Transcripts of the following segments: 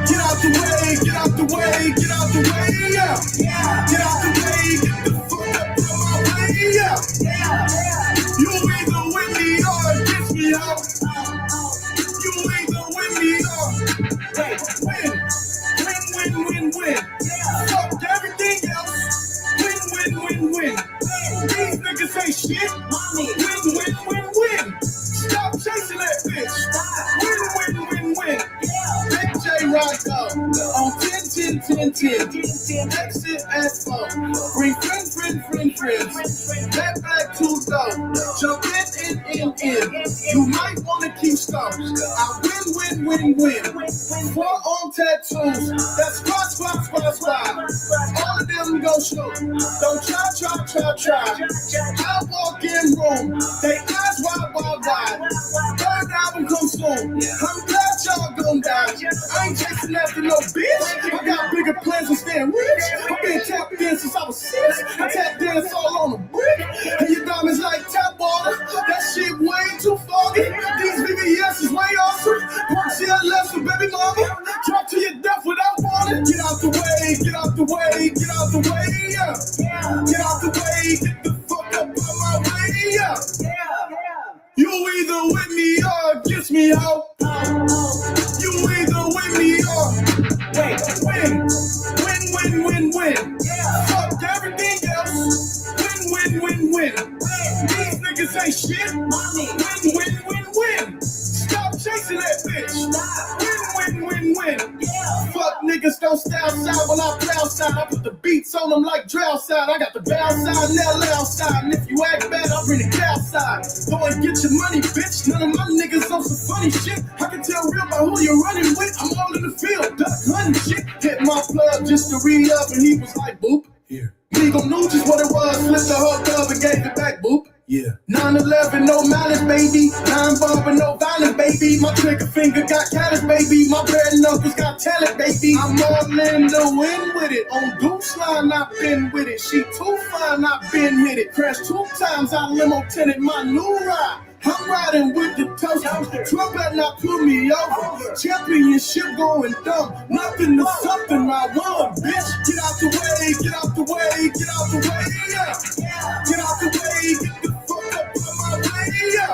Get out the way, get out the way, get out the way, yeah. Get out the way, get the fuck up from my way, yeah. You either with me or against me, ho. You either with me or win. Win. Fuck everything else. Win. These niggas ain't shit. Win. Stop chasing that bitch. Win. Big J Rocco on 10. Exit at 4. Bring friends. That black tooth though. Jump in. You might wanna keep scars. I win. Forearm tattoos. That's squad. All of them go show. Don't try. I walk in room. They eyes wide. Third album come soon. I'm glad y'all gon' die. I ain't chasing after no bitch. I got bigger plans than staying rich. I've been tapped in since I was 6. I tap dance all on the brick. And your diamonds like tap water. That shit way too foggy. These VVS is way awesome. One CLS for baby mama. Drop to your death without warning. Get out the way, yeah. Get out the way, get the fuck up on my way, yeah. You either with me or against me, ho. You either with me or win. Fuck everything else. Win. These niggas ain't shit. Win. Stop chasing that bitch. Win. Fuck niggas don't stay outside when I play outside. I put the beats on them like drought side. I got the bow side and LL outside. And if you act bad, I'll bring the cow side. Go and get your money, bitch. None of my niggas on some funny shit. I can tell real by who you're running with. I'm all in the field, duck hunting shit. Hit my plug just to re-up and he was like, boop. Here. Legal knew just what it was. Flipped the hook up and gave it back, boop. Yeah. 9/11, no malice, baby. 9-bar, but no violence, baby. My trigger finger got callous, baby. My bare knuckles got talent, baby. I'm all in the win with it. On Deuce line, I've been with it. She too fine, I've been hit it. Crashed 2 times, I limo tinted my new ride. I'm riding with the toaster. Trump better not put me over. Championship going dumb. Nothing to something I won, bitch. Get out the way, yeah. Get out the way, get the fuck up on my way, yeah.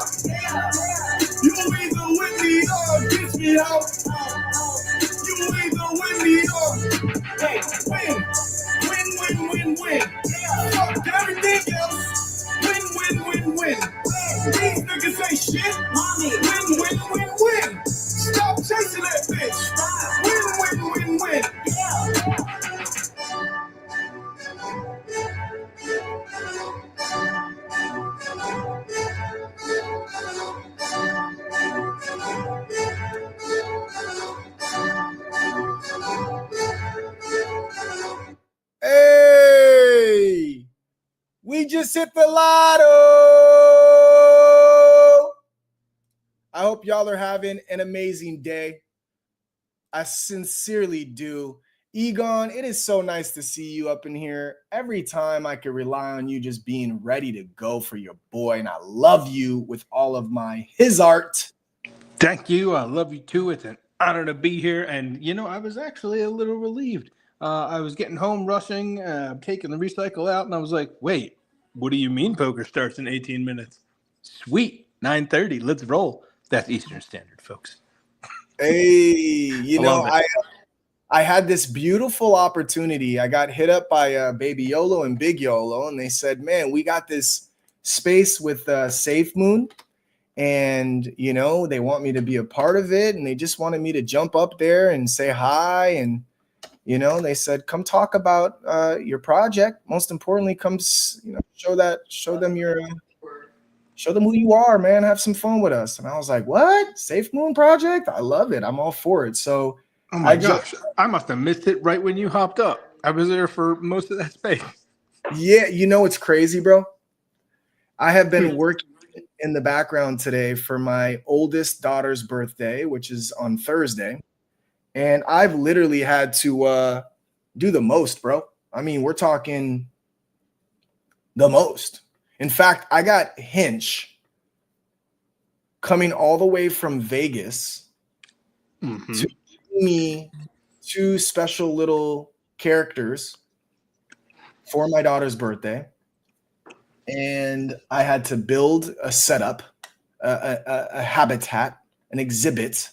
You either with me or against me, ho. You either with me or win. Fuck everything else. Win. These niggas ain't shit. Win. Stop chasing that bitch. Win. Hey, we just hit the lotto. I hope y'all are having an amazing day. I sincerely do. Egon, it is so nice to see you up in here. Every time I can rely on you just being ready to go for your boy, and I love you with all of his art. Thank you. I love you too. It's an honor to be here. And, I was actually a little relieved. I was getting home rushing, taking the recycle out, and I was like, wait, what do you mean poker starts in 18 minutes? Sweet. 9:30. Let's roll. That's Eastern Standard, folks. Hey, I had this beautiful opportunity. I got hit up by Baby YOLO and Big YOLO, and they said, man, we got this space with Safe Moon, and, they want me to be a part of it, and they just wanted me to jump up there and say hi, and, they said, come talk about your project. Most importantly, come, show them who you are, man. Have some fun with us. And I was like, what? Safe Moon Project? I love it. I'm all for it. So, oh my gosh, I must have missed it right when you hopped up. I was there for most of that space. Yeah, it's crazy, bro. I have been working in the background today for my oldest daughter's birthday, which is on Thursday. And I've literally had to do the most, bro. I mean, we're talking the most. In fact, I got Hinch coming all the way from Vegas Mm-hmm. to give me 2 special little characters for my daughter's birthday. And I had to build a setup, a habitat, an exhibit.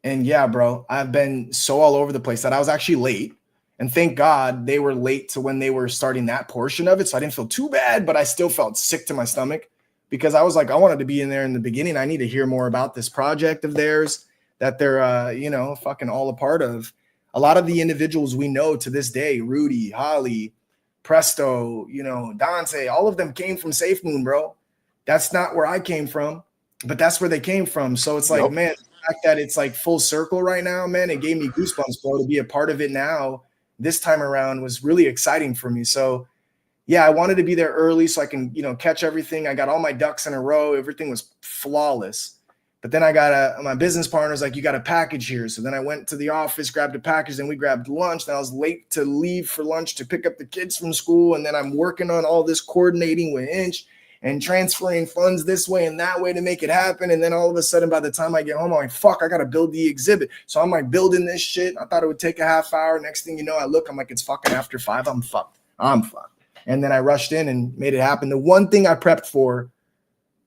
And yeah, bro, I've been so all over the place that I was actually late. And thank God they were late to when they were starting that portion of it. So I didn't feel too bad, but I still felt sick to my stomach because I was like, I wanted to be in there in the beginning. I need to hear more about this project of theirs that they're, fucking all a part of. A lot of the individuals we know to this day, Rudy, Holly, Presto, Dante, all of them came from Safe Moon, bro. That's not where I came from, but that's where they came from. So it's like, man, the fact that it's like full circle right now, man, it gave me goosebumps, bro, to be a part of it now. This time around was really exciting for me. So yeah, I wanted to be there early so I can, catch everything. I got all my ducks in a row. Everything was flawless. But then I got my business partner's like, you got a package here. So then I went to the office, grabbed a package, then we grabbed lunch. And I was late to leave for lunch to pick up the kids from school. And then I'm working on all this coordinating with Inch and transferring funds this way and that way to make it happen. And then all of a sudden, by the time I get home, I'm like, fuck, I got to build the exhibit. So I'm like building this shit. I thought it would take a half hour. Next thing you know, I look, I'm like, it's fucking after 5. I'm fucked. And then I rushed in and made it happen. The one thing I prepped for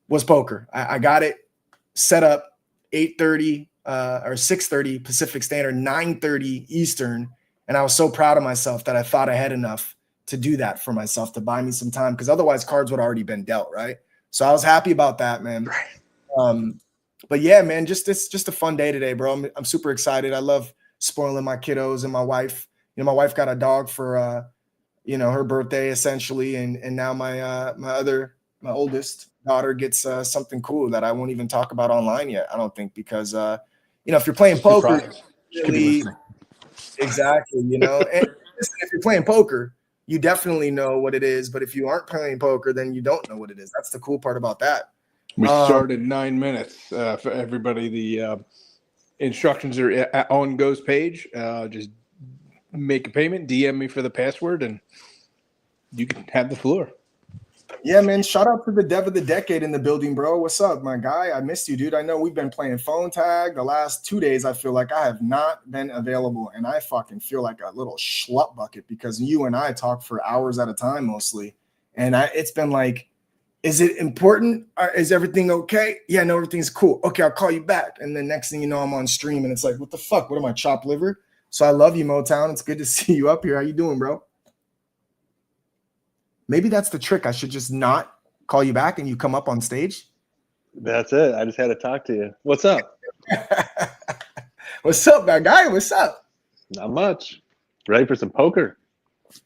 was poker. I got it set up 8:30 or 6:30 Pacific Standard, 9:30 Eastern. And I was so proud of myself that I thought ahead enough to do that for myself, to buy me some time, because otherwise cards would have already been dealt, right? So I was happy about that, man. But yeah, man, just a fun day today, bro. I'm super excited. I love spoiling my kiddos and my wife. My wife got a dog for her birthday essentially, and now my oldest daughter gets something cool that I won't even talk about online yet, I don't think, because if you're playing poker, really, exactly, and if you're playing poker, you definitely know what it is, but if you aren't playing poker, then you don't know what it is. That's the cool part about that. We started 9 minutes for everybody. The instructions are on Go's page. Just make a payment, DM me for the password, and you can have the floor. Yeah, man. Shout out to the Dev of the Decade in the building, bro. What's up, my guy? I missed you, dude. I know we've been playing phone tag the last 2 days. I feel like I have not been available, and I fucking feel like a little schlup bucket because you and I talk for hours at a time mostly. And it's been like, is it important? Is everything okay? Yeah, no, everything's cool. Okay, I'll call you back. And then next thing you know, I'm on stream, and it's like, what the fuck? What am I, chopped liver? So I love you, Motown. It's good to see you up here. How you doing, bro? Maybe that's the trick. I should just not call you back and you come up on stage. That's it. I just had to talk to you. What's up? What's up, my guy? What's up? Not much. Ready for some poker?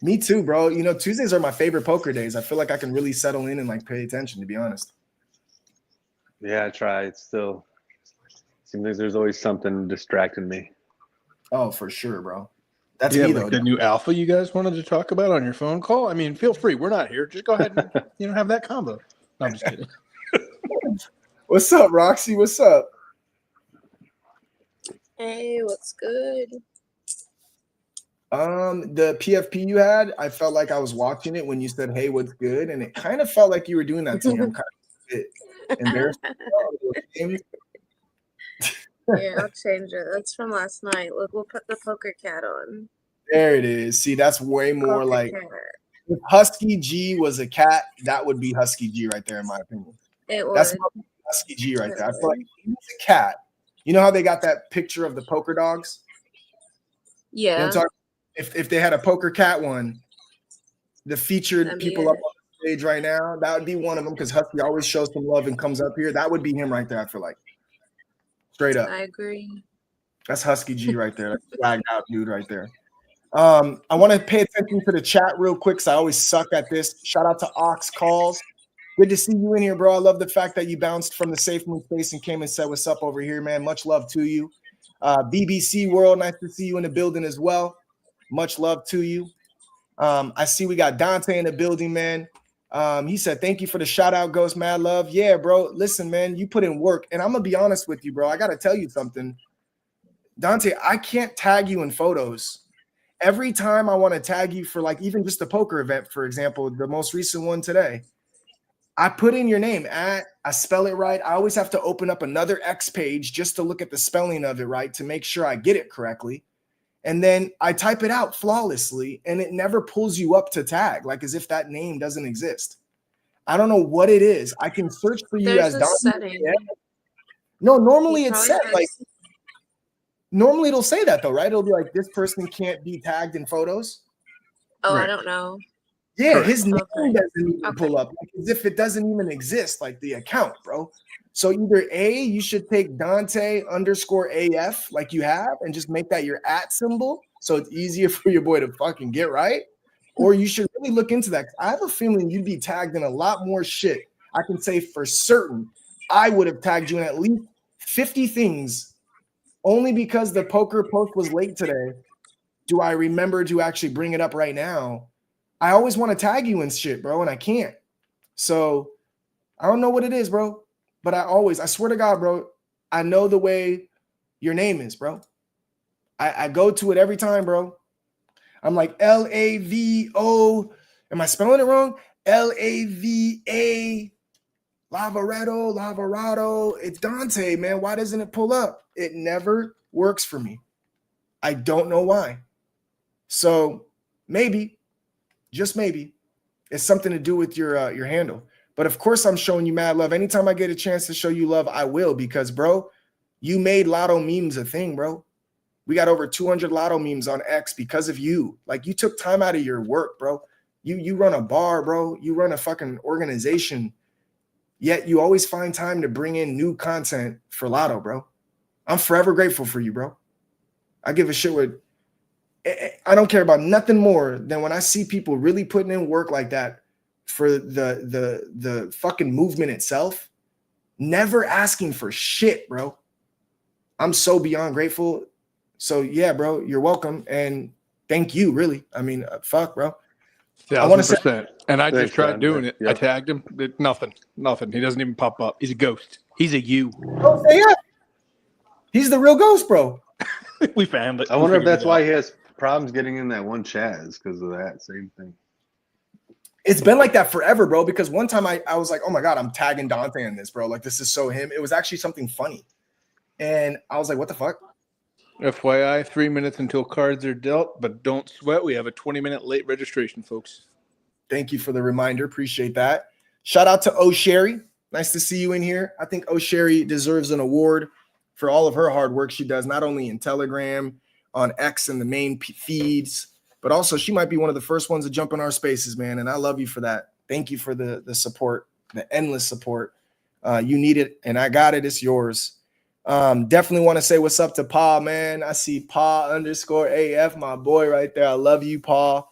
Me too, bro. Tuesdays are my favorite poker days. I feel like I can really settle in and like pay attention, to be honest. Yeah, I try. It still seems like there's always something distracting me. Oh, for sure, bro. That's me, like though. The new alpha you guys wanted to talk about on your phone call? I mean, feel free. We're not here. Just go ahead and have that combo. No, I'm just kidding. What's up, Roxy? What's up? Hey, what's good? The PFP you had, I felt like I was watching it when you said, "Hey, what's good?" And it kind of felt like you were doing that to me. I'm kind of a bit embarrassed. Yeah, I'll change it. That's from last night. Look, we'll put the poker cat on. There it is. See, that's way more Poker like cat. if Husky G was a cat, that would be Husky G right there, in my opinion. That's Husky G right there. I feel like if he was a cat. You know how they got that picture of the poker dogs? Yeah. If they had a poker cat one, the featured people up on the stage right now, that would be one of them, because Husky always shows some love and comes up here. That would be him right there, I feel like. Straight up. I agree. That's Husky G right there. That's flagged out dude right there. I want to pay attention to the chat real quick, because I always suck at this. Shout out to Ox Calls. Good to see you in here, bro. I love the fact that you bounced from the Safe Moon space and came and said what's up over here, man. Much love to you. BBC World, nice to see you in the building as well. Much love to you. I see we got Dante in the building, man. He said, thank you for the shout out, Ghost. Mad love. Yeah, bro. Listen, man, you put in work. And I'm going to be honest with you, bro. I got to tell you something. Dante, I can't tag you in photos. Every time I want to tag you for like even just a poker event, for example, the most recent one today, I put in your name I spell it right. I always have to open up another X page just to look at the spelling of it right to make sure I get it correctly. And then I type it out flawlessly and it never pulls you up to tag, like as if that name doesn't exist. I don't know what it is. I can search for you There's as a Don. setting. No, You normally it's probably set try like to- normally it'll say that though, right? It'll be like this person can't be tagged in photos. Oh, I Right. don't know. Yeah, Correct. his name Okay. doesn't even Okay. pull up, like, as if it doesn't even exist, like the account, bro. So either A, you should take Dante _ AF like you have and just make that your @ symbol so it's easier for your boy to fucking get right. Or you should really look into that. I have a feeling you'd be tagged in a lot more shit. I can say for certain I would have tagged you in at least 50 things only because the poker post was late today. Do I remember to actually bring it up right now? I always want to tag you in shit, bro, and I can't. So I don't know what it is, bro. But I swear to God, bro, I know the way your name is, bro. I go to it every time, bro. I'm like LAVO. Am I spelling it wrong? LAVA. Lavarado. It's Dante, man. Why doesn't it pull up? It never works for me. I don't know why. So maybe, just maybe, it's something to do with your handle. But of course, I'm showing you mad love. Anytime I get a chance to show you love, I will, because, bro, you made Lotto memes a thing, bro. We got over 200 Lotto memes on X because of you. Like, you took time out of your work, bro. You run a bar, bro. You run a fucking organization. Yet you always find time to bring in new content for Lotto, bro. I'm forever grateful for you, bro. I give a shit what. I don't care about nothing more than when I see people really putting in work like that for the fucking movement itself, never asking for shit, bro. I'm so beyond grateful. So yeah, bro, you're welcome, and thank you, really. I mean, fuck, bro. I want to say 1,000%. And I Thanks, just tried Don. doing it. I Yep. tagged him. Nothing. He doesn't even pop up. He's a ghost. He's a you. oh, say yeah. He's the real ghost, bro. We found it. I We wonder if figured that's it why out. he has problems getting in that one chat, is because of that same thing. It's been like that forever, bro, because one time I was like, oh my God, I'm tagging Dante in this, bro. Like, this is so him. It was actually something funny. And I was like, what the fuck? FYI, 3 minutes until cards are dealt, but don't sweat. We have a 20-minute late registration, folks. Thank you for the reminder. Appreciate that. Shout out to O'Sherry. Nice to see you in here. I think O'Sherry deserves an award for all of her hard work she does, not only in Telegram, on X and the main feeds, but also she might be one of the first ones to jump in our spaces, man. And I love you for that. Thank you for the support, the endless support. You need it, and I got it. It's yours. Definitely want to say what's up to Pa, man. I see Pa _ AF, my boy right there. I love you, Pa.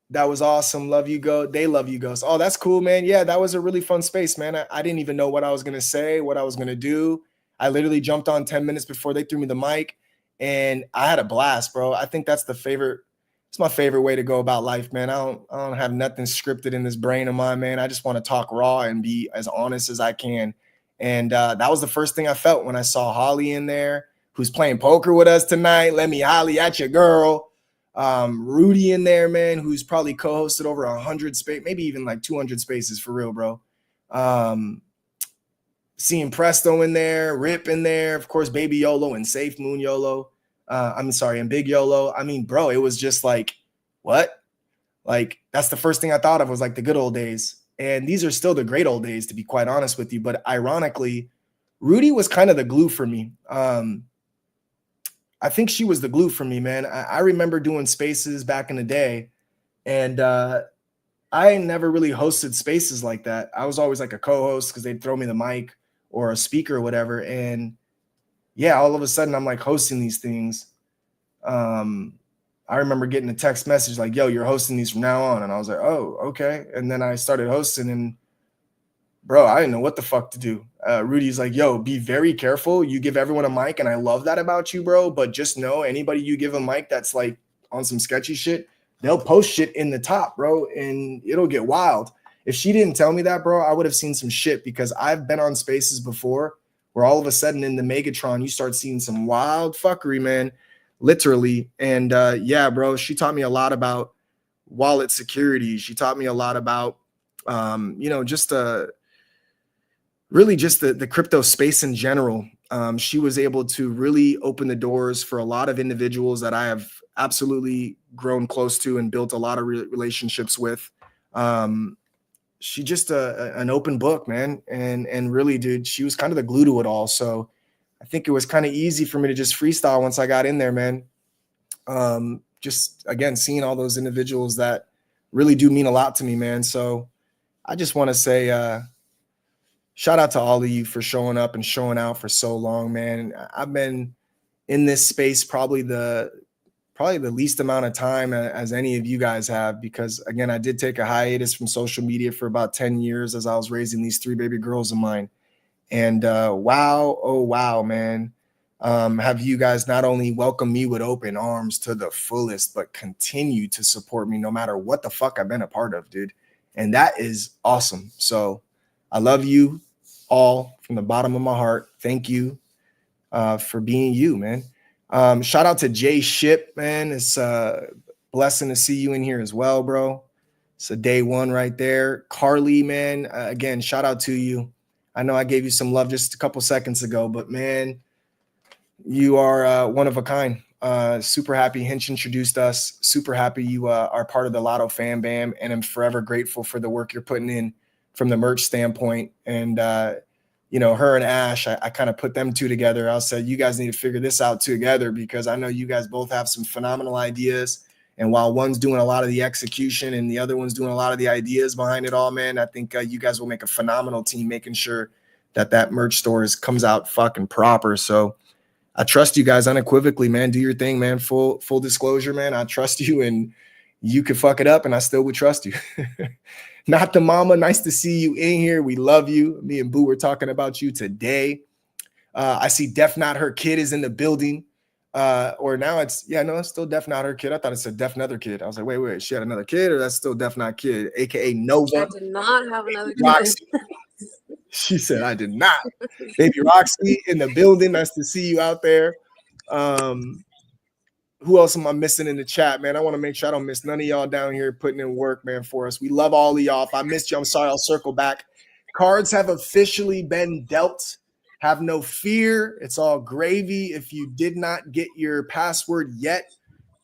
That was awesome. Love you, go. They love you, Ghost. Oh, that's cool, man. Yeah, that was a really fun space, man. I didn't even know what I was going to say, what I was going to do. I literally jumped on 10 minutes before they threw me the mic, and I had a blast, bro. I think that's it's my favorite way to go about life, man. I don't have nothing scripted in this brain of mine, man. I just want to talk raw and be as honest as I can. And that was the first thing I felt when I saw Holly in there, who's playing poker with us tonight. Let me holly at your girl. Rudy in there, man, who's probably co-hosted over 100 space, maybe even like 200 spaces for real, bro. Seeing Presto in there, Rip in there, of course, Baby YOLO and Safe Moon YOLO. And Big YOLO. I mean, bro, it was just like, what? Like, that's the first thing I thought of was like the good old days. And these are still the great old days, to be quite honest with you. But ironically, Rudy was kind of the glue for me. I think she was the glue for me, man. I remember doing spaces back in the day, and I never really hosted spaces like that. I was always like a co-host because they'd throw me the mic or a speaker or whatever. And yeah, all of a sudden I'm like hosting these things. I remember getting a text message like, yo, you're hosting these from now on. And I was like, oh, okay. And then I started hosting, and bro, I didn't know what the fuck to do. Rudy's like, yo, be very careful. You give everyone a mic, and I love that about you, bro. But just know, anybody you give a mic that's like on some sketchy shit, they'll post shit in the top, bro, and it'll get wild. If she didn't tell me that, bro, I would have seen some shit, because I've been on spaces before where all of a sudden in the Megatron, you start seeing some wild fuckery, man, literally. And yeah, bro, she taught me a lot about wallet security. She taught me a lot about just really just the crypto space in general. She was able to really open the doors for a lot of individuals that I have absolutely grown close to and built a lot of relationships with. She just an open book, man. And really, dude, she was kind of the glue to it all. So I think it was kind of easy for me to just freestyle once I got in there, man. Just again, seeing all those individuals that really do mean a lot to me, man. So I just want to say, shout out to all of you for showing up and showing out for so long, man. I've been in this space probably the least amount of time as any of you guys have, because again, I did take a hiatus from social media for about 10 years as I was raising these 3 baby girls of mine. And wow, oh wow, man. Have you guys not only welcomed me with open arms to the fullest, but continue to support me no matter what the fuck I've been a part of, dude. And that is awesome. So I love you all from the bottom of my heart. Thank you for being you, man. Shout out to Jay Ship, man. It's a blessing to see you in here as well, bro. It's a day one right there. Carly, man, again, shout out to you. I know I gave you some love just a couple seconds ago, but man, you are one of a kind. Super happy Hinch introduced us. Super happy you are part of the Lotto fan bam, and I'm forever grateful for the work you're putting in from the merch standpoint. And her and Ash, I kind of put them two together. I said, you guys need to figure this out together, because I know you guys both have some phenomenal ideas. And while one's doing a lot of the execution and the other one's doing a lot of the ideas behind it all, man, I think you guys will make a phenomenal team, making sure that merch store comes out fucking proper. So I trust you guys unequivocally, man. Do your thing, man. Full disclosure, man. I trust you, and you could fuck it up and I still would trust you. Not the mama. Nice to see you in here. We love you. Me and Boo were talking about you today. I see Def Not Her Kid is in the building. Or now it's still Def Not Her Kid. I thought it said Def Another Kid. I was like, wait, she had another kid, or that's still Def Not Kid, aka Nova. I did not have another Roxy. She said, I did not. Baby Roxy in the building. Nice to see you out there. Who else am I missing in the chat, man? I want to make sure I don't miss none of y'all down here putting in work, man, for us. We love all of y'all. If I missed you, I'm sorry. I'll circle back. Cards have officially been dealt. Have no fear. It's all gravy. If you did not get your password yet,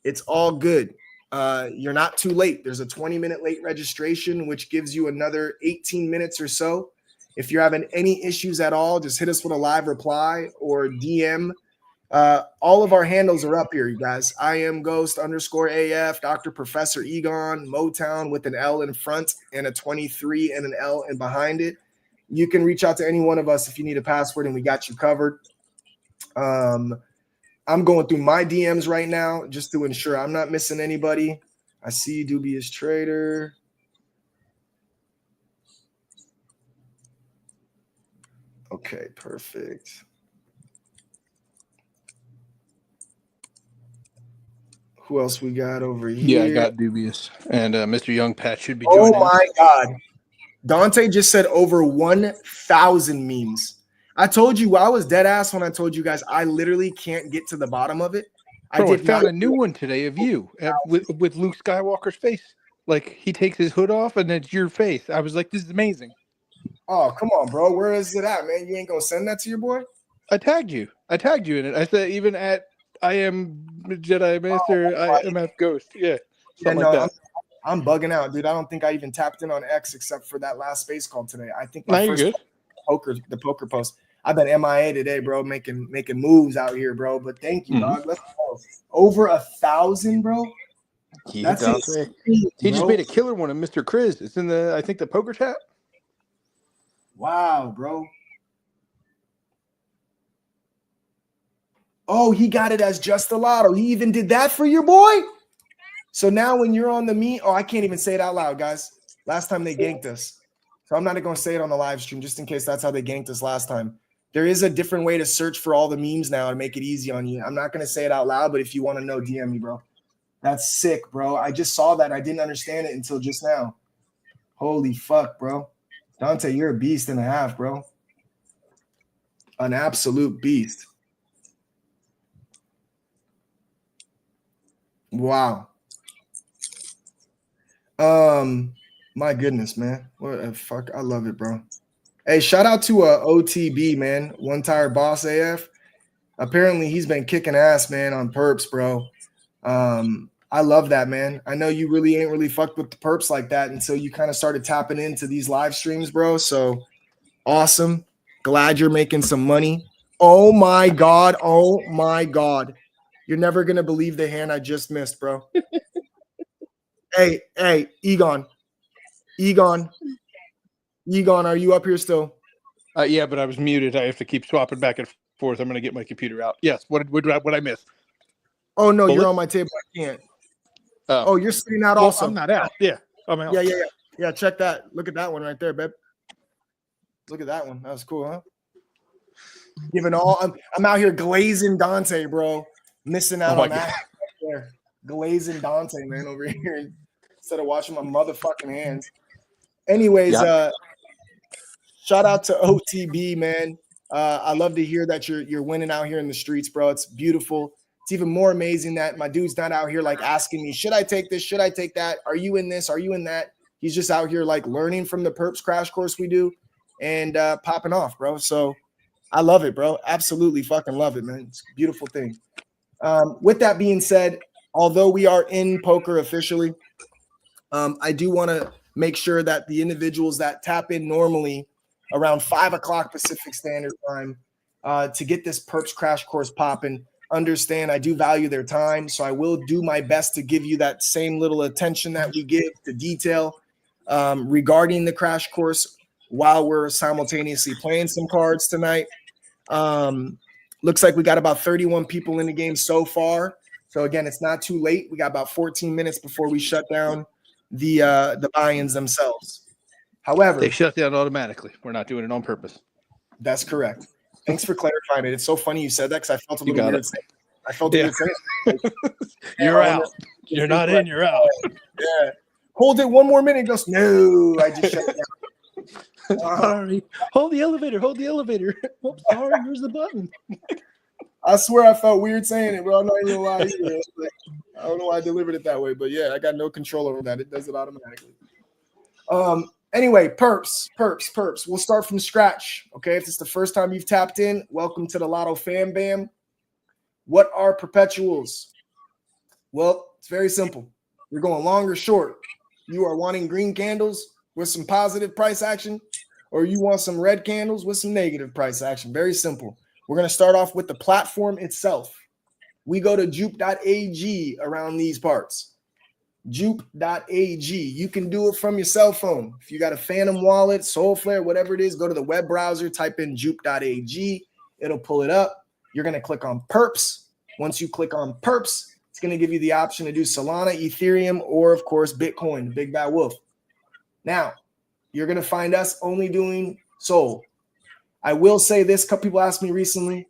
it's all good. You're not too late. There's a 20-minute late registration, which gives you another 18 minutes or so. If you're having any issues at all, just hit us with a live reply or DM. All of our handles are up here, you guys. I am Ghost _AF, Dr. Professor Egon, Motown with an L in front and a 23 and an L in behind it. You can reach out to any one of us if you need a password, and we got you covered. I'm going through my DMs right now just to ensure I'm not missing anybody. I see you, Dubious Trader. Okay, perfect. Who else we got over here? Yeah, I got Dubious. And Mr. Young Pat should be joining. Oh my God. Dante just said over 1,000 memes. I told you, I was dead ass when I told you guys I literally can't get to the bottom of it. I found a new one today of you with Luke Skywalker's face. Like, he takes his hood off and it's your face. I was like, this is amazing. Oh, come on, bro. Where is it at, man? You ain't gonna send that to your boy? I tagged you in it. I said, even at I am Jedi Master, I am at Ghost. Yeah, something like that. I'm bugging out, dude. I don't think I even tapped in on X except for that last space call today. I think my first the poker post. I've been MIA today, bro, making moves out here, bro. But thank you, dog. Let's go. Over 1,000, bro. Yeah, that's insane, he just made a killer one of Mr. Chris. It's in I think the poker chat. Wow, bro. Oh, he got it as just the Lotto. He even did that for your boy? So now when you're on the meet, I can't even say it out loud, guys. Last time they ganked us. So I'm not going to say it on the live stream just in case that's how they ganked us last time. There is a different way to search for all the memes now and make it easy on you. I'm not going to say it out loud, but if you want to know, DM me, bro. That's sick, bro. I just saw that. I didn't understand it until just now. Holy fuck, bro. Dante, you're a beast and a half, bro. An absolute beast. Wow. My goodness, man. What a fuck. I love it, bro. Hey, shout out to OTB, man. One Tire Boss AF. Apparently, he's been kicking ass, man, on perps, bro. I love that, man. I know you really ain't really fucked with the perps like that until you kind of started tapping into these live streams, bro. So awesome. Glad you're making some money. Oh my God. Oh my God. You're never gonna believe the hand I just missed, bro. Hey, Egon. Egon, are you up here still? Yeah, but I was muted. I have to keep swapping back and forth. I'm going to get my computer out. Yes. What I miss? Oh no, Bullet? you're on my table. I can't. Oh, you're sitting out well, also. I'm not out. Yeah. I'm out. Yeah. Check that. Look at that one right there, babe. Look at that one. That was cool, huh? Giving all. I'm out here glazing Dante, bro. Missing out on that. Right there. Glazing Dante, man, over here instead of washing my motherfucking hands. Anyways, shout out to OTB, man. I love to hear that you're winning out here in the streets, bro. It's beautiful. It's even more amazing that my dude's not out here like asking me, should I take this? Should I take that? Are you in this? Are you in that? He's just out here like learning from the perps crash course we do and popping off, bro. So I love it, bro. Absolutely fucking love it, man. It's a beautiful thing. With that being said, although we are in poker officially, I do want to make sure that the individuals that tap in normally around 5 o'clock Pacific Standard Time to get this perps crash course popping, understand I do value their time. So I will do my best to give you that same little attention that we give to detail regarding the crash course while we're simultaneously playing some cards tonight. Looks like we got about 31 people in the game so far. So again, it's not too late. We got about 14 minutes before we shut down the buy-ins themselves. However, they shut down automatically. We're not doing it on purpose. That's correct. Thanks for clarifying it. It's so funny you said that because I felt a little weird saying it. I felt weird saying it. You're out. You're not in. You're out. Yeah. Hold it one more minute. He goes, no, I just shut it down. Sorry. Hold the elevator. Hold the elevator. Oh, sorry. Where's the button? I swear I felt weird saying it, bro. I'm not even gonna lie to you. I don't know why I delivered it that way, but yeah, I got no control over that. It does it automatically. Anyway, perps. We'll start from scratch. Okay, if it's the first time you've tapped in, welcome to the Lotto Fam Bam. What are perpetuals? Well, it's very simple. You're going long or short. You are wanting green candles with some positive price action, or you want some red candles with some negative price action. Very simple. We're going to start off with the platform itself. We go to juke.ag around these parts. Juke.ag. You can do it from your cell phone. If you got a Phantom wallet, Soulflare, whatever it is, go to the web browser, type in juke.ag. It'll pull it up. You're going to click on perps. Once you click on perps, it's going to give you the option to do Solana, Ethereum, or, of course, Bitcoin, the big bad wolf. Now, you're going to find us only doing Sol. I will say this. A couple people asked me recently,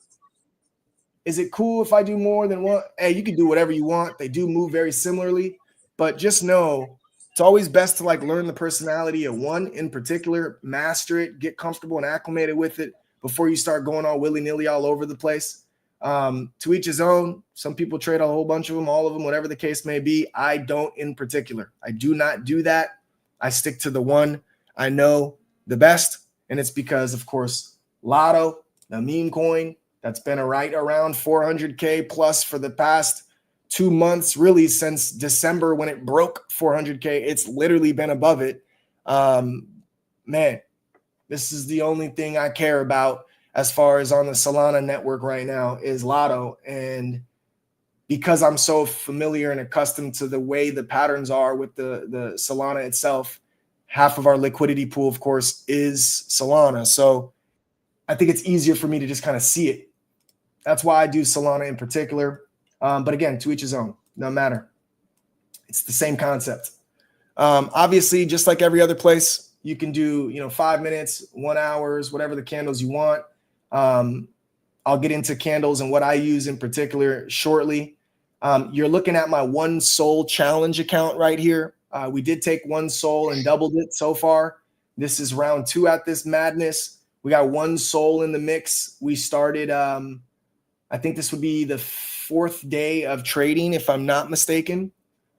is it cool if I do more than one? Hey, you can do whatever you want. They do move very similarly, but just know it's always best to like learn the personality of one in particular, master it, get comfortable and acclimated with it before you start going all willy-nilly all over the place. To each his own. Some people trade a whole bunch of them, all of them, whatever the case may be. I don't in particular. I do not do that. I stick to the one I know the best, and it's because, of course, Lotto, the meme coin, that's been right around 400K plus for the past 2 months, really since December when it broke 400K. It's literally been above it. Man, this is the only thing I care about as far as on the Solana network right now is Lotto. And because I'm so familiar and accustomed to the way the patterns are with the Solana itself, half of our liquidity pool, of course, is Solana. So I think it's easier for me to just kind of see it. That's why I do Solana in particular. But again, to each his own, no matter. It's the same concept. Obviously, just like every other place, you can do 5 minutes, 1 hour, whatever the candles you want. I'll get into candles and what I use in particular shortly. You're looking at my One Sol challenge account right here. We did take One Sol and doubled it so far. This is round 2 at this madness. We got One Sol in the mix. We started, I think this would be the 4th day of trading, if I'm not mistaken.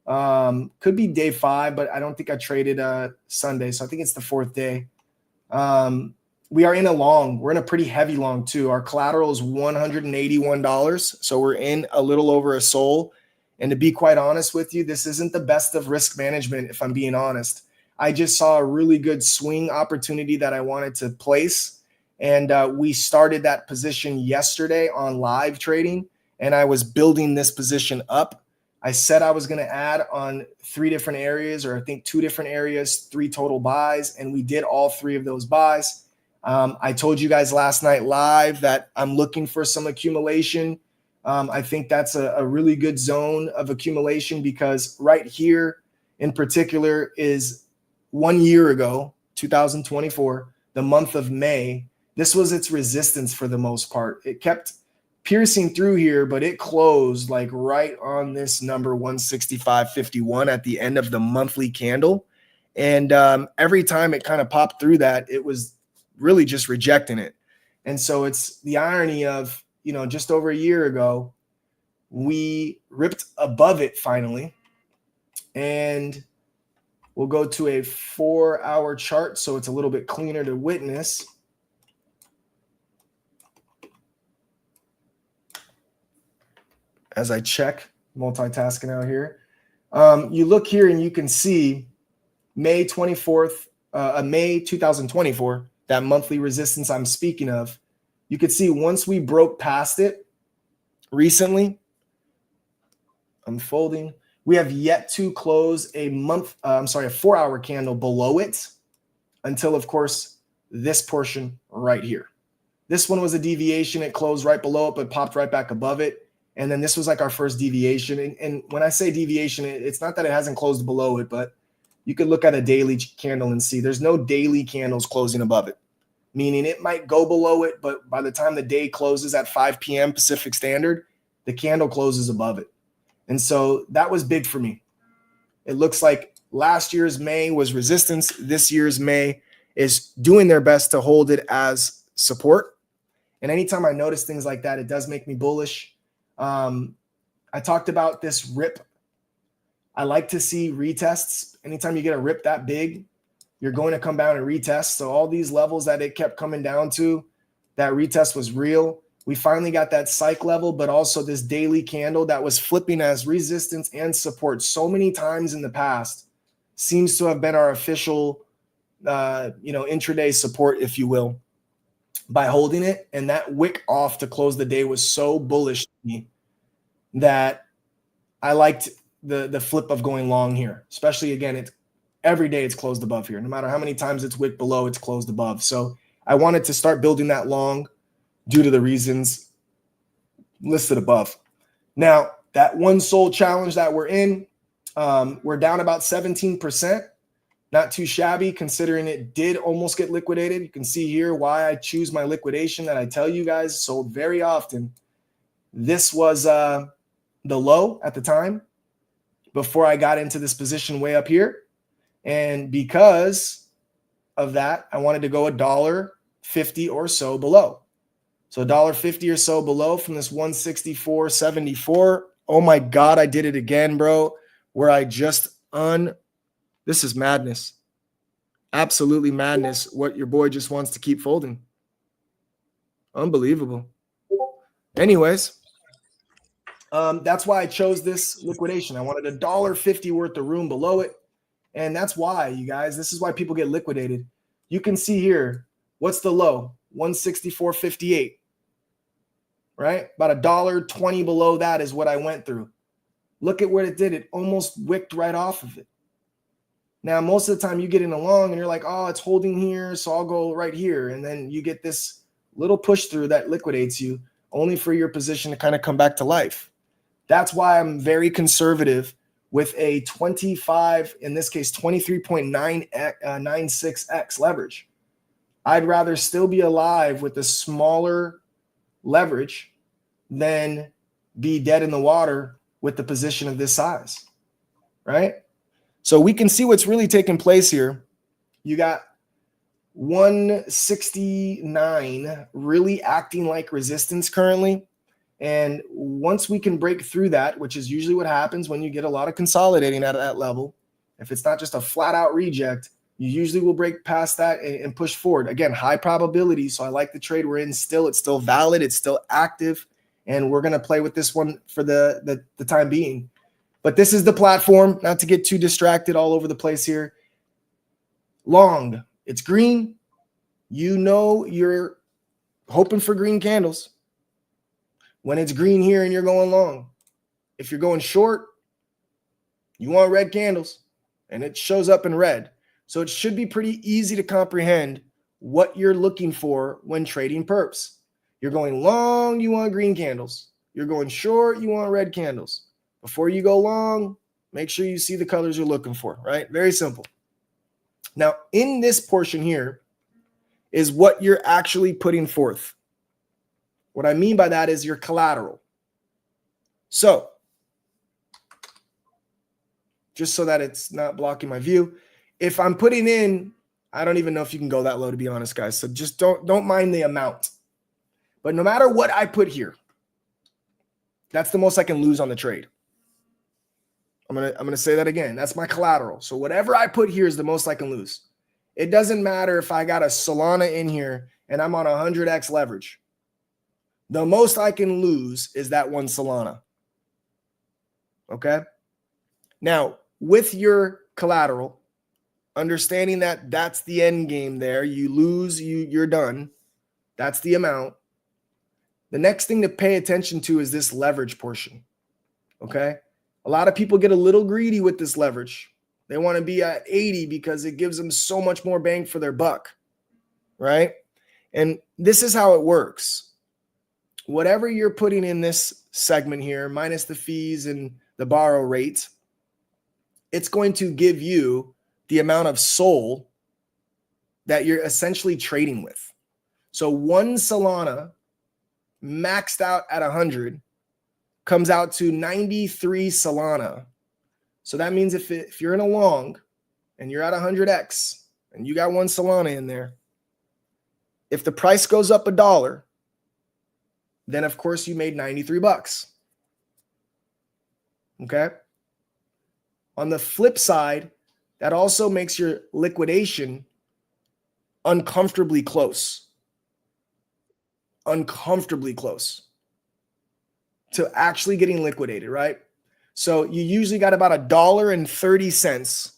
Could be day 5, but I don't think I traded Sunday. So I think it's the 4th day. We are in a long. We're in a pretty heavy long too. Our collateral is $181. So we're in a little over a SOL. And to be quite honest with you, this isn't the best of risk management, if I'm being honest. I just saw a really good swing opportunity that I wanted to place. And we started that position yesterday on live trading. And I was building this position up. I said I was going to add on 3 different areas, or I think 2 different areas, 3 total buys. And we did all 3 of those buys. I told you guys last night live that I'm looking for some accumulation. I think that's a really good zone of accumulation, because right here in particular is 1 year ago, 2024, the month of May. This was its resistance for the most part. It kept piercing through here, but it closed like right on this number 165.51 at the end of the monthly candle. And every time it kind of popped through that, it was really just rejecting it. And so it's the irony of, just over a year ago, we ripped above it finally. And we'll go to a 4-hour chart so it's a little bit cleaner to witness. As I check, multitasking out here. You look here and you can see May 24th, May 2024, that monthly resistance I'm speaking of. You could see once we broke past it recently, unfolding, we have yet to close a 4-hour candle below it until, of course, this portion right here. This one was a deviation. It closed right below it, but popped right back above it. And then this was like our first deviation. And when I say deviation, it's not that it hasn't closed below it, but you could look at a daily candle and see there's no daily candles closing above it, meaning it might go below it, but by the time the day closes at 5 p.m. Pacific Standard, the candle closes above it. And so that was big for me. It looks like last year's May was resistance. This year's May is doing their best to hold it as support. And anytime I notice things like that, it does make me bullish. I talked about this rip. I like to see retests. Anytime you get a rip that big, you're going to come down and retest. So all these levels that it kept coming down to, that retest was real. We finally got that psych level, but also this daily candle that was flipping as resistance and support so many times in the past seems to have been our official, intraday support, if you will, by holding it. And that wick off to close the day was so bullish to me that I liked the flip of going long here, especially again, it's every day it's closed above here. No matter how many times it's wick below, it's closed above. So I wanted to start building that long due to the reasons listed above. Now, that 1 SOL challenge that we're in, we're down about 17%. Not too shabby considering it did almost get liquidated. You can see here why I choose my liquidation that I tell you guys sold very often. This was the low at the time before I got into this position way up here. And because of that, I wanted to go $1.50 or so below. So $1.50 or so below from this 164.74. Oh my God, I did it again, bro. Where I just this is madness. Absolutely madness. What your boy just wants to keep folding. Unbelievable. Anyways, that's why I chose this liquidation. I wanted $1.50 worth of room below it. And that's why, you guys, this is why people get liquidated. You can see here, what's the low? 164.58. Right? About $1.20 below that is what I went through. Look at what it did. It almost wicked right off of it. Now, most of the time you get in along and you're like, oh, it's holding here, so I'll go right here. And then you get this little push through that liquidates you, only for your position to kind of come back to life. That's why I'm very conservative with a 25, in this case, 23.96x leverage. I'd rather still be alive with a smaller leverage than be dead in the water with the position of this size, right? So we can see what's really taking place here. You got 169 really acting like resistance currently. And once we can break through that, which is usually what happens when you get a lot of consolidating at that level, if it's not just a flat out reject, you usually will break past that and push forward. Again, high probability. So I like the trade we're in still. It's still valid. It's still active. And we're going to play with this one for the time being. But this is the platform, not to get too distracted all over the place here. Long, it's green. You know you're hoping for green candles when it's green here and you're going long. If you're going short, you want red candles, and it shows up in red. So it should be pretty easy to comprehend what you're looking for when trading perps. You're going long, you want green candles. You're going short, you want red candles. Before you go long, make sure you see the colors you're looking for, right? Very simple. Now, in this portion here is what you're actually putting forth. What I mean by that is your collateral. So, just so that it's not blocking my view, if I'm putting in, I don't even know if you can go that low, to be honest, guys. So just don't mind the amount. But no matter what I put here, that's the most I can lose on the trade. I'm gonna say that again. That's my collateral. So whatever I put here is the most I can lose. It doesn't matter if I got a Solana in here and I'm on 100x leverage. The most I can lose is that one Solana. Okay? Now, with your collateral, understanding that that's the end game there, you lose, you're done. That's the amount. The next thing to pay attention to is this leverage portion. Okay? A lot of people get a little greedy with this leverage. They want to be at 80 because it gives them so much more bang for their buck, right? And this is how it works. Whatever you're putting in this segment here, minus the fees and the borrow rate, it's going to give you the amount of SOL that you're essentially trading with. So one Solana maxed out at 100 comes out to 93 Solana. So that means if you're in a long and you're at 100x and you got one Solana in there, if the price goes up $1, then of course you made 93 bucks. Okay? On the flip side, that also makes your liquidation uncomfortably close. Uncomfortably close to actually getting liquidated, right? So you usually got about $1.30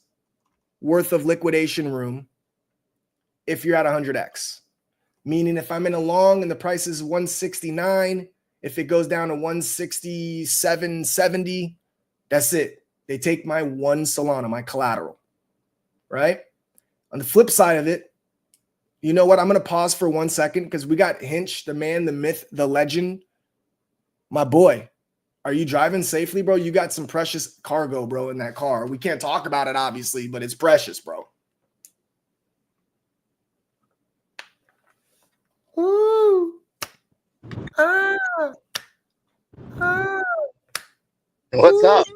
worth of liquidation room if you're at 100x. Meaning if I'm in a long and the price is 169, if it goes down to 167.70, that's it. They take my one Solana, my collateral, right? On the flip side of it, you know what? I'm going to pause for 1 second because we got Hinch, the man, the myth, the legend. My boy, are you driving safely, bro? You got some precious cargo, bro, in that car. We can't talk about it, obviously, but it's precious, bro. Ooh. Ah. Ah. What's Ooh. up?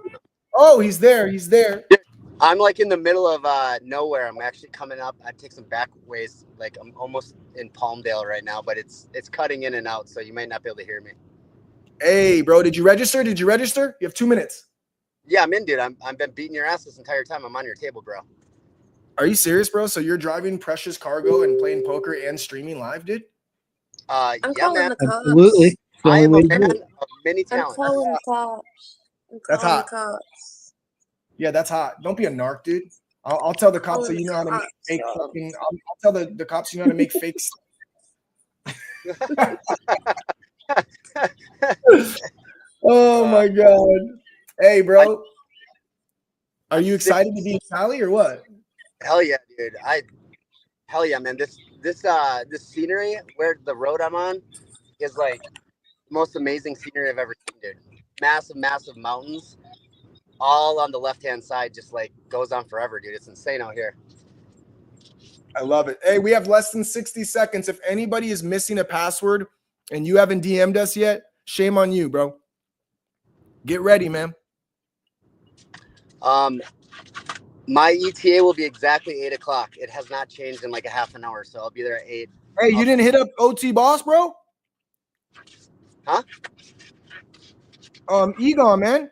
Oh, he's there. He's there. I'm like in the middle of nowhere. I'm actually coming up. I take some back ways. Like I'm almost in Palmdale right now, but it's cutting in and out, so you might not be able to hear me. Hey, bro, did you register? Did you register? You have 2 minutes. Yeah, I'm in, dude. I've been beating your ass this entire time. I'm on your table, bro. Are you serious, bro? So you're driving precious cargo and playing poker and streaming live, dude? I'm Yeah, calling man. the cops. Absolutely. I am a It's the only way to man do it. of many I'm talents. calling the cops. I'm That's calling hot. the cops. Yeah, that's hot. Don't be a narc, dude. I'll tell the cops that you know how to make fake fucking. I'll tell the cops you know how to make fakes. Oh my god. Hey, bro. Are you excited to be in Cali or what? Hell yeah, dude. Hell yeah, man. This scenery where the road I'm on is like the most amazing scenery I've ever seen, dude. Massive mountains, all on the left-hand side, just like goes on forever, dude. It's insane out here. I love it. Hey, we have less than 60 seconds. If anybody is missing a password and you haven't DM'd us yet, shame on you, bro. Get ready, man. My ETA will be exactly 8 o'clock. It has not changed in like a half an hour, so I'll be there at 8. Hey, you didn't hit up OT Boss, bro? Huh? Egon, man.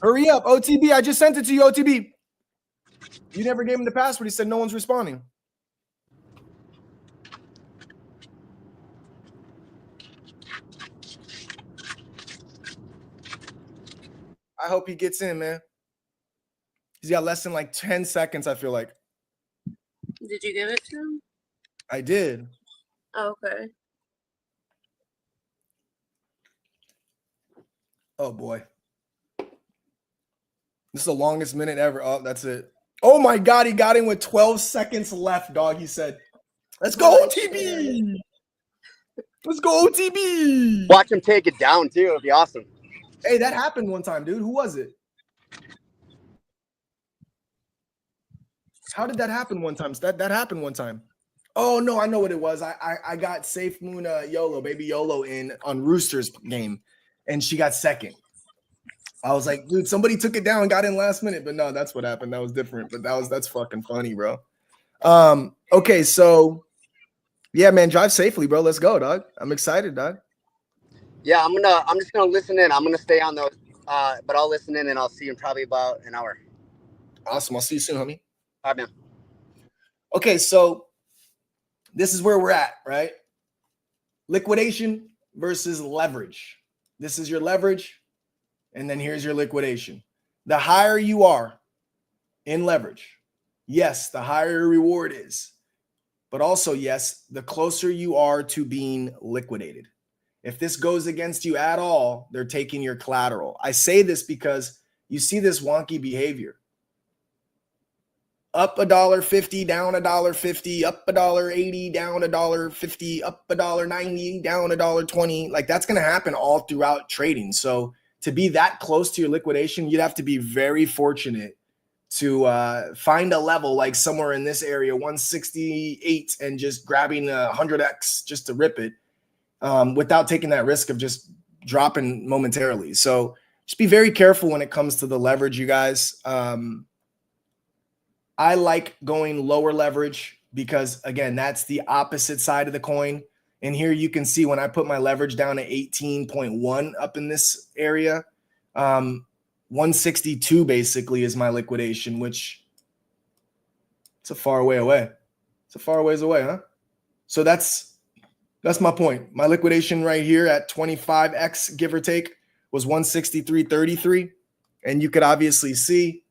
Hurry up, OTB. I just sent it to you, OTB. You never gave him the password. He said no one's responding. I hope he gets in, man. He's got less than like 10 seconds, I feel like. Did you give it to him? I did. Oh, okay. Oh, boy. This is the longest minute ever. Oh, that's it. Oh, my God. He got in with 12 seconds left, dog. He said, let's go, Holy OTB. Let's go, OTB. Watch him take it down too. It'd be awesome. Hey, that happened one time, dude. Who was it? How did that happen one time? That happened one time. Oh, no, I know what it was. I got Safe Moon YOLO, baby YOLO in on Rooster's game, and she got second. I was like, dude, somebody took it down and got in last minute. But no, that's what happened. That was different. But that's fucking funny, bro. Okay, so yeah, man, drive safely, bro. Let's go, dog. I'm excited, dog. Yeah, I'm just gonna listen in. I'm gonna stay on those, but I'll listen in and I'll see you in probably about an hour. Awesome. I'll see you soon, homie. All right, man. Okay, so this is where we're at, right? Liquidation versus leverage. This is your leverage, and then here's your liquidation. The higher you are in leverage, yes, the higher your reward is. But also, yes, the closer you are to being liquidated. If this goes against you at all, they're taking your collateral. I say this because you see this wonky behavior. Up $1.50, down $1.50, up $1.80, down $1.50, up $1.90, down $1.20. Like that's going to happen all throughout trading. So to be that close to your liquidation, you'd have to be very fortunate to find a level like somewhere in this area, 168, and just grabbing 100x just to rip it without taking that risk of just dropping momentarily. So just be very careful when it comes to the leverage, you guys. I like going lower leverage because, again, that's the opposite side of the coin. And here you can see when I put my leverage down to 18.1 up in this area, 162 basically is my liquidation, which it's a far way away. It's a far ways away, huh? So that's my point. My liquidation right here at 25x, give or take, was 163.33. And you could obviously see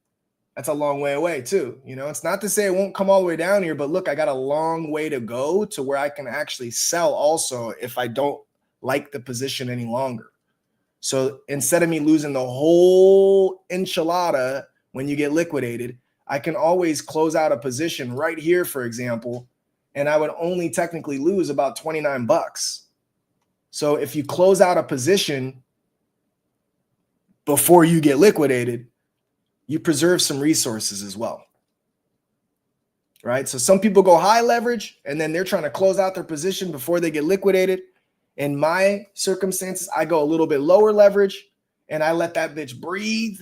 that's a long way away too. You know, it's not to say it won't come all the way down here, but look, I got a long way to go to where I can actually sell also if I don't like the position any longer. So instead of me losing the whole enchilada when you get liquidated, I can always close out a position right here, for example, and I would only technically lose about 29 bucks. So if you close out a position before you get liquidated, you preserve some resources as well, right? So some people go high leverage and then they're trying to close out their position before they get liquidated. In my circumstances, I go a little bit lower leverage and I let that bitch breathe,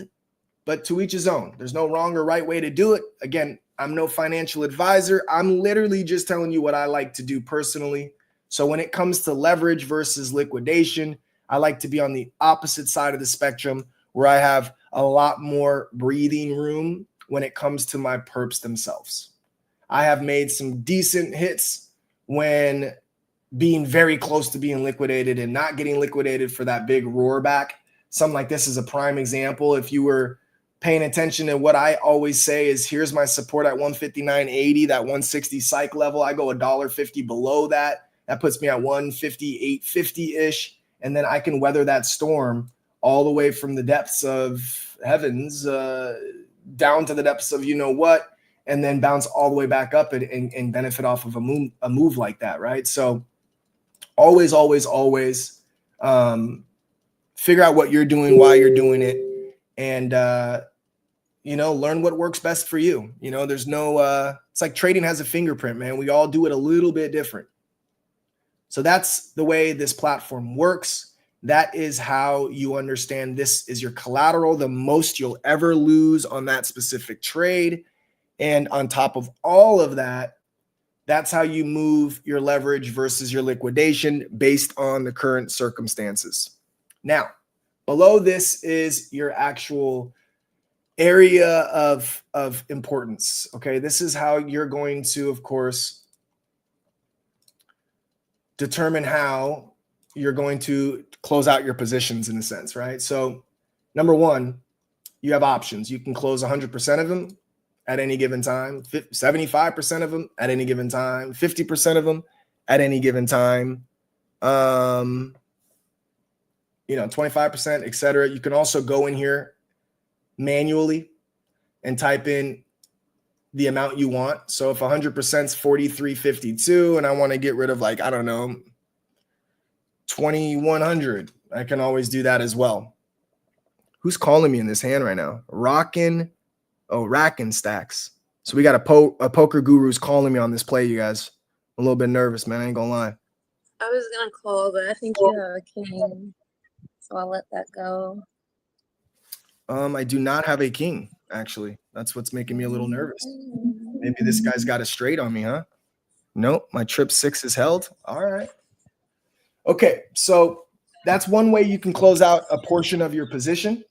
but to each his own. There's no wrong or right way to do it. Again, I'm no financial advisor. I'm literally just telling you what I like to do personally. So when it comes to leverage versus liquidation, I like to be on the opposite side of the spectrum where I have a lot more breathing room when it comes to my perps themselves. I have made some decent hits when being very close to being liquidated and not getting liquidated for that big roar back. Something like this is a prime example. If you were paying attention to what I always say is here's my support at 159.80, that 160 psych level. I go $1.50 below that. That puts me at 158.50-ish. And then I can weather that storm all the way from the depths of heavens down to the depths of you know what, and then bounce all the way back up and benefit off of a move like that, right? So always figure out what you're doing, why you're doing it, and learn what works best for you. You know, there's no it's like trading has a fingerprint, man. We all do it a little bit different. So that's the way this platform works. That is how you understand this is your collateral, the most you'll ever lose on that specific trade. And on top of all of that, That's how you move your leverage versus your liquidation based on the current circumstances. Now, below this is your actual area of importance. Okay, this is how you're going to, of course, determine how you're going to close out your positions in a sense, right? So, number one, you have options. You can close 100% of them at any given time, 75% of them at any given time, 50% of them at any given time, 25%, etc. You can also go in here manually and type in the amount you want. So if 100% is 43.52 and I want to get rid of, like, I don't know, 2,100, I can always do that as well. Who's calling me in this hand right now? Racking stacks. So we got a poker guru's calling me on this play, you guys. I'm a little bit nervous, man. I ain't gonna lie. I was gonna call, but I think you have a king, so I'll let that go. I do not have a king, actually. That's what's making me a little nervous. Maybe this guy's got a straight on me, huh? Nope, my trip 6 is held. All right. Okay, so that's one way you can close out a portion of your position.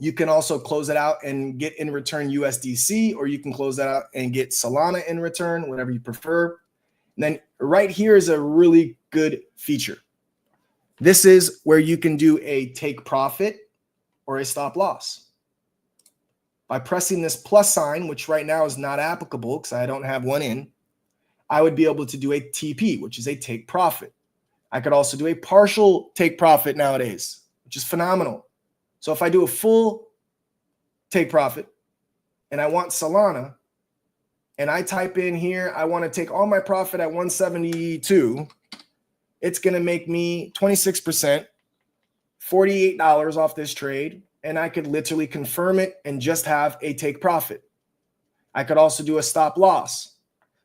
You can also close it out and get in return USDC, or you can close that out and get Solana in return, whatever you prefer. And then right here is a really good feature. This is where you can do a take profit or a stop loss. By pressing this plus sign, which right now is not applicable because I don't have one in, I would be able to do a TP, which is a take profit. I could also do a partial take profit nowadays, which is phenomenal. So if I do a full take profit and I want Solana and I type in here, I want to take all my profit at 172, it's going to make me 26%, $48 off this trade. And I could literally confirm it and just have a take profit. I could also do a stop loss.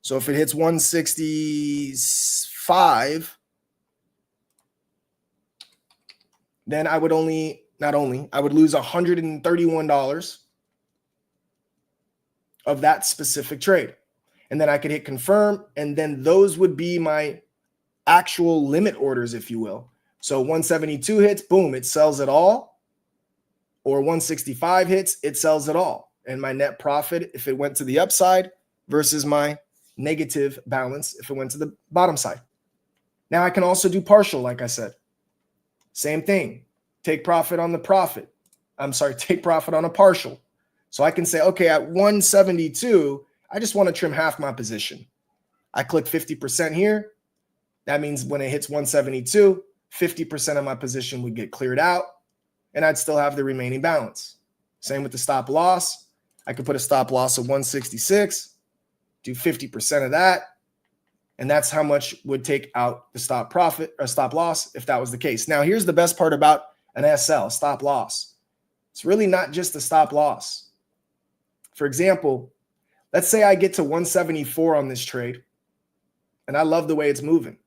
So if it hits 165, then I would I would lose $131 of that specific trade. And then I could hit confirm, and then those would be my actual limit orders, if you will. So 172 hits, boom, it sells it all. Or 165 hits, it sells it all. And my net profit, if it went to the upside, versus my negative balance if it went to the bottom side. Now I can also do partial, like I said. Same thing. Take profit on the profit. Take profit on a partial. So I can say, okay, at 172, I just want to trim half my position. I click 50% here. That means when it hits 172, 50% of my position would get cleared out, and I'd still have the remaining balance. Same with the stop loss. I could put a stop loss of 166, do 50% of that, and that's how much would take out the stop profit or stop loss if that was the case. Now, here's the best part about an SL, stop loss. It's really not just a stop loss. For example, let's say I get to 174 on this trade, and I love the way it's moving,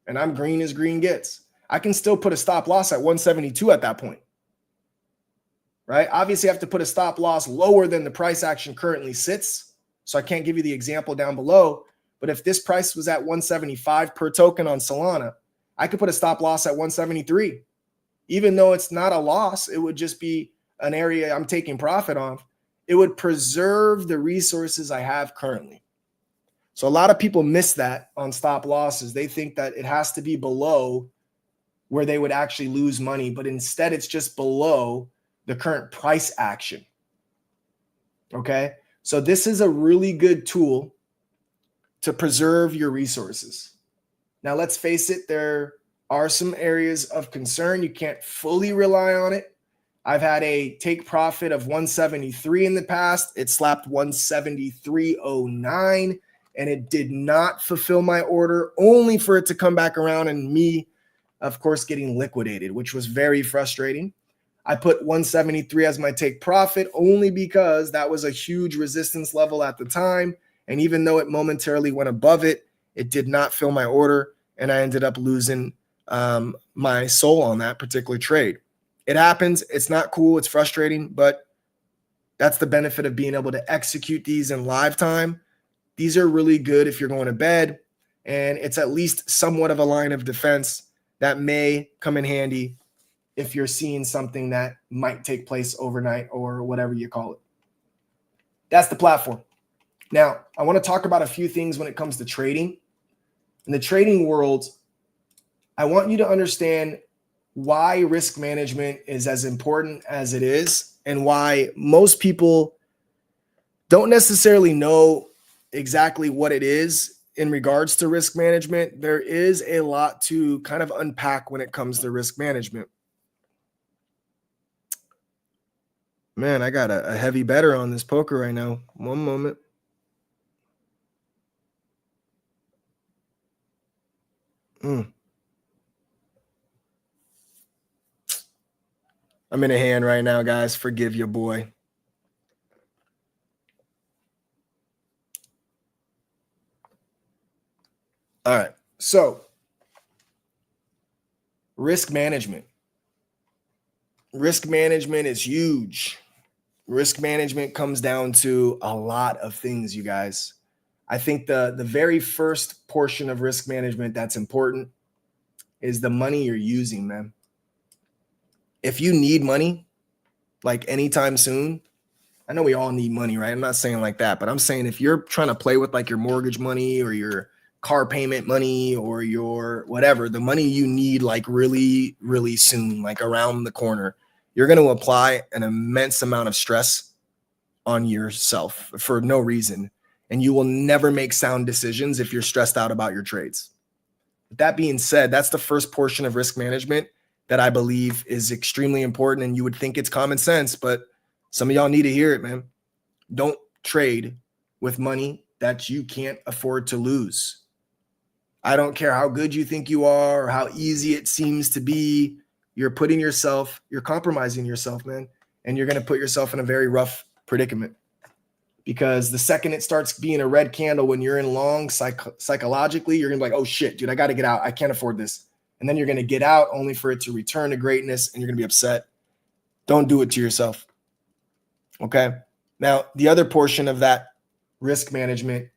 and I'm green as green gets. I can still put a stop loss at 172 at that point, right? Obviously, I have to put a stop loss lower than the price action currently sits, so I can't give you the example down below. But if this price was at 175 per token on Solana, I could put a stop loss at 173. Even though it's not a loss, it would just be an area I'm taking profit on. It would preserve the resources I have currently. So a lot of people miss that on stop losses. They think that it has to be below where they would actually lose money, but instead it's just below the current price action. Okay? So this is a really good tool to preserve your resources. Now, let's face it, there are some areas of concern. You can't fully rely on it. I've had a take profit of 173 in the past. It slapped 173.09, and it did not fulfill my order, only for it to come back around and me, of course, getting liquidated, which was very frustrating. I put 173 as my take profit only because that was a huge resistance level at the time. And even though it momentarily went above it, it did not fill my order, and I ended up losing my soul on that particular trade. It happens. It's not cool. It's frustrating, but that's the benefit of being able to execute these in live time. these are really good if you're going to bed, and it's at least somewhat of a line of defense that may come in handy if you're seeing something that might take place overnight or whatever you call it. That's the platform. Now, I want to talk about a few things when it comes to trading. In the trading world, I want you to understand why risk management is as important as it is and why most people don't necessarily know exactly what it is in regards to risk management. There is a lot to kind of unpack when it comes to risk management. Man, I got a heavy better on this poker right now. One moment. I'm in a hand right now, guys. Forgive your boy. All right. So, risk management. Risk management is huge. Risk management comes down to a lot of things, you guys. I think the very first portion of risk management that's important is the money you're using, man. If you need money, like anytime soon, I know we all need money, right? I'm not saying like that, but I'm saying if you're trying to play with like your mortgage money or your car payment money or your whatever, the money you need like really, really soon, like around the corner, you're going to apply an immense amount of stress on yourself for no reason. And you will never make sound decisions if you're stressed out about your trades. With that being said, that's the first portion of risk management that I believe is extremely important. And you would think it's common sense, but some of y'all need to hear it, man. Don't trade with money that you can't afford to lose. I don't care how good you think you are or how easy it seems to be. You're compromising yourself, man. And you're going to put yourself in a very rough predicament. Because the second it starts being a red candle when you're in long, psychologically, you're going to be like, oh shit, dude, I got to get out. I can't afford this. And then you're going to get out only for it to return to greatness and you're going to be upset. Don't do it to yourself. Okay. Now, the other portion of that risk management,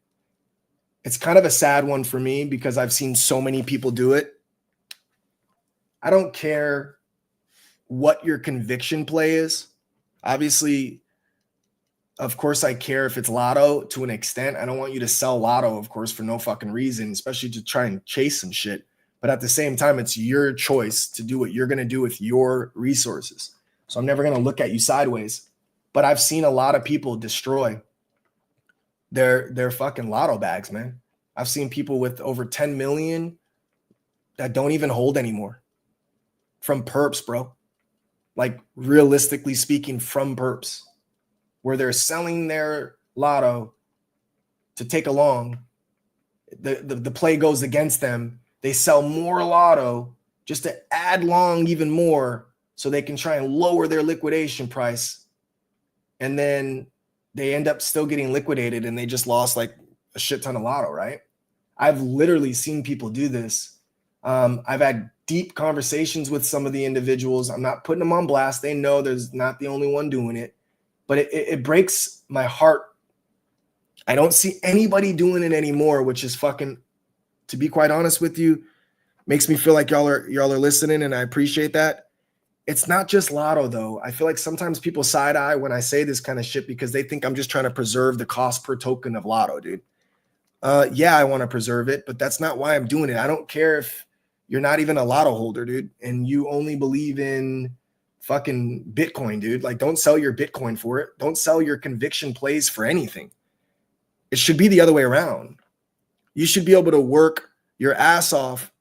it's kind of a sad one for me because I've seen so many people do it. I don't care what your conviction play is. Obviously, of course, I care if it's Lotto to an extent. I don't want you to sell Lotto, of course, for no fucking reason, especially to try and chase some shit. But at the same time, it's your choice to do what you're going to do with your resources. So I'm never going to look at you sideways. But I've seen a lot of people destroy their fucking Lotto bags, man. I've seen people with over 10 million that don't even hold anymore from perps, bro. Like realistically speaking, from perps, where they're selling their Lotto to take along. The play goes against them. They sell more Lotto just to add long even more so they can try and lower their liquidation price. And then they end up still getting liquidated and they just lost like a shit ton of Lotto, right? I've literally seen people do this. I've had deep conversations with some of the individuals. I'm not putting them on blast. They know there's not the only one doing it, but it breaks my heart. I don't see anybody doing it anymore, which is fucking, to be quite honest with you, makes me feel like y'all are listening, and I appreciate that. It's not just Lotto, though. I feel like sometimes people side eye when I say this kind of shit because they think I'm just trying to preserve the cost per token of Lotto, dude. Yeah, I want to preserve it, but that's not why I'm doing it. I don't care if you're not even a Lotto holder, dude, and you only believe in fucking Bitcoin, dude. Like, don't sell your Bitcoin for it. Don't sell your conviction plays for anything. It should be the other way around. You should be able to work your ass off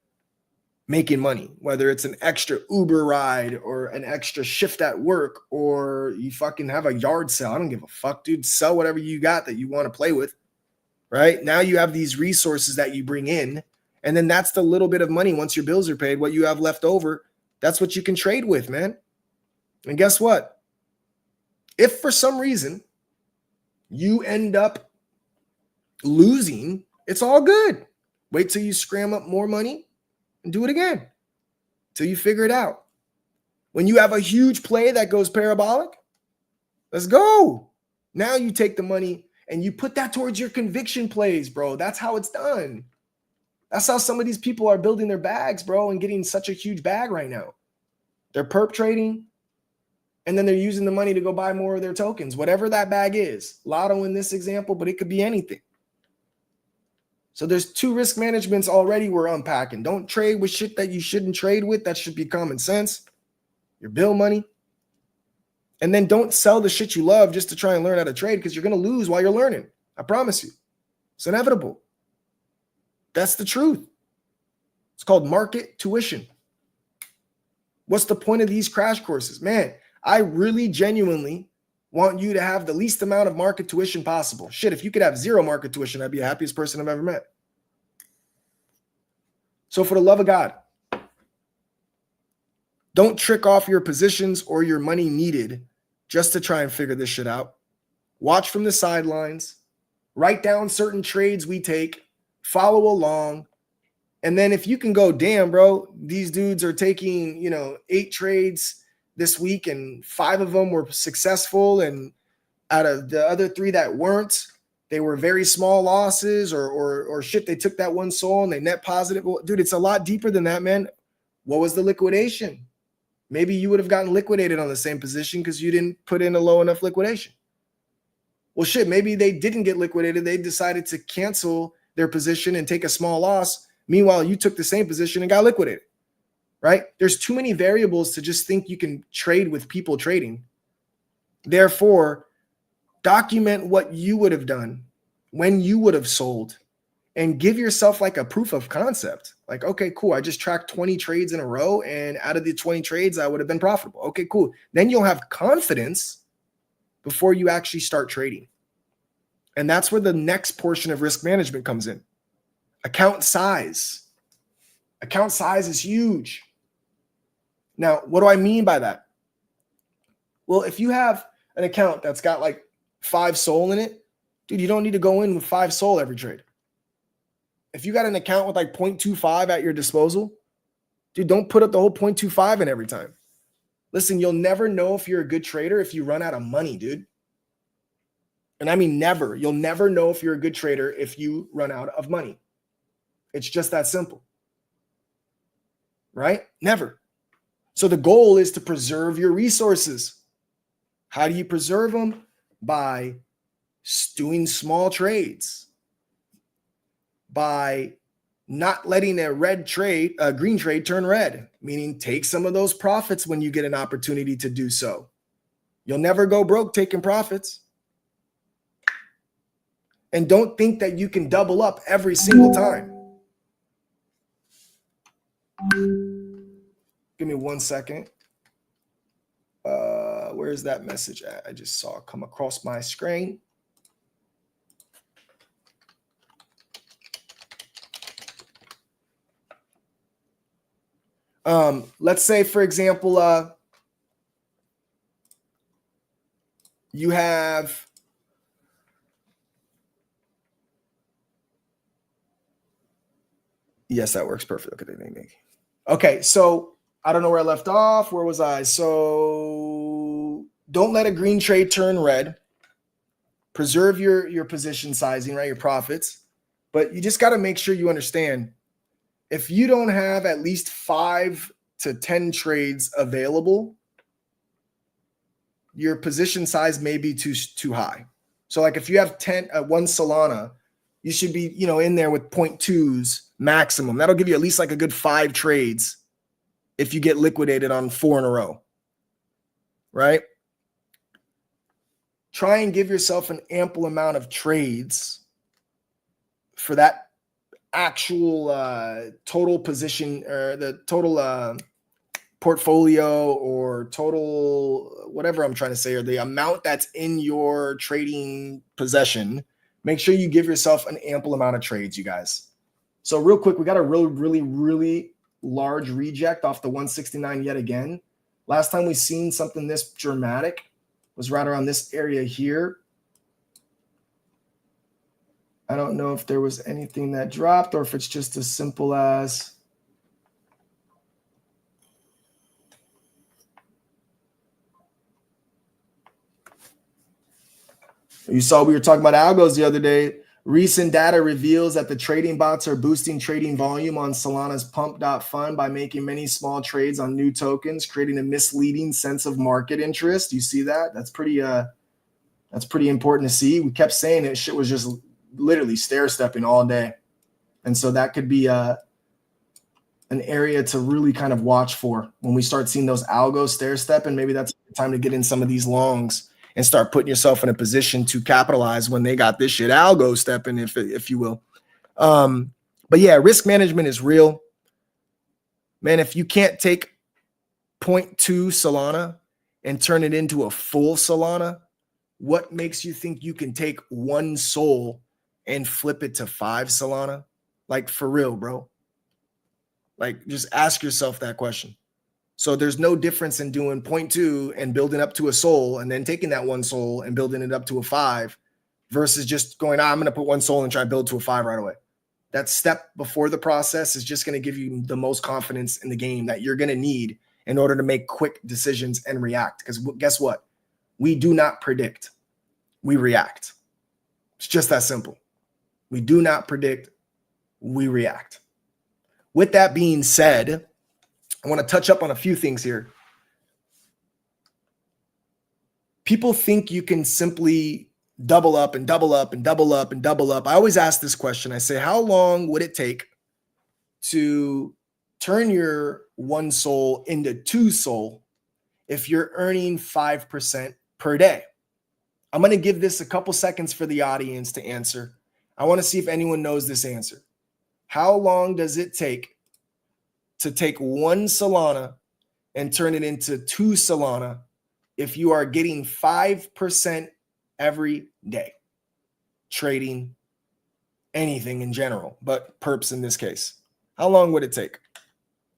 making money, whether it's an extra Uber ride or an extra shift at work, or you fucking have a yard sale. I don't give a fuck, dude. Sell whatever you got that you want to play with, right? Now you have these resources that you bring in, and then that's the little bit of money once your bills are paid, what you have left over, that's what you can trade with, man. And guess what? If for some reason you end up losing, it's all good. Wait till you scram up more money and do it again till you figure it out. When you have a huge play that goes parabolic, let's go. Now you take the money and you put that towards your conviction plays, bro. That's how it's done. That's how some of these people are building their bags, bro, and getting such a huge bag right now. They're perp trading, and then they're using the money to go buy more of their tokens, whatever that bag is. Lotto in this example, but it could be anything. So there's 2 risk managements already we're unpacking. Don't trade with shit that you shouldn't trade with. That should be common sense. Your bill money. And then don't sell the shit you love just to try and learn how to trade, because you're going to lose while you're learning. I promise you. It's inevitable. That's the truth. It's called market tuition. What's the point of these crash courses? Man, I really genuinely want you to have the least amount of market tuition possible. Shit, if you could have 0 market tuition, I'd be the happiest person I've ever met. So for the love of God, don't trick off your positions or your money needed just to try and figure this shit out. Watch from the sidelines. Write down certain trades we take. Follow along. And then if you can go, damn, bro, these dudes are taking, 8 trades this week and 5 of them were successful. And out of the other 3 that weren't, they were very small losses or shit. They took that 1 SOL and they net positive. Well, dude, it's a lot deeper than that, man. What was the liquidation? Maybe you would have gotten liquidated on the same position because you didn't put in a low enough liquidation. Well, shit, maybe they didn't get liquidated. They decided to cancel their position and take a small loss. Meanwhile, you took the same position and got liquidated, right? There's too many variables to just think you can trade with people trading. Therefore, document what you would have done, when you would have sold, and give yourself like a proof of concept. Like, okay, cool. I just tracked 20 trades in a row, and out of the 20 trades, I would have been profitable. Okay, cool. Then you'll have confidence before you actually start trading. And that's where the next portion of risk management comes in. Account size. Account size is huge. Now, what do I mean by that? Well, if you have an account that's got like 5 SOL in it, dude, you don't need to go in with 5 SOL every trade. If you got an account with like 0.25 at your disposal, dude, don't put up the whole 0.25 in every time. Listen, you'll never know if you're a good trader if you run out of money, dude. And I mean never. You'll never know if you're a good trader if you run out of money. It's just that simple. Right? Never. So the goal is to preserve your resources. How do you preserve them? By doing small trades. By not letting a green trade turn red, meaning take some of those profits when you get an opportunity to do so. You'll never go broke taking profits. And don't think that you can double up every single time. Give me 1 second. Where's that message at? I just saw it come across my screen. Let's say, for example, you have yes, that works perfect. Okay, so I don't know where I left off. Where was I? So don't let a green trade turn red. Preserve your position sizing, right? Your profits. But you just got to make sure you understand, if you don't have at least 5 to 10 trades available, your position size may be too high. So like if you have 1 Solana, you should be, in there with 0.2s maximum. That'll give you at least like a good 5 trades if you get liquidated on 4 in a row, right? Try and give yourself an ample amount of trades for that actual total position, or the total portfolio, or total whatever I'm trying to say, or the amount that's in your trading possession. Make sure you give yourself an ample amount of trades, you guys. So real quick, we got a really large reject off the 169 yet again. Last time we seen something this dramatic was right around this area here. I don't know if there was anything that dropped or if it's just as simple as You saw we were talking about algos the other day. Recent data reveals that the trading bots are boosting trading volume on Solana's pump.fund by making many small trades on new tokens, creating a misleading sense of market interest. You see that? That's pretty important to see. We kept saying it. Shit was just literally stair-stepping all day. And so that could be an area to really kind of watch for when we start seeing those algos stair-step, and maybe that's time to get in some of these longs and start putting yourself in a position to capitalize when they got this shit algo stepping, if you will. But yeah, risk management is real. Man, if you can't take 0.2 Solana and turn it into a full Solana, what makes you think you can take 1 Sol and flip it to 5 Solana? Like, for real, bro. Like, just ask yourself that question. So there's no difference in doing 0.2 and building up to a Sol and then taking that 1 Sol and building it up to a 5 versus just going, I'm going to put 1 Sol and try to build to a 5 right away. That step before the process is just going to give you the most confidence in the game that you're going to need in order to make quick decisions and react. Because guess what? We do not predict. We react. It's just that simple. We do not predict. We react. With that being said, I want to touch up on a few things here. People think you can simply double up and double up and double up and double up. I always ask this question. I say, how long would it take to turn your 1 Sol into 2 Sol if you're earning 5% per day? I'm going to give this a couple seconds for the audience to answer. I want to see if anyone knows this answer. How long does it take to take 1 Solana and turn it into 2 Solana if you are getting 5% every day? Trading, anything in general, but perps in this case. How long would it take?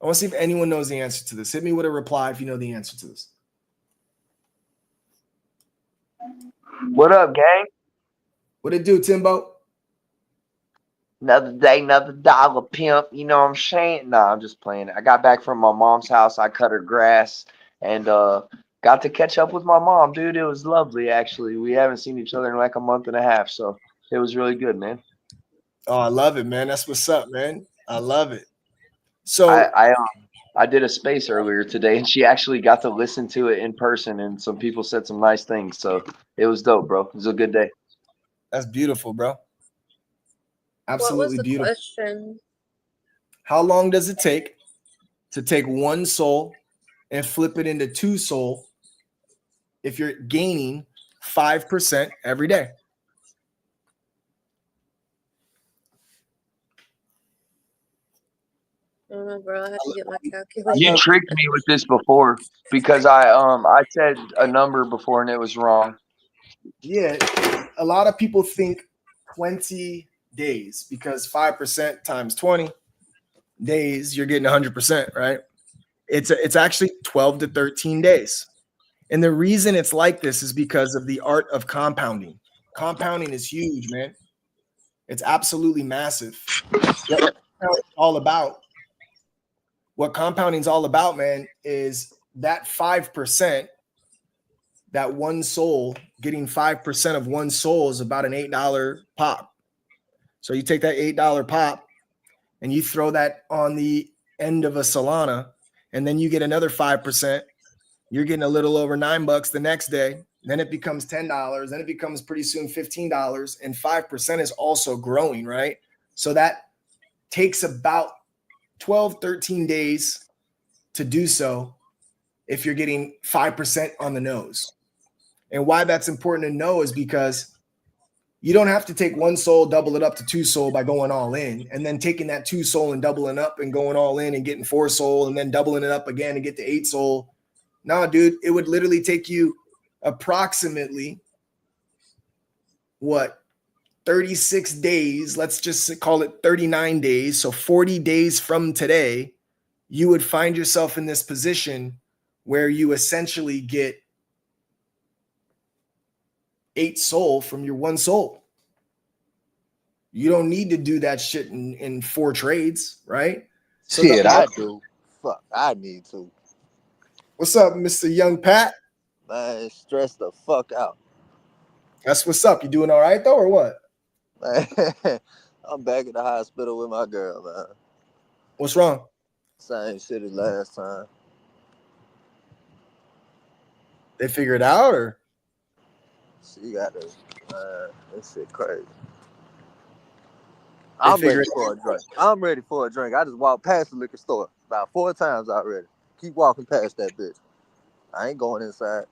I want to see if anyone knows the answer to this. Hit me with a reply if you know the answer to this. What up, gang? What it do, Timbo? Another day, another dollar, pimp. You know what I'm saying? Nah, I'm just playing. I got back from my mom's house. I cut her grass and got to catch up with my mom, dude. It was lovely, actually. We haven't seen each other in like a month and a half, so it was really good, man. Oh, I love it, man. That's what's up, man. I love it. So I did a space earlier today, and she actually got to listen to it in person, and some people said some nice things, so it was dope, bro. It was a good day. that's beautiful, bro. What was Absolutely the beautiful. question? How long does it take to take 1 Sol and flip it into 2 Sol if you're gaining 5% every day? I don't know, bro. I have to get my calculator. You tricked me with this before because I said a number before and it was wrong. Yeah, a lot of people think 20 days because 5% times 20 days, you're getting 100%, right? It's actually 12 to 13 days. And the reason it's like this is because of the art of compounding. Compounding is huge, man. It's absolutely massive. What compounding is all about, man, is that 5%, that 1 Sol, getting 5% of 1 Sol is about an $8 pop. So you take that $8 pop and you throw that on the end of a Solana, and then you get another 5%. You're getting a little over $9 the next day. Then it becomes $10. Then it becomes pretty soon $15. And 5% is also growing, right? So that takes about 12, 13 days to do so if you're getting 5% on the nose. And why that's important to know is because you don't have to take 1 Sol, double it up to 2 Sol by going all in, and then taking that 2 Sol and doubling up and going all in and getting 4 Sol and then doubling it up again and get to 8 Sol. No, dude, it would literally take you approximately 36 days. Let's just call it 39 days. So 40 days from today, you would find yourself in this position where you essentially get 8 Sol from your 1 Sol. You don't need to do that shit in 4 trades, right? So Shit, I do. Fuck, I need to. What's up, Mr. Young Pat? Man, stress the fuck out. That's what's up. You doing all right though, or what? Man, I'm back at the hospital with my girl, man. What's wrong? Same shit as last time. They figure it out, or She got this, man. This shit crazy. they I'm figure ready it for a drink. I'm ready for a drink. I just walked past the liquor store about 4 times already. Keep walking past that bitch. I ain't going inside.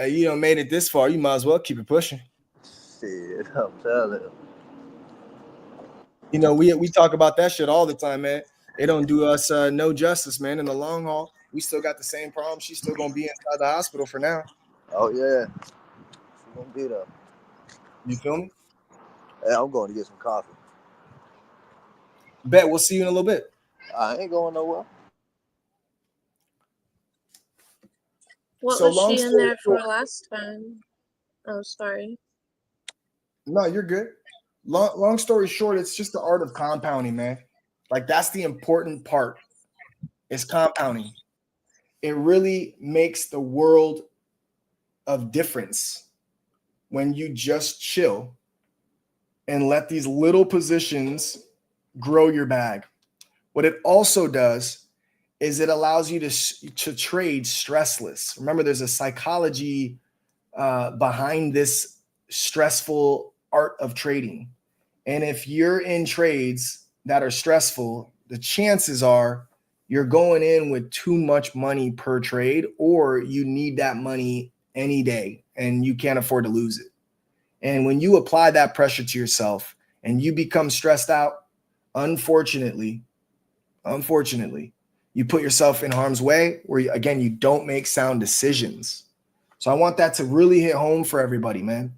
you don't made it this far. You might as well keep it pushing. Shit, I'm telling you. You know, we talk about that shit all the time, man. It don't do us no justice, man. In the long haul, we still got the same problem. She's still gonna be inside the hospital for now. Oh, yeah. She gonna be there. You feel me? Hey, I'm going to get some coffee. Bet we'll see you in a little bit. I ain't going nowhere. What So was long she in story there for short, last time? Oh, sorry. no, you're good. Long story short, it's just the art of compounding, man. Like that's the important part. Is compounding. It really makes the world of difference when you just chill and let these little positions grow your bag. What it also does is it allows you to trade stressless. Remember, there's a psychology behind this stressful art of trading. And if you're in trades that are stressful, the chances are you're going in with too much money per trade, or you need that money any day and you can't afford to lose it. And when you apply that pressure to yourself and you become stressed out, unfortunately, you put yourself in harm's way where, again, you don't make sound decisions. So I want that to really hit home for everybody, man.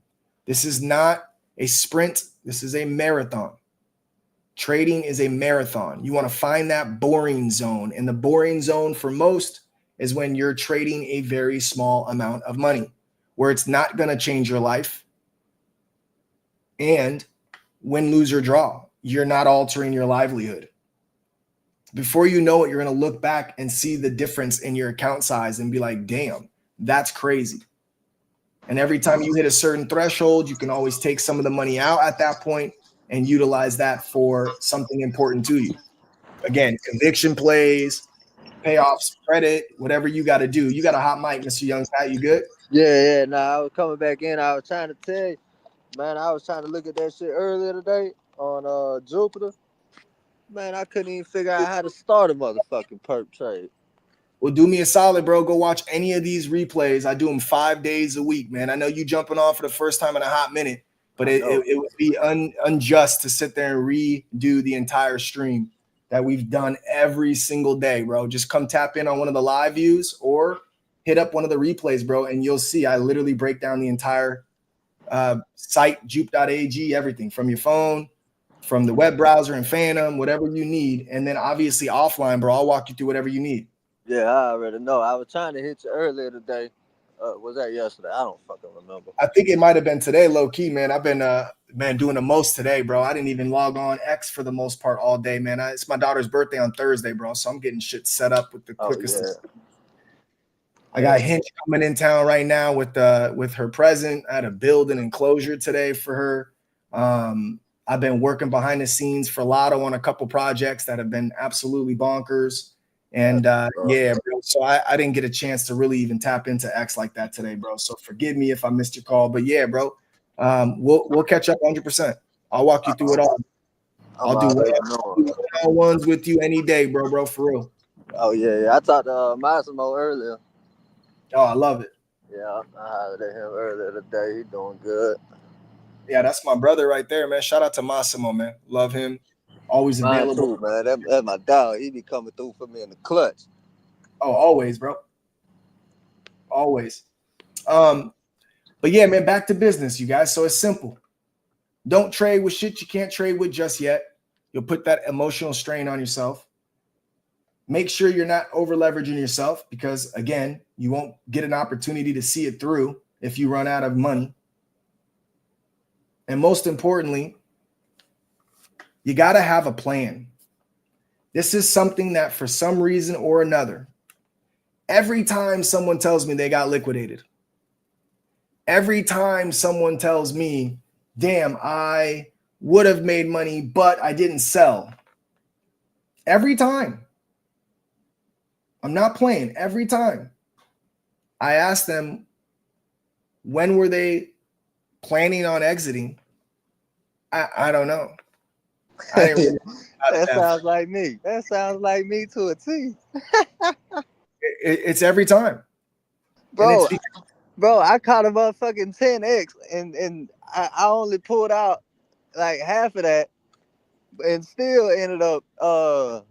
This is not a sprint. This is a marathon. Trading is a marathon. You want to find that boring zone. And the boring zone for most is when you're trading a very small amount of money where it's not going to change your life. And win, lose, or draw, you're not altering your livelihood. Before you know it, you're going to look back and see the difference in your account size and be like, damn, that's crazy. And every time you hit a certain threshold, you can always take some of the money out at that point and utilize that for something important to you. Again, conviction plays, payoffs, credit, whatever you got to do. You got a hot mic, Mr. Young Pat. You good? Yeah. Nah, I was coming back in. I was trying to tell you, man, I was trying to look at that shit earlier today on Jupiter. Man, I couldn't even figure out how to start a motherfucking perp trade. Well, do me a solid, bro. Go watch any of these replays. I do them 5 days a week, man. I know you jumping on for the first time in a hot minute, but it would be unjust to sit there and redo the entire stream that we've done every single day, bro. Just come tap in on one of the live views or hit up one of the replays, bro, and you'll see I literally break down the entire site, jupe.ag, everything from your phone, from the web browser and Phantom, whatever you need. And then obviously offline, bro, I'll walk you through whatever you need. Yeah, I already know. I was trying to hit you earlier today. Was that yesterday? I don't fucking remember. I think it might have been today, low key, man. I've been doing the most today, bro. I didn't even log on X for the most part all day, man. It's my daughter's birthday on Thursday, bro. So I'm getting shit set up with the quickest. Yeah. I got Hinch coming in town right now with her present. I had a building enclosure today for her. I've been working behind the scenes for Lotto on a couple projects that have been absolutely bonkers. And yeah, bro. So I didn't get a chance to really even tap into X like that today, bro. So forgive me if I missed your call. But yeah, bro. We'll catch up 100%. I'll walk you through it all. I'll do one-on-ones with you any day, bro, for real. Oh yeah. I talked to Massimo earlier. Oh, I love it. Yeah, I hollered at him earlier today. He doing good. Yeah, that's my brother right there, man. Shout out to Massimo, man. Love him. Always available. Too, man. That's my dog. He be coming through for me in the clutch. Oh, always, bro. Always. But yeah, man, back to business, you guys. So it's simple. Don't trade with shit you can't trade with just yet. You'll put that emotional strain on yourself. Make sure you're not over leveraging yourself because, again, you won't get an opportunity to see it through if you run out of money. And most importantly, you got to have a plan. This is something that for some reason or another, every time someone tells me they got liquidated, Every time someone tells me, damn, I would have made money, but I didn't sell. Every time. I'm not playing. Every time. I ask them, when were they planning on exiting? I don't know. I didn't really That sounds like me. That sounds like me to a T. it's every time. Bro, I caught a motherfucking 10x and I only pulled out like half of that and still ended up I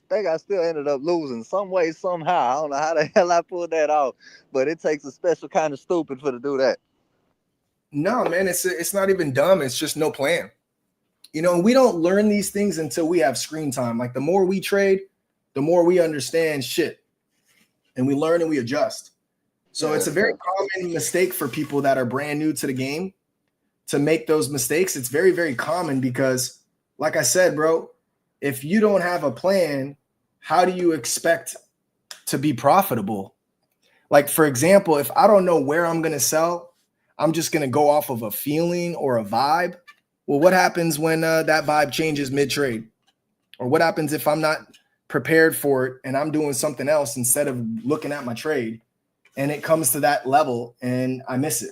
think I still ended up losing some way, somehow. I don't know how the hell I pulled that off, but it takes a special kind of stupid for to do that. No, man, it's not even dumb. It's just no plan. You know, we don't learn these things until we have screen time. Like the more we trade, the more we understand shit, and we learn and we adjust. So it's a very common mistake for people that are brand new to the game to make those mistakes. It's very, very common because, like I said, bro, if you don't have a plan, how do you expect to be profitable? Like, for example, if I don't know where I'm going to sell, I'm just going to go off of a feeling or a vibe. Well, what happens when that vibe changes mid-trade? Or what happens if I'm not prepared for it and I'm doing something else instead of looking at my trade, and it comes to that level and I miss it?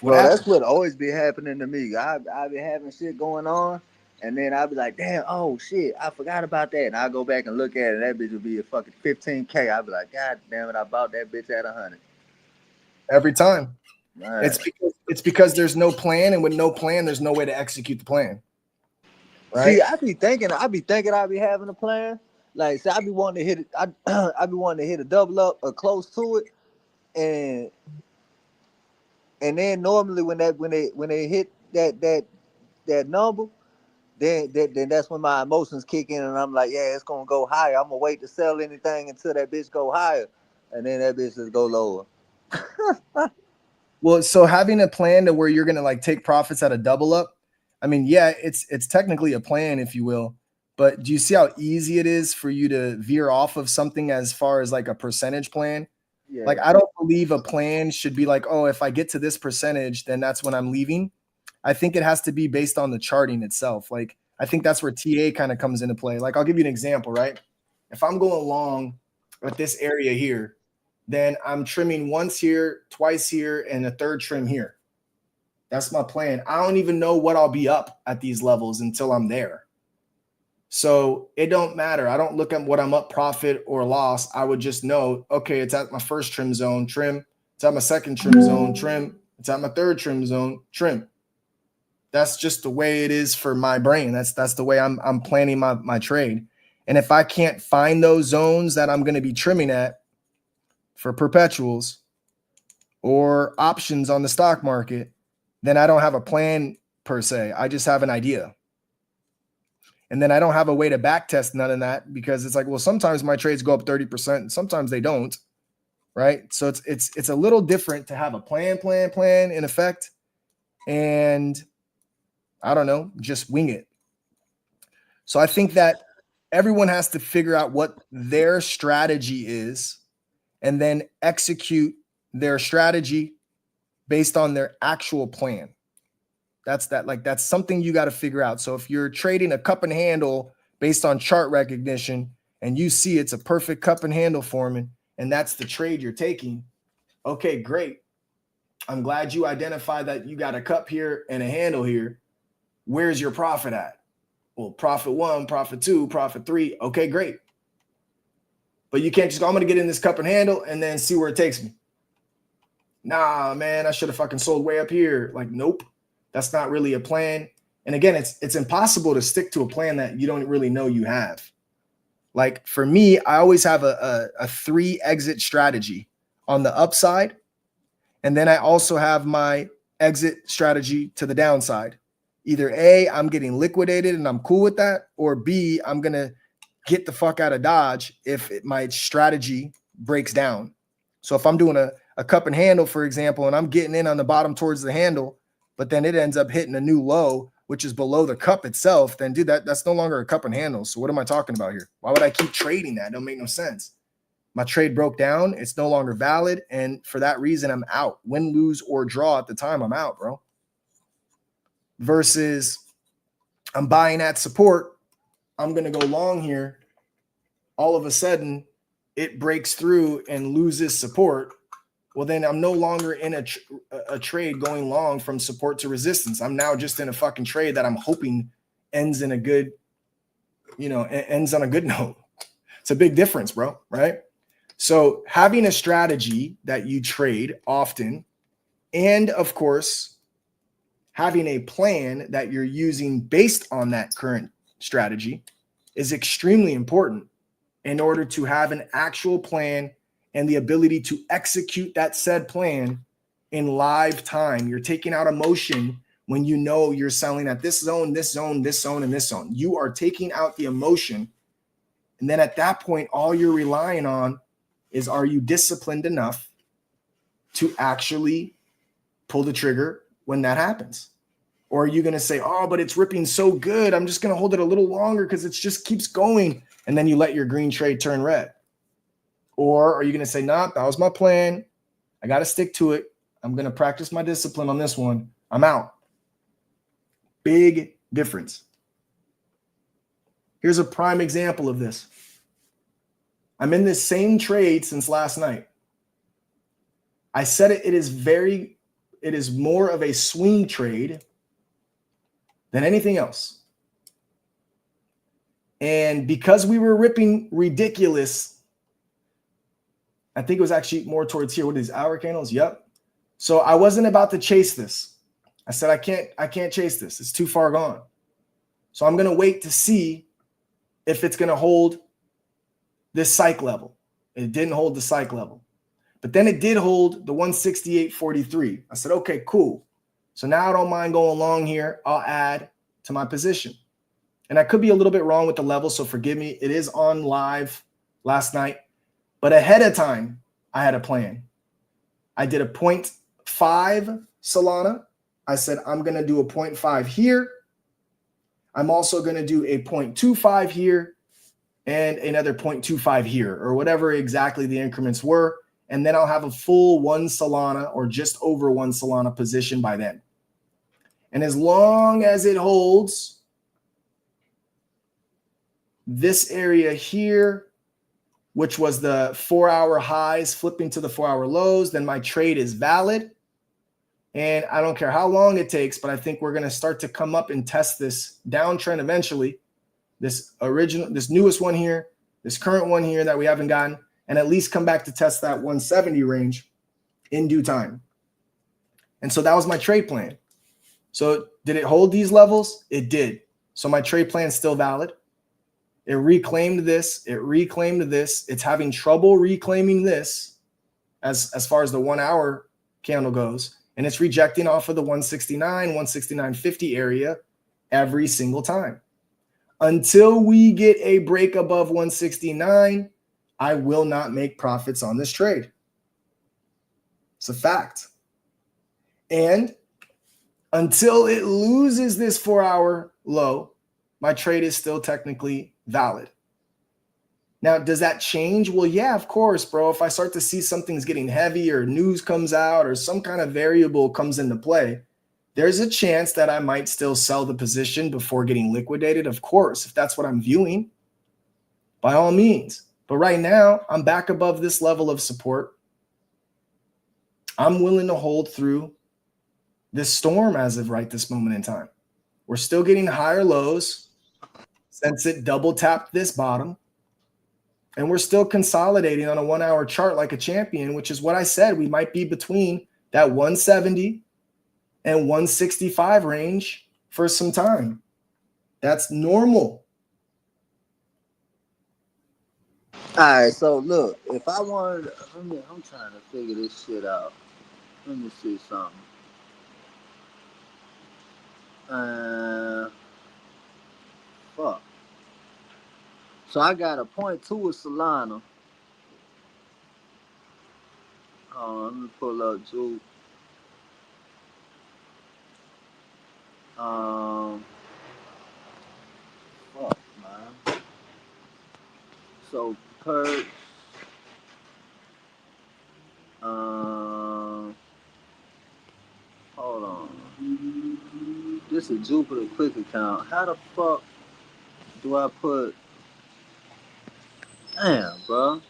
Bro, that's what always be happening to me. I be having shit going on, and then I'll be like, damn, oh shit, I forgot about that. And I'll go back and look at it, and that bitch will be a fucking 15K. I'll be like, God damn it, I bought that bitch at 100. Every time. Right. It's because there's no plan, and with no plan, there's no way to execute the plan. Right? See, I be thinking I be having a plan. Like, say I be wanting to hit it, I be wanting to hit a double up or close to it, and then normally when they hit that number, then that's when my emotions kick in, and I'm like, yeah, it's gonna go higher. I'm gonna wait to sell anything until that bitch go higher, and then that bitch just go lower. Well, so having a plan to where you're gonna like take profits at a double up, I mean, yeah, it's technically a plan, if you will. But do you see how easy it is for you to veer off of something as far as like a percentage plan? Yeah. Like, I don't believe a plan should be like, oh, if I get to this percentage, then that's when I'm leaving. I think it has to be based on the charting itself. Like, I think that's where TA kind of comes into play. Like, I'll give you an example, right? If I'm going long at this area here, then I'm trimming once here, twice here, and a third trim here. That's my plan. I don't even know what I'll be up at these levels until I'm there. So it don't matter. I don't look at what I'm up profit or loss. I would just know, okay, it's at my first trim zone, trim. It's at my second trim zone, trim. It's at my third trim zone, trim. That's just the way it is for my brain. That's the way I'm planning my trade. And if I can't find those zones that I'm going to be trimming at for perpetuals or options on the stock market, then I don't have a plan per se. I just have an idea. And then I don't have a way to back test none of that, because it's like, well, sometimes my trades go up 30%, and sometimes they don't, right? So it's a little different to have a plan in effect, and I don't know, just wing it. So I think that everyone has to figure out what their strategy is and then execute their strategy based on their actual plan. That's something you got to figure out. So if you're trading a cup and handle based on chart recognition and you see it's a perfect cup and handle forming, and that's the trade you're taking, okay, great. I'm glad you identified that you got a cup here and a handle here. Where's your profit at? Well, profit 1, profit 2, profit 3. Okay, great. But you can't just go, I'm going to get in this cup and handle and then see where it takes me. Nah, man, I should have fucking sold way up here. Like, nope, that's not really a plan. And again, it's impossible to stick to a plan that you don't really know you have. Like for me, I always have a 3 exit strategy on the upside. And then I also have my exit strategy to the downside. Either A, I'm getting liquidated and I'm cool with that, or B, I'm going to get the fuck out of Dodge if my strategy breaks down. So if I'm doing a cup and handle, for example, and I'm getting in on the bottom towards the handle, but then it ends up hitting a new low, which is below the cup itself, then dude, that's no longer a cup and handle. So what am I talking about here? Why would I keep trading that? It don't make no sense. My trade broke down. It's no longer valid. And for that reason, I'm out. Win, lose, or draw at the time, I'm out, bro. Versus I'm buying at support. I'm going to go long here. All of a sudden, it breaks through and loses support. Well, then I'm no longer in a trade going long from support to resistance. I'm now just in a fucking trade that I'm hoping ends in a good, ends on a good note. It's a big difference, bro, right? So having a strategy that you trade often, and of course, having a plan that you're using based on that current strategy is extremely important in order to have an actual plan and the ability to execute that said plan in live time. You're taking out emotion when you know you're selling at this zone, this zone, this zone, and this zone. You are taking out the emotion. And then at that point, all you're relying on is, are you disciplined enough to actually pull the trigger when that happens? Or are you going to say, oh, but it's ripping so good, I'm just going to hold it a little longer because it just keeps going. And then you let your green trade turn red. Or are you going to say, nah, that was my plan. I got to stick to it. I'm going to practice my discipline on this one. I'm out. Big difference. Here's a prime example of this. I'm in this same trade since last night. I said it is more of a swing trade than anything else. And because we were ripping ridiculous, I think it was actually more towards here. What are these hour candles? Yep. So I wasn't about to chase this. I said, I can't chase this. It's too far gone. So I'm going to wait to see if it's going to hold this psych level. It didn't hold the psych level. But then it did hold the 168.43. I said, okay, cool. So now I don't mind going long here. I'll add to my position. And I could be a little bit wrong with the level, so forgive me. It is on live last night. But ahead of time, I had a plan. I did a 0.5 Solana. I said, I'm going to do a 0.5 here. I'm also going to do a 0.25 here and another 0.25 here, or whatever exactly the increments were. And then I'll have a full 1 Solana or just over 1 Solana position by then. And as long as it holds this area here, which was the 4-hour highs flipping to the 4-hour lows, then my trade is valid. And I don't care how long it takes, but I think we're going to start to come up and test this downtrend eventually. This newest one here, this current one here that we haven't gotten, and at least come back to test that 170 range in due time. And so that was my trade plan. So did it hold these levels? It did. So my trade plan is still valid. It reclaimed this. It reclaimed this. It's having trouble reclaiming this as far as the 1 hour candle goes. And it's rejecting off of the 169, 169.50 area every single time. Until we get a break above 169, I will not make profits on this trade. It's a fact. And until it loses this 4-hour low, my trade is still technically valid. Now, does that change? Well, yeah, of course, bro. If I start to see something's getting heavy or news comes out or some kind of variable comes into play, there's a chance that I might still sell the position before getting liquidated. Of course, if that's what I'm viewing, by all means. But right now, I'm back above this level of support. I'm willing to hold through this storm as of right this moment in time. We're still getting higher lows since it double tapped this bottom. And we're still consolidating on a 1 hour chart like a champion, which is what I said. We might be between that 170 and 165 range for some time. That's normal. All right, so look, if I wanted, I'm trying to figure this shit out. Let me see something. Fuck. So I got a 0.2 of Solana. Let me pull up Juke. Fuck, man. So PERPS. This is Jupiter Quick account. How the fuck do I put? Damn, bro.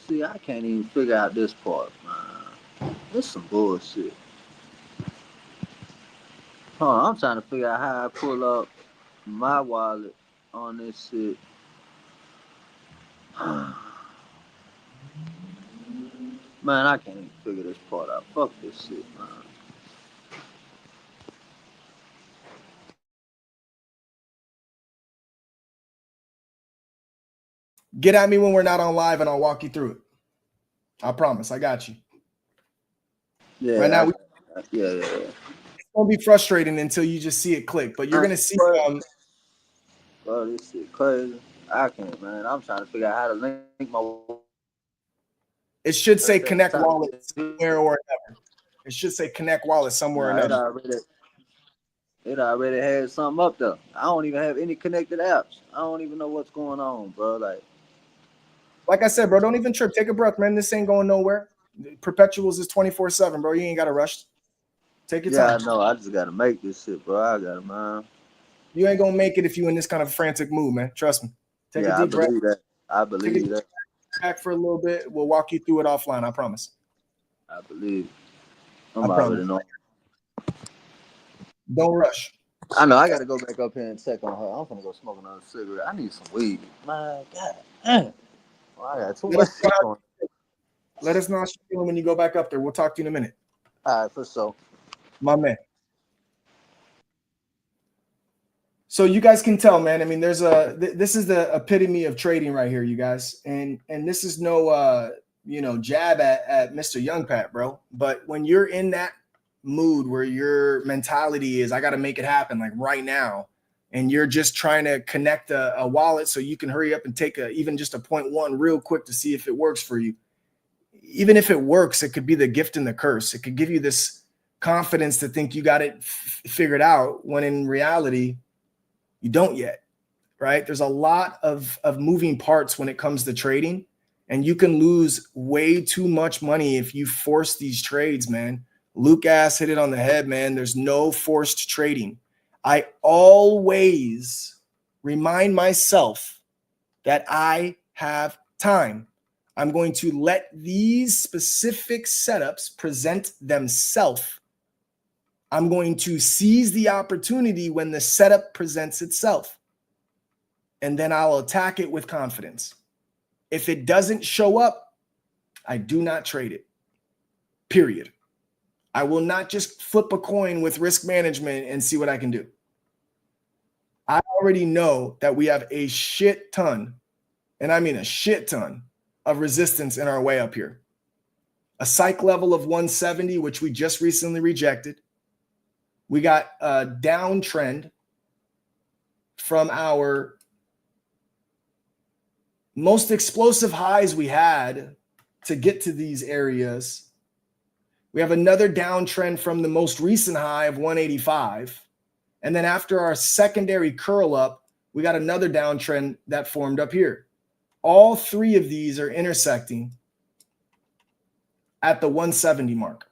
See, I can't even figure out this part, man. This some bullshit. Hold on, I'm trying to figure out how I pull up my wallet on this shit. Man, I can't even figure this part out. Fuck this shit, man. Get at me when we're not on live and I'll walk you through it. I promise. I got you. Yeah, right now, yeah. It's going to be frustrating until you just see it click, but you're going to see bro, this shit crazy. I can't, man. I'm trying to figure out how to link my. It should say connect wallet somewhere or another. It should say connect wallet somewhere or another. It already had something up there. I don't even have any connected apps. I don't even know what's going on, bro. Like I said, bro, don't even trip. Take a breath, man. This ain't going nowhere. Perpetuals is 24/7, bro. You ain't got to rush. Take your time. Yeah, I know. I just got to make this shit, bro. I got to, man. You ain't going to make it if you in this kind of frantic mood, man. Trust me. Take a deep breath. I believe that. Back for a little bit. We'll walk you through it offline. I promise. I believe. I'm already knowing. Don't rush. I know. I got to go back up here and check on her. I'm going to go smoke another cigarette. I need some weed. My God. Damn. Well, I got too much shit on. Let us know how you're feeling when you go back up there. We'll talk to you in a minute. All right, for sure. My man. So you guys can tell, man. I mean, this is the epitome of trading right here, you guys. And this is no jab at Mr. Young Pat, bro. But when you're in that mood where your mentality is, I got to make it happen like right now, and you're just trying to connect a wallet so you can hurry up and take even just a 0.1 real quick to see if it works for you. Even if it works, it could be the gift and the curse. It could give you this confidence to think you got it figured out when in reality, you don't yet, right? There's a lot of moving parts when it comes to trading, and you can lose way too much money if you force these trades, man. Luke Ass hit it on the head, man. There's no forced trading. I always remind myself that I have time. I'm going to let these specific setups present themselves. I'm going to seize the opportunity when the setup presents itself, and then I'll attack it with confidence. If it doesn't show up, I do not trade it, period. I will not just flip a coin with risk management and see what I can do. I already know that we have a shit ton, and I mean a shit ton, of resistance in our way up here. A psych level of 170, which we just recently rejected. We got a downtrend from our most explosive highs we had to get to these areas. We have another downtrend from the most recent high of 185. And then after our secondary curl up, we got another downtrend that formed up here. All three of these are intersecting at the 170 mark.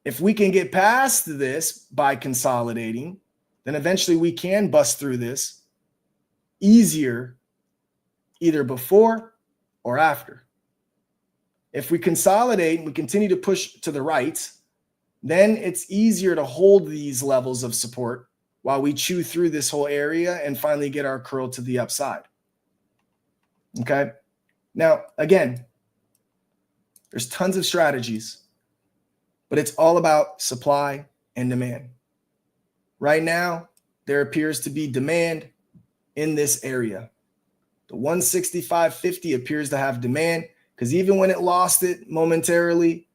If we can get past this by consolidating, then eventually we can bust through this easier, either before or after. If we consolidate and we continue to push to the right, then it's easier to hold these levels of support while we chew through this whole area and finally get our curl to the upside. Okay. Now, again, there's tons of strategies, but it's all about supply and demand. Right now, there appears to be demand in this area. The 165.50 appears to have demand because even when it lost it momentarily,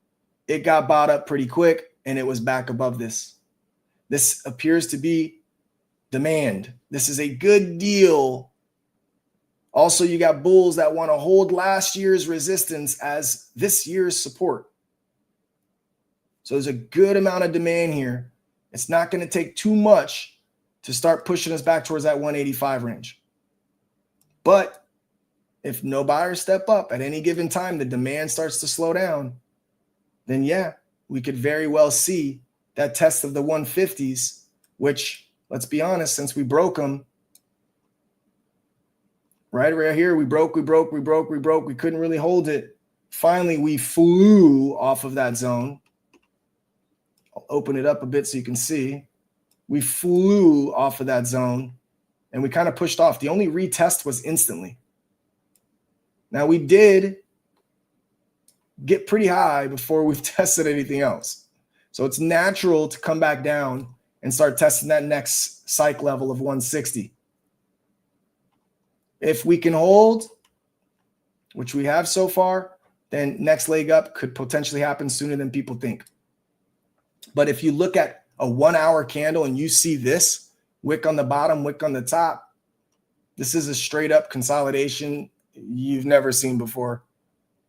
it got bought up pretty quick and it was back above this. This appears to be demand. This is a good deal. Also, you got bulls that want to hold last year's resistance as this year's support. So there's a good amount of demand here. It's not going to take too much to start pushing us back towards that 185 range. But if no buyers step up at any given time, the demand starts to slow down, then yeah, we could very well see that test of the 150s which, let's be honest, since we broke them, right here, we broke. We couldn't really hold it. Finally, we flew off of that zone. I'll open it up a bit so you can see. We flew off of that zone, and we kind of pushed off. The only retest was instantly. Now, we did get pretty high before we've tested anything else. So it's natural to come back down and start testing that next psych level of 160. If we can hold, which we have so far, then next leg up could potentially happen sooner than people think. But if you look at a 1 hour candle and you see this wick on the bottom, wick on the top, this is a straight up consolidation you've never seen before,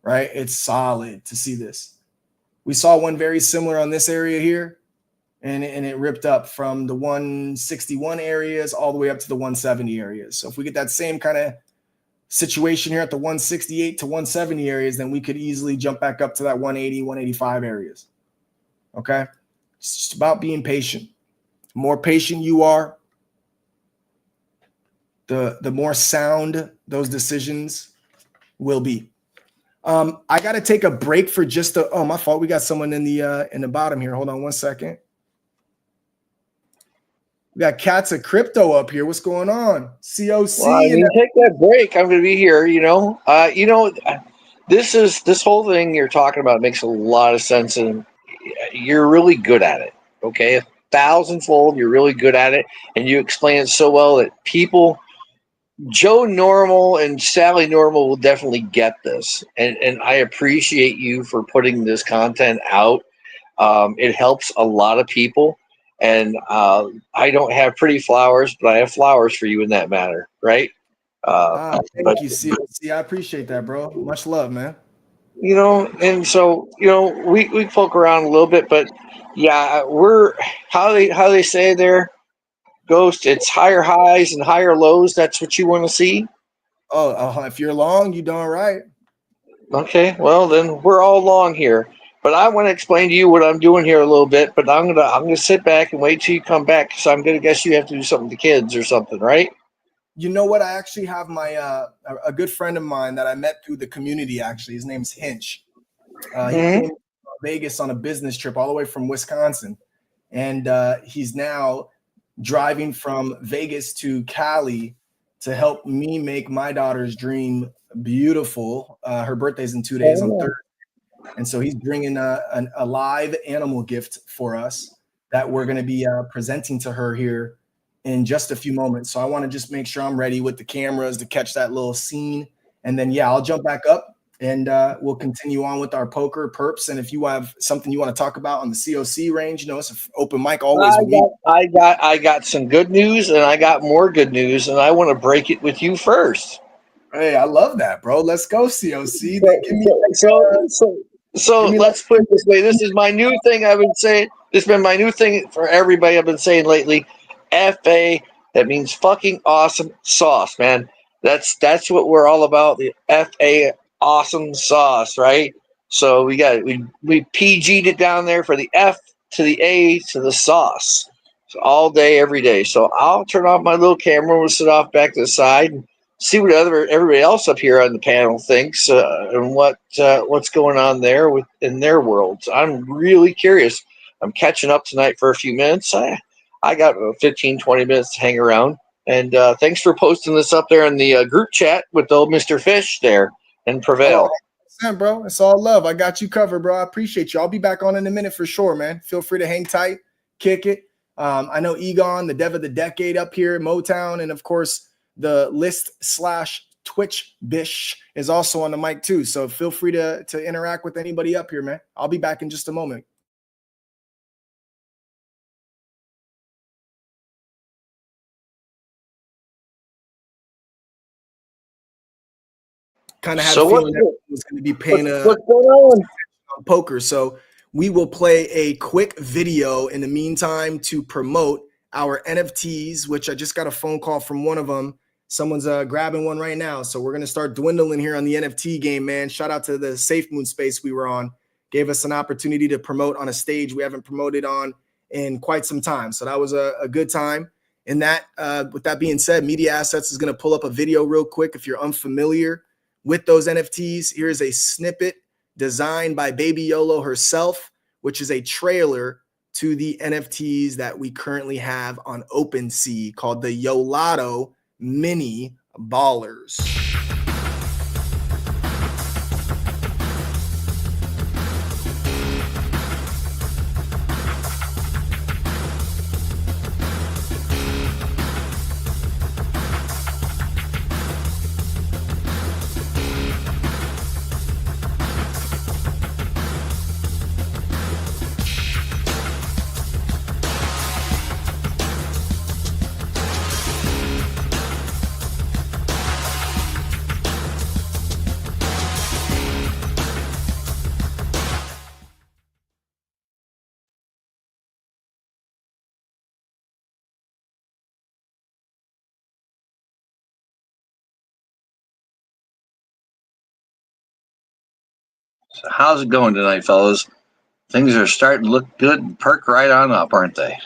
right? It's solid to see this. We saw one very similar on this area here, and it ripped up from the 161 areas all the way up to the 170 areas. So if we get that same kind of situation here at the 168 to 170 areas, then we could easily jump back up to that 180, 185 areas. Okay? It's just about being patient. The more patient you are, the more sound those decisions will be. I got to take a break for just a, oh, my fault. We got someone in the bottom here. Hold on one second. We got Cats of Crypto up here. What's going on? COC. Well, I mean, take that break. I'm going to be here. This whole thing you're talking about makes a lot of sense, and you're really good at it. Okay, 1,000-fold. You're really good at it, and you explain it so well that people, Joe Normal and Sally Normal, will definitely get this. And I appreciate you for putting this content out. It helps a lot of people. And I don't have pretty flowers, but I have flowers for you in that matter, right? Thank you, COC. I appreciate that, bro. Much love, man. And so we poke around a little bit, but yeah, we're how they say there, Ghost. It's higher highs and higher lows. That's what you want to see. Oh, if you're long, you doing right. Okay, well then we're all long here. But I want to explain to you what I'm doing here a little bit. But I'm gonna sit back and wait till you come back, because I'm gonna guess you have to do something to kids or something, right? You know what? I actually have my a good friend of mine that I met through the community. Actually, his name's Hinch. He came to Vegas on a business trip all the way from Wisconsin, and he's now driving from Vegas to Cali to help me make my daughter's dream beautiful. Her birthday's in 2 days on Thursday. And so he's bringing a live animal gift for us that we're going to be presenting to her here in just a few moments. So I want to just make sure I'm ready with the cameras to catch that little scene. And then, yeah, I'll jump back up and we'll continue on with our poker perps. And if you have something you want to talk about on the COC range, it's an open mic always. I got some good news, and I got more good news, and I want to break it with you first. Hey, I love that, bro. Let's go, COC. So let's put it this way. This is my new thing I've been saying. This has been my new thing for everybody I've been saying lately. FA, that means fucking awesome sauce, man. That's what we're all about. The FA awesome sauce, right? So we PG'd it down there for the F to the A to the sauce. So all day, every day. So I'll turn off my little camera. We'll sit off back to the side and see what everybody else up here on the panel thinks and what's going on there in their worlds. I'm really curious. I'm catching up tonight for a few minutes. I got 15, 20 minutes to hang around. And thanks for posting this up there in the group chat with old Mr. Fish there and Prevail. Bro, it's all love. I got you covered, bro. I appreciate you. I'll be back on in a minute for sure, man. Feel free to hang tight, kick it. I know Egon, the Dev of the Decade up here in Motown, and of course, the list/Twitch Bish is also on the mic too. So feel free to interact with anybody up here, man. I'll be back in just a moment. Kind of had a feeling that it was going to be paying what's going on? Poker. So we will play a quick video in the meantime to promote our NFTs, which I just got a phone call from one of them. Someone's grabbing one right now. So we're going to start dwindling here on the NFT game, man. Shout out to the Safe Moon space we were on. Gave us an opportunity to promote on a stage we haven't promoted on in quite some time. So that was a good time. And that, with that being said, Media Assets is going to pull up a video real quick. If you're unfamiliar with those NFTs, here's a snippet designed by Baby YOLO herself, which is a trailer to the NFTs that we currently have on OpenSea called the Lotto Mini Ballers. So how's it going tonight, fellas? Things are starting to look good and perk right on up, aren't they?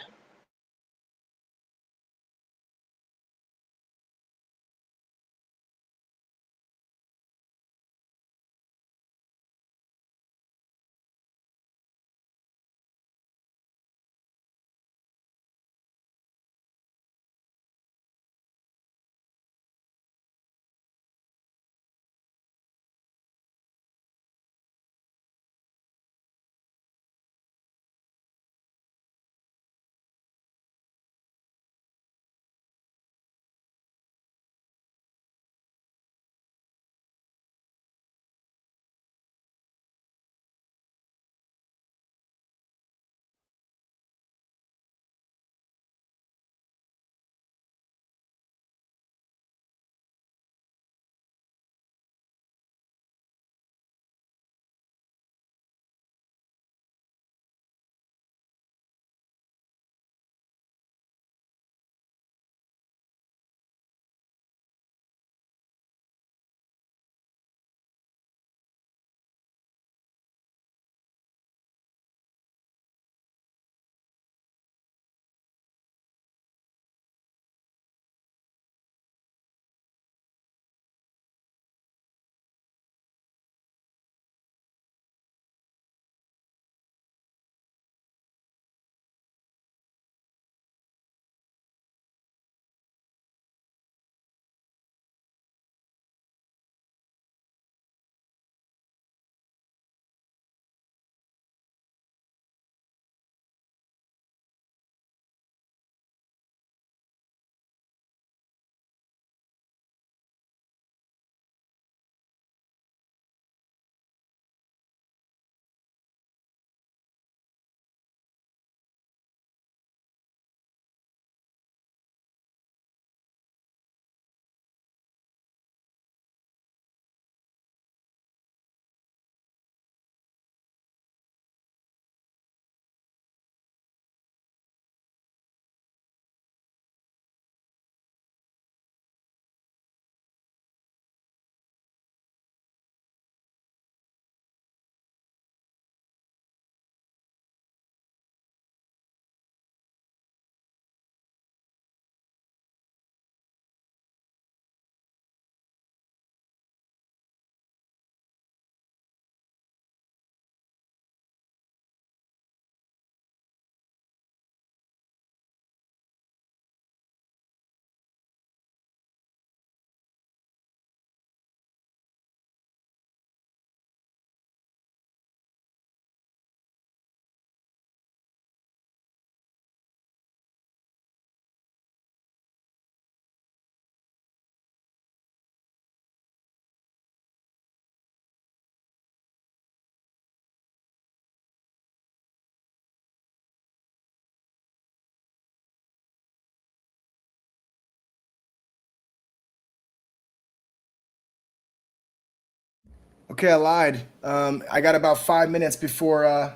Okay, I lied. I got about 5 minutes before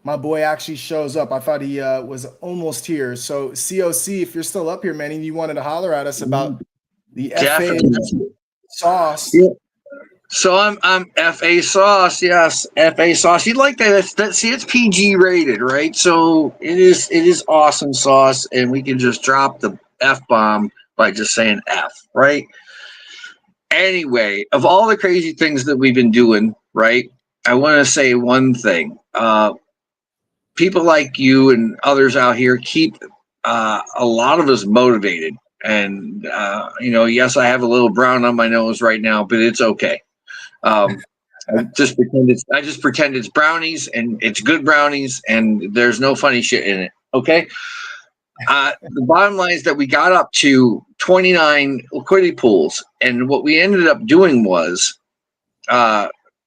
my boy actually shows up. I thought he was almost here. So, COC, if you're still up here, man, and you wanted to holler at us about the FA Definitely. sauce, Yeah. So I'm FA sauce, yes, FA sauce. You like that? See, it's PG rated, right? So it is awesome sauce, and we can just drop the F bomb by just saying F, right? Anyway, of all the crazy things that we've been doing, right? I want to say one thing. People like you and others out here keep a lot of us motivated. And yes, I have a little brown on my nose right now, but it's okay. I just pretend it's brownies, and it's good brownies, and there's no funny shit in it. Okay. The bottom line is that we got up to 29 liquidity pools, and what we ended up doing was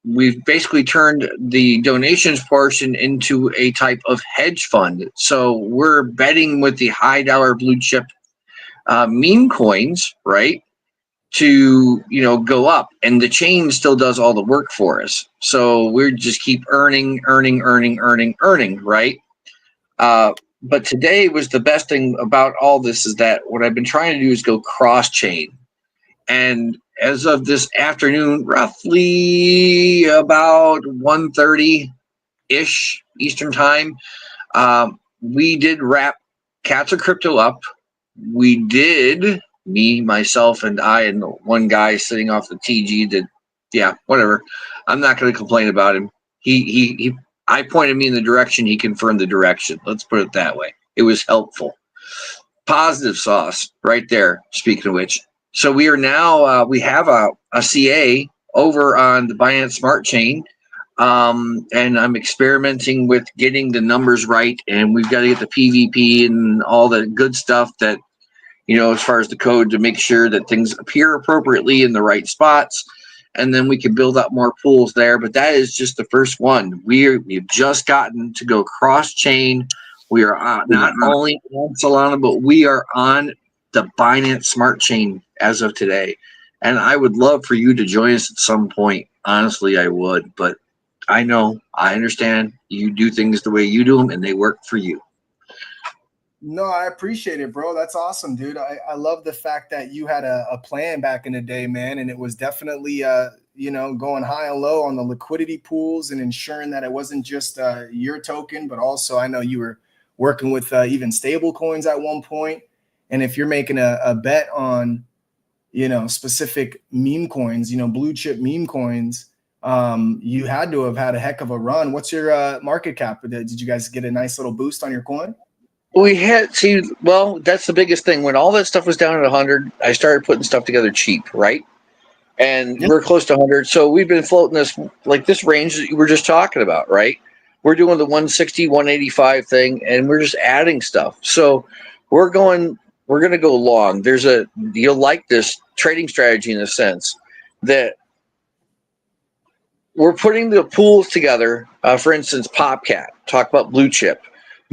we've basically turned the donations portion into a type of hedge fund. So we're betting with the high dollar blue chip meme coins, right? To go up, and the chain still does all the work for us. So we just keep earning, right? But today was the best thing about all this is that what I've been trying to do is go cross chain. And as of this afternoon, roughly about 1:30 ish Eastern time, we did wrap Cats of Crypto up. We did, me, myself, and I, and one guy sitting off the TG did, yeah, whatever. I'm not going to complain about him. I pointed me in the direction. He confirmed the direction. Let's put it that way. It was helpful. Positive sauce right there. Speaking of which, so we are now, we have a CA over on the Binance Smart Chain. And I'm experimenting with getting the numbers right, and we've got to get the PVP and all the good stuff that, as far as the code, to make sure that things appear appropriately in the right spots, and then we can build up more pools there. But that is just the first one. We've just gotten to go cross chain. We are not only on Solana, but we are on the Binance Smart Chain as of today. And I would love for you to join us at some point. Honestly, I would, but I know, I understand you do things the way you do them, and they work for you. No, I appreciate it, bro. That's awesome, dude. I love the fact that you had a plan back in the day, man. And it was definitely, going high and low on the liquidity pools and ensuring that it wasn't just your token, but also I know you were working with even stable coins at one point. And if you're making a bet on, specific meme coins, blue chip meme coins, you had to have had a heck of a run. What's your market cap? Did you guys get a nice little boost on your coin? We had well, that's the biggest thing. When all that stuff was down at 100, I started putting stuff together cheap, right? And we're close to 100. So we've been floating this range that you were just talking about, right? We're doing the 160, 185 thing, and we're just adding stuff. So we're going to go long. You'll like this trading strategy in a sense that we're putting the pools together. For instance, PopCat, talk about blue chip.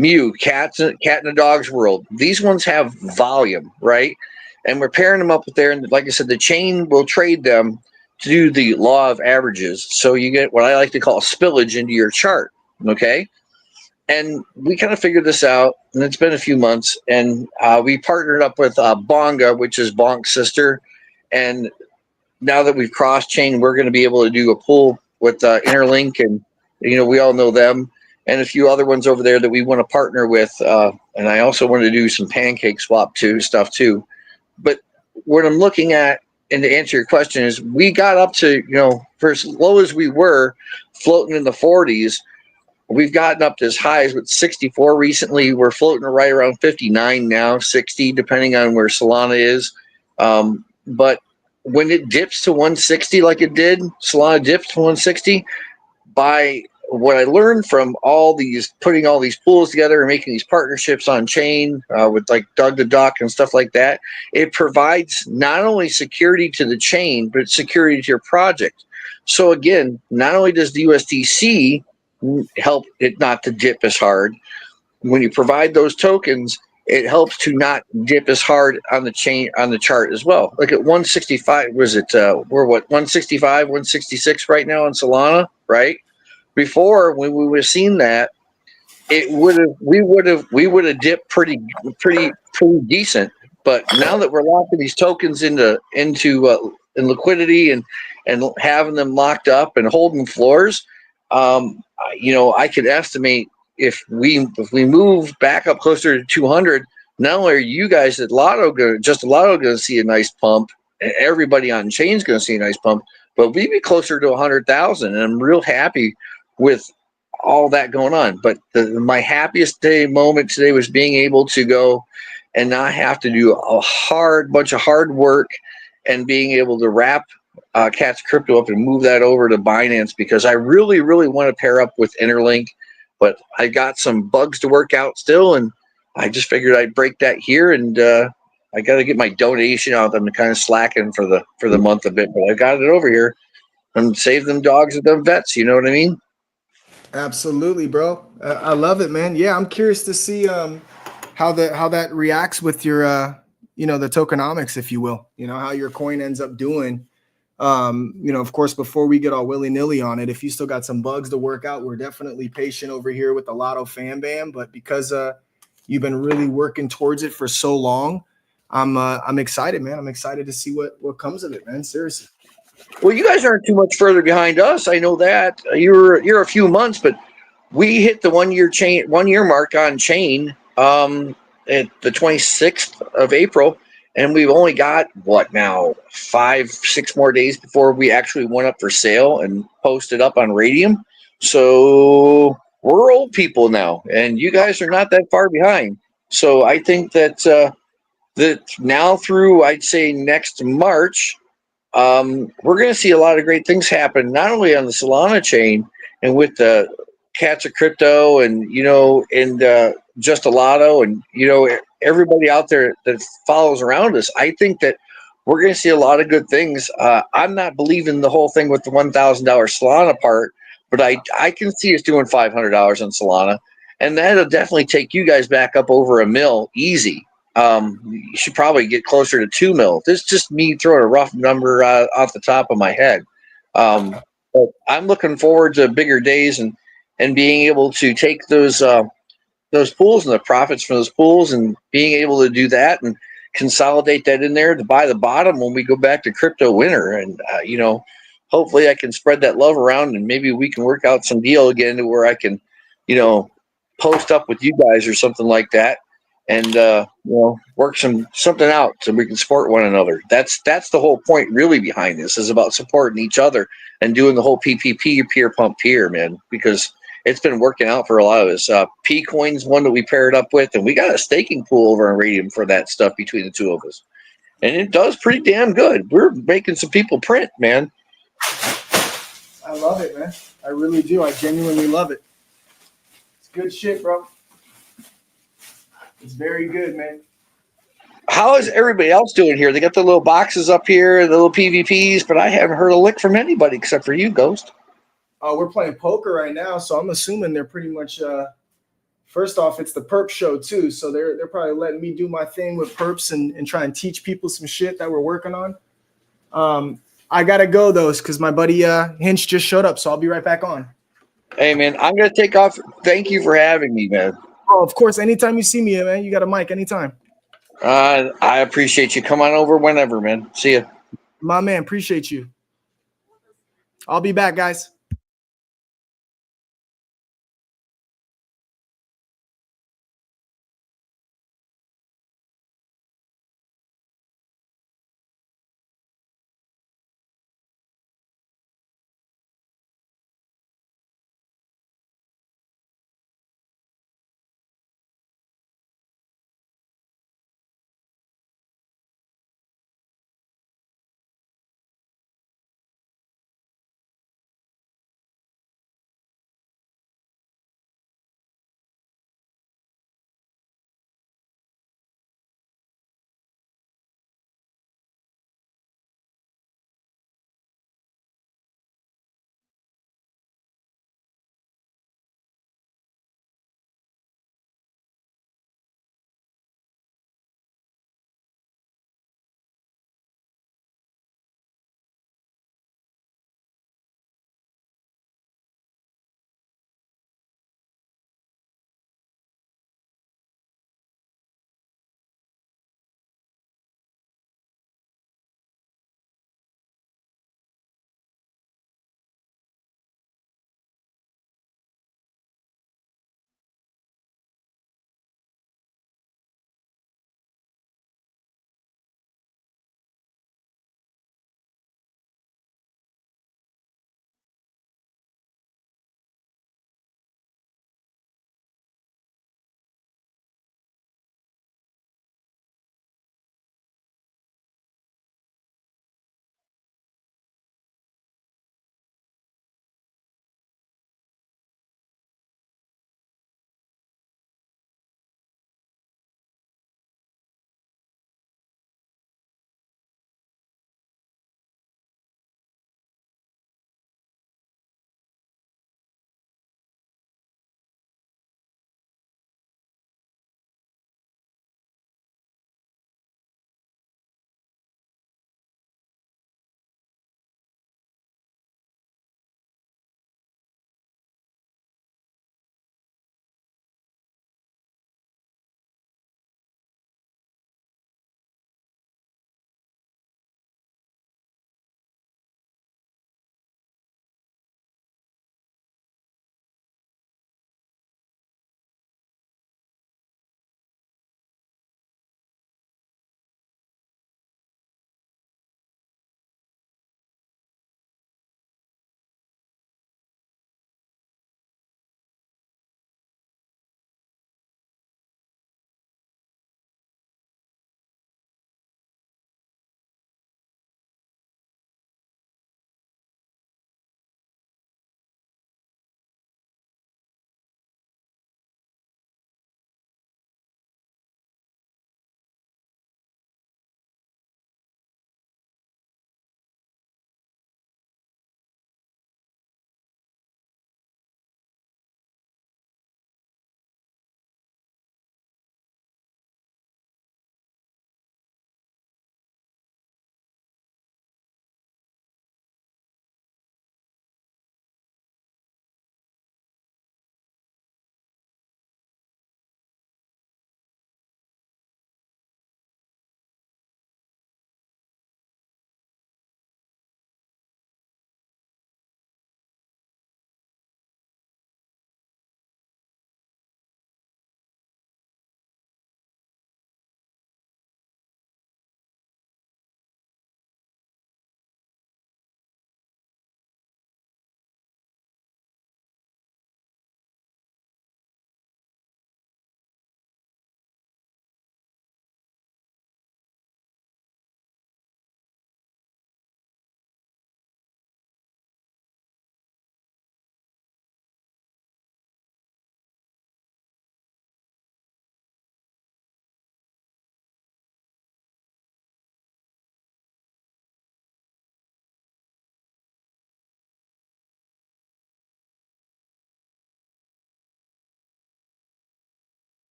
Mew, cat in a dog's world. These ones have volume, right? And we're pairing them up with there. And like I said, the chain will trade them to do the law of averages. So you get what I like to call spillage into your chart, okay? And we kind of figured this out, and it's been a few months. And we partnered up with Bonga, which is Bonk's sister. And now that we've cross-chained, we're going to be able to do a pool with Interlink, and we all know them. And a few other ones over there that we want to partner with. And I also want to do some pancake swap stuff too. But what I'm looking at, and to answer your question, is we got up to, for as low as we were floating in the 40s, we've gotten up to as high as with 64 recently. We're floating right around 59 now, 60, depending on where Solana is. But when it dips to 160 like it did, Solana dipped to 160, by what I learned from putting all these pools together and making these partnerships on chain with like Doug the Duck and stuff like that, it provides not only security to the chain, but security to your project. So again, not only does the USDC help it not to dip as hard, when you provide those tokens, it helps to not dip as hard on the chain, on the chart as well. Like at 165, we're 165, 166 right now on Solana, right? Before, when we would have seen that, we would have dipped pretty decent. But now that we're locking these tokens into in liquidity and having them locked up and holding floors. I could estimate if we move back up closer to 200, not only are you guys at Lotto going to see a nice pump, and everybody on chain's going to see a nice pump, but we'd be closer to 100,000, and I'm real happy with all that going on. But my happiest moment today was being able to go and not have to do a bunch of hard work and being able to wrap Cat's Crypto up and move that over to Binance, because I really, really want to pair up with Interlink, but I got some bugs to work out still, and I just figured I'd break that here, and I got to get my donation out. I'm kind of slacking for the month a bit, but I got it over here and save them dogs and them vets. You know what I mean? Absolutely, bro. I love it, man. Yeah, I'm curious to see how that reacts with your the tokenomics, if you will. How your coin ends up doing. Of course, before we get all willy-nilly on it, if you still got some bugs to work out, we're definitely patient over here with the Lotto fan bam. But because you've been really working towards it for so long, I'm excited, man. I'm excited to see what comes of it, man. Seriously. Well, you guys aren't too much further behind us. I know that you're a few months, but we hit the 1 year mark on chain at the 26th of April, and we've only got what now 5-6 more days before we actually went up for sale and posted up on Radium. So we're old people now, and you guys are not that far behind. So I think that now through, I'd say, next March, we're going to see a lot of great things happen, not only on the Solana chain and with the Cats of Crypto and, and just a Lotto and, everybody out there that follows around us. I think that we're going to see a lot of good things. I'm not believing the whole thing with the $1,000 Solana part, but I can see us doing $500 on Solana, and that'll definitely take you guys back up over $1 million easy. You should probably get closer to 2 mil. This is just me throwing a rough number off the top of my head. But I'm looking forward to bigger days and being able to take those pools and the profits from those pools and being able to do that and consolidate that in there to buy the bottom when we go back to crypto winter. And, hopefully I can spread that love around, and maybe we can work out some deal again to where I can, post up with you guys or something like that, and work something out so we can support one another. That's the whole point really behind this, is about supporting each other and doing the whole PPP, peer pump peer, man, because it's been working out for a lot of us. P Coin's one that we paired up with, and we got a staking pool over on Radium for that stuff between the two of us, and it does pretty damn good. We're making some people print, man. I love it, man. I really do. I genuinely love it. It's good shit, bro. It's very good, man. How is everybody else doing here? They got the little boxes up here, the little PVPs, but I haven't heard a lick from anybody except for you, Ghost. We're playing poker right now, so I'm assuming they're pretty much. First off, it's the PERPS show too, so they're probably letting me do my thing with PERPS and try and teach people some shit that we're working on. I gotta go though, because my buddy Hinch just showed up, so I'll be right back on. Hey man, I'm gonna take off. Thank you for having me, man. Oh, of course. Anytime you see me, man, you got a mic anytime. I appreciate you. Come on over whenever, man. See ya. My man, appreciate you. I'll be back, guys.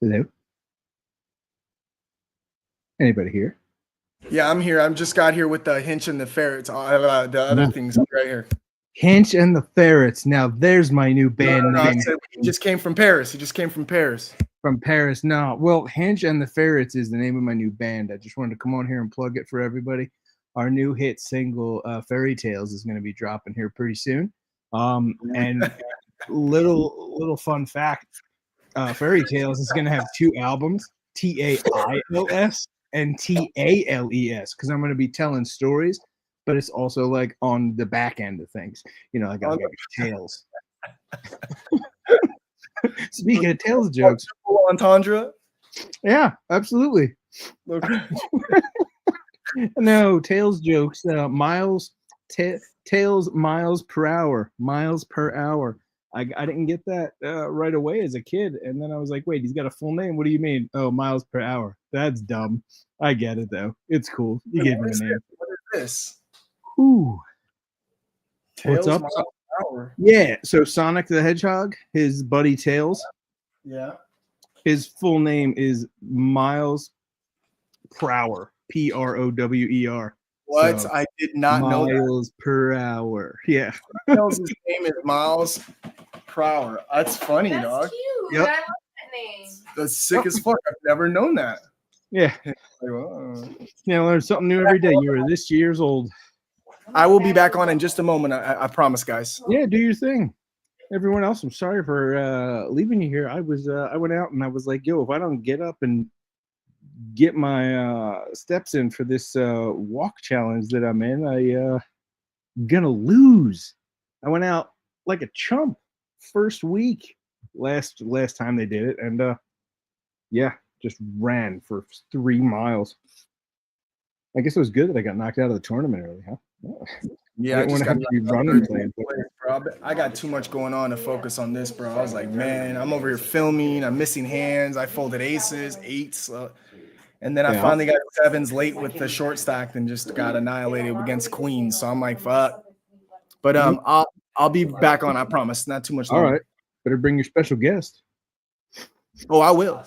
Hello? Anybody here? Yeah, I'm here. I'm just got here with the Hinch and the Ferrets. The other things right here. Hinch and the Ferrets. Now there's my new band No, I name said he just came from Paris. He just came from Paris. from Paris. No, well, Hinch and the Ferrets is the name of my new band. I just wanted to come on here and plug it for everybody. Our new hit single, Fairy Tales, is going to be dropping here pretty soon. And little fun fact, Fairy Tales is going to have 2 albums, TAILS and TALES, because I'm going to be telling stories, but it's also like on the back end of things, you know, like tales. Speaking of tales jokes, entendre. yeah, absolutely. Okay. No, tales jokes. Tails miles per hour. I didn't get that right away as a kid, and then I was like, wait, he's got a full name. What do you mean? Oh, miles per hour. That's dumb. I get it though. It's cool. You gave me a name. What is this? Ooh. Tails What's up? miles per hour. Yeah. So Sonic the Hedgehog, his buddy Tails, Yeah. his full name is Miles Prower. PROWER. What? So, I did not know that. miles per hour. Yeah. Tails' name is Miles per hour. That's funny, That's dog. cute. Yep. I like that name. That's sick as fuck. I've never known that. Yeah. Like, wow. You learn something new every day. You are this years old. I will be back on in just a moment. I promise, guys. Yeah, do your thing. Everyone else, I'm sorry for leaving you here. I went out and I was like, yo, if I don't get up and get my steps in for this walk challenge that I'm in, I gonna lose. I went out like a chump first week last time they did it, and yeah, just ran for 3 miles. I guess it was good that I got knocked out of the tournament early, huh? Yeah, I didn't just wanna got have to be running playing. bro. I got too much going on to focus on this, bro. I was like, man, I'm over here filming. I'm missing hands. I folded aces, 8s, and then I Yeah. finally got 7s late with the short stack and just got annihilated against queens. So I'm like, fuck. But I'll be back on. I promise. Not too much All longer. right, better bring your special guest. Oh, I will.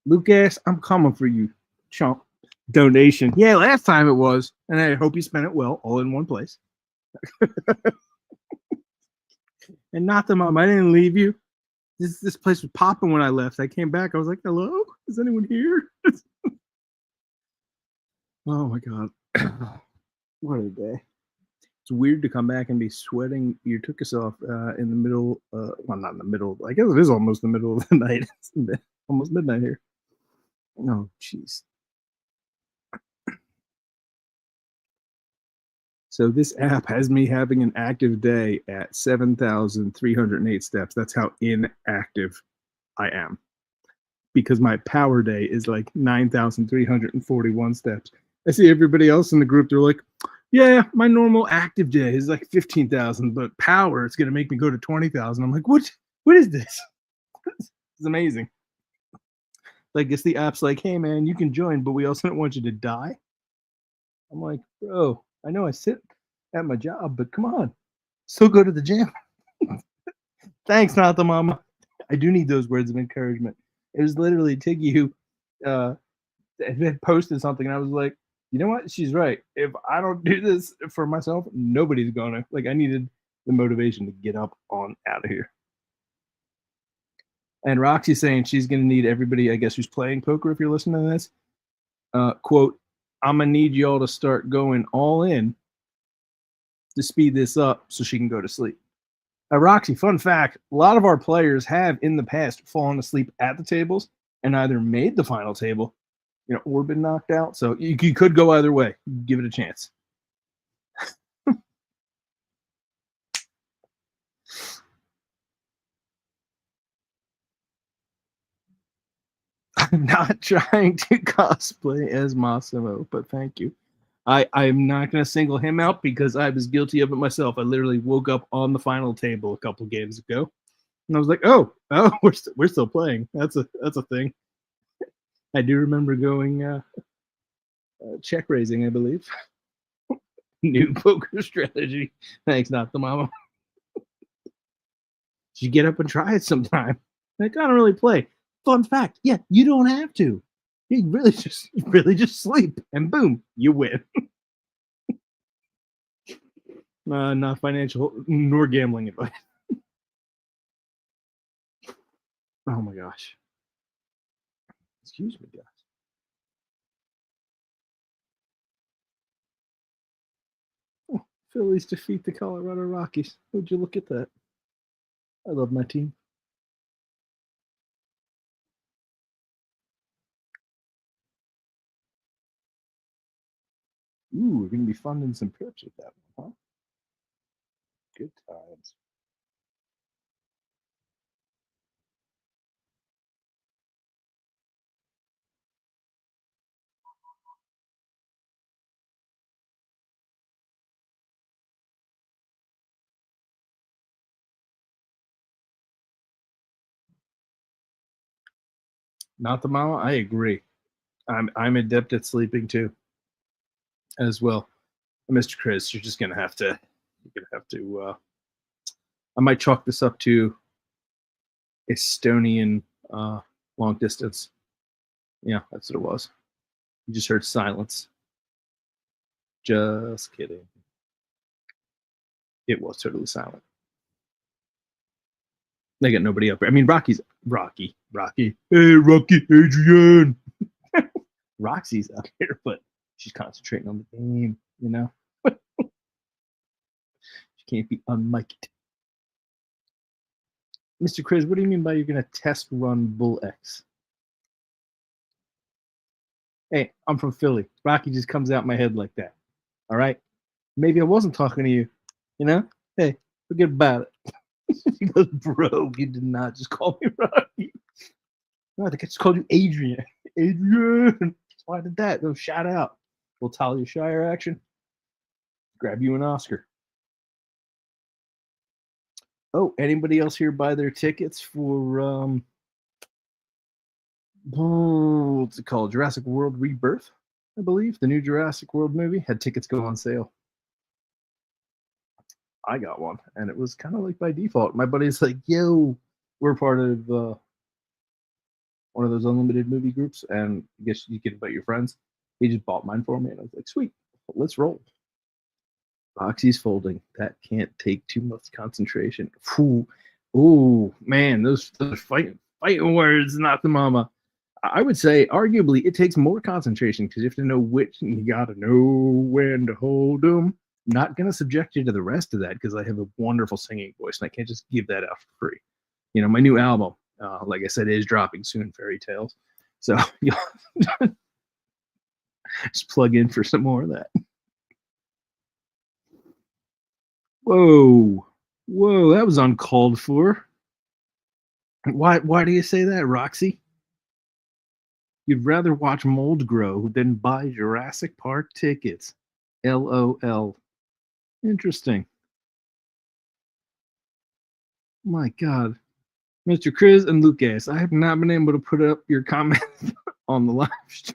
Lucas, I'm coming for you, chump. Donation. Yeah, last time it was, and I hope you spent it well, all in one place. And not the mom. I didn't leave you. This place was popping when I left. I came back. I was like, hello? Is anyone here? Oh my God. What a day. It's weird to come back and be sweating your tuchus off in the middle. Well, not in the middle. I guess it is almost the middle of the night. It's almost midnight here. Oh, jeez. So this app has me having an active day at 7,308 steps. That's how inactive I am. Because my power day is like 9,341 steps. I see everybody else in the group, they're like, yeah, my normal active day is like 15,000, but power, it's going to make me go to 20,000. I'm like, what is this? It's amazing. Like, it's the app's like, hey, man, you can join, but we also don't want you to die. I'm like, bro, I know I sit at my job, but come on, still go to the gym. Thanks, not the mama. I do need those words of encouragement. It was literally Tiggy who had posted something, and I was like, you know what? She's right. If I don't do this for myself, nobody's gonna. Like, I needed the motivation to get up on out of here. And Roxy's saying she's gonna need everybody, I guess, who's playing poker, if you're listening to this, quote, I'm gonna need y'all to start going all in to speed this up so she can go to sleep. Roxy, fun fact, a lot of our players have in the past fallen asleep at the tables and either made the final table, you know, or been knocked out. So you could go either way. Give it a chance. I'm not trying to cosplay as Massimo, but thank you. I'm not going to single him out because I was guilty of it myself. I literally woke up on the final table a couple games ago, and I was like, "Oh, we're still playing. That's a thing." I do remember going check raising, I believe. New poker strategy. Thanks, not the mama. You get up and try it sometime. Like, I don't really play. Fun fact, yeah, you don't have to. You really just sleep, and boom, you win. Not financial nor gambling advice. Oh my gosh. Excuse me, guys. Oh, Phillies defeat the Colorado Rockies. Would you look at that? I love my team. Ooh, we're going to be funding some PERPS with that one, huh? Good times. Not the mama. I agree. I'm adept at sleeping too, as well. Mr. Chris, you're just gonna have to. I might chalk this up to Estonian long distance. Yeah, that's what it was. You just heard silence. Just kidding. It was totally silent. They got nobody up there. I mean, Rocky. Hey, Rocky, Adrian. Roxy's up here, but she's concentrating on the game, you know? She can't be unmiked. Mr. Chris, what do you mean by you're going to test run Bull X? Hey, I'm from Philly. Rocky just comes out my head like that. All right? Maybe I wasn't talking to you, you know? Hey, forget about it. He goes, bro, you did not just call me Rocky. No, I think I just called you Adrian. Adrian. Why did that? No, shout out. Little Talia Shire action. Grab you an Oscar. Oh, anybody else here buy their tickets for what's it called? Jurassic World Rebirth, I believe. The new Jurassic World movie had tickets go on sale. I got one, and it was kind of like by default. My buddy's like, yo, we're part of one of those unlimited movie groups, and I guess you can invite your friends. He just bought mine for me, and I was like, sweet, let's roll. Roxy's folding. That can't take too much concentration. Ooh, man, those fighting words, not the mama. I would say, arguably, it takes more concentration because you have to know which, and you got to know when to hold them. Not going to subject you to the rest of that because I have a wonderful singing voice, and I can't just give that out for free. You know, my new album, like I said, is dropping soon, Fairy Tales. So you'll just plug in for some more of that. Whoa, that was uncalled for. Why do you say that, Roxy? You'd rather watch mold grow than buy Jurassic Park tickets. LOL. Interesting. My God. Mr. Chris and Lucas, I have not been able to put up your comments on the live stream.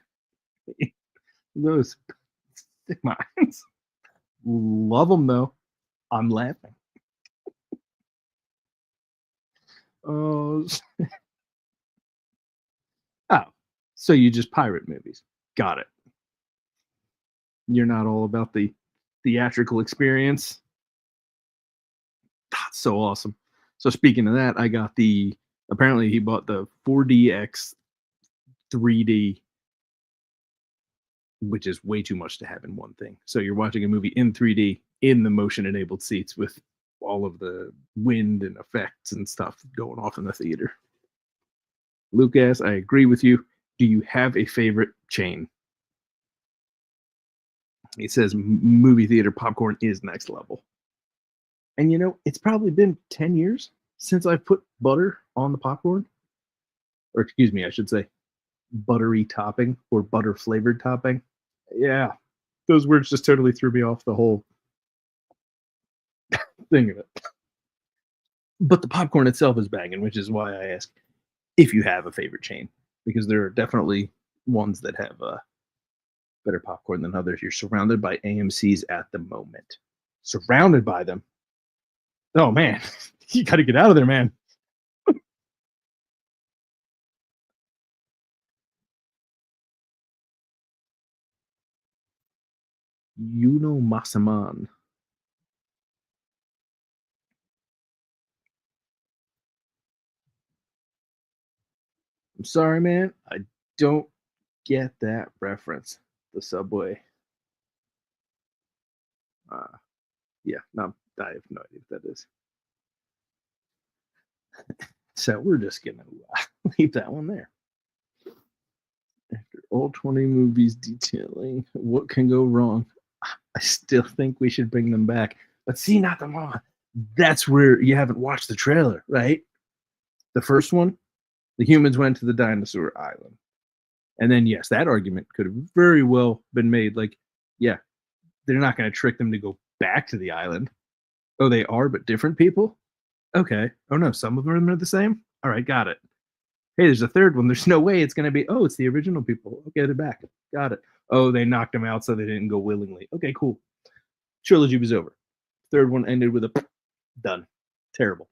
Those stick minds. Love them, though. I'm laughing. Oh, so you just pirate movies. Got it. You're not all about the theatrical experience. That's so awesome. So speaking of that, I got apparently he bought the 4DX 3D, which is way too much to have in one thing. So you're watching a movie in 3D in the motion enabled seats with all of the wind and effects and stuff going off in the theater. Lucas, I agree with you. Do you have a favorite chain? He says movie theater popcorn is next level. And you know, it's probably been 10 years since I've put butter on the popcorn. Or excuse me, I should say buttery topping or butter flavored topping. Yeah, those words just totally threw me off the whole thing of it. But the popcorn itself is banging, which is why I ask if you have a favorite chain, because there are definitely ones that have better popcorn than others. You're surrounded by AMC's at the moment. Surrounded by them. Oh man, You got to get out of there, man. Yuno Masaman. I'm sorry, man. I don't get that reference. The subway. Yeah, no, I have no idea what that is. So we're just gonna leave that one there. After all 20 movies detailing what can go wrong, I still think we should bring them back. But see, not the mama. That's where you haven't watched the trailer, right? The first one, the humans went to the dinosaur island. And then, yes, that argument could have very well been made. Like, yeah, they're not going to trick them to go back to the island. Oh, they are, but different people? Okay. Oh, no, some of them are the same? All right, got it. Hey, there's a third one. There's no way it's going to be, oh, it's the original people. Okay, they're back. Got it. Oh, they knocked them out so they didn't go willingly. Okay, cool. Trilogy was over. Third one ended with a done. Terrible.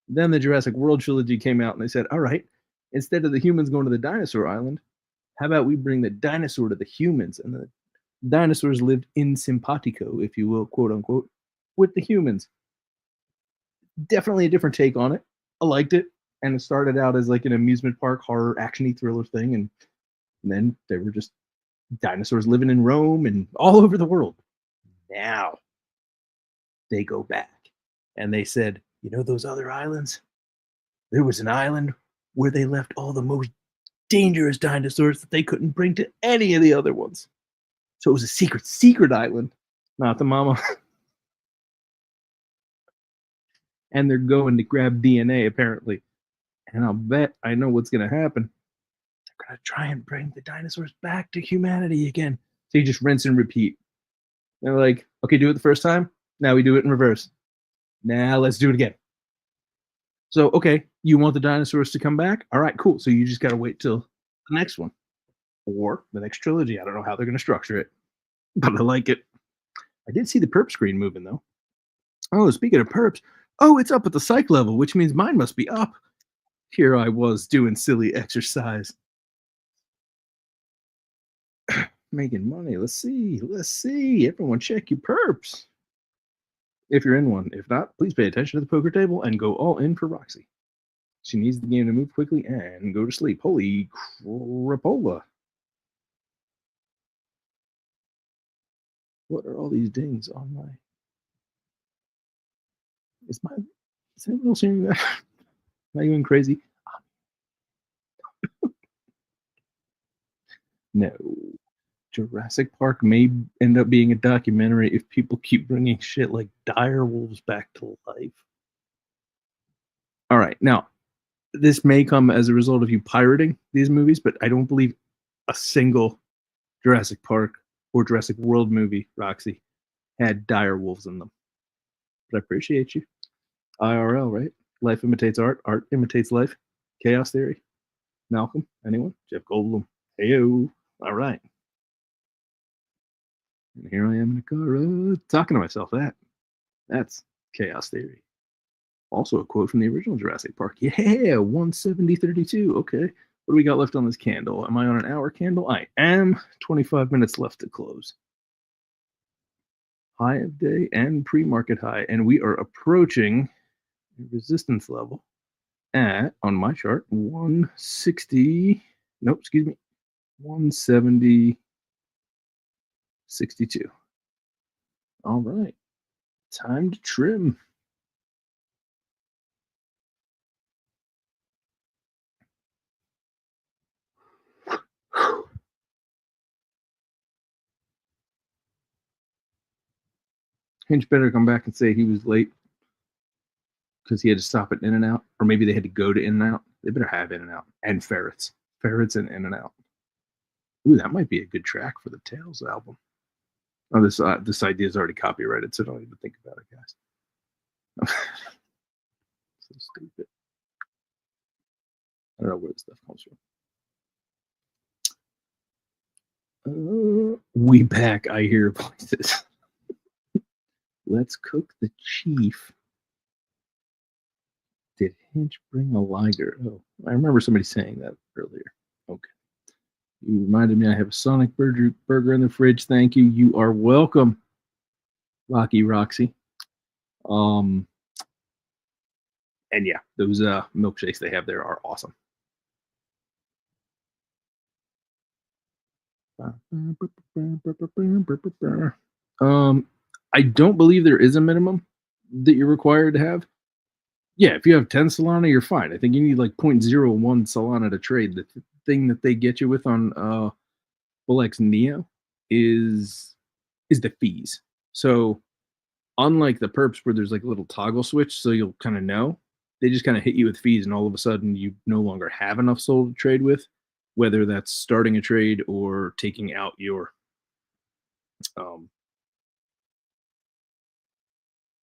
Then the Jurassic World trilogy came out and they said, all right, instead of the humans going to the dinosaur island, how about we bring the dinosaur to the humans? And the dinosaurs lived in simpatico, if you will, quote unquote, with the humans. Definitely a different take on it. I liked it. And it started out as like an amusement park horror actiony thriller thing. And then they were just dinosaurs living in Rome and all over the world. Now they go back and they said, you know those other islands? There was an island where they left all the most dangerous dinosaurs that they couldn't bring to any of the other ones. So it was a secret island, not the mama. And they're going to grab DNA apparently. And I'll bet I know what's going to happen. They're going to try and bring the dinosaurs back to humanity again. So you just rinse and repeat. They're like, okay, do it the first time. Now we do it in reverse. Now let's do it again. So, okay, you want the dinosaurs to come back? All right, cool. So you just got to wait till the next one or the next trilogy. I don't know how they're going to structure it, but I like it. I did see the perp screen moving, though. Oh, speaking of perps, oh, it's up at the psych level, which means mine must be up. Here I was doing silly exercise. Making money. Let's see. Everyone check your perps. If you're in one. If not, please pay attention to the poker table and go all in for Roxy. She needs the game to move quickly and go to sleep. Holy crapola. What are all these dings on my... Is anyone else hearing that? Am I going crazy? No. Jurassic Park may end up being a documentary if people keep bringing shit like dire wolves back to life. All right, now, this may come as a result of you pirating these movies, but I don't believe a single Jurassic Park or Jurassic World movie, Roxy, had dire wolves in them. But I appreciate you. IRL, right? Life imitates art. Art imitates life. Chaos Theory. Malcolm? Anyone? Jeff Goldblum. Heyo. All right. And here I am in the car talking to myself. That's Chaos Theory. Also a quote from the original Jurassic Park. Yeah, 170.32. Okay. What do we got left on this candle? Am I on an hour candle? I am. 25 minutes left to close. High of day and pre-market high. And we are approaching resistance level at, on my chart, 160. Nope, excuse me. 170.62. All right. Time to trim. Hinch better come back and say he was late because he had to stop at In-N-Out, or maybe they had to go to In-N-Out. They better have In-N-Out and Ferrets and In-N-Out. Ooh, that might be a good track for the Tales album. Oh, this idea is already copyrighted, so don't even think about it, guys. So stupid. I don't know where this stuff comes from. We back, I hear voices. Let's cook the chief. Did Hinch bring a Liger? Oh, I remember somebody saying that earlier. Okay. You reminded me I have a Sonic burger in the fridge. Thank you. You are welcome, Rocky Roxy. And yeah, those milkshakes they have there are awesome. I don't believe there is a minimum that you're required to have. Yeah, if you have 10 Solana, you're fine. I think you need like 0.01 Solana to trade. The thing that they get you with on Bullx Neo is the fees. So unlike the perps where there's like a little toggle switch, so you'll kind of know, they just kind of hit you with fees, and all of a sudden you no longer have enough SOL to trade with, whether that's starting a trade or taking out your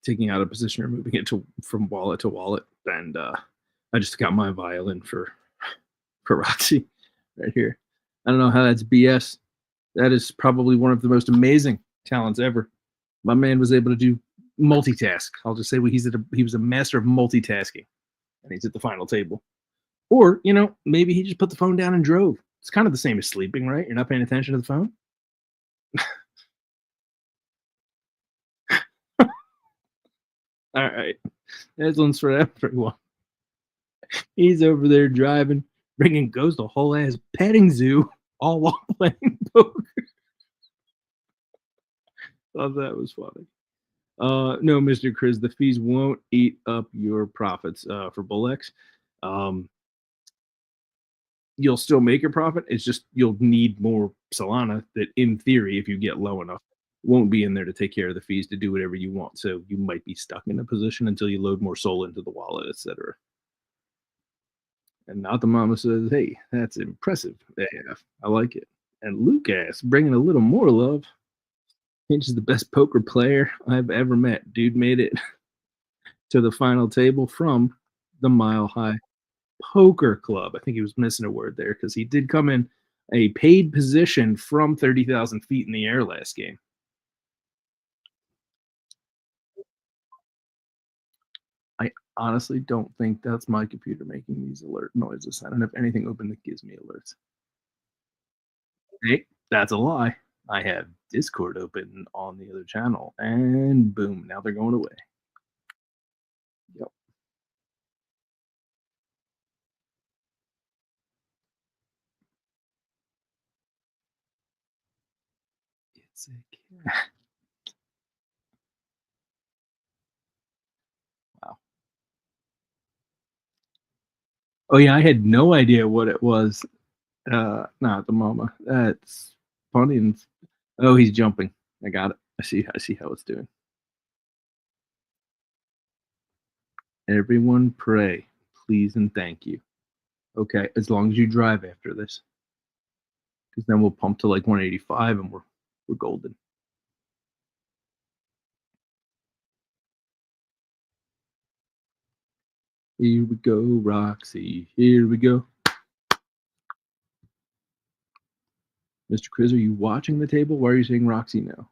taking out a position or moving it from wallet to wallet. And I just got my violin for Roxy right here. I don't know how that's BS. That is probably one of the most amazing talents ever. My man was able to do multitask. I'll just say he was a master of multitasking, and he's at the final table. Or, maybe he just put the phone down and drove. It's kind of the same as sleeping, right? You're not paying attention to the phone. All right. This one's for everyone. He's over there driving, bringing Ghost a whole ass petting zoo, all while playing poker. Thought that was funny. No, Mr. Chris, the fees won't eat up your profits for Bullx. You'll still make your profit. It's just you'll need more Solana that, in theory, if you get low enough, won't be in there to take care of the fees to do whatever you want. So you might be stuck in a position until you load more SOL into the wallet, etc. And Not the Mama says, hey, that's impressive. Yeah, I like it. And Lucas bringing a little more love. Hinch is the best poker player I've ever met. Dude made it to the final table from the Mile High Poker Club. I think he was missing a word there because he did come in a paid position from 30,000 feet in the air last game. I honestly don't think that's my computer making these alert noises. I don't have anything open that gives me alerts. Hey, that's a lie. I have Discord open on the other channel, and boom, now they're going away. Yep. It's a cat. Wow. Oh yeah, I had no idea what it was. Not the mama. That's funny. And oh, he's jumping. I got it. I see how it's doing. Everyone pray, please and thank you. Okay, as long as you drive after this, because then we'll pump to like 185 and we're golden. Here we go, Roxy. Here we go. Mr. Chris, are you watching the table? Why are you saying Roxy now?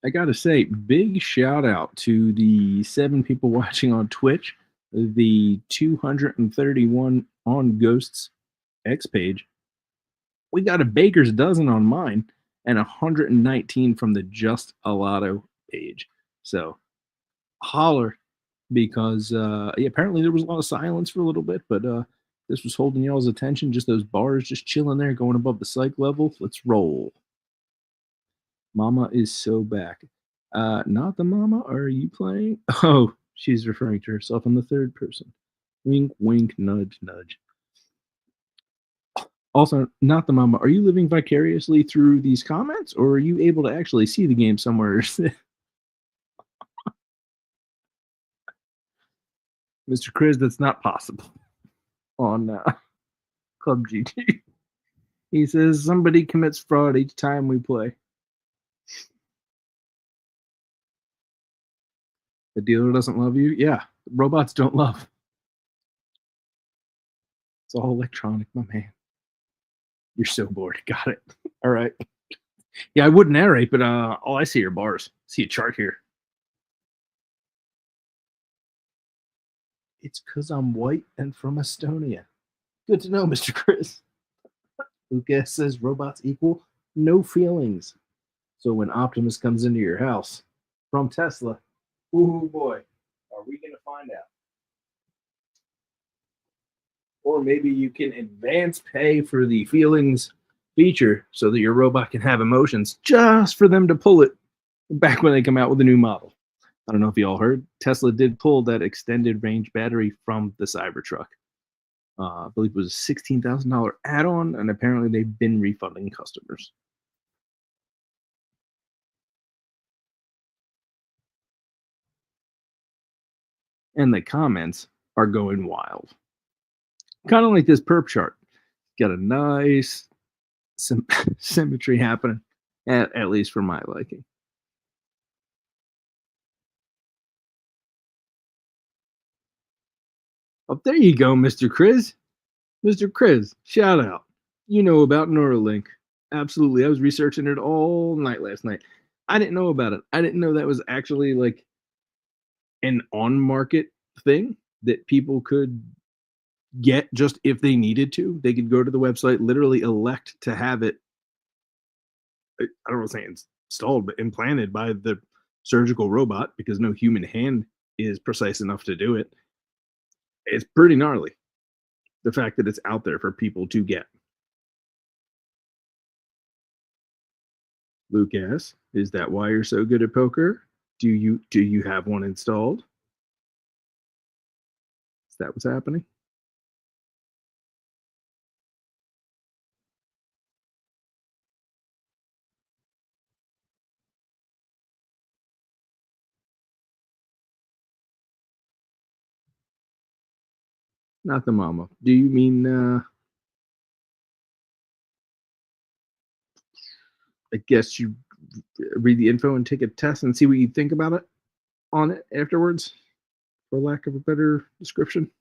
I gotta say, big shout out to the 7 people watching on Twitch, the 231 on Ghosts X page. We got a baker's dozen on mine and 119 from the Just a Lotto page. So holler, because apparently there was a lot of silence for a little bit, but this was holding y'all's attention. Just those bars just chilling there, going above the psych level. Let's roll. Mama is so back. Not the mama. Are you playing? Oh, she's referring to herself in the third person. Wink, wink, nudge, nudge. Also, not the mama. Are you living vicariously through these comments, or are you able to actually see the game somewhere? Mr. Chris, that's not possible on Club GG. He says somebody commits fraud each time we play. The dealer doesn't love you? Yeah. Robots don't love. It's all electronic, my man. You're so bored. Got it. All right. Yeah, I would narrate, but all I see are bars. See a chart here. It's because I'm white and from Estonia. Good to know, Mr. Chris. Lucas says robots equal no feelings. So when Optimus comes into your house from Tesla, oh boy, are we going to find out? Or maybe you can advance pay for the feelings feature so that your robot can have emotions just for them to pull it back when they come out with a new model. I don't know if you all heard, Tesla did pull that extended range battery from the Cybertruck. I believe it was a $16,000 add-on, and apparently they've been refunding customers. And the comments are going wild. Kind of like this perp chart. Got a nice symmetry happening, at least for my liking. Oh, there you go, Mr. Chris. Mr. Chris, shout out. You know about Neuralink. Absolutely. I was researching it all night last night. I didn't know about it. I didn't know that was actually like an on-market thing that people could get just if they needed to. They could go to the website, literally elect to have it, I don't want to say installed, but implanted by the surgical robot, because no human hand is precise enough to do it. It's pretty gnarly, the fact that it's out there for people to get. Lucas, is that why you're so good at poker? Do you have one installed? Is that what's happening? Not the mama. Do you mean I guess you read the info and take a test and see what you think about it on it afterwards, for lack of a better description?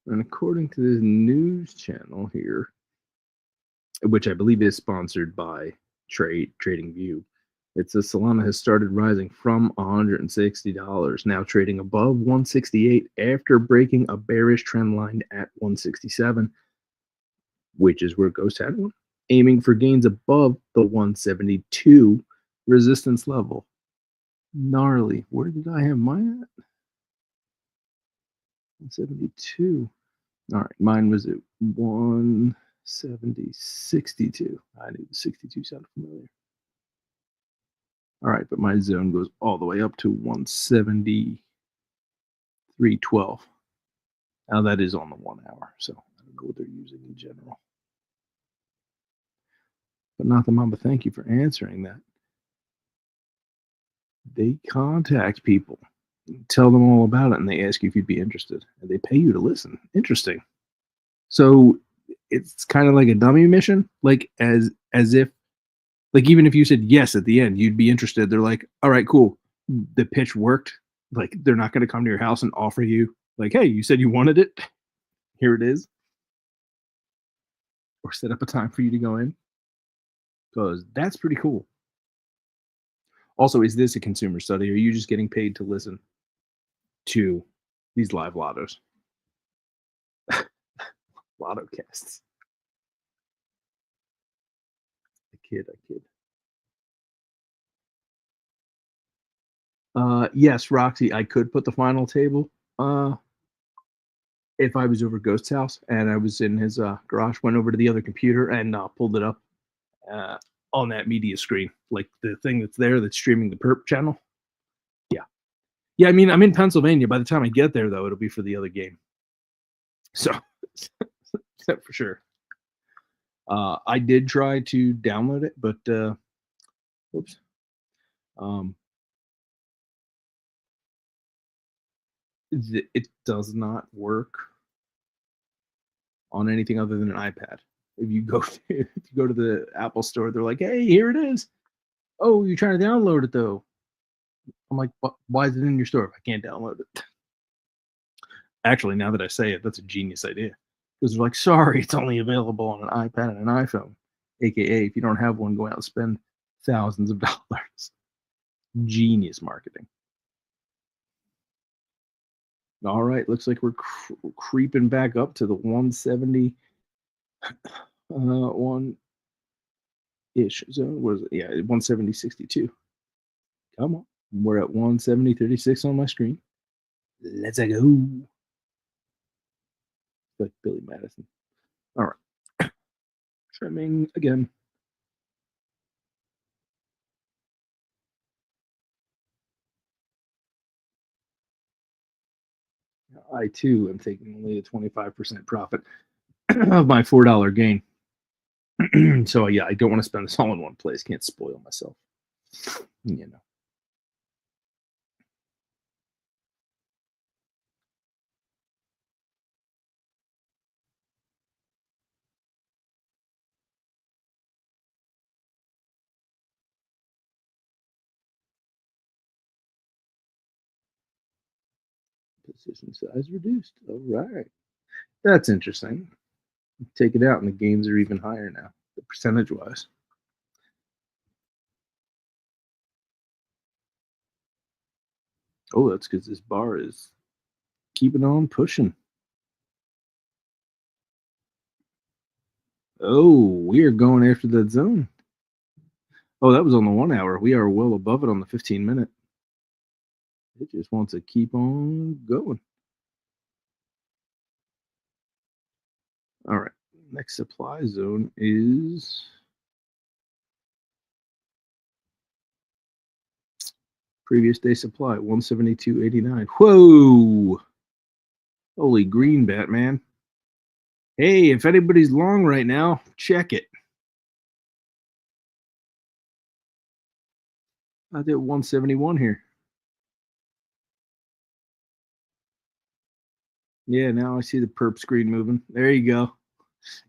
And according to this news channel here, which I believe is sponsored by TradingView, it says Solana has started rising from $160, now trading above 168 after breaking a bearish trend line at 167, which is where Ghost had one, aiming for gains above the 172 resistance level. Gnarly. Where did I have mine at? 172. All right, mine was at 170.62. I knew the 62 sounded familiar. All right, but my zone goes all the way up to 173.12. Now that is on the 1 hour, so I don't know what they're using in general. But not the mama, thank you for answering that. They contact people, tell them all about it, and they ask you if you'd be interested, and they pay you to listen. Interesting. So it's kind of like a dummy mission, like as if, like, even if you said yes at the end, you'd be interested. They're like, all right, cool, the pitch worked. Like, they're not going to come to your house and offer you, like, hey, you said you wanted it, here it is, or set up a time for you to go in, because that's pretty cool. Also, is this a consumer study? Or are you just getting paid to listen to these live lottos? Lotto casts. I kid. Yes, Roxy, I could put the final table if I was over Ghost's house and I was in his garage, went over to the other computer and pulled it up on that media screen, like the thing that's there that's streaming the perp channel. Yeah, I mean, I'm in Pennsylvania. By the time I get there, though, it'll be for the other game. So, for sure. I did try to download it, but, oops. It does not work on anything other than an iPad. If you go to the Apple store, they're like, "Hey, here it is." Oh, you're trying to download it though. I'm like, why is it in your store if I can't download it? Actually, now that I say it, that's a genius idea. Because they're like, sorry, it's only available on an iPad and an iPhone. AKA, if you don't have one, go out and spend thousands of dollars. Genius marketing. All right, looks like we're creeping back up to the 170 one ish zone. Was it? Yeah, 170.62. Come on, we're at 170.36 on my screen. Let's go. Like Billy Madison. All right, trimming again. I too am taking only a 25% profit of my $4 gain. So yeah, I don't want to spend this all in one place. Can't spoil myself. You know. Position size reduced. All right. That's interesting. Take it out and the gains are even higher now, percentage wise. Oh, that's because this bar is keeping on pushing. Oh, we are going after that zone. Oh, that was on the 1 hour. We are well above it on the 15-minute. It just wants to keep on going. All right. Next supply zone is previous day supply, 172.89. Whoa! Holy green, Batman. Hey, if anybody's long right now, check it. I did 171 here. Yeah, now I see the perp screen moving. There you go.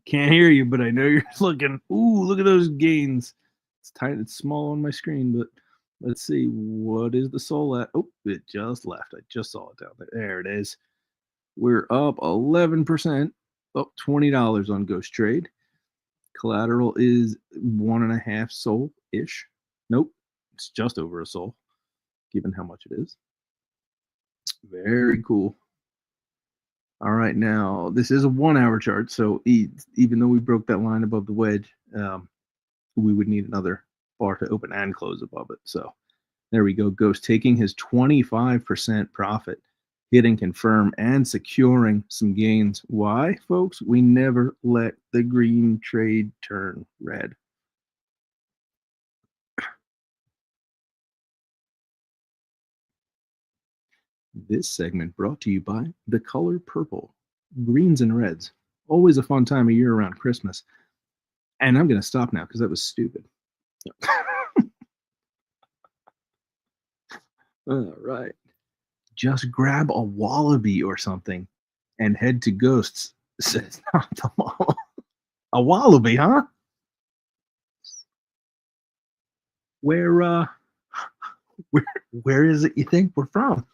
Can't hear you, but I know you're looking. Ooh, look at those gains. It's tight. It's small on my screen, but let's see. What is the SOL at? Oh, it just left. I just saw it down there. There it is. We're up 11%. Up $20 on Ghost Trade. Collateral is 1.5 SOL-ish. Nope. It's just over a SOL, given how much it is. Very cool. All right, now this is a 1 hour chart, so even though we broke that line above the wedge, we would need another bar to open and close above it. So there we go. Ghost taking his 25% profit, hitting confirm and securing some gains. Why, folks? We never let the green trade turn red. This segment brought to you by the color purple, greens and reds. Always a fun time of year around Christmas. And I'm going to stop now because that was stupid. All right. Just grab a wallaby or something and head to Ghosts. Says not the mall. A wallaby, huh? Where is it you think we're from?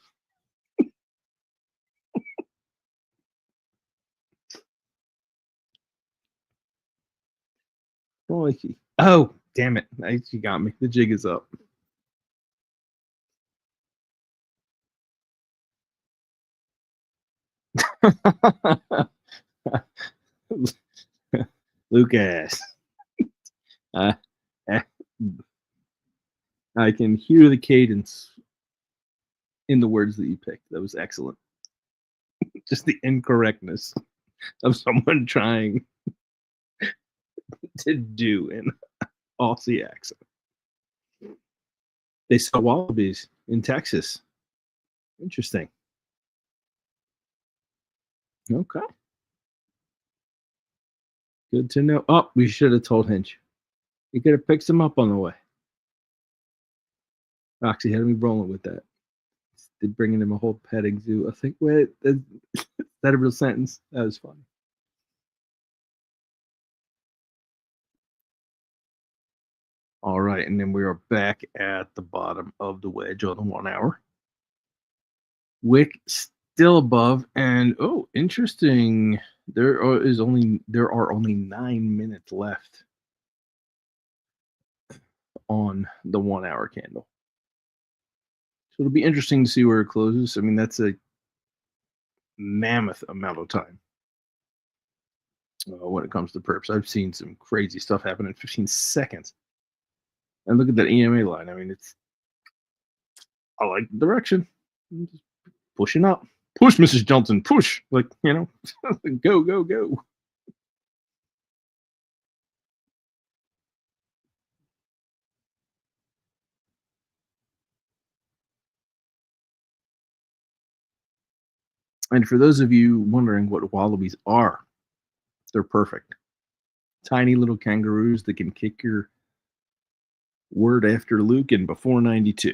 Oh, damn it. You got me. The jig is up. Lucas. I can hear the cadence in the words that you picked. That was excellent. Just the incorrectness of someone trying to do an Aussie accent. They sell wallabies in Texas. Interesting. Okay. Good to know. Oh, we should have told Hinch. He could have picked him up on the way. Roxy had me rolling with that. Did bringing him a whole petting zoo. I think, wait, is that a real sentence? That was funny. All right, and then we are back at the bottom of the wedge on the 1 hour. Wick still above, and oh, interesting. There are only 9 minutes left on the 1 hour candle. So it'll be interesting to see where it closes. I mean, that's a mammoth amount of time when it comes to perps. I've seen some crazy stuff happen in 15 seconds. And look at that EMA line. I mean, I like the direction. I'm just pushing up. Push, Mrs. Johnson, push. Like, go, go, go. And for those of you wondering what wallabies are, they're perfect. Tiny little kangaroos that can kick your word after Luke and before 92.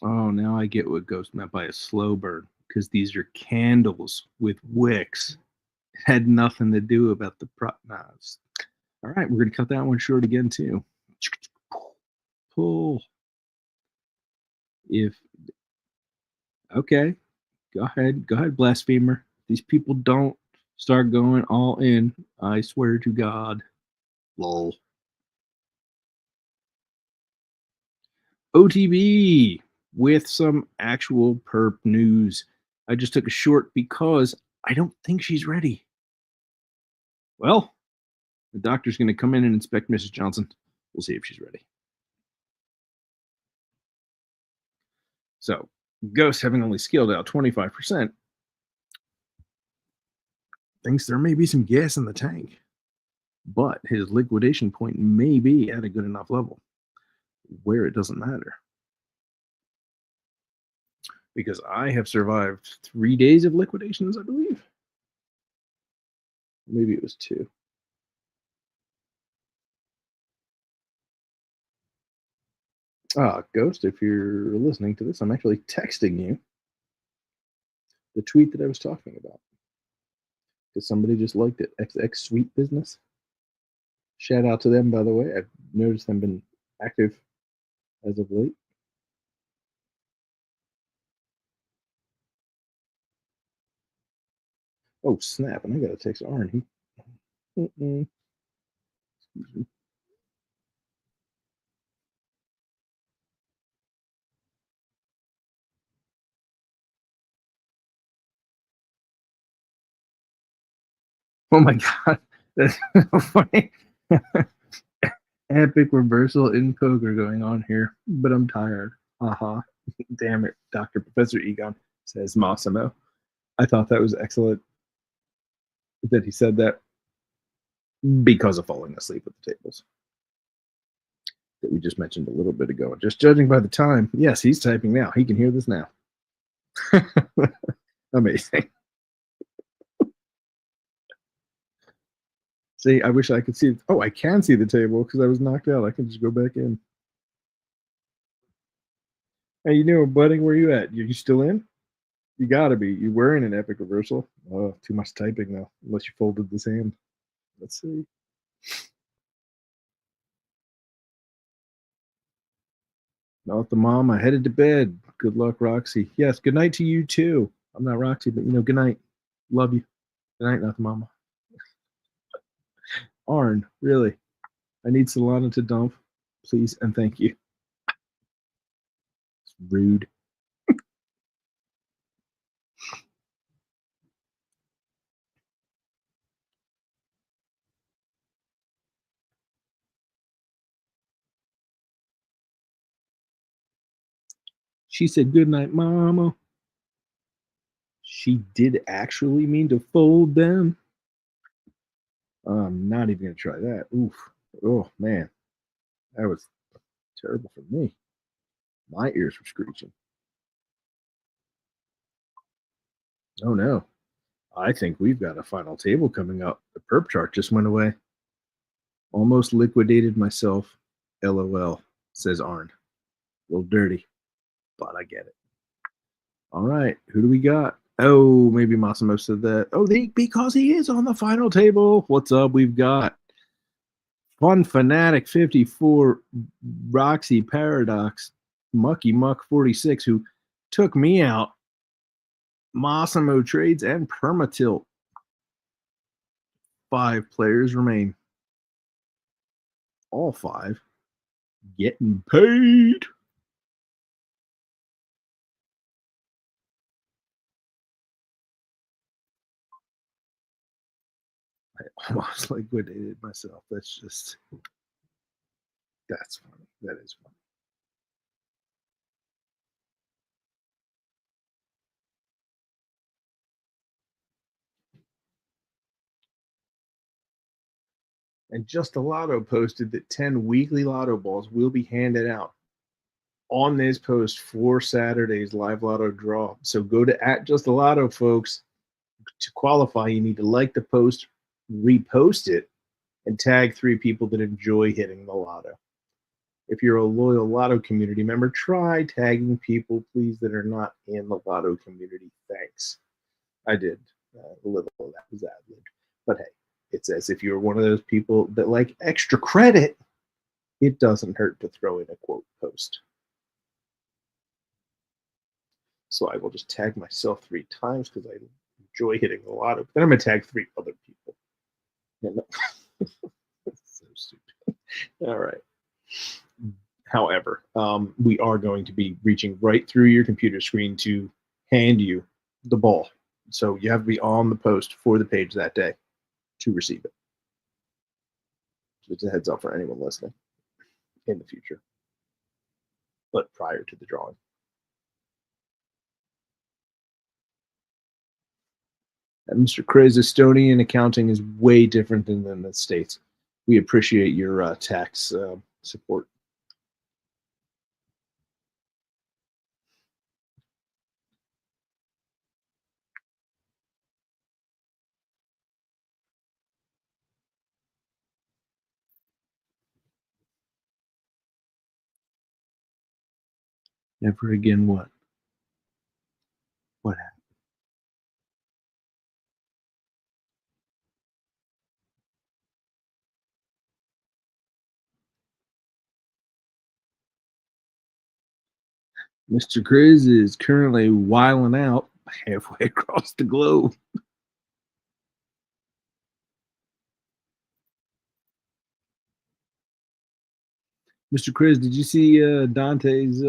Oh, now I get what Ghost meant by a slow burn, because these are candles with wicks. It had nothing to do about the prognosis. All right, we're going to cut that one short again, too. Pull. Okay, go ahead, blasphemer. These people don't start going all in. I swear to God. Lol. OTB with some actual perp news. I just took a short because I don't think she's ready. Well, the doctor's going to come in and inspect Mrs. Johnson. We'll see if she's ready. So, Ghost, having only scaled out 25%, thinks there may be some gas in the tank, but his liquidation point may be at a good enough level where it doesn't matter. Because I have survived 3 days of liquidations, I believe. Maybe it was 2. Ghost, if you're listening to this, I'm actually texting you the tweet that I was talking about. Because somebody just liked it. XX Sweet Business. Shout out to them, by the way. I've noticed them been active as of late. Oh, snap. And I got to text Arn. Excuse me. Oh my God. That's so funny. Epic reversal in poker going on here, but I'm tired. Haha. Damn it, Dr. Professor Egon, says Massimo. I thought that was excellent that he said that because of falling asleep at the tables that we just mentioned a little bit ago. Just judging by the time, yes, he's typing now. He can hear this now. Amazing. See, I wish I could see. Oh, I can see the table because I was knocked out. I can just go back in. Hey, buddy, where you at? You still in? You gotta be. You were in an epic reversal. Oh, too much typing though, unless you folded this hand. Let's see. Not the mom. I headed to bed. Good luck, Roxy. Yes, good night to you too. I'm not Roxy, but good night. Love you. Good night, not the mama. Arn, really. I need Solana to dump. Please and thank you. It's rude. She said, good night, mama. She did actually mean to fold them. I'm not even going to try that. Oof. Oh, man. That was terrible for me. My ears were screeching. Oh, no. I think we've got a final table coming up. The perp chart just went away. Almost liquidated myself. LOL, says Arn. A little dirty, but I get it. All right, who do we got? Oh, maybe Massimo said that. Oh, because he is on the final table. What's up? We've got Fun Fanatic 54, Roxy Paradox, Mucky Muck 46, who took me out, Massimo Trades, and Permatilt. 5 players remain. All 5 getting paid. I almost liquidated myself. That's funny. That is funny. And Just a Lotto posted that 10 weekly Lotto balls will be handed out on this post for Saturday's live Lotto draw. So go to @JustALotto, folks. To qualify, you need to like the post, repost it, and tag 3 people that enjoy hitting the Lotto. If you're a loyal Lotto community member, try tagging people, please, that are not in the Lotto community. Thanks. I did a little of that was ad-libbed. But hey, it says if you're one of those people that like extra credit, it doesn't hurt to throw in a quote post. So I will just tag myself 3 times because I enjoy hitting the Lotto. Then I'm going to tag 3 other people. So stupid. All right. However, we are going to be reaching right through your computer screen to hand you the ball. So you have to be on the post for the page that day to receive it. Just a heads up for anyone listening in the future, but prior to the drawing. And Mr. Craze, Estonian accounting is way different than the States. We appreciate your tax support. Never again what? What happened? Mr. Grizz is currently wiling out halfway across the globe. Mr. Grizz, did you see Dante's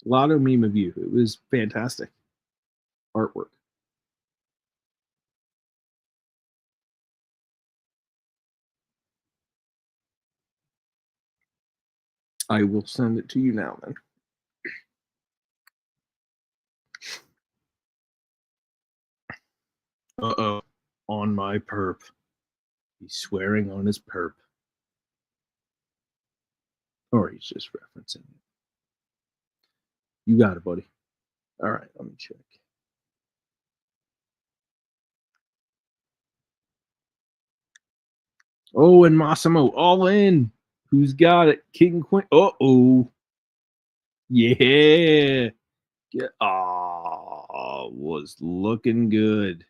Lotto meme of you? It was fantastic artwork. I will send it to you now, then. Uh-oh. On my perp. He's swearing on his perp. Or he's just referencing it. You got it, buddy. All right, let me check. Oh, and Massimo, all in. Who's got it? King Queen. Uh-oh. Yeah. Was looking good.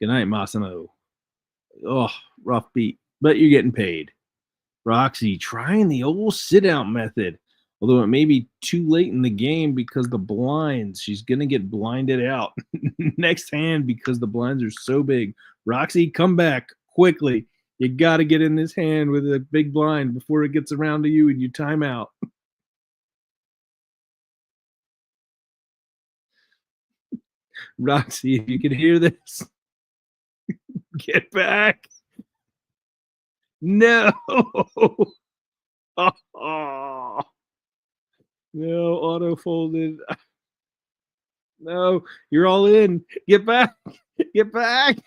Good night, Massimo. Oh, rough beat, but you're getting paid. Roxy trying the old sit-out method, although it may be too late in the game because the blinds. She's going to get blinded out. Next hand because the blinds are so big. Roxy, come back quickly. You got to get in this hand with a big blind before it gets around to you and you time out. Roxy, if you can hear this, get back. No. Oh. No, auto folded. No, you're all in. Get back. Get back.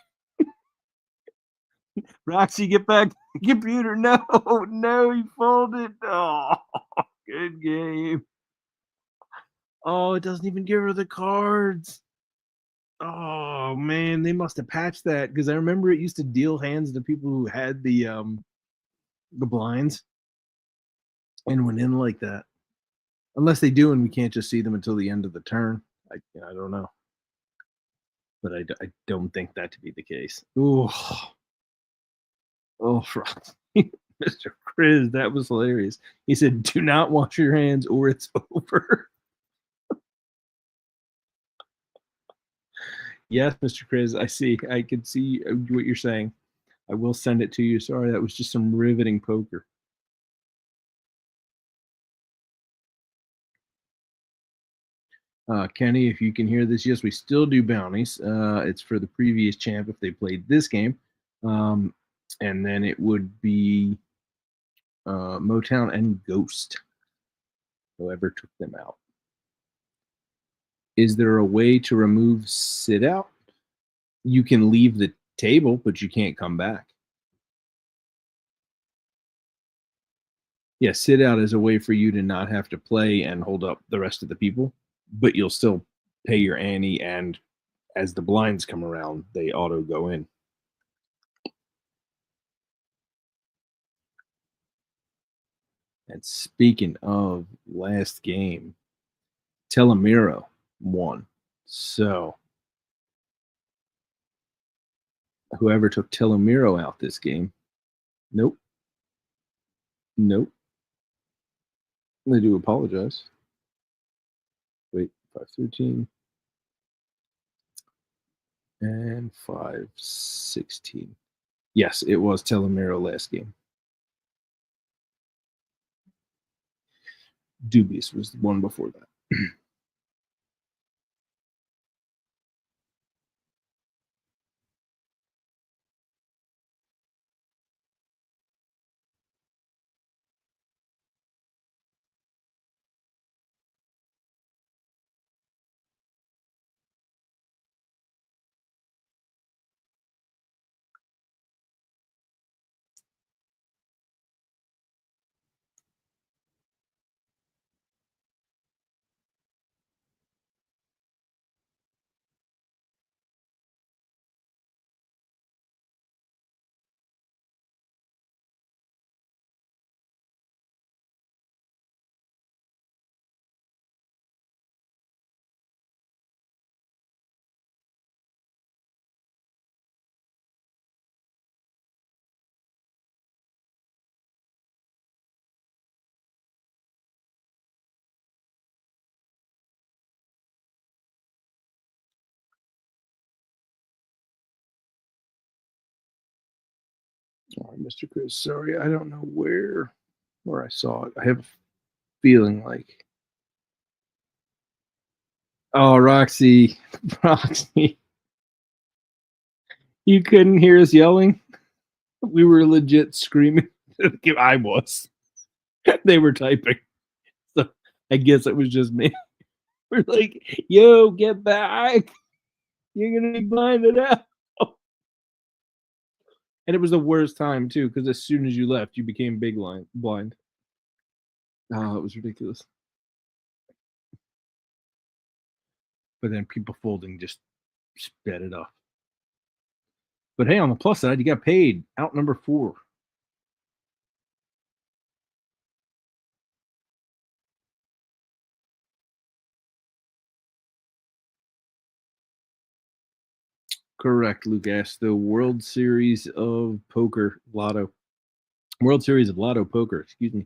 Roxy, get back. Computer, no. No, he folded. Oh, good game. Oh, it doesn't even give her the cards. Oh man, they must have patched that because I remember it used to deal hands to people who had the blinds and went in like that. Unless they do, and we can't just see them until the end of the turn. I don't know, but I don't think that to be the case. Ooh, oh, Mr. Chris, that was hilarious. He said, "Do not wash your hands, or it's over." Yes, Mr. Chris, I see. I can see what you're saying. I will send it to you. Sorry, that was just some riveting poker. Kenny, if you can hear this, yes, we still do bounties. It's for the previous champ if they played this game. And then it would be Motown and Ghost, whoever took them out. Is there a way to remove sit out? You can leave the table, but you can't come back. Yeah, sit out is a way for you to not have to play and hold up the rest of the people, but you'll still pay your ante, and as the blinds come around, they auto go in. And speaking of last game, Telemiro won. So whoever took Telemiro out this game, nope. I do apologize. Wait, 513 and 516. Yes, it was Telemiro last game. Dubious was the one before that. All right, Mr. Chris, sorry, I don't know where I saw it. I have a feeling like, oh, Roxy, you couldn't hear us yelling. We were legit screaming. I was. They were typing. So I guess it was just me. We're like, yo, get back. You're going to be blinded out. And it was the worst time, too, because as soon as you left, you became blind. Oh, it was ridiculous. But then people folding just sped it off. But hey, on the plus side, you got paid. Out number 4. Correct, Lucas. The World Series of Poker Lotto. World Series of Lotto Poker, excuse me,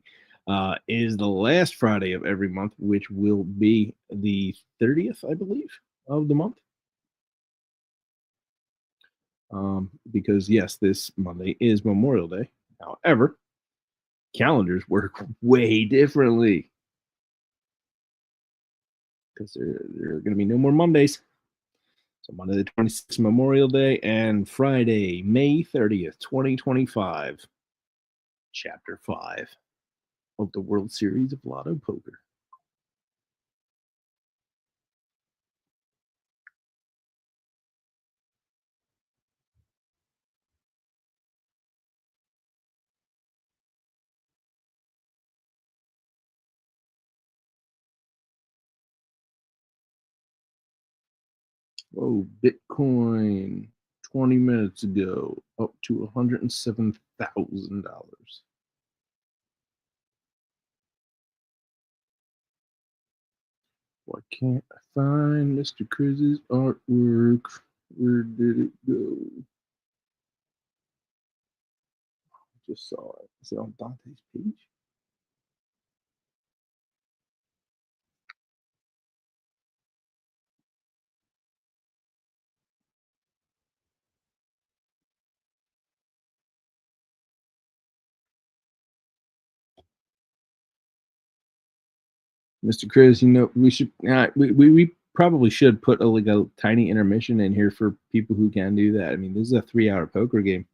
is the last Friday of every month, which will be the 30th, I believe, of the month. Because, yes, this Monday is Memorial Day. However, calendars work way differently because there are going to be no more Mondays. So Monday the 26th, Memorial Day, and Friday, May 30th, 2025, Chapter 5 of the World Series of Lotto Poker. Whoa, Bitcoin 20 minutes ago up to $107,000. Why can't I find Mr. Chris's artwork? Where did it go? Just saw it. Is it on Dante's page? Mr. Chris, we should we probably should put like a tiny intermission in here for people who can do that. I mean, this is a 3-hour poker game.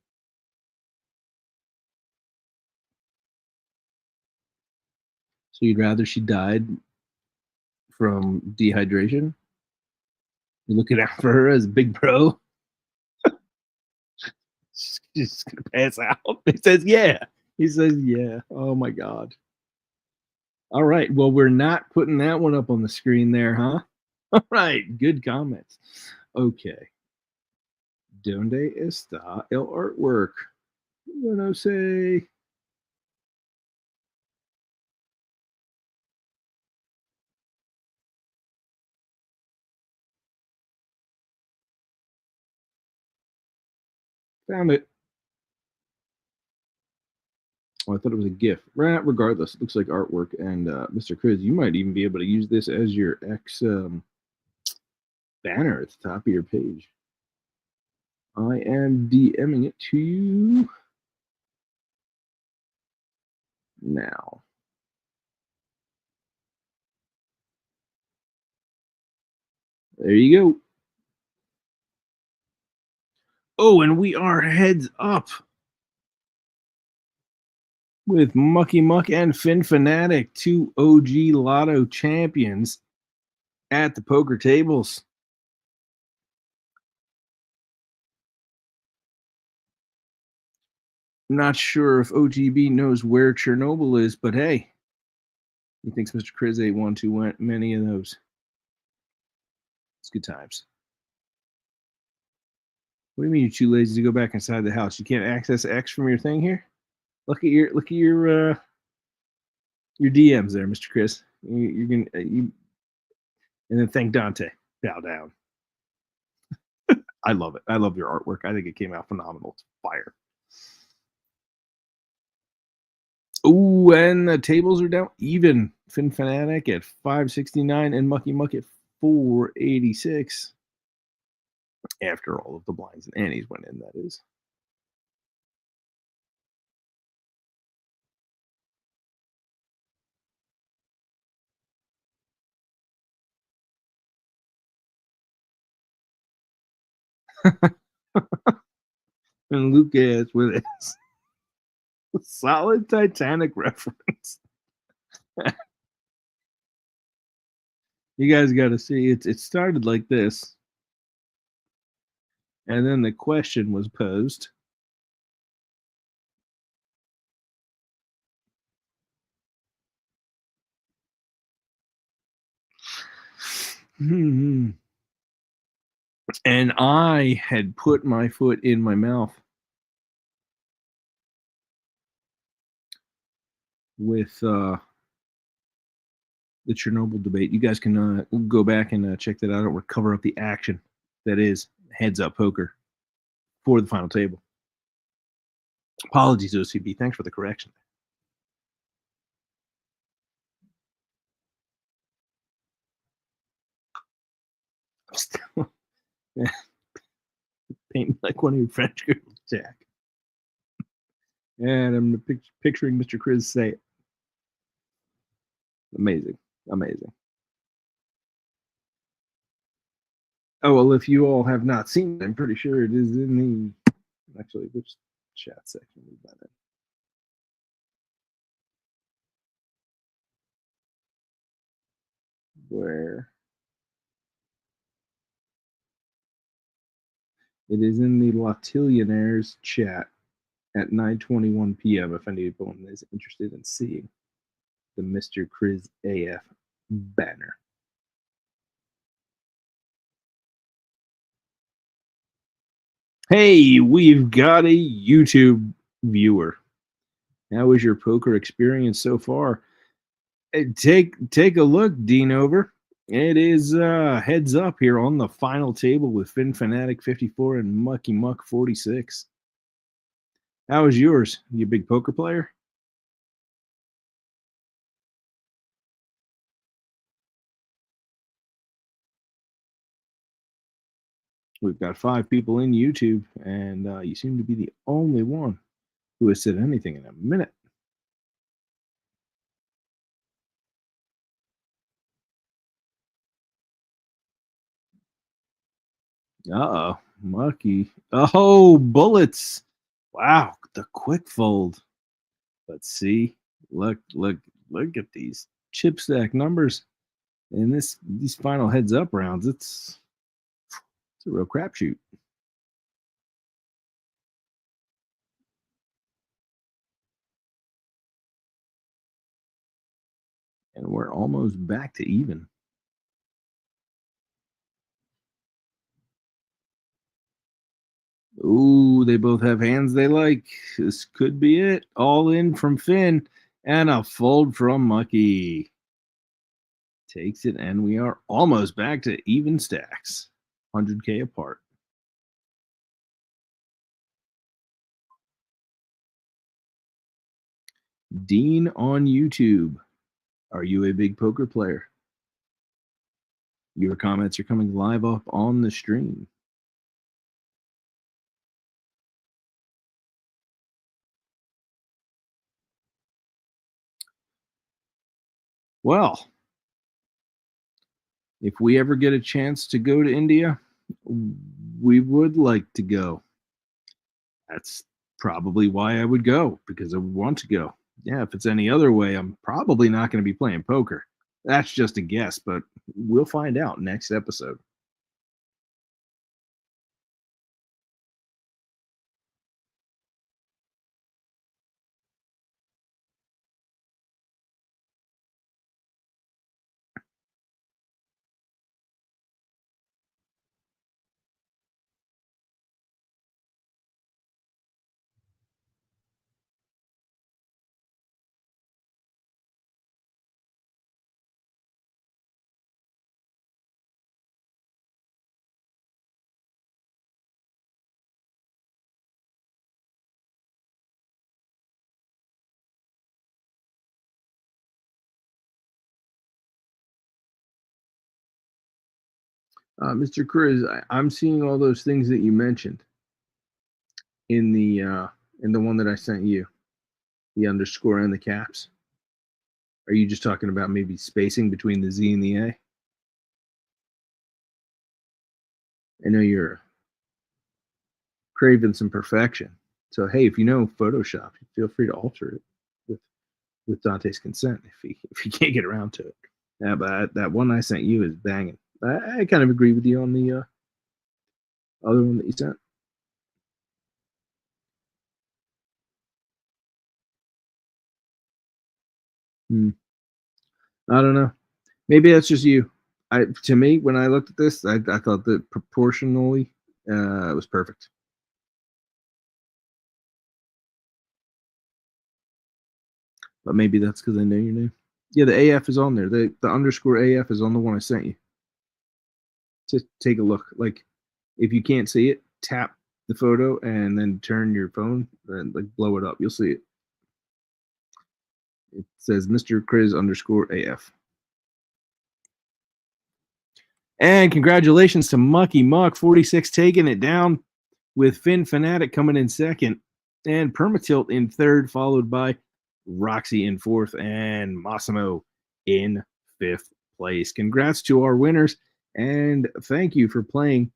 So you'd rather she died from dehydration? You're looking out for her as big bro? She's just gonna pass out. He says, yeah. He says, yeah. Oh my God. All right. Well, we're not putting that one up on the screen there, huh? All right. Good comments. Okay. Donde está el artwork? What do I say? Found it. Oh, I thought it was a GIF. Regardless, it looks like artwork. And Mr. Chris, you might even be able to use this as your X banner at the top of your page. I am DMing it to you now. There you go. Oh, and we are heads up with Mucky Muck and Fin Fanatic, 2 OG Lotto champions at the poker tables. Not sure if OGB knows where Chernobyl is, but hey, he thinks Mr. Chris 812 went many of those. It's good times. What do you mean you're too lazy to go back inside the house? You can't access X from your thing here? Look at your DMs there, Mr. Chris. You can and then thank Dante. Bow down. I love it. I love your artwork. I think it came out phenomenal. It's fire. Oh, and the tables are down even. Fin Fanatic at 569 and Mucky Muck at 486. After all of the blinds and antes went in, that is. And Lucas with his solid Titanic reference. You guys got to see it started like this. And then the question was posed. And I had put my foot in my mouth with the Chernobyl debate. You guys can go back and check that out or cover up the action that is Heads Up Poker for the final table. Apologies, OCB. Thanks for the correction. I'm still painting like one of your French girls, Jack. And I'm picturing Mr. Chris say it. Amazing. Amazing. Oh, well, if you all have not seen it, I'm pretty sure it is in the... Actually, which chat section is that in? Where... It is in the Lotillionaires chat at 9:21 p.m. if anyone is interested in seeing the Mr. Chris AF banner. Hey, we've got a YouTube viewer. How was your poker experience so far? Take a look, Dean Over. It is heads up here on the final table with Fin Fanatic 54 and Mucky Muck 46. How was yours? You a big poker player? We've got 5 people in YouTube, and you seem to be the only one who has said anything in a minute. Uh-oh, Mucky. Oh, bullets. Wow, the quick fold. Let's see. Look at these chip stack numbers in these final heads up rounds. It's a real crapshoot. And we're almost back to even. Ooh, they both have hands they like. This could be it. All in from Finn and a fold from Mucky. Takes it, and we are almost back to even stacks. 100K apart. Dean on YouTube. Are you a big poker player? Your comments are coming live up on the stream. Well, if we ever get a chance to go to India, we would like to go. That's probably why I would go, because I would want to go. Yeah, if it's any other way, I'm probably not going to be playing poker. That's just a guess, but we'll find out next episode. Mr. Cruz, I'm seeing all those things that you mentioned in the one that I sent you, the underscore and the caps. Are you just talking about maybe spacing between the Z and the A? I know you're craving some perfection. So hey, if you know Photoshop, feel free to alter it with Dante's consent if he can't get around to it. Yeah, but that one I sent you is banging. I kind of agree with you on the other one that you sent. I don't know. Maybe that's just you. To me, when I looked at this, I thought that proportionally it was perfect. But maybe that's because I know your name. Yeah, the AF is on there. The underscore AF is on the one I sent you. Just take a look. Like, if you can't see it, tap the photo and then turn your phone and like blow it up. You'll see it. It says Mr. Criz underscore AF. And congratulations to Mucky Muck 46 taking it down, with Fin Fanatic coming in second and Permatilt in third, followed by Roxy in fourth and Massimo in fifth place. Congrats to our winners, and thank you for playing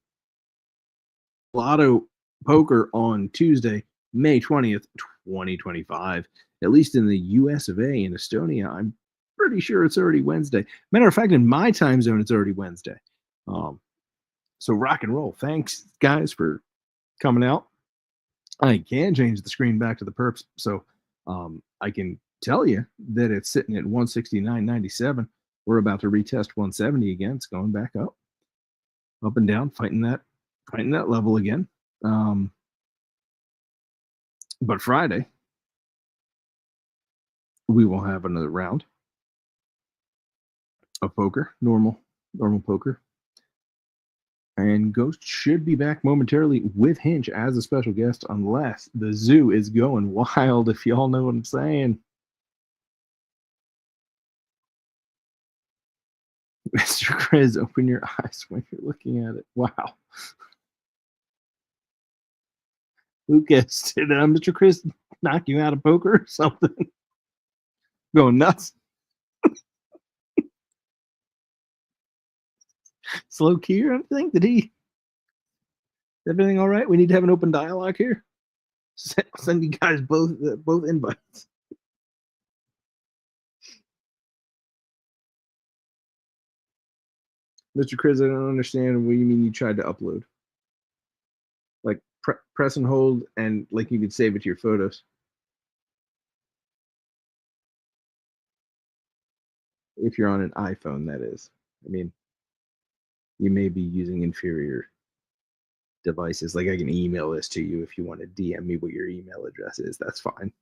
Lotto Poker on Tuesday, May 20th, 2025. At least in the US of A. In Estonia, I'm pretty sure it's already Wednesday. Matter of fact, in my time zone, it's already Wednesday. So rock and roll. Thanks, guys, for coming out. I can change the screen back to the perps, so I can tell you that it's sitting at 169.97. We're about to retest 170 again. It's going back up and down, fighting that level again. But Friday, we will have another round of poker, normal poker. And Ghost should be back momentarily with Hinch as a special guest, unless the zoo is going wild, if y'all know what I'm saying. Mr. Chris, open your eyes when you're looking at it. Wow. Lucas, did Mr. Chris knock you out of poker or something? Going nuts. Slow key or anything? Did he? Everything all right? We need to have an open dialogue here. Send you guys both invites. Mr. Chris, I don't understand what you mean you tried to upload. Like press and hold, and like you could save it to your photos. If you're on an iPhone, that is. I mean, you may be using inferior devices. Like I can email this to you if you want to DM me what your email address is. That's fine.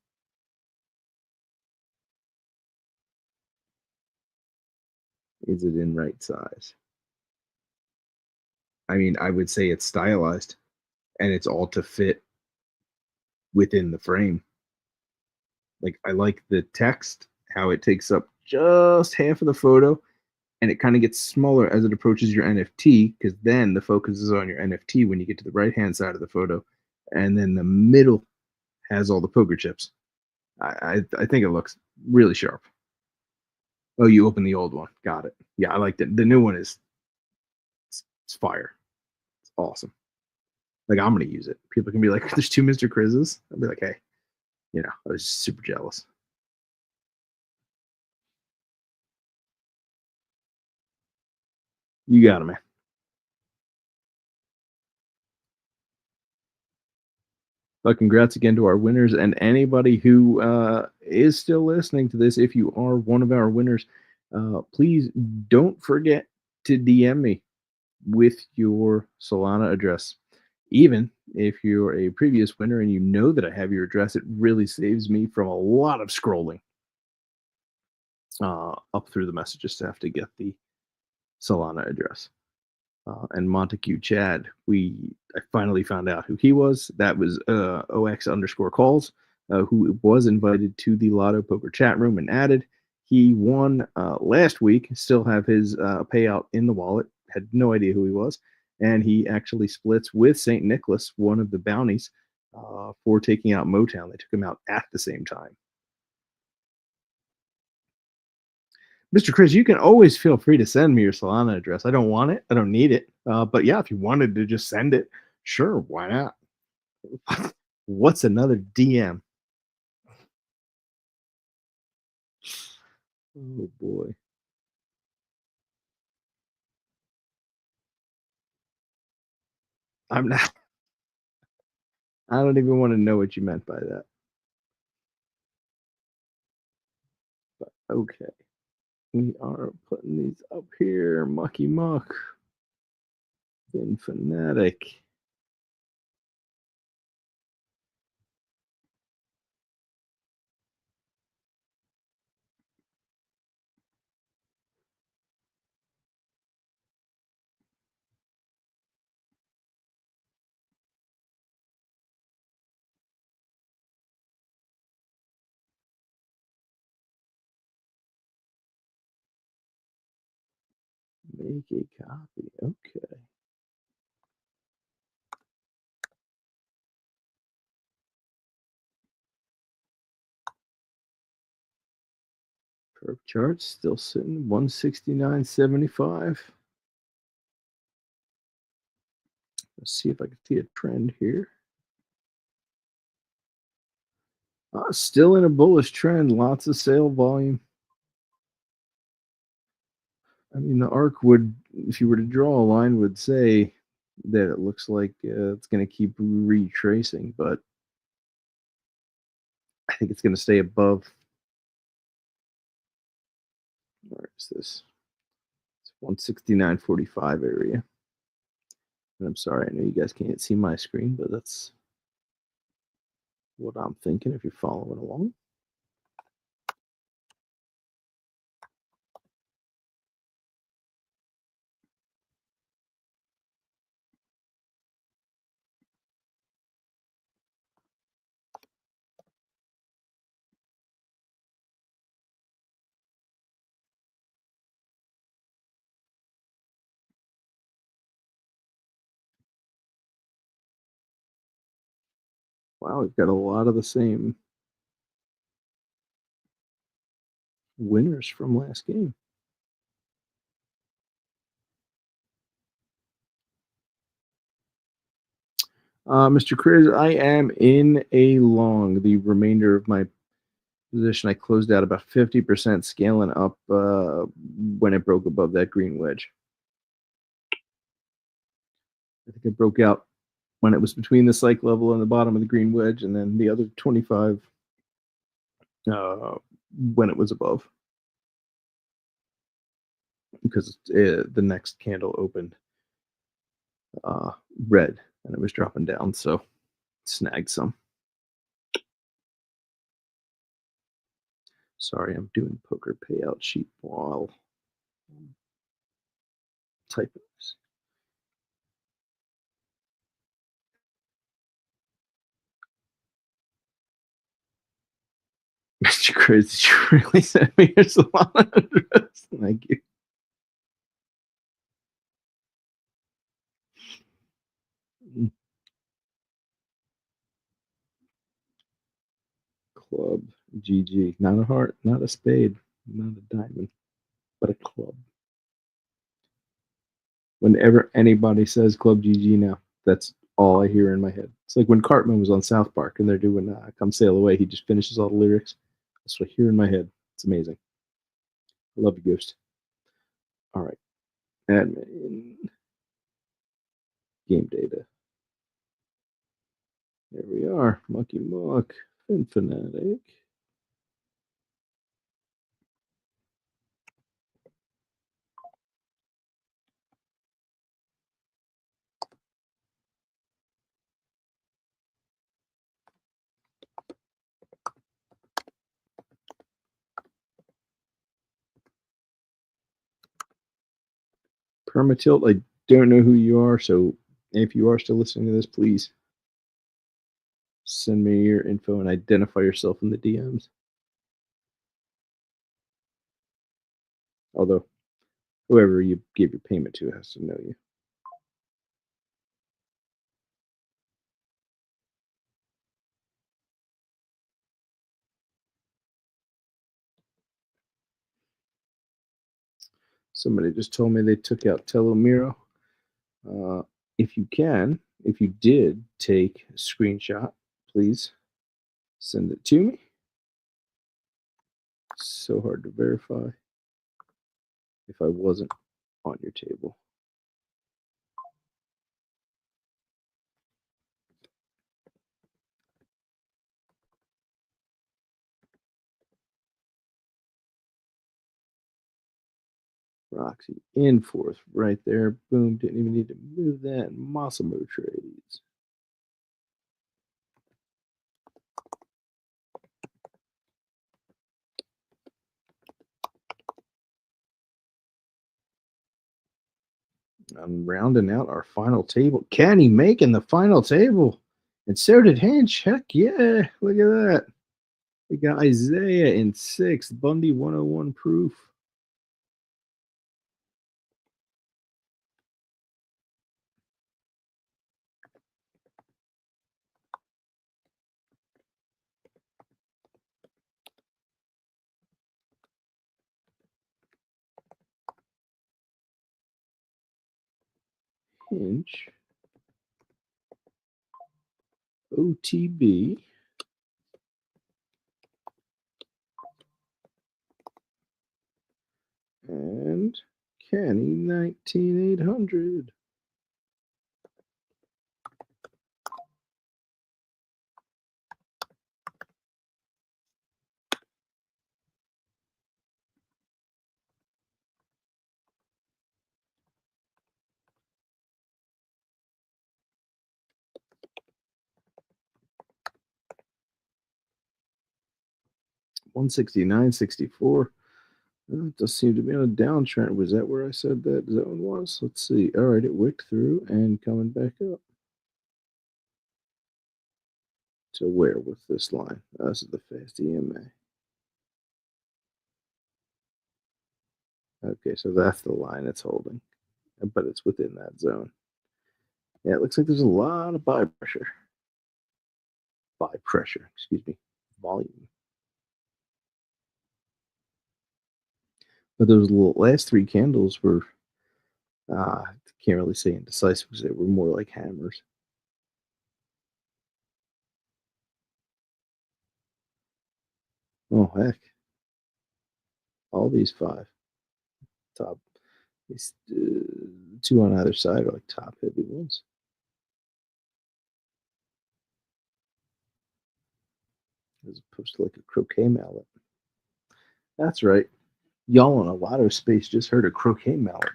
Is it in right size? I mean, I would say it's stylized and it's all to fit within the frame. Like I like the text, how it takes up just half of the photo and it kind of gets smaller as it approaches your NFT, because then the focus is on your NFT when you get to the right-hand side of the photo, and then the middle has all the poker chips. I think it looks really sharp. Oh, you opened the old one. Got it. Yeah, I liked it. The new one is it's fire. It's awesome. Like I'm gonna use it. People can be like, "There's two Mr. Chris's." I'll be like, "Hey, I was super jealous." You got it, man. But congrats again to our winners, and anybody who is still listening to this, if you are one of our winners, please don't forget to DM me with your Solana address. Even if you're a previous winner and you know that I have your address, it really saves me from a lot of scrolling up through the messages to have to get the Solana address. And Montague Chad, I finally found out who he was. That was OX_calls, who was invited to the Lotto Poker chat room and added. He won last week, still have his payout in the wallet, had no idea who he was, and he actually splits with St. Nicholas, one of the bounties, for taking out Motown. They took him out at the same time. Mr. Chris, you can always feel free to send me your Solana address. I don't want it. I don't need it. But yeah, if you wanted to just send it, sure, why not? What's another DM? Oh boy. I'm not. I don't even want to know what you meant by that. But okay. We are putting these up here. Mucky Muck. Fin Fanatic. Make a copy. Okay. Perp charts still sitting 169.75. Let's see if I can see a trend here. Still in a bullish trend. Lots of sale volume. I mean, the arc would, if you were to draw a line, would say that it looks like it's going to keep retracing, but I think it's going to stay above. Where is this? It's 169.45 area. And I'm sorry, I know you guys can't see my screen, but that's what I'm thinking if you're following along. Wow, we've got a lot of the same winners from last game. Mr. Criz, I am in a long. The remainder of my position, I closed out about 50%, scaling up when it broke above that green wedge. I think I broke out when it was between the psych level and the bottom of the green wedge, and then the other 25 when it was above. Because the next candle opened red, and it was dropping down, so snagged some. Sorry, I'm doing poker payout sheet while typing this. Mr. Chris, did you really send me your salon address? Thank you. Club, GG. Not a heart, not a spade, not a diamond, but a club. Whenever anybody says Club GG now, that's all I hear in my head. It's like when Cartman was on South Park and they're doing Come Sail Away, he just finishes all the lyrics. That's what I hear in my head. It's amazing. I love you, Ghost. All right. Admin. Game data. There we are. Monkey Muck. Fanatic. Permatilt, I don't know who you are, so if you are still listening to this, please send me your info and identify yourself in the DMs. Although, whoever you give your payment to has to know you. Somebody just told me they took out Telomiro. If you can, if you did take a screenshot, please send it to me. It's so hard to verify if I wasn't on your table. Roxy in fourth, right there. Boom, didn't even need to move that. Massimo trades. I'm rounding out our final table. Kenny making the final table. And so did Hinch. Heck yeah. Look at that. We got Isaiah in sixth. Bundy 101 proof. Hinch. OTB. And Kenny 19800. 169.64. It does seem to be on a downtrend. Was that where I said that zone was? Let's see. All right, it wicked through and coming back up. So where with this line? This is the fast EMA. Okay, so that's the line it's holding, but it's within that zone. Yeah, it looks like there's a lot of buy pressure. Excuse me, volume. But those last three candles were, can't really say indecisive because they were more like hammers. Oh, heck. All these five. Top. These two on either side are like top heavy ones. As opposed to like a croquet mallet. That's right. Y'all in a Lotto space just heard a croquet mallet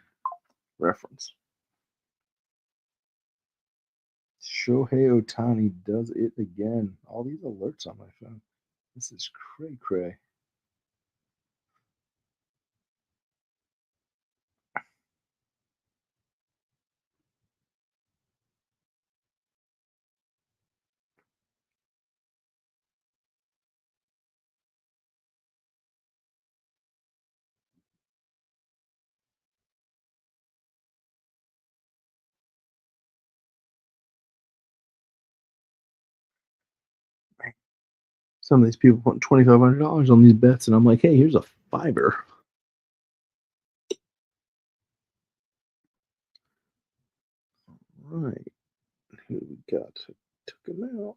reference. Shohei Ohtani does it again. All these alerts on my phone. This is cray cray. Some of these people put $2,500 on these bets, and I'm like, hey, here's a fiver. Right. Who we got? Took him out.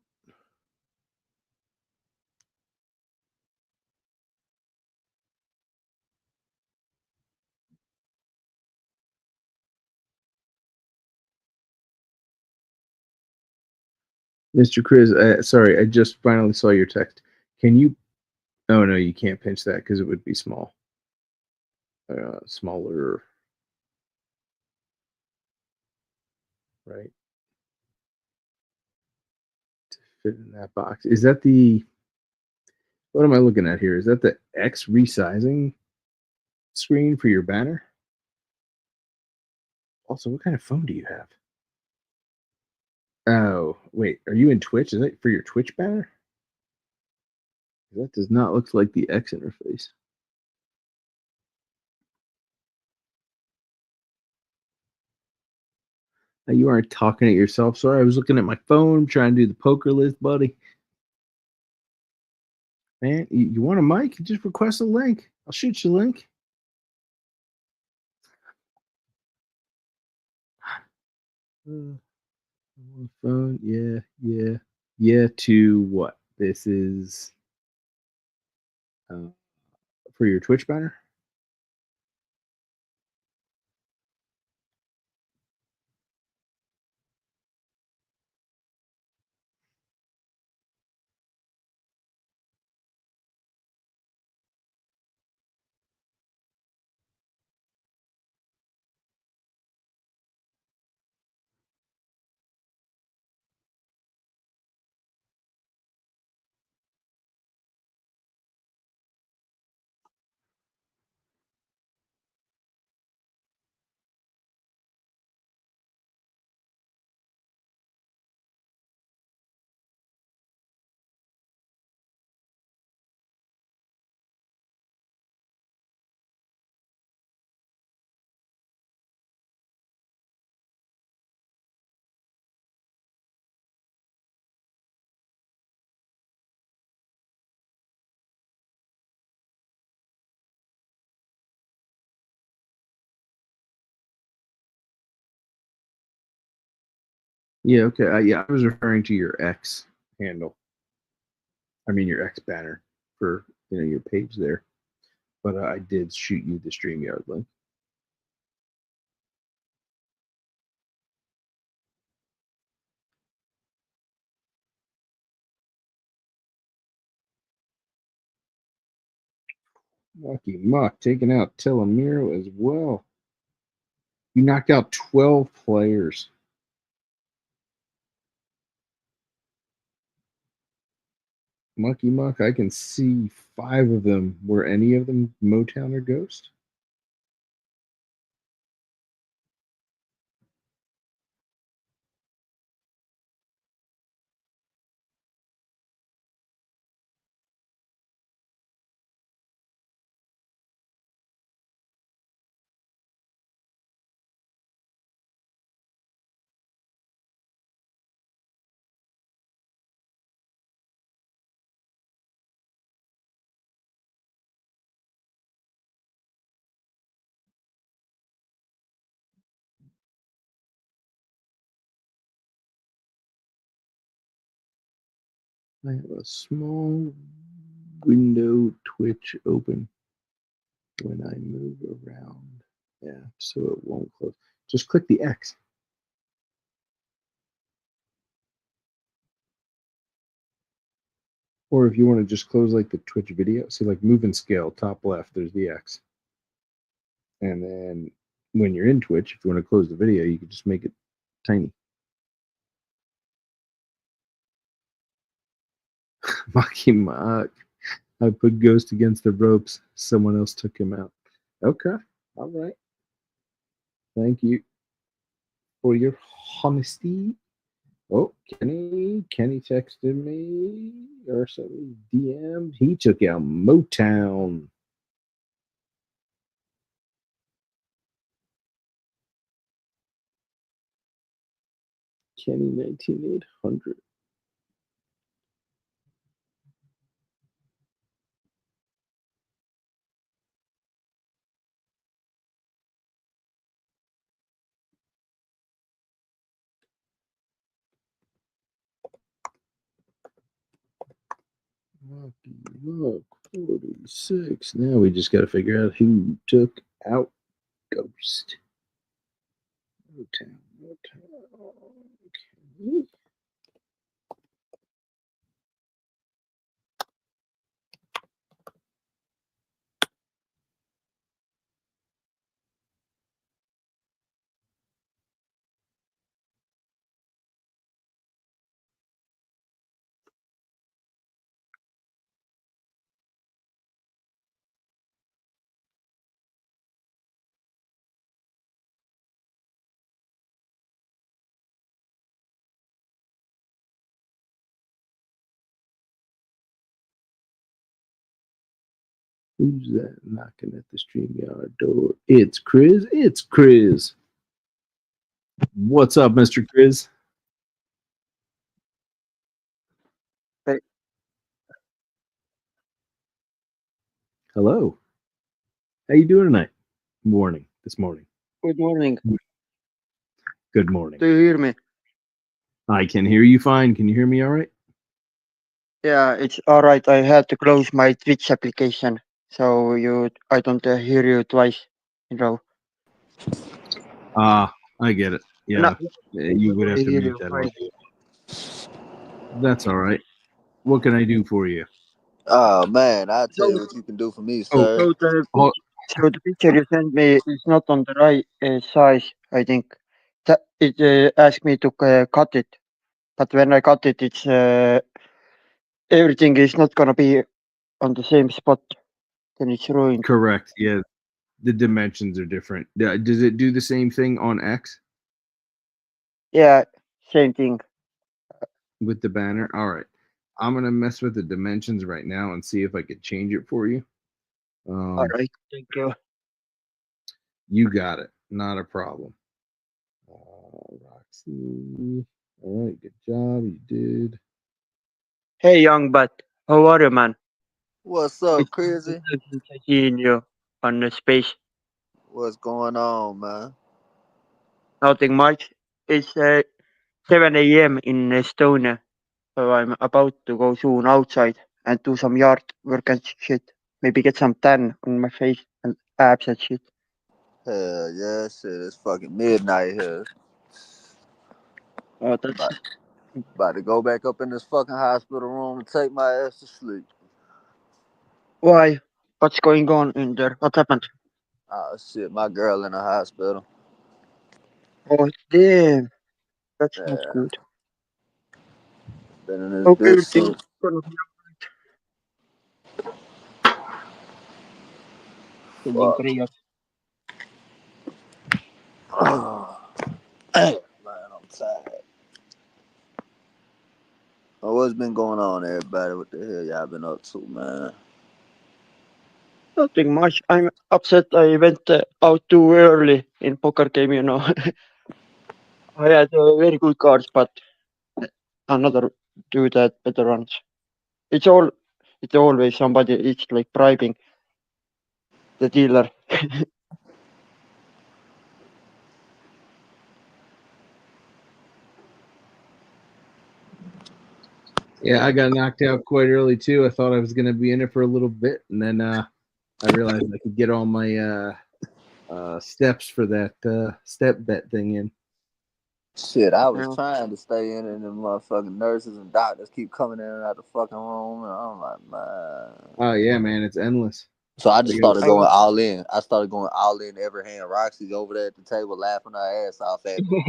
Mr. Chris, sorry, I just finally saw your text. Can you? Oh, no, you can't pinch that because it would be small. Smaller. Right. To fit in that box. Is that the. What am I looking at here? Is that the X resizing screen for your banner? Also, what kind of phone do you have? Oh, wait. Are you in Twitch? Is that for your Twitch banner? That does not look like the X interface. You aren't talking to yourself. Sorry, I was looking at my phone trying to do the poker list, buddy. Man, you want a mic? Just request a link. I'll shoot you a link. Phone, yeah. To what? This is for your Twitch banner. Yeah, okay. Yeah, I was referring to your X handle. I mean your X banner for your page there. But I did shoot you the StreamYard link. Lucky Muck taking out Telemiro as well. You knocked out 12 players. Monkey Muck, I can see 5 of them. Were any of them Motown or Ghost? I have a small window twitch open when I move around. Yeah, so it won't close. Just click the X. Or if you want to just close like the Twitch video, see like move and scale, top left, there's the X. And then when you're in Twitch, if you want to close the video, you can just make it tiny. Mocky Mock. I put Ghost against the ropes. Someone else took him out. Okay. All right. Thank you for your honesty. Oh, Kenny texted me or something DM'd. He took out Motown. Kenny 19800. Look, 46. Now we just got to figure out who took out Ghost. Motown. Okay. Who's that knocking at the StreamYard door? It's Chris. It's Chris. What's up, Mr. Chris? Hey. Hello. How you doing tonight? This morning. Good morning. Good morning. Do you hear me? I can hear you fine. Can you hear me all right? Yeah, it's all right. I had to close my Twitch application, so I don't hear you twice in a row. I get it. Yeah. No, You would have I to hear mute you that. fine. That's all right. What can I do for you? Oh man, I'll tell you what you can do for me, Oh, sir. So the picture you sent me is not on the right size, I think. It asked me to cut it, but when I cut it, it's everything is not gonna be on the same spot. Then it's ruined. Correct. Yeah. The dimensions are different. Does it do the same thing on X Yeah, same thing. with the banner? All right. I'm going to mess with the dimensions right now and see if I could change it for you. All right, thank you. You got it. Not a problem. Roxy. All right. Good job. You did. Hey, young butt, how are you, man? What's up, It's been crazy? since I seen you on the space. What's going on, man? Nothing much. It's 7 a.m. in Estonia, so I'm about to go soon outside and do some yard work and shit. Maybe get some tan on my face and abs and shit. Hell yeah, shit, it's fucking midnight here. Oh, that's About to go back up in this fucking hospital room and take my ass to sleep. why? What's going on in there? What happened? Oh shit, my girl in the hospital. Oh, damn. That's not Yeah, good. been in this Hope bitch everything's since. gonna be alright. Feeling great. Man, I'm tired. Oh, what's been going on, everybody? What the hell y'all been up to, man? Nothing much. I'm upset I went out too early in poker game, you know. I had very good cards, but another dude had better runs. It's always somebody. It's like bribing the dealer. Yeah, I got knocked out quite early too. I thought I was gonna be in it for a little bit, and then I realized I could get all my steps for that step bet thing in. Shit, I was Yeah. trying to stay in it, and the motherfucking nurses and doctors keep coming in and out the fucking room, and I'm like, man. Oh yeah, man, it's endless. So I just You started going all in. I started going all in every hand. Roxy's over there at the table laughing her ass off at me.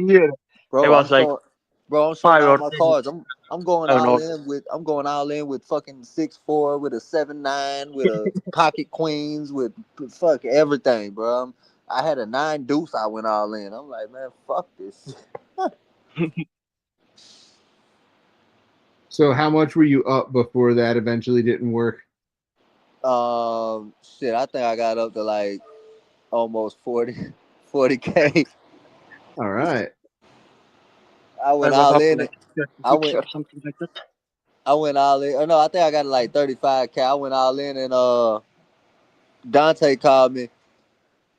Yeah. I Bro, was like I'm showing 5 all or my 10. cards. I'm going I don't all know. in with fucking 6-4, with a 7-9, with a pocket queens, with fuck everything, bro. I had a 9 deuce. I went all in. I'm like, man, fuck this. So how much were you up before that eventually didn't work? Shit, I think I got up to like almost 40K. All right. I I went was all up in. like I 36 went. or something like that. I went all in. Oh no, I think I got like 35K. I went all in, and Dante called me,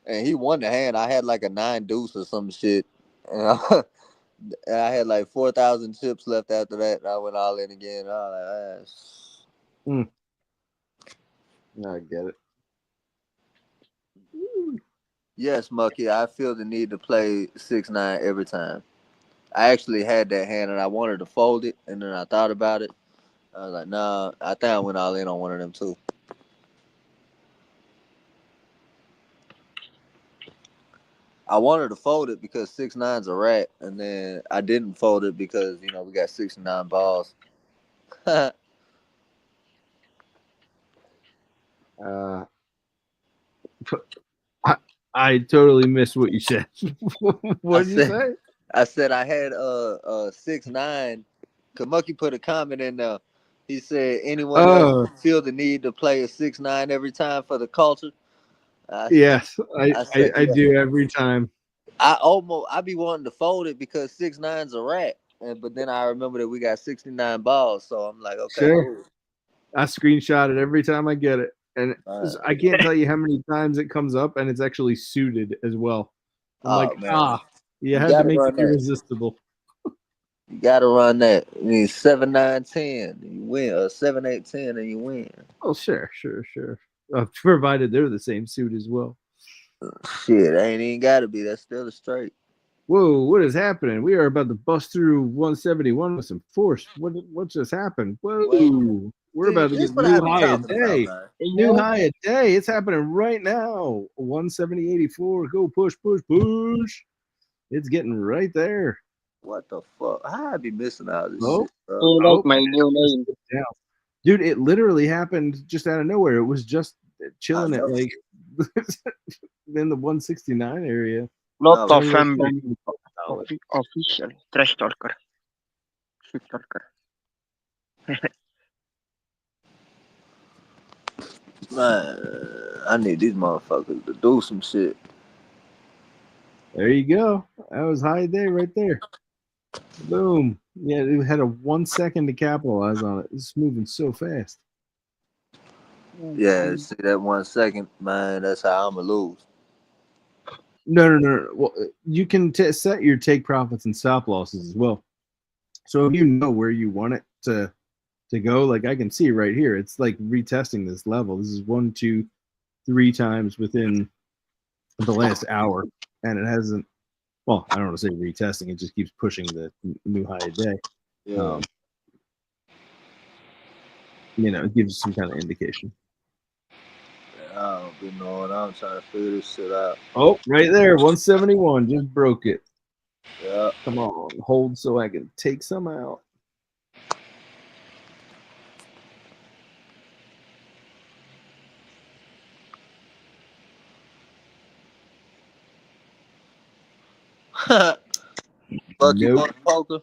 and he won the hand. I had like a 9 deuce or some shit, and I had like 4,000 chips left after that. And I went all in again. I was like, I get it. yes, Mucky. I feel the need to play 6-9 every time. I actually had that hand, and I wanted to fold it, and then I thought about it. I was like, nah. I think I went all in on one of them too. I wanted to fold it because 6-9's a rat, and then I didn't fold it because we got 69 balls. Uh, I totally missed what you said. What did you say? I said I had 6-9. Kamuki put a comment in there. He said, anyone else Oh, feel the need to play a 6-9 every time for the culture? yes, I said, I yeah. do every time. I be wanting to fold it because 6-9's a rat, but then I remember that we got 69 balls, so I'm like, okay, Sure. cool. I screenshot it every time I get it. And I can't tell you how many times it comes up and it's actually suited as well. I'm like, man. you had to gotta make run it that. irresistible. You gotta run that. You need 7-9-10, and you win, or 7-8-10, and you win. Oh, sure. Provided they're the same suit as well. Shit, ain't even gotta be. That's still a straight. Whoa, what is happening? We are about to bust through 171 with some force. What just happened? Whoa, we're about to get This what I new be high a talking about, day. man. New high a day. It's happening right now. 170.84. Go push. It's getting right there. What the fuck? How I be missing all this Oh, shit, bro? You like my new name. yeah. Dude, it literally happened just out of nowhere. It was just chilling I at know. like in the 169 area. Lotto No, fan official. Trash talker. Shit talker. man, I need these motherfuckers to do some shit. There you go. That was high day right there. Boom. Yeah, it had a 1 second to capitalize on it. It's moving so fast. Yeah, see that 1 second, man. That's how I'ma lose. No. Well, you can set your take profits and stop losses as well. So if you know where you want it to go, like I can see right here, it's like retesting this level. This is 1, 2, 3 times within the last hour, and it hasn't. Well, I don't want to say retesting; it just keeps pushing the new high a day. Yeah. It gives you some kind of indication. I don't be knowing. I'm trying to figure this shit out. Oh, right there, 171, just broke it. Yeah. Come on, hold so I can take some out. Bucky Nope. won poker.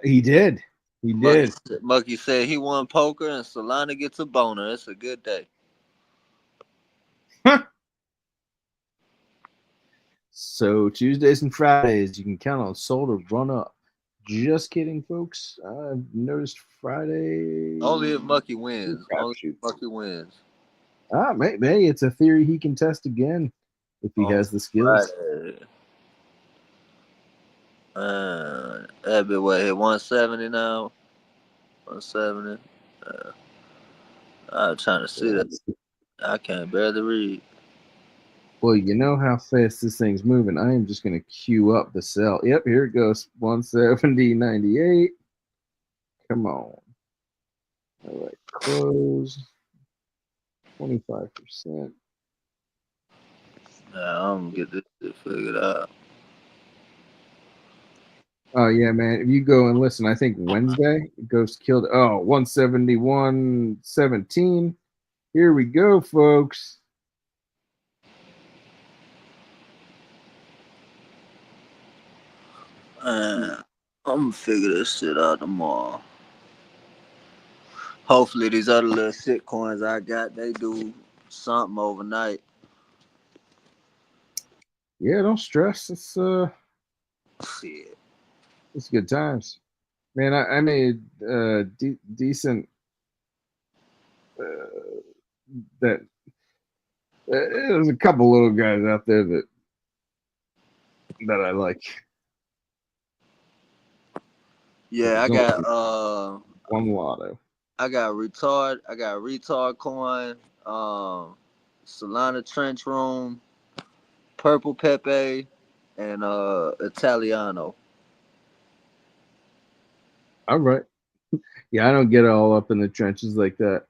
He did. He did. Bucky said he won poker and Solana gets a boner. It's a good day. So Tuesdays and Fridays, you can count on Sol to run up. Just kidding, folks. I've noticed Friday. Only if Bucky wins. Crap Only if shoots. Bucky wins. Maybe it's a theory he can test again if he has the skills. Friday. That be what, hit 170 now? 170. I'm trying to see that. I can't barely read. Well, you know how fast this thing's moving. I am just going to queue up the sell. Yep, here it goes. 170.98. Come on. All right, close. 25%. Nah, I'm gonna get this shit figured out. Oh, yeah, man. If you go and listen, I think Wednesday, Ghost killed. Oh, 171.17. Here we go, folks. I'm gonna figure this shit out tomorrow. Hopefully these other little shit coins I got, they do something overnight. Yeah, don't stress. Shit. It's good times. Man, I made decent that there's a couple little guys out there that I like. Yeah, I got one Lotto. I got retard coin, Solana Trench Room, Purple Pepe, and Italiano. All right. Yeah, I don't get all up in the trenches like that.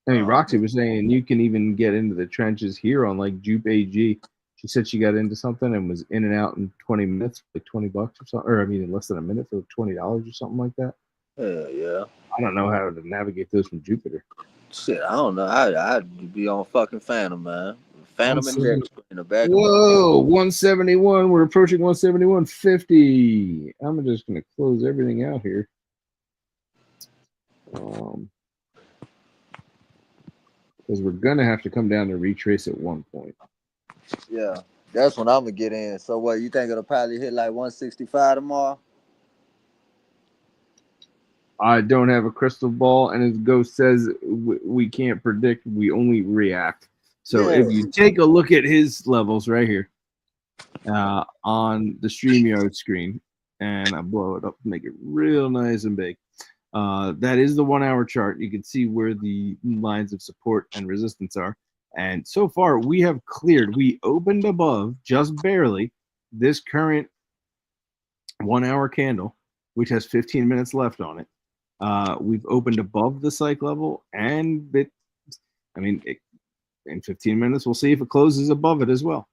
I mean, Roxy was saying you can even get into the trenches here on like Jupe AG. She said she got into something and was in and out in 20 minutes, like $20 or something, or I mean, in less than a minute for $20 or something like that. Yeah. I don't know how to navigate those from Jupiter. Shit, I don't know. I'd be on fucking Phantom, man. Phantom and Dex in the back. Whoa, 171. We're approaching 171.50. I'm just going to close everything out here. Because we're going to have to come down to retrace at one point. Yeah, that's when I'm going to get in. So what, you think it'll probably hit like 165 tomorrow? I don't have a crystal ball, and as Ghost says, we can't predict. We only react. So if you take a look at his levels right here on the StreamYard screen, and I blow it up, make it real nice and big. That is the 1 hour chart. You can see where the lines of support and resistance are. And so far, we have cleared. We opened above, just barely, this current 1 hour candle, which has 15 minutes left on it. We've opened above the psych level, and in 15 minutes, we'll see if it closes above it as well.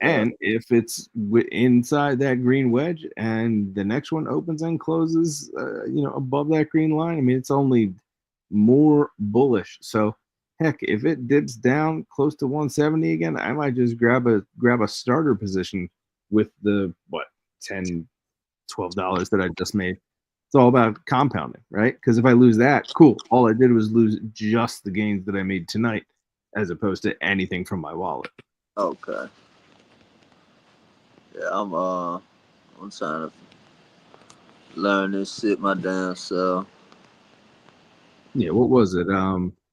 And if it's inside that green wedge and the next one opens and closes, above that green line, I mean, it's only more bullish. So heck, if it dips down close to 170 again, I might just grab a starter position with the $10, $12 that I just made. It's all about compounding, right? Because if I lose that, cool. All I did was lose just the gains that I made tonight, as opposed to anything from my wallet. Okay. Yeah, I'm trying to learn this shit my damn self. Yeah, what was it?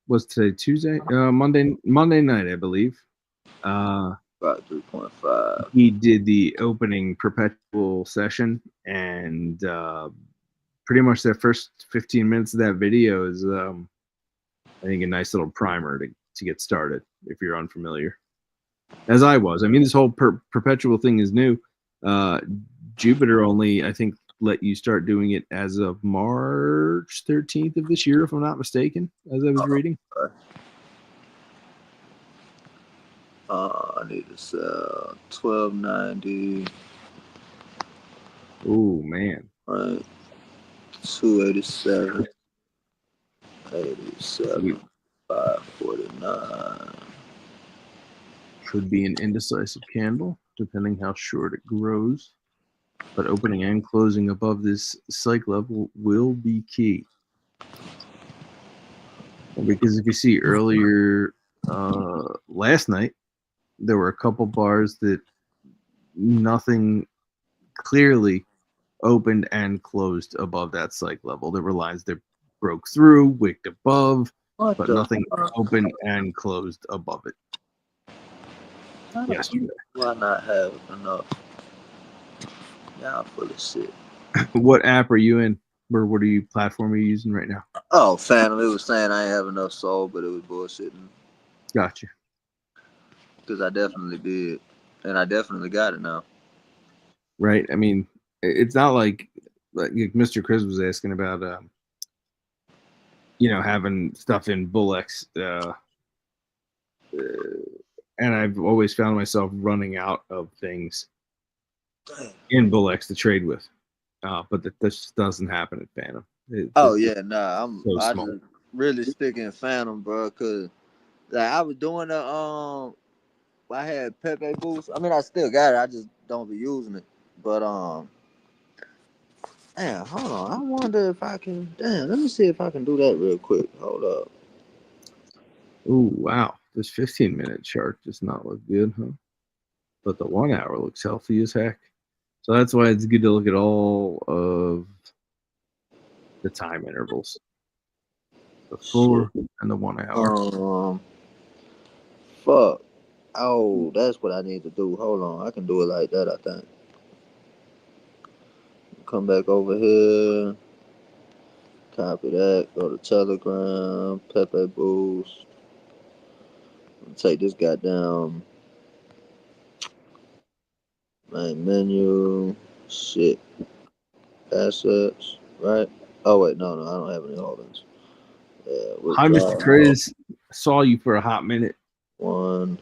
Was today Tuesday? Monday night, I believe. About 3.5. He did the opening perpetual session, and pretty much that first 15 minutes of that video is, I think, a nice little primer to get started if you're unfamiliar. As I was. I mean, this whole perpetual thing is new. Jupiter only, I think, let you start doing it as of March 13th of this year, if I'm not mistaken, as I was reading. I need to sell 1290. Oh, man. Right. 287. 87. 549. Could be an indecisive candle, depending how short it grows. But opening and closing above this psych level will be key. Because if you see earlier last night, there were a couple bars that nothing clearly opened and closed above that psych level. There were lines that broke through, wicked above, What but the nothing fuck? opened and closed above it yesterday. Why not have enough? Y'all full of shit. What app are you in? Or what platform are you using right now? Oh, Phantom, it was saying I ain't have enough soul, but it was bullshitting. Gotcha. Because I definitely did. And I definitely got it now. Right. I mean, it's not like Mr. Chris was asking about, having stuff in Bullex. And I've always found myself running out of things in Bullex to trade with. But this doesn't happen at Phantom. Yeah, nah. So I small. just really sticking Phantom, bro, because like I was doing I had Pepe boost. I mean, I still got it. I just don't be using it. But damn, hold on. I wonder if I can. Damn, let me see if I can do that real quick. Hold up. Ooh, wow. This 15-minute chart does not look good, huh? But the 1 hour looks healthy as heck. So that's why it's good to look at all of the time intervals. The 4 and the 1 hour. Fuck. Oh, that's what I need to do. Hold on. I can do it like that, I think. Come back over here. Copy that. Go to Telegram. Pepe boost. Take this goddamn main menu. Shit. Assets. Right? Oh, wait. No, I don't have any holdings. Yeah, Hi, Mr. withdraw. Chris. Saw you for a hot minute. 100%.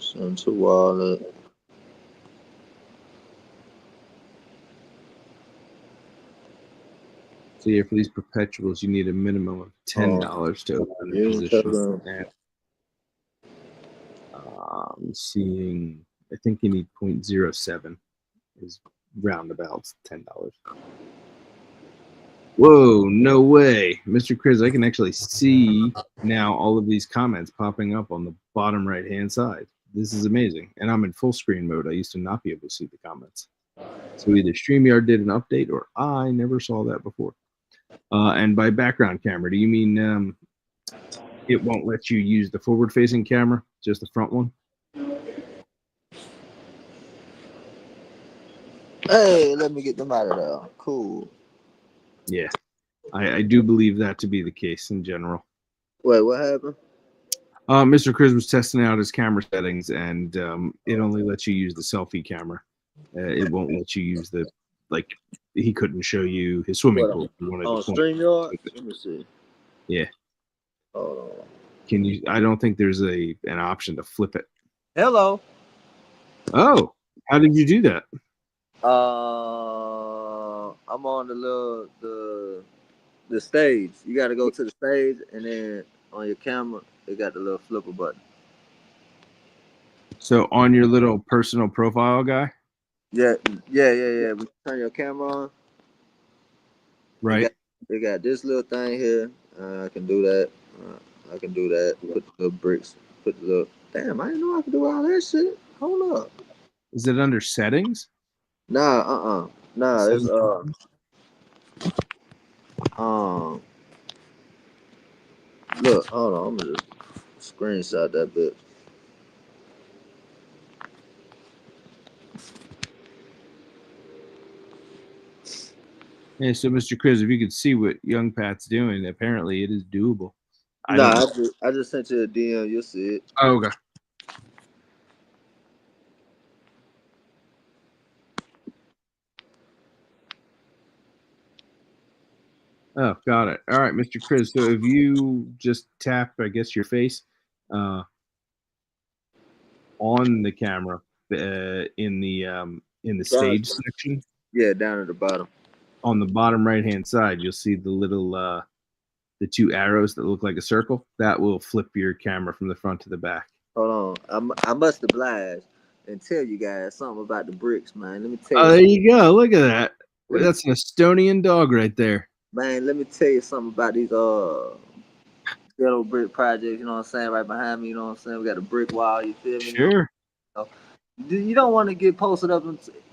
Send to wallet. So yeah, for these perpetuals, you need a minimum of $10 to open the position. I'm seeing, I think you need 0.07 is roundabouts $10. Whoa, no way. Mr. Chris, I can actually see now all of these comments popping up on the bottom right-hand side. This is amazing. And I'm in full screen mode. I used to not be able to see the comments. So either StreamYard did an update or I never saw that before. And by background camera, do you mean it won't let you use the forward-facing camera, just the front one? Hey, let me get them out of there. Cool. Yeah, I do believe that to be the case in general. Wait, what happened? Mr. Chris was testing out his camera settings, and it only lets you use the selfie camera. It won't let you use he couldn't show you his swimming pool. On StreamYard? Let me see. Yeah. Hold on. Can you? I don't think there's an option to flip it. Hello. Oh, how did you do that? I'm on the stage. You got to go to the stage, and then on your camera, they got the little flipper button. So on your little personal profile guy? Yeah. When you turn your camera on, right? They got this little thing here. I can do that. I can do that. Put the little bricks. Put the little. Damn, I didn't know I could do all that shit. Hold up. Is it under settings? Nah. Nah, it's Look, hold on. I'm gonna just screenshot that bit. Yeah, so Mr. Chris, if you could see what Young Pat's doing, apparently it is doable. I just sent you a DM. You'll see it. Oh, okay. Oh, got it. All right, Mr. Chris. So if you just tap, I guess, your face on the camera in the stage section. Yeah, down at the bottom. On the bottom right-hand side, you'll see the little the two arrows that look like a circle, that will flip your camera from the front to the back. Hold on. I must oblige and tell you guys something about the bricks, man. Let me tell Oh, you. there you go. Look at that. Let me- That's an Estonian dog right there. Man, let me tell you something about these ghetto brick projects. You know what I'm saying? Right behind me. You know what I'm saying? We got a brick wall. You feel me? Sure. You don't want to get posted up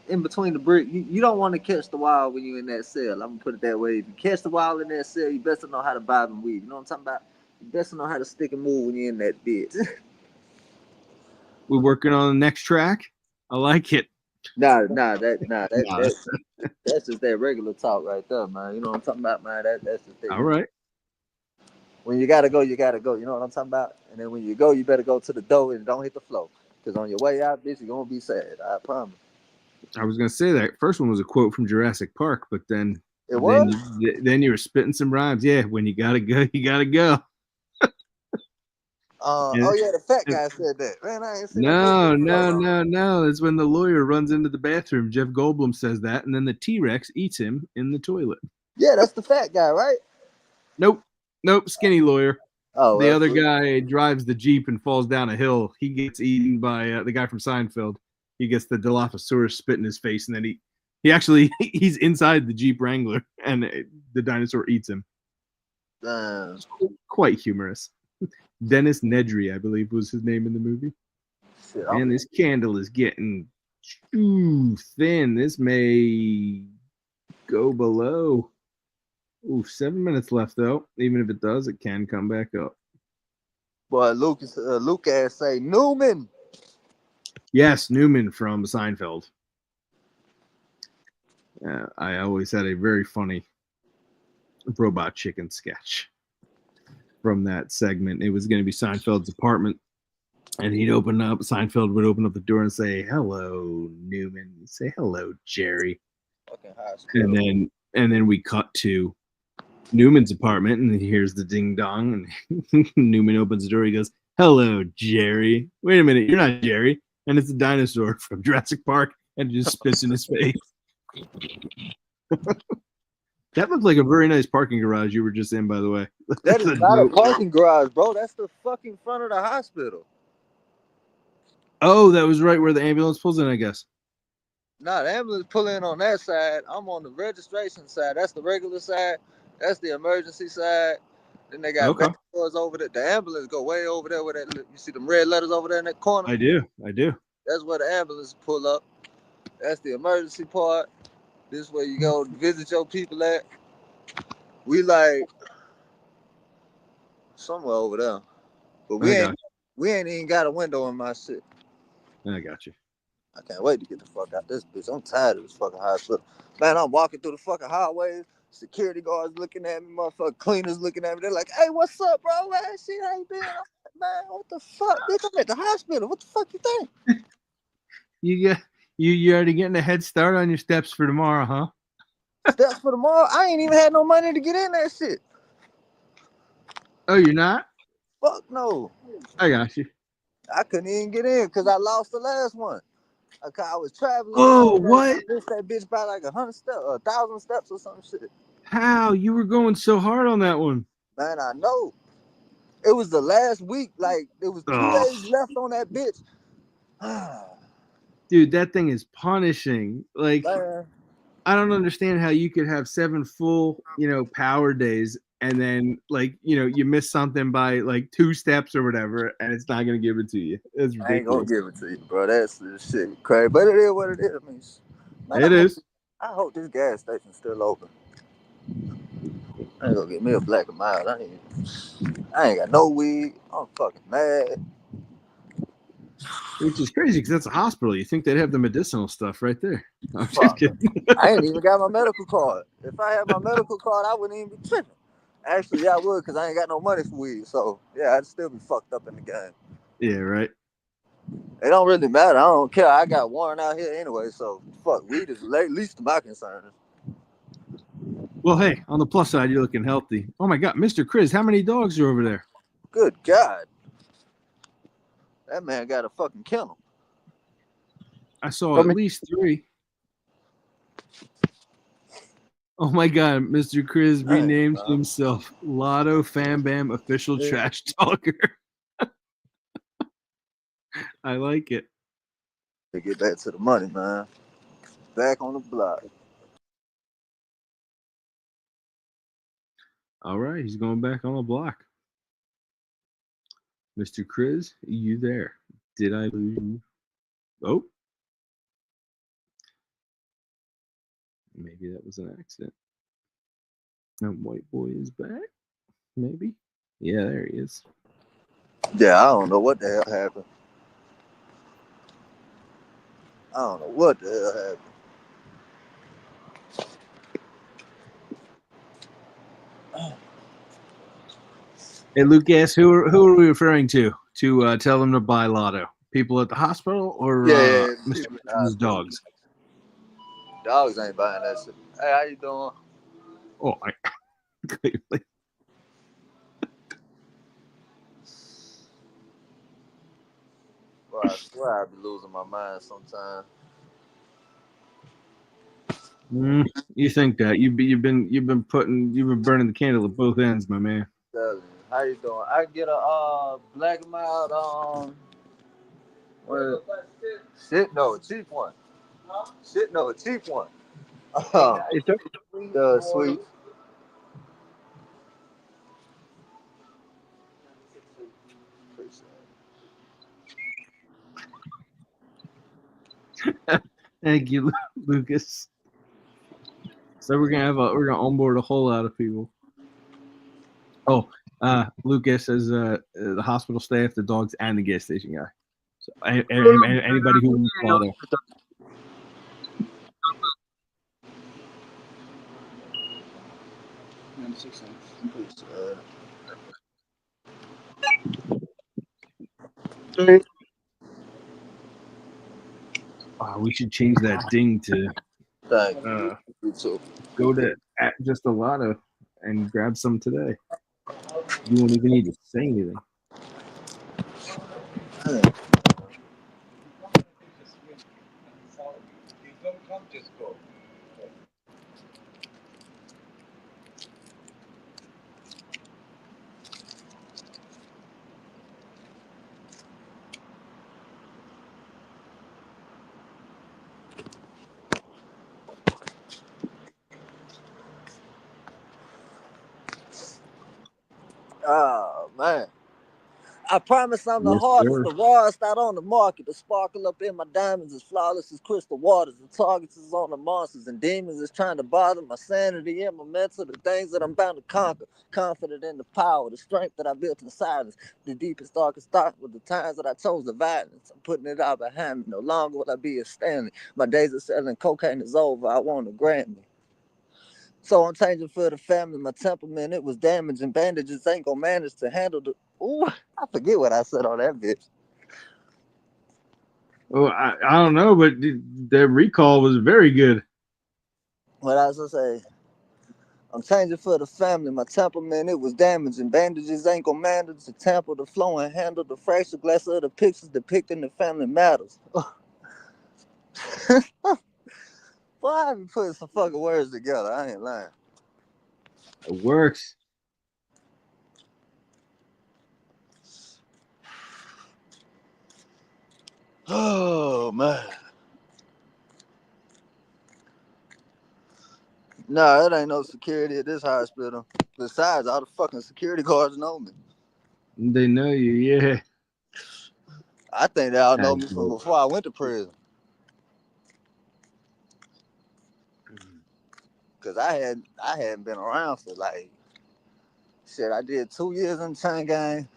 in between the brick. You don't want to catch the wall when you're in that cell. I'm gonna put it that way. If you catch the wall in that cell, you best to know how to bob and weave. You know what I'm talking about? You best to know how to stick and move when you're in that bitch. We're working on the next track. I like it. That's just that regular talk right there, man. You know what I'm talking about, man. That's just that. All right. When you gotta go, you gotta go. You know what I'm talking about? And then when you go, you better go to the door and don't hit the floor. Because on your way out, bitch, you're gonna be sad. I promise. I was gonna say that first one was a quote from Jurassic Park, but then It was? then you were spitting some rhymes. Yeah, when you gotta go, you gotta go. Oh yeah, the fat guy said that. Man, I ain't seen that No. It's when the lawyer runs into the bathroom. Jeff Goldblum says that, and then the T-Rex eats him in the toilet. Yeah, that's the fat guy, right? Nope, skinny lawyer. Oh, the other guy drives the Jeep and falls down a hill. He gets eaten by the guy from Seinfeld. He gets the Dilophosaurus spit in his face, and then he's inside the Jeep Wrangler, and the dinosaur eats him. It's quite humorous. Dennis Nedry, I believe, was his name in the movie. And this candle is getting too thin. This may go below. Ooh, 7 minutes left, though. Even if it does, it can come back up. Boy, Lucas say Newman. Yes, Newman from Seinfeld. I always had a very funny robot chicken sketch from that segment. It was going to be Seinfeld's apartment, and Seinfeld would open up the door and say, "Hello, Newman." He'd say, "Hello, Jerry." And then we cut to Newman's apartment, and he hears the ding dong, and Newman opens the door. He goes, "Hello, Jerry." Wait a minute, you're not Jerry. And it's a dinosaur from Jurassic Park, and it just spits in his face. That looked like a very nice parking garage you were just in, by the way. That is not a parking garage, bro. That's the fucking front of the hospital. Oh, that was right where the ambulance pulls in, I guess. Nah, the ambulance pull in on that side. I'm on the registration side. That's the regular side. That's the emergency side. Then they got back doors over there. The ambulance go way over there where that you see them red letters over there in that corner. I do. That's where the ambulance pull up. That's the emergency part. This is where you go visit your people at. We like somewhere over there. But we ain't even got a window in my shit. I got you. I can't wait to get the fuck out this bitch. I'm tired of this fucking hospital. Man, I'm walking through the fucking hallways. Security guards looking at me. Motherfucking cleaners looking at me. They're like, "Hey, what's up, bro? Man, shit ain't been. Man, what the fuck? Bitch, I'm at the hospital. What the fuck you think?" You already getting a head start on your steps for tomorrow, huh? Steps for tomorrow? I ain't even had no money to get in that shit. Oh, you're not? Fuck no. I got you. I couldn't even get in because I lost the last one. I was traveling. Oh, what? I missed that bitch by like 100 steps, 1,000 steps or some shit. How? You were going so hard on that one. Man, I know. It was the last week. Like, it was 2 days left on that bitch. Dude, that thing is punishing. Like, Man. I don't understand how you could have 7 full, power days, and then, you miss something by, 2 steps or whatever, and it's not going to give it to you. It's ridiculous. I ain't going to give it to you, bro. That's the shit crazy. But it is what it is. I mean, man, it is. I hope this gas station's still open. I ain't going to get me a black and mild. I ain't got no weed. I'm fucking mad. Which is crazy because that's a hospital. You think they'd have the medicinal stuff right there. I'm just kidding. I ain't even got my medical card. If I had my medical card, I wouldn't even be tripping. Actually, yeah, I would because I ain't got no money for weed. So, yeah, I'd still be fucked up in the game. Yeah, right. It don't really matter. I don't care. I got Warren out here anyway. So, fuck, weed is least of my concerns. Well, hey, on the plus side, you're looking healthy. Oh, my God. Mr. Chris, how many dogs are over there? Good God. That man got a fucking kennel. I saw at least 3. Oh my God, Mr. Chris Dang, renamed bro. himself Lotto Fam Bam Official Yeah. Trash Talker. I like it. To get back to the money, man. Back on the block. All right, he's going back on the block. Mr. Chris, you there? Did I lose you? Oh. Maybe that was an accident. And White Boy is back? Maybe? Yeah, there he is. Yeah, I don't know what the hell happened. I don't know what the hell happened. Hey, Lucas, who are we referring to tell them to buy Lotto? People at the hospital or Yeah, Mr. people in the Chris's hospital. dogs? Dogs ain't buying that shit. Hey, how you doing? Oh, clearly. Boy, I swear I be losing my mind sometimes. You think that you've been burning the candle at both ends, my man. How you doing? I get a black and mild well, shit no, a cheap one. Shit no, a cheap one. It's okay. The sweet. Thank you, Lucas. So we're gonna onboard a whole lot of people. Oh, Lucas says the hospital staff, the dogs, and the gas station guy. So anybody who wants Lotto. We should change that ding to Thank you. You too. go to at just a Lotto and grab some today. You won't even need to say anything. Oh man. I promise I'm the Yes, hardest, sir. the rawest out on the market. The sparkle up in my diamonds is flawless as crystal waters. The targets is on the monsters and demons is trying to bother my sanity and my mental. The things that I'm bound to conquer. Confident in the power, the strength that I built in silence. The deepest, darkest thought were the times that I chose the violence. I'm putting it all behind me. No longer will I be a Stanley. My days of selling cocaine is over. I want a Grammy. So I'm changing for the family. My temperament, it was damaged and bandages ain't gonna manage to handle the. Ooh, I forget what I said on that bitch. Oh, I don't know, but the recall was very good. What I was gonna say. I'm changing for the family. My temperament, it was damaged and bandages ain't gonna manage to tamper the flow and handle the fracture glass of the pictures depicting the family matters. Boy, I be putting some fucking words together. I ain't lying. It works. Oh man. Nah, it ain't no security at this hospital. Besides, all the fucking security guards know me. They know you, yeah. I think they all know That's me from dope. before I went to prison. Cause I hadn't been around for like shit. I did 2 years in the chain gang.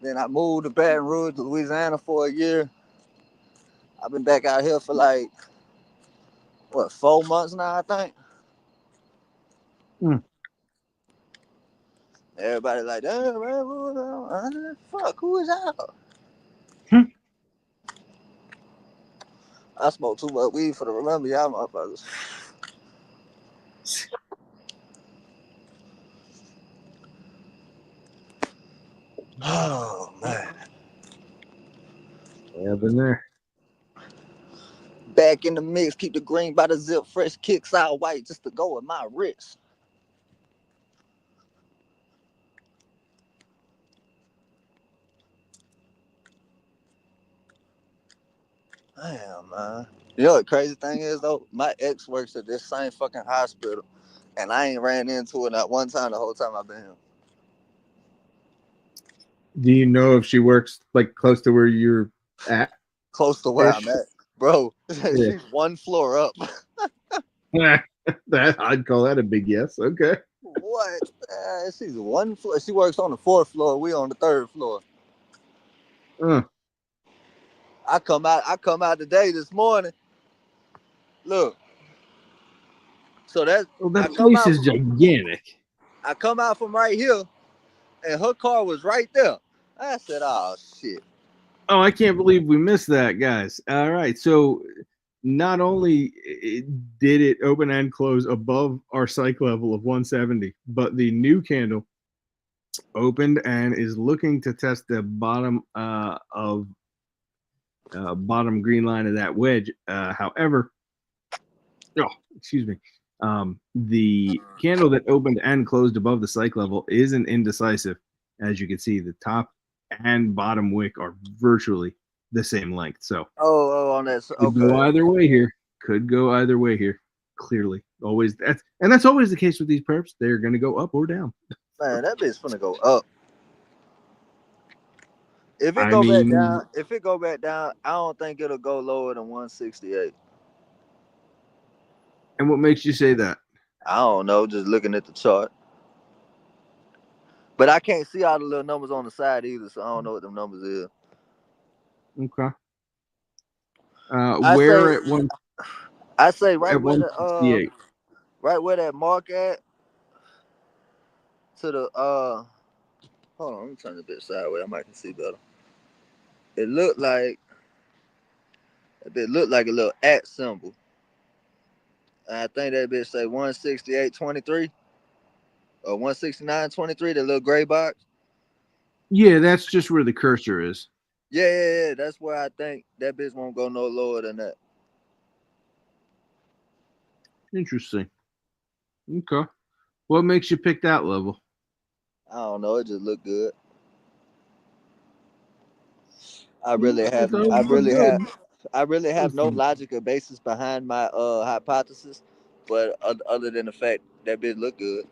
Then I moved to Baton Rouge, Louisiana for a year. I've been back out here for like what 4 months now, I think. Everybody like, damn man, fuck, who is out? I smoke too much weed for to remember y'all motherfuckers. Oh man. Yeah, I've been there. Back in the mix, keep the green by the zip, fresh kicks out white just to go with my wrist. Damn, man. You know what the crazy thing is though? My ex works at this same fucking hospital, and I ain't ran into it not one time the whole time I've been here. Do you know if she works like close to where you're at? Close to where I'm at, bro. Yeah. She's one floor up. That I'd call that a big yes. Okay. What? She's one floor. She works on the 4th floor. We on the 3rd floor. I come out today this morning. Look. So that place is gigantic. I come out from right here, and her car was right there. I said, "Oh shit." Oh, I can't believe we missed that, guys. All right. So not only did it open and close above our psych level of 170, but the new candle opened and is looking to test the bottom bottom green line of that wedge. However, excuse me. The candle that opened and closed above the psych level is an indecisive. As you can see, the top and bottom wick are virtually the same length. So on that. Could go either way here. Could go either way here. Clearly, always that's always the case with these perps. They're going to go up or down. Man, that bitch gonna go up. If it go back down, I don't think it'll go lower than 168. And what makes you say that? I don't know, just looking at the chart. But I can't see all the little numbers on the side either, so I don't know what them numbers is. Okay. Where at one? I say right where that mark at. To the hold on, let me turn the bit sideways. I might can see better. It looked like a little at symbol. I think that bitch say 168.23 or 169.23, the little gray box. Yeah, that's just where the cursor is. Yeah. That's where I think that bitch won't go no lower than that. Interesting. Okay. What makes you pick that level? I don't know. It just looked good. I really have no logical basis behind my hypothesis, but other than the fact that bitch look good.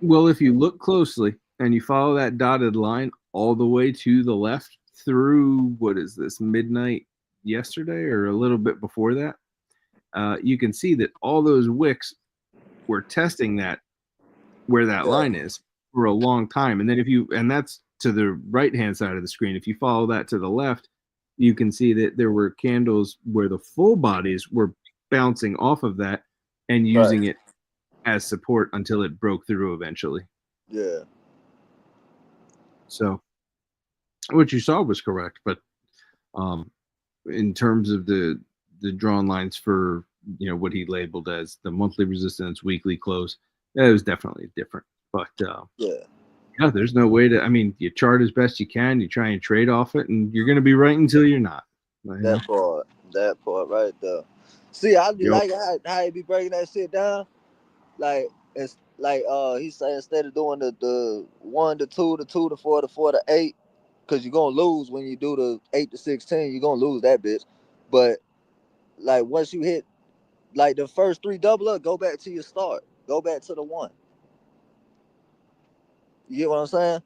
Well, if you look closely and you follow that dotted line all the way to the left through, what is this, midnight yesterday or a little bit before that, you can see that all those wicks were testing that where that line is for a long time. And then and that's to the right-hand side of the screen. If you follow that to the left, you can see that there were candles where the full bodies were bouncing off of that and using it as support until it broke through eventually. Yeah. So what you saw was correct, but in terms of the drawn lines for what he labeled as the monthly resistance, weekly close, that was definitely different. But yeah, there's no way to. I mean, you chart as best you can. You try and trade off it, and you're going to be right until you're not. That part right there. See, I like how he be breaking that shit down. Like it's like he said, instead of doing the 1 to 2 to 2 to 4 to 4 to 8, because you're gonna lose when you do the 8 to 16. You're gonna lose that bitch. But like once you hit like the first 3 double up, go back to your start. Go back to the 1. You get what I'm saying?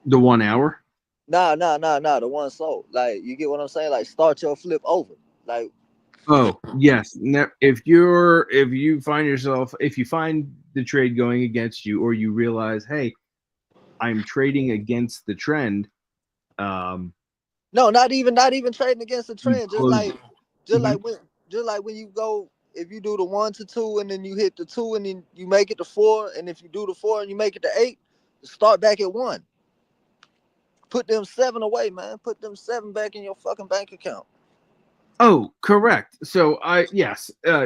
The 1 hour? Nah. The 1 sold. Like you get what I'm saying? Like start your flip over. Like. Oh yes. If you find the trade going against you, or you realize, hey, I'm trading against the trend. No, not even trading against the trend. Just like when you go, if you do the 1 to 2 and then you hit the 2 and then you make it to 4, and if you do the 4 and you make it to 8, start back at 1. Put them 7 away, man. Put them 7 back in your fucking bank account. Oh, correct. So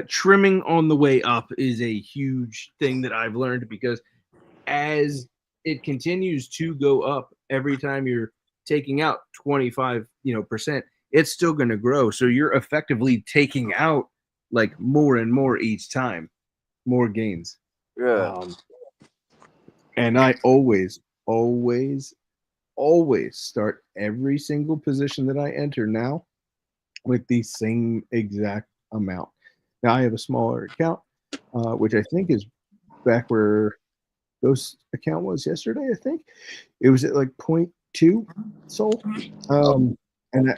trimming on the way up is a huge thing that I've learned, because as it continues to go up every time you're taking out 25%, it's still going to grow. So you're effectively taking out like more and more each time, more gains. Yeah. And I always start every single position that I enter now with the same exact amount. Now I have a smaller account, which I think is back where Ghost account was yesterday. I think it was at like 0.2 soul, and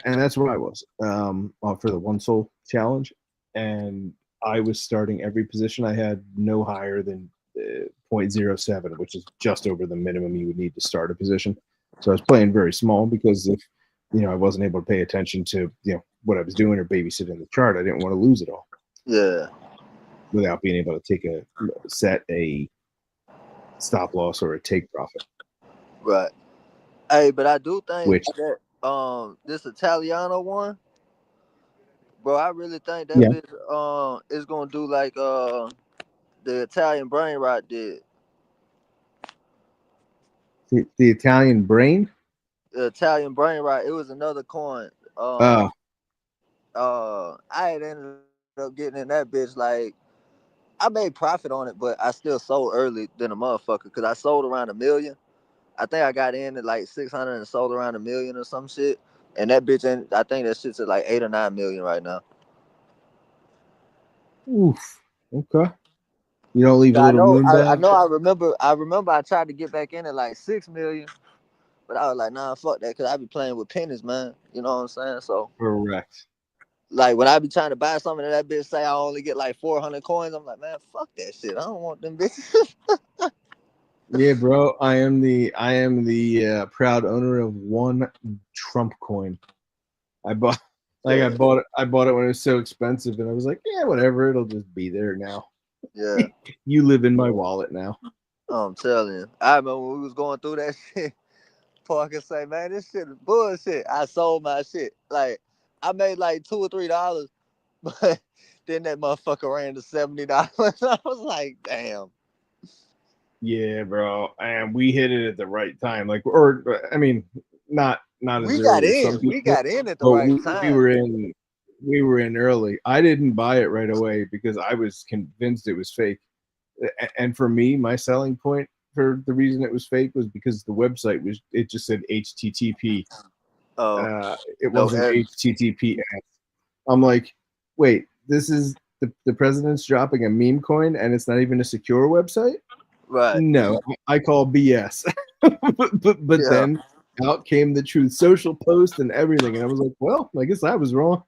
that's where I was for the 1 soul challenge, and I was starting every position. I had no higher than 0.07, which is just over the minimum you would need to start a position. So I was playing very small because if I wasn't able to pay attention to what I was doing or babysitting the chart, I didn't want to lose it all. Yeah. Without being able to take set a stop loss or a take profit. Right. Hey, but I do think Which that this Italiano one, bro, I really think that yeah, bitch is gonna do like the Italian brain rot did. the Italian brain. The Italian brain rot. It was another coin. Uh I had ended up getting in that bitch. Like I made profit on it, but I still sold early than a motherfucker because I sold around $1 million. I think I got in at like 600 and sold around $1 million or some shit. And that bitch, I think that shit's at like 8 or 9 million right now. oof. Okay. You don't leave a I little know. moon I bag? know. I remember. I tried to get back in at like 6 million, but I was like, nah, fuck that, because I be playing with pennies, man. You know what I'm saying? So, Correct. like, when I be trying to buy something and that bitch say I only get like 400 coins, I'm like, man, fuck that shit. I don't want them bitches. Yeah, bro. I am the proud owner of 1 Trump coin. I bought Yeah. I bought it when it was so expensive, and I was like, yeah, whatever. It'll just be there now. Yeah. You live in my wallet now. I'm telling you. I remember when we was going through that shit. Parker say, man, this shit is bullshit. I sold my shit. Like, I made like $2 or $3, but then that motherfucker ran to $70. I was like, damn. Yeah, bro. And we hit it at the right time. Like, or I mean, not as We got early as in. some We people, got in at the but right we time. were in early. I didn't buy it right away because I was convinced it was fake. And for me, my selling point for the reason it was fake was because the website it just said HTTP. It No, wasn't HTTPS. I'm like, wait, this is the president's dropping a meme coin and it's not even a secure website? right. No, I call BS. but Yeah. then out came the Truth Social post and everything, and I was like, well, I guess I was wrong.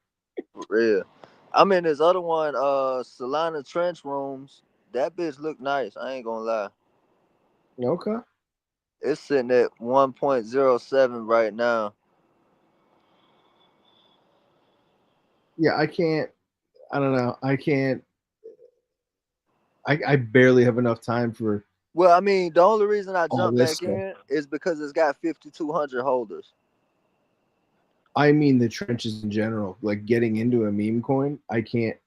For real. I'm in this other one, Solana Trench Rooms. That bitch look nice. I ain't gonna lie. Okay. It's sitting at 1.07 right now. Yeah, I can't. I don't know. I can't. I barely have enough time for Well, I mean, the only reason I all jumped this back stuff. in is because it's got 5,200 holders. I mean the trenches in general. Like getting into a meme coin, I can't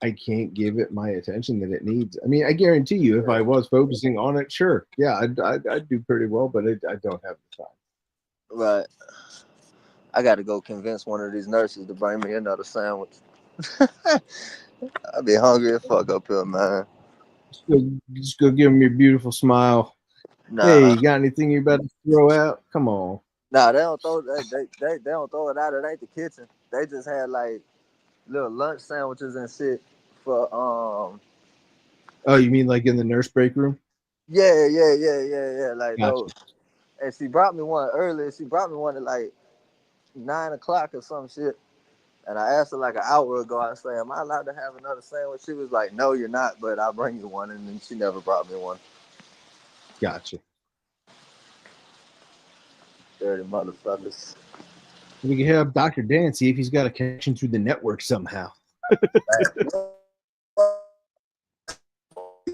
give it my attention that it needs. I mean, I guarantee you, if I was focusing on it, sure, yeah, I'd do pretty well, but I don't have the time. Right. I got to go convince one of these nurses to bring me another sandwich. I be hungry as fuck up here, man. Just go give them your beautiful smile. Hey, Nah, you got anything you about to throw out? Come on. nah, they don't throw they don't throw it out. It ain't the kitchen. They just had like little lunch sandwiches and shit for Oh, you mean like in the nurse break room? yeah, like Gotcha. those. And she brought me one earlier. She brought me one at like 9 o'clock or some shit. And I asked her like an hour ago. I said, "Am I allowed to have another sandwich?" She was like, "No, you're not, but I'll bring you one." And then she never brought me one. Gotcha. Dirty motherfuckers. We can hit up Dr. Dan, see if he's got a connection through the network somehow.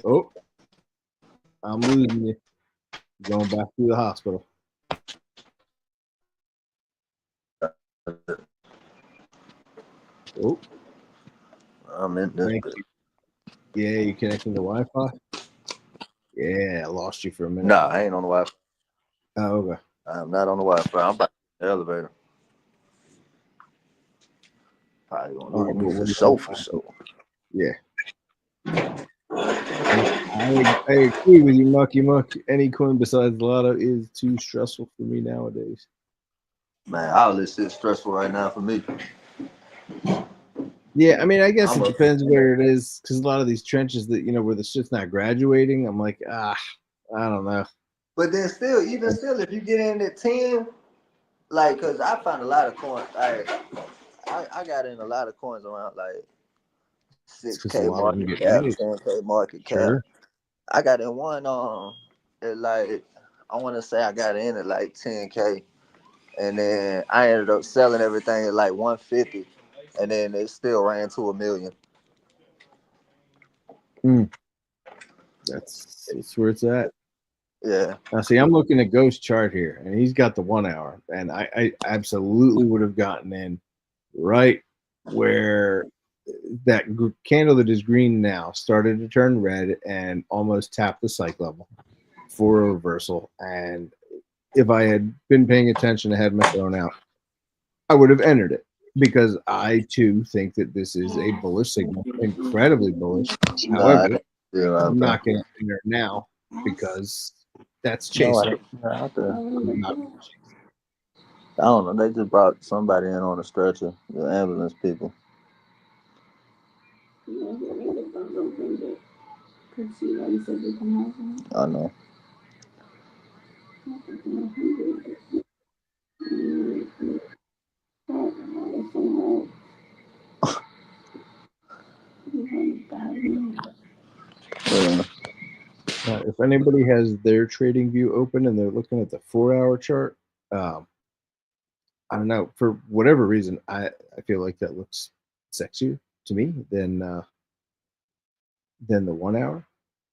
Oh, I'm losing you. Going back to the hospital. Oh, I'm in this. thank you. Yeah, you connecting to Wi-Fi? Yeah, I lost you for a minute. Nah, I ain't on the Wi-Fi. Oh, okay. I'm not on the Wi-Fi. I'm about to the elevator. Probably gonna All right, lose me but for what do you sure, think? for sure. Yeah. I agree with you, Mucky Muck. Any coin besides Lotto is too stressful for me nowadays. Man, all this shit's stressful right now for me. Yeah, I mean, I guess I'm it a depends where it is, because a lot of these trenches that, where the shit's not graduating, I'm like, I don't know. But then still, even still, if you get in at 10, like, cause I found a lot of coins. I got in a lot of coins around like It's because a 6K lot of them market get cap, made. 10K market cap. Sure. I got in one at like I want to say I got in at like 10K, and then I ended up selling everything at like 150, and then it still ran to $1 million. That's where it's at. Yeah. Now, see, I'm looking at Ghost chart here, and he's got the 1 hour, and I absolutely would have gotten in right where that candle that is green now started to turn red and almost tapped the psych level for a reversal. And if I had been paying attention, I had my phone out, I would have entered it, because I too think that this is a bullish signal, incredibly bullish. Nah, However, still out I'm there. not going to enter now because that's No, chasing. out there. I'm not. I don't know. They just brought somebody in on a stretcher. The ambulance people. I know. Yeah. If anybody has their trading view open and they're looking at the 4 hour chart, I don't know, for whatever reason, I feel like that looks sexier to me than the 1 hour,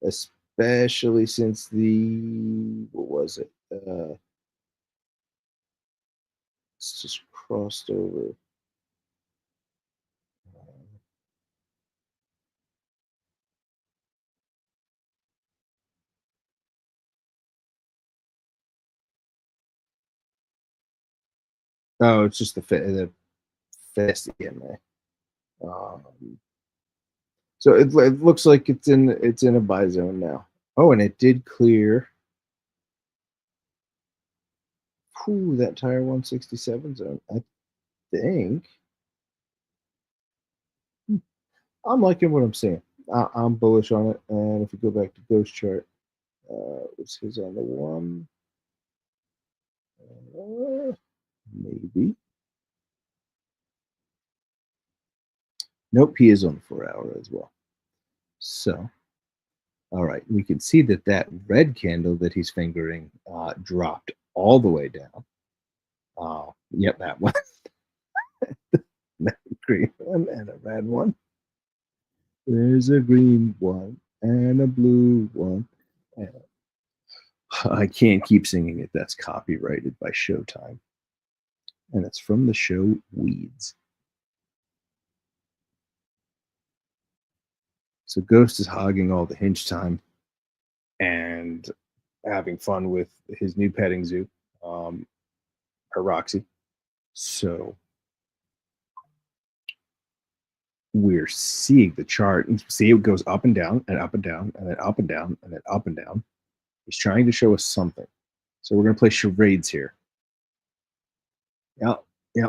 especially since what was it? It's just crossed over. Oh, it's just the fast EMA. So it looks like it's in a buy zone now. Oh, and it did clear. Whew, that tire 167 zone. I think I'm liking what I'm seeing. I'm bullish on it. And if you go back to Ghost chart, was his on the one? Maybe. Nope, he is on the 4 hour as well. So, all right, we can see that red candle that he's fingering dropped all the way down. Yep, that one. That green one and a red one. There's a green one and a blue one. I can't keep singing it. That's copyrighted by Showtime. And it's from the show Weeds. So Ghost is hogging all the hinge time and having fun with his new petting zoo, her Roxy. So we're seeing the chart and see it goes up and down and up and down and then up and down and then up and down. He's trying to show us something. So we're going to play charades here. Yeah,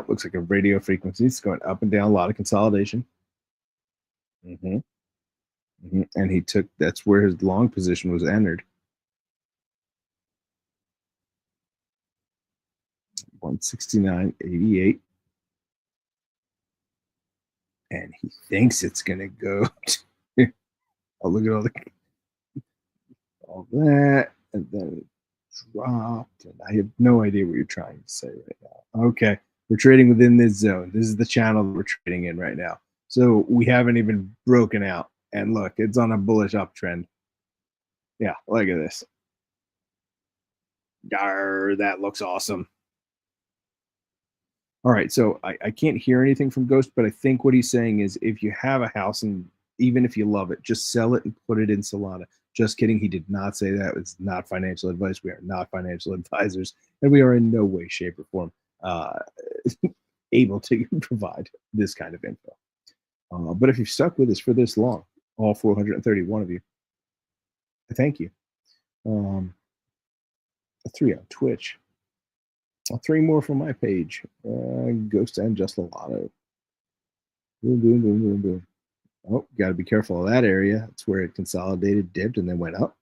looks like a radio frequency. It's going up and down, a lot of consolidation. And that's where his long position was entered. 169.88. And he thinks it's going to go. Oh, look at all that. And then it dropped. And I have no idea what you're trying to say right now. Okay. We're trading within this zone. This is the channel that we're trading in right now. So we haven't even broken out. And look, it's on a bullish uptrend. Yeah, look at this. That looks awesome. All right, so I can't hear anything from Ghost, but I think what he's saying is if you have a house and even if you love it, just sell it and put it in Solana. Just kidding. He did not say that. It's not financial advice. We are not financial advisors, and we are in no way, shape, or form able to provide this kind of info. But if you've stuck with us for this long, all 431 of you, thank you. 3 on Twitch. 3 more from my page. Ghost and Just a Lotto. Boom, boom, boom, boom, boom. Oh, got to be careful of that area. That's where it consolidated, dipped, and then went up.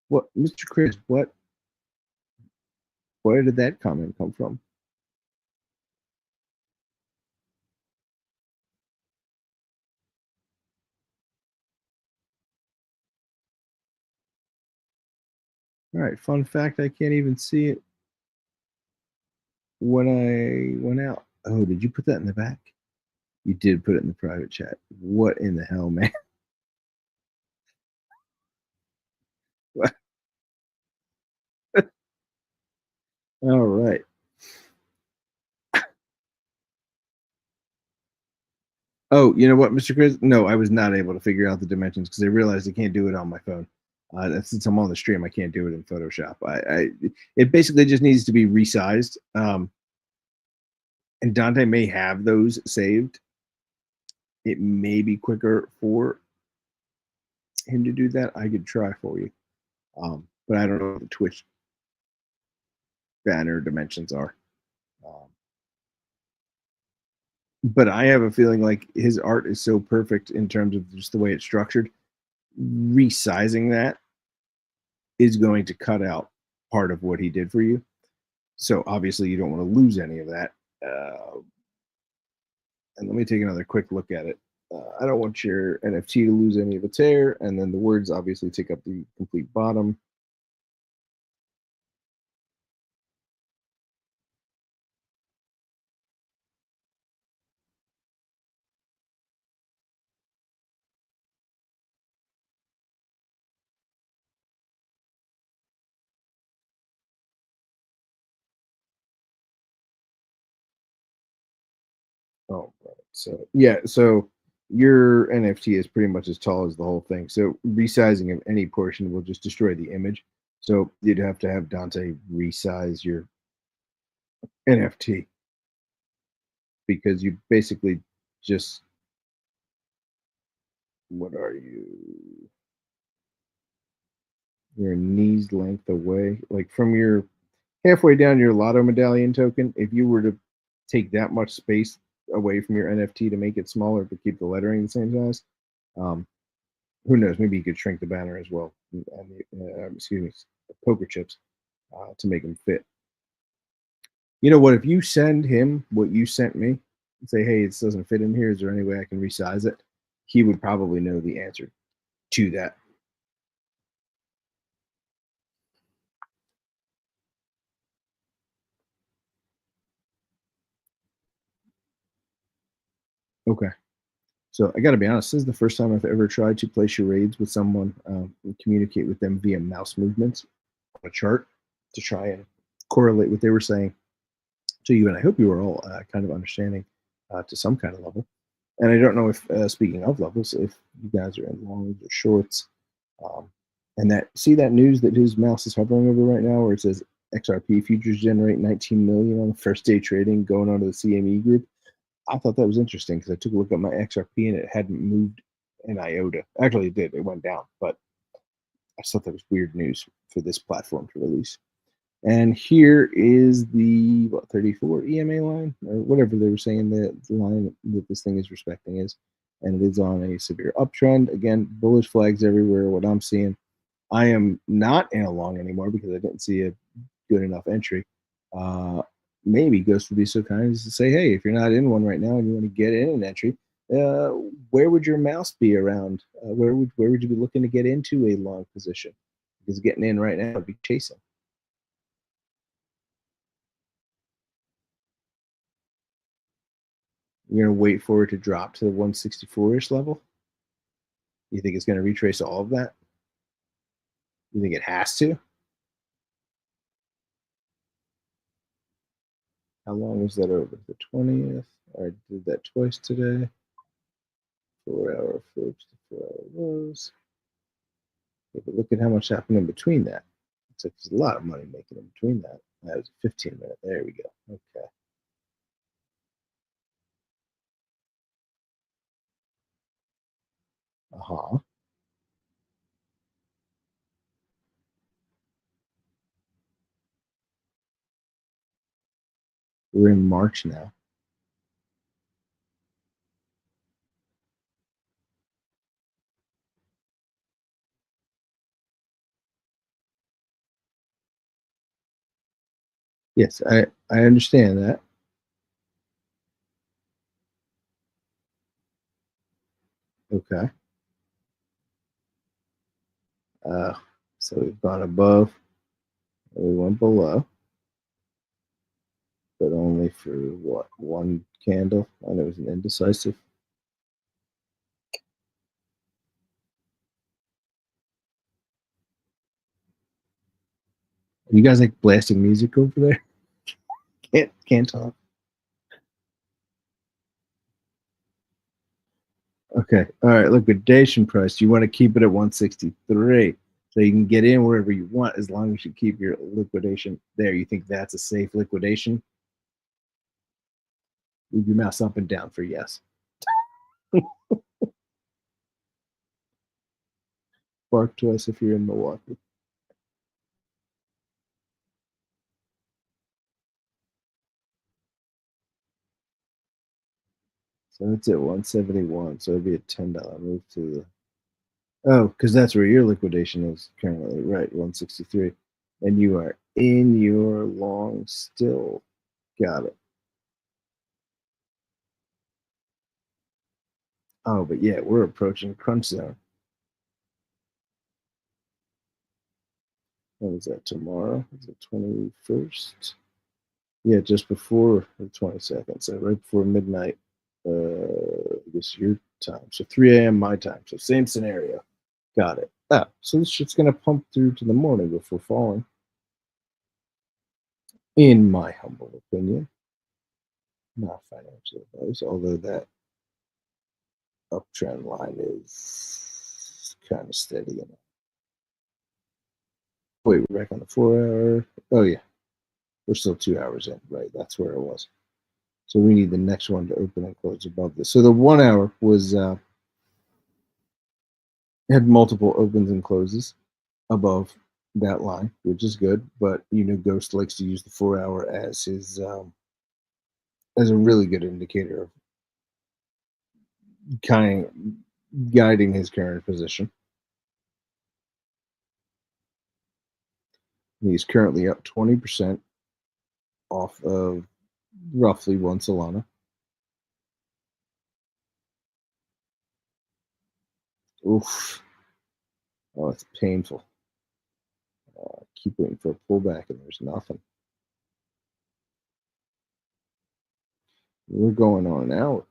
What, Mr. Chris, where did that comment come from? All right, fun fact, I can't even see it when I went out. Oh, did you put that in the back? You did put it in the private chat. What in the hell, man? What? All right. Oh, you know what, Mr. Chris? No, I was not able to figure out the dimensions because I realized I can't do it on my phone. Since I'm on the stream, I can't do it in Photoshop. It basically just needs to be resized. And Dante may have those saved. It may be quicker for him to do that. I could try for you. But I don't know what the Twitch banner dimensions are. But I have a feeling like his art is so perfect in terms of just the way it's structured. Resizing that is going to cut out part of what he did for you. So obviously you don't want to lose any of that. And let me take another quick look at it. I don't want your NFT to lose any of its hair. And then the words obviously take up the complete bottom. Oh, right. So yeah, so your NFT is pretty much as tall as the whole thing. So resizing of any portion will just destroy the image. So you'd have to have Dante resize your NFT because you basically just, what are you? You're knees length away, like from your halfway down your Lotto medallion token. If you were to take that much space away from your NFT to make it smaller but keep the lettering the same size, who knows? Maybe you could shrink the banner as well. Excuse me, poker chips to make them fit. You know what? If you send him what you sent me, and say, "Hey, this doesn't fit in here. Is there any way I can resize it?" He would probably know the answer to that. Okay. So I got to be honest. This is the first time I've ever tried to play charades with someone and communicate with them via mouse movements on a chart to try and correlate what they were saying to you. And I hope you are all kind of understanding to some kind of level. And I don't know if, speaking of levels, if you guys are in longs or shorts, and that news that his mouse is hovering over right now, where it says XRP futures generate 19 million on the first day trading going onto the CME group. I thought that was interesting because I took a look at my XRP and it hadn't moved an iota. Actually, it did. It went down, but I just thought that was weird news for this platform to release. And here is the 34 EMA line, or whatever they were saying the line that this thing is respecting is. And it is on a severe uptrend. Again, bullish flags everywhere, what I'm seeing. I am not in a long anymore because I didn't see a good enough entry. Maybe Ghost would be so kind as to say, hey, if you're not in one right now and you want to get in an entry, where would your mouse be around? Where would you be looking to get into a long position? Because getting in right now would be chasing. You're going to wait for it to drop to the 164-ish level? You think it's going to retrace all of that? You think it has to? How long was that over? The 20th? I did that twice today. 4-hour flips to 4-hour lows. Yeah, but look at how much happened in between that. It's like there's a lot of money making in between that. That was a 15-minute. There we go. Okay. Uh-huh. We're in March now. Yes, I understand that. Okay. Uh, so we've gone above, and we went below, but only for what, one candle, and it was an indecisive. You guys like blasting music over there? Can't talk. Okay. All right. Liquidation price. You want to keep it at 163. So you can get in wherever you want as long as you keep your liquidation there. You think that's a safe liquidation? Move your mouse up and down for yes. Bark to us if you're in Milwaukee. So it's at 171. So it'd be a $10 move to the. Oh, because that's where your liquidation is currently, right? 163. And you are in your long still. Got it. Oh, but yeah, we're approaching crunch zone. What is that, tomorrow? Is it 21st? Yeah, just before the 22nd. So right before midnight, I guess your time. So 3 a.m. my time. So same scenario. Got it. Ah, so this shit's going to pump through to the morning before falling. In my humble opinion. Not financial advice, although that uptrend line is kind of steady enough. Wait, we're back on the 4 hour. Oh, yeah. We're still 2 hours in. Right. That's where it was. So we need the next one to open and close above this. So the 1 hour was had multiple opens and closes above that line, which is good. But Ghost likes to use the 4 hour as his as a really good indicator of kind of guiding his current position. He's currently up 20% off of roughly one Solana. Oof. Oh, it's painful. Keep waiting for a pullback and there's nothing. We're going on an hour.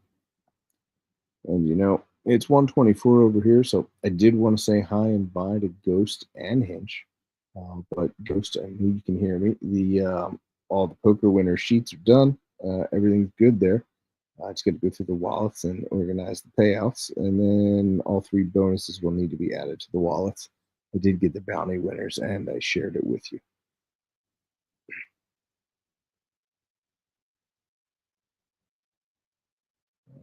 And it's 124 over here. So I did want to say hi and bye to Ghost and Hinch. But Ghost, I know you can hear me. All the poker winner sheets are done. Everything's good there. I just got to go through the wallets and organize the payouts. And then all 3 bonuses will need to be added to the wallets. I did get the bounty winners and I shared it with you.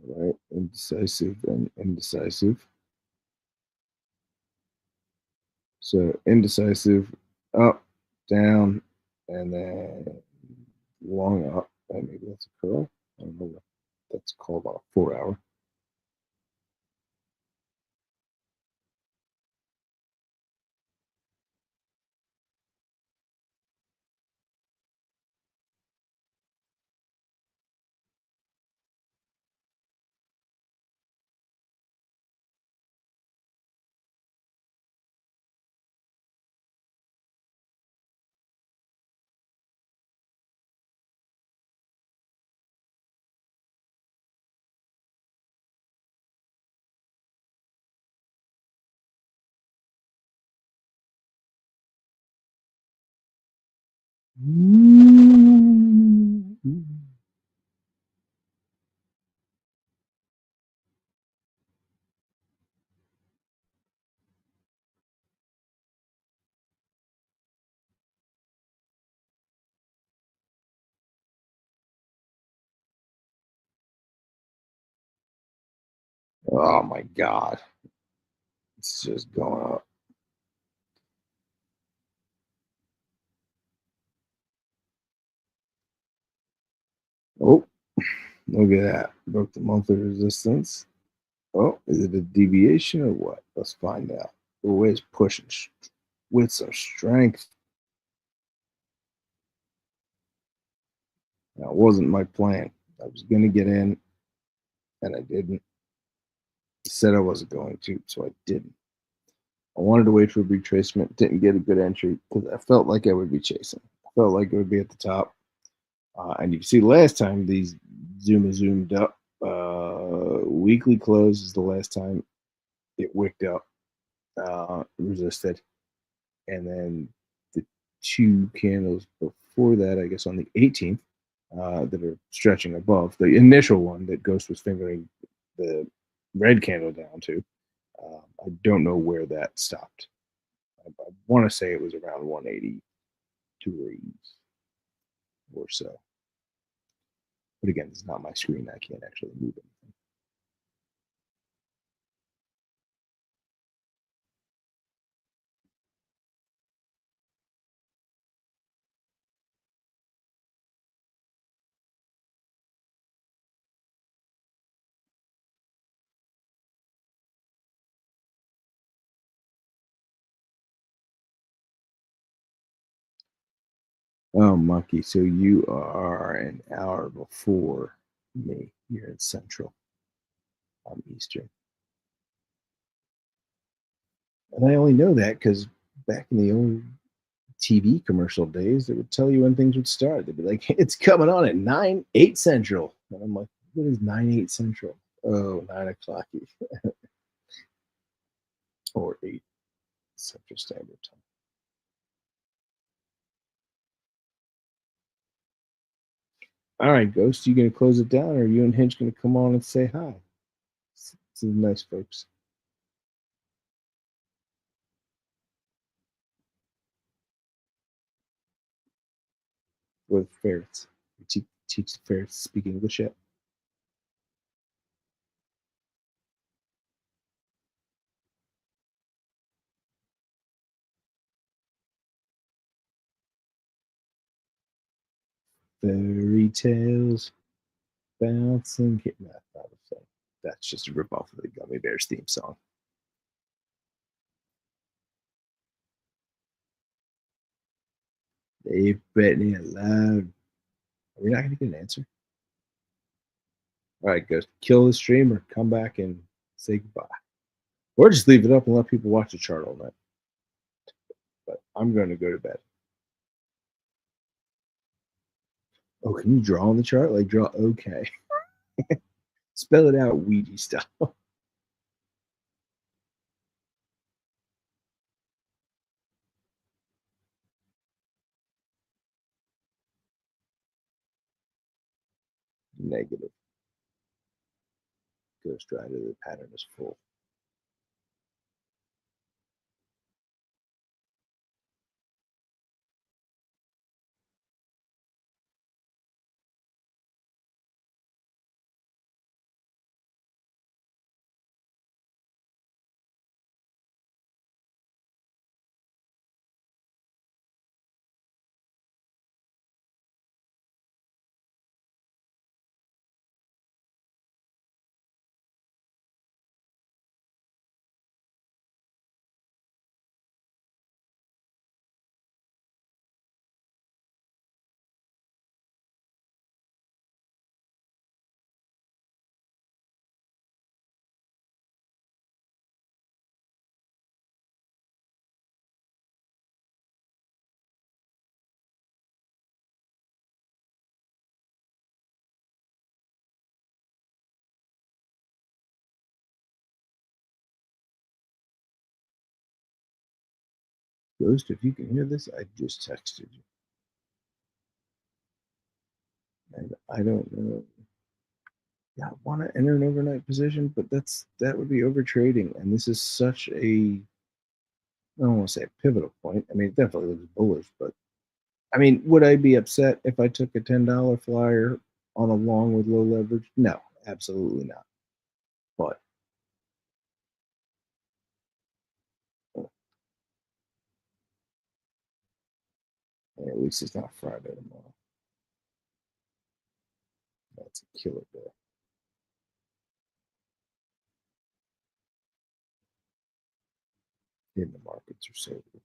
All right, indecisive and indecisive. So indecisive, up, down, and then long up. And maybe that's a curl. I don't know what that's called on a 4 hour. Oh my God. It's just going up. Oh, look at that. Broke the monthly resistance. Oh, is it a deviation or what? Let's find out. Oh, it's pushing with some strength. That wasn't my plan. I was going to get in, and I didn't. I said I wasn't going to, so I didn't. I wanted to wait for a retracement. Didn't get a good entry because I felt like I would be chasing. I felt like it would be at the top. And you can see last time these zoomed up. Weekly close is the last time it wicked up, resisted. And then the two candles before that, I guess on the 18th, that are stretching above the initial one that Ghost was fingering the red candle down to. I don't know where that stopped. I want to say it was around 180 or so. But again, it's not my screen. I can't actually move anything. Oh, Monkey, so you are an hour before me. You're in Central. I'm Eastern. And I only know that because back in the old TV commercial days, they would tell you when things would start. They'd be like, it's coming on at 8 Central. And I'm like, what is 8 Central? Oh, 9 o'clock. Or 8 Central Standard Time. All right, Ghost, you going to close it down, or are you and Hinch going to come on and say hi? This is nice, folks. With ferrets. You teach the ferrets to speak English yet? Fairy tales, bouncing. That's just a ripoff of the Gummy Bears theme song. Dave Bettany aloud. Are we not going to get an answer? All right, go kill the stream or come back and say goodbye. Or just leave it up and let people watch the chart all night. But I'm going to go to bed. Oh, can you draw on the chart? Like draw, okay. Spell it out Ouija style. Negative. Ghost Rider, the pattern is full. Ghost, if you can hear this, I just texted you. And I don't know. Yeah, I want to enter an overnight position, but that would be over trading. And this is such a, I don't want to say a pivotal point. I mean, it definitely looks bullish, but I mean, would I be upset if I took a $10 flyer on a long with low leverage? No, absolutely not. But Yeah, at least it's not Friday tomorrow. That's a killer day. In the markets are so good.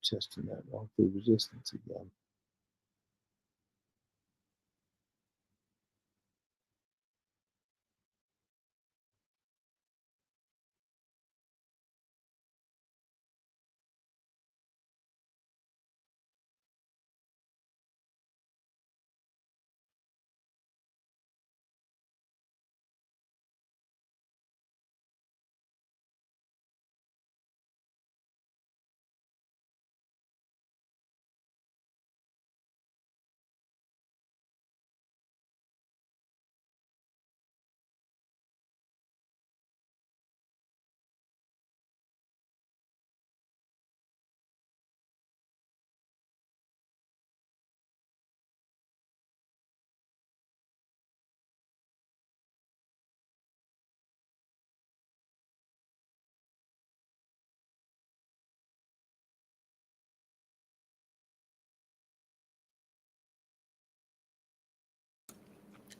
Testing that monthly resistance again.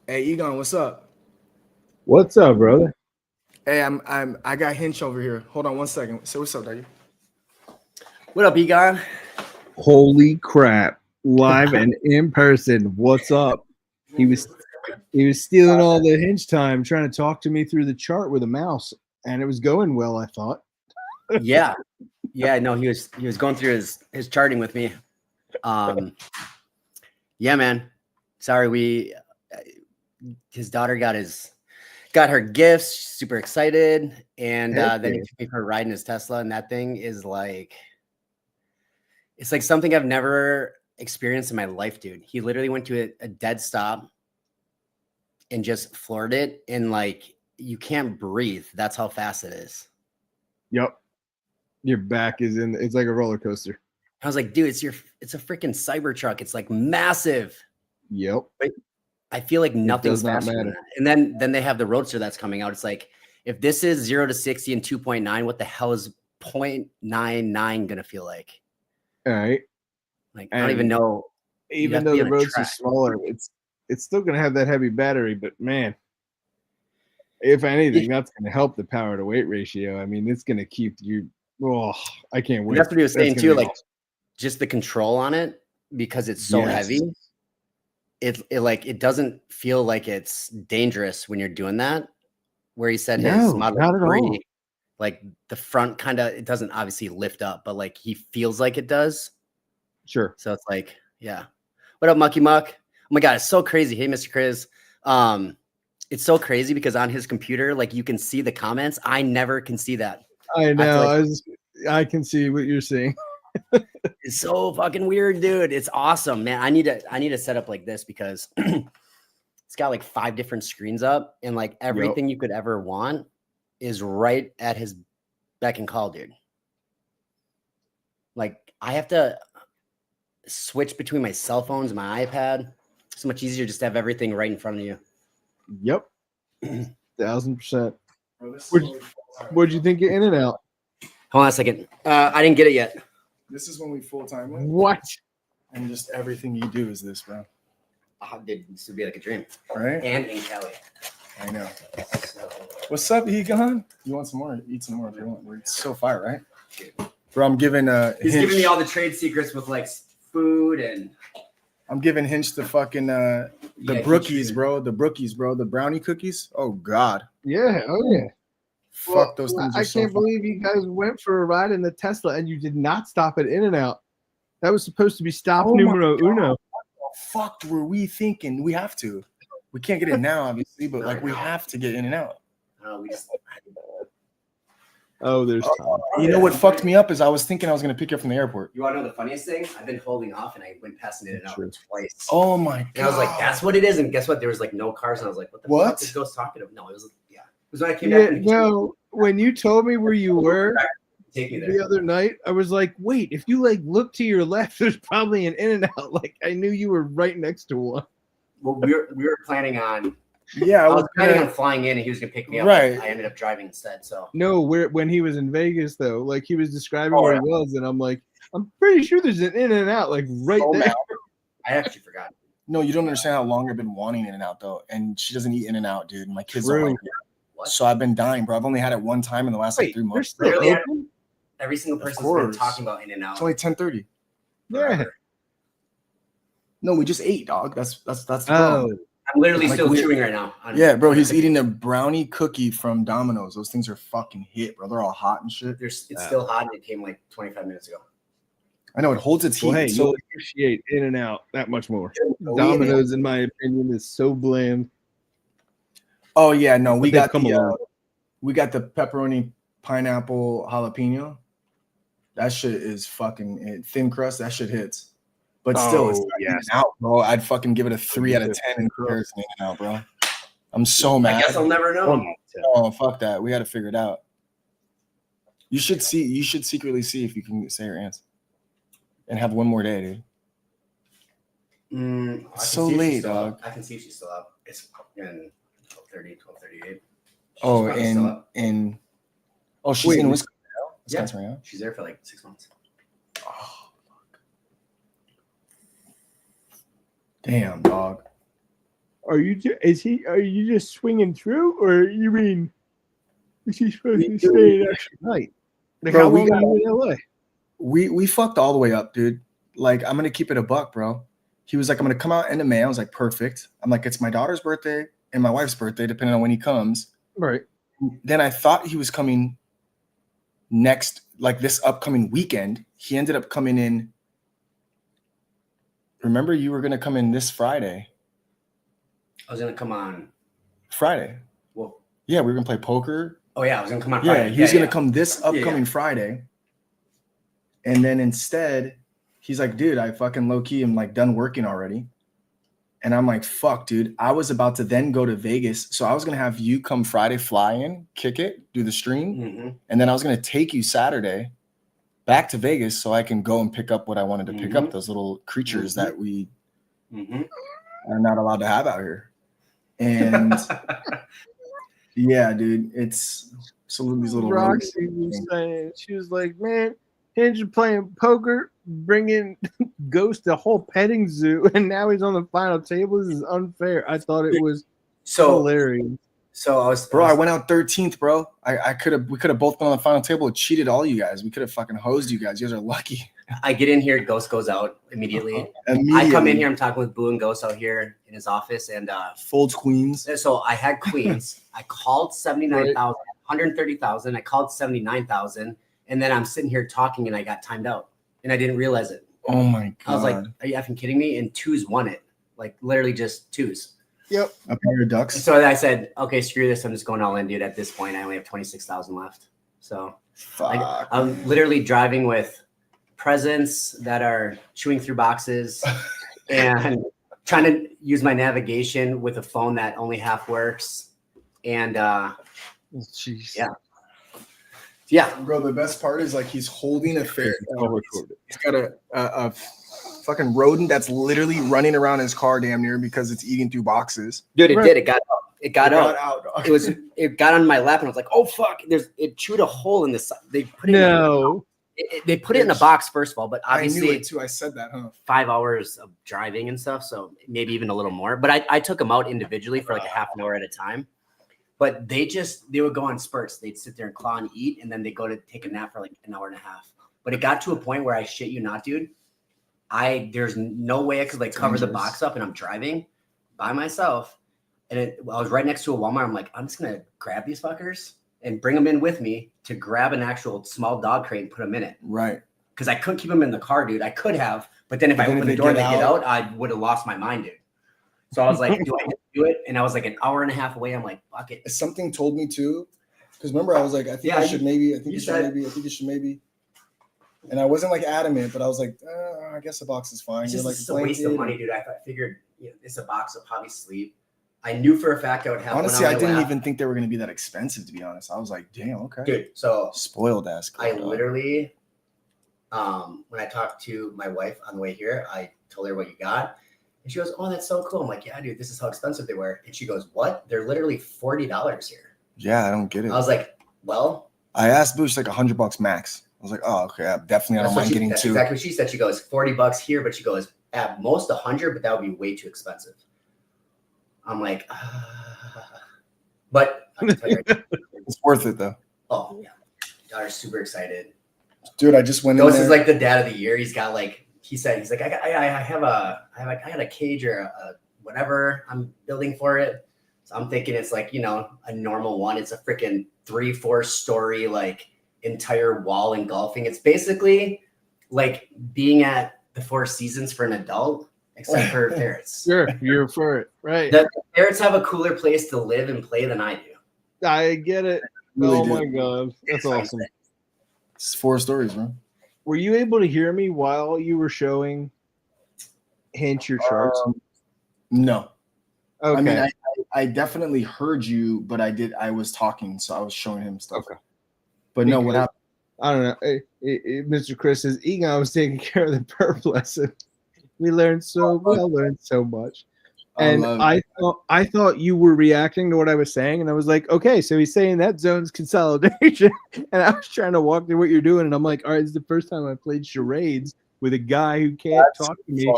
Hey, Egon, what's up? What's up, brother? Hey, I got Hinch over here. Hold on one second. Say what's up, Daddy. What up, Egon? Holy crap! Live and in person. What's up? He was stealing all the hinge time, trying to talk to me through the chart with a mouse, and it was going well, I thought. Yeah, no, he was going through his charting with me. Yeah, man. Sorry, his daughter got her gifts. Super excited, and then he took me for a ride in his Tesla, and that thing is like, it's like something I've never experienced in my life, dude. He literally went to a dead stop and just floored it, and like you can't breathe. That's how fast it is. Yep. Your back is in. It's like a roller coaster. I was like, dude, it's a freaking Cybertruck. It's like massive. Yep. But I feel like nothing's not faster than matter. that. And then they have the Roadster that's coming out. It's like, if this is 0 to 60 in 2.9, what the hell is 0.99 gonna feel like? All right. Like, I don't even know. Even though the roads are smaller, it's still gonna have that heavy battery. But man, if anything, that's gonna help the power to weight ratio. I mean, it's gonna keep you. Oh, I can't wait. And that's what he was saying too. Like, awesome. just the control on it, because it's so heavy. It doesn't feel like it's dangerous when you're doing that. Where he said his Model 3, like the front kind of, it doesn't obviously lift up, but like he feels like it does. Sure. So it's like, yeah. What up, Mucky Muck? Oh my God, it's so crazy. Hey, Mr. Chris. It's so crazy because on his computer, like you can see the comments. I never can see that. I know. I can see what you're saying. It's so fucking weird, dude. It's awesome, man. I need to set up like this because it's got like 5 different screens up, and like everything you could ever want is right at his beck and call, dude. Like I have to switch between my cell phones and my iPad. It's much easier just to have everything right in front of you. Yep. 1000%. Bro, this is What'd, when we full-time. what'd you think of In-N-Out? Hold on a second. I didn't get it yet. This is when we full-time. What? And just everything you do is this, bro. Oh, dude, this would be like a dream. Right? And in Cali. I know. So, What's up, Egon? You want some more? Eat some more if you want. It's so fire, right? Bro, I'm giving he's Hinch, giving me all the trade secrets with like food and. I'm giving Hinch the fucking the brookies, bro. The brookies, bro. The brownie cookies. Oh God. Yeah. Oh yeah. Fuck those things. I Are so can't believe you guys went for a ride in the Tesla and you did not stop at In-N-Out. That was supposed to be stop numero uno. What the fuck were we thinking? We have to. We can't get it now, obviously, but like we have to get in and out. We just. Oh, there's time. You know what fucked me up is I was thinking I was gonna pick you up from the airport. You want to know the funniest thing? I've been holding off, and I went past an In-N-Out twice. Oh my God. And I was like, "That's what it is." And guess what? There was like no cars, and I was like, "What the fuck is Ghost talking about?" No, it was It was when I came back. No, when you told me where you were Take me there. the other night, I was like, "Wait, if you like look to your left, there's probably an In-N-Out." Like I knew you were right next to one. Well, we were planning on. Yeah, I was planning on flying in, and he was gonna pick me up. Right. I ended up driving instead. So no, when he was in Vegas though, like he was describing where he was, and I'm like, I'm pretty sure there's an In-N-Out like right there. I actually forgot. No, you don't understand how long I've been wanting In-N-Out though, and she doesn't eat In-N-Out, dude. My kids don't like it. What? So I've been dying, bro. I've only had it one time in the last like 3 months. Literally, every single person's been talking about In-N-Out. It's only 10:30. Yeah. No, we just ate, dog. That's the Oh. problem. I'm literally Like, still chewing right now. Yeah, bro. He's eating a brownie cookie from Domino's. Those things are fucking hit, bro. They're all hot and shit. It's still hot, and it came like 25 minutes ago. I know it holds its heat. Well, hey, so you'll appreciate In-N-Out that much more. Domino's, in my opinion, is so bland. oh yeah, no, But we they've got come the along. we got the pepperoni pineapple jalapeno. That shit is fucking thin crust. That shit hits. But still, it's not In-N-Out, bro. I'd fucking give it a 3 out of 10 in comparison to In-N-Out, bro. I'm so mad. I guess I'll never know. Oh fuck that. We got to figure it out. You should secretly see if you can say your answer. And have one more day, dude. It's so late, dog. I can see if she's still up. It's in 12:30, 12:38. Oh, probably still up. she's Wait, in Wisconsin right now? She's there for like 6 months. Oh, fuck. Damn, dog. Are you just swinging through, or you mean is he supposed to stay an extra night? Like Bro, how we long are you in LA? We fucked all the way up, dude. Like, I'm gonna keep it a buck, bro. He was like, I'm gonna come out end of May. I was like, perfect. I'm like, it's my daughter's birthday and my wife's birthday, depending on when he comes. Right. Then I thought he was coming next, like this upcoming weekend. He ended up coming in. Remember, you were gonna come in this Friday. I was gonna come on Friday. Well, yeah, we were gonna play poker. Oh yeah, I was gonna come on Yeah, Friday. he was gonna come this upcoming Yeah. Friday. And then instead, he's like, dude, I fucking low key am like done working already. And I'm like, fuck, dude. I was about to then go to Vegas. So I was gonna have you come Friday, fly in, kick it, do the stream. Mm-hmm. And then I was gonna take you Saturday back to Vegas so I can go and pick up what I wanted to pick up, those little creatures that we are not allowed to have out here. And yeah, dude, it's some of these little Roxy was saying, she was like, man, Hinge playing poker, bringing Ghost a whole petting zoo, and now he's on the final table. This is unfair. I thought it was hilarious. So I went out 13th, bro. We could have both been on the final table and cheated all you guys. We could have fucking hosed you guys. You guys are lucky. I get in here, Ghost goes out immediately. Immediately. I come in here, I'm talking with Boo and Ghost out here in his office, and folds queens. So I had queens. I called 79,000, 130,000. I called 79,000, and then I'm sitting here talking, and I got timed out, and I didn't realize it. Oh my god! I was like, "Are you effing kidding me?" And twos won it, like literally just twos. Yep. A pair of ducks. So I said, "Okay, screw this. I'm just going all in, dude." At this point, I only have 26,000 left. So I'm literally driving with presents that are chewing through boxes and trying to use my navigation with a phone that only half works. And yeah, bro. The best part is like he's holding a face. He's got a fucking rodent that's literally running around his car damn near because it's eating through boxes. Dude, it did. It got It got out. dog. It got on my lap, and I was like, "Oh fuck!" It chewed a hole in this. They put it. No. They put it in a box first of all, but obviously I knew it too. I said that, huh? 5 hours of driving and stuff, so maybe even a little more. But I took them out individually for like a half an hour at a time. But they would go on spurts. They'd sit there and claw and eat, and then they go to take a nap for like an hour and a half. But it got to a point where I shit you not, dude. There's no way I could like cover the box up, and I'm driving by myself. And I was right next to a Walmart. I'm like, I'm just gonna grab these fuckers and bring them in with me to grab an actual small dog crate and put them in it. Right. Because I couldn't keep them in the car, dude. I could have, but then if I opened the door and they get out, I would have lost my mind, dude. So I was like, do I do it? And I was like an hour and a half away. I'm like, fuck it. Something told me to, because remember I was like, I think I should maybe. I think you should maybe. And I wasn't like adamant, but I was like, I guess a box is fine. It's just like, a waste of money, dude. I figured it's a box of probably sleep. I knew for a fact I would have. Honestly, I didn't even think they were going to be that expensive, to be honest. I was like, damn, okay. Dude, so spoiled ass. I literally, when I talked to my wife on the way here, I told her what you got. And she goes, oh, that's so cool. I'm like, yeah, dude, this is how expensive they were. And she goes, what? They're literally $40 here. Yeah, I don't get it. I was like, well. I asked Boosh like $100 max. I was like, oh, okay, I don't mind getting that's two. Exactly what she said. She goes, $40 here, but she goes, at most 100, but that would be way too expensive. I'm like, but I can tell you right now, it's worth it though. Oh yeah, daughter's super excited. Dude, I just went. Ghost is like the dad of the year. He's got like he's like I had a cage or a whatever I'm building for it. So I'm thinking it's like a normal one. It's a freaking 3-4 story like entire wall engulfing. It's basically like being at the Four Seasons for an adult. Except for ferrets. Sure, you're for it, right? The ferrets have a cooler place to live and play than I do. I get it. Really oh do. My god, that's awesome. It's 4 stories, man. Were you able to hear me while you were showing Hint your charts? No. Okay. I mean, I definitely heard you, but I was talking, so I was showing him stuff. Okay. But no, what happened? I don't know. Mr. Chris says Egon was taking care of the perp lesson. We learned so much. And I thought you were reacting to what I was saying, and I was like, okay, so he's saying that zone's consolidation. And I was trying to walk through what you're doing, and I'm like, all right, this is the first time I played charades with a guy who can't talk to me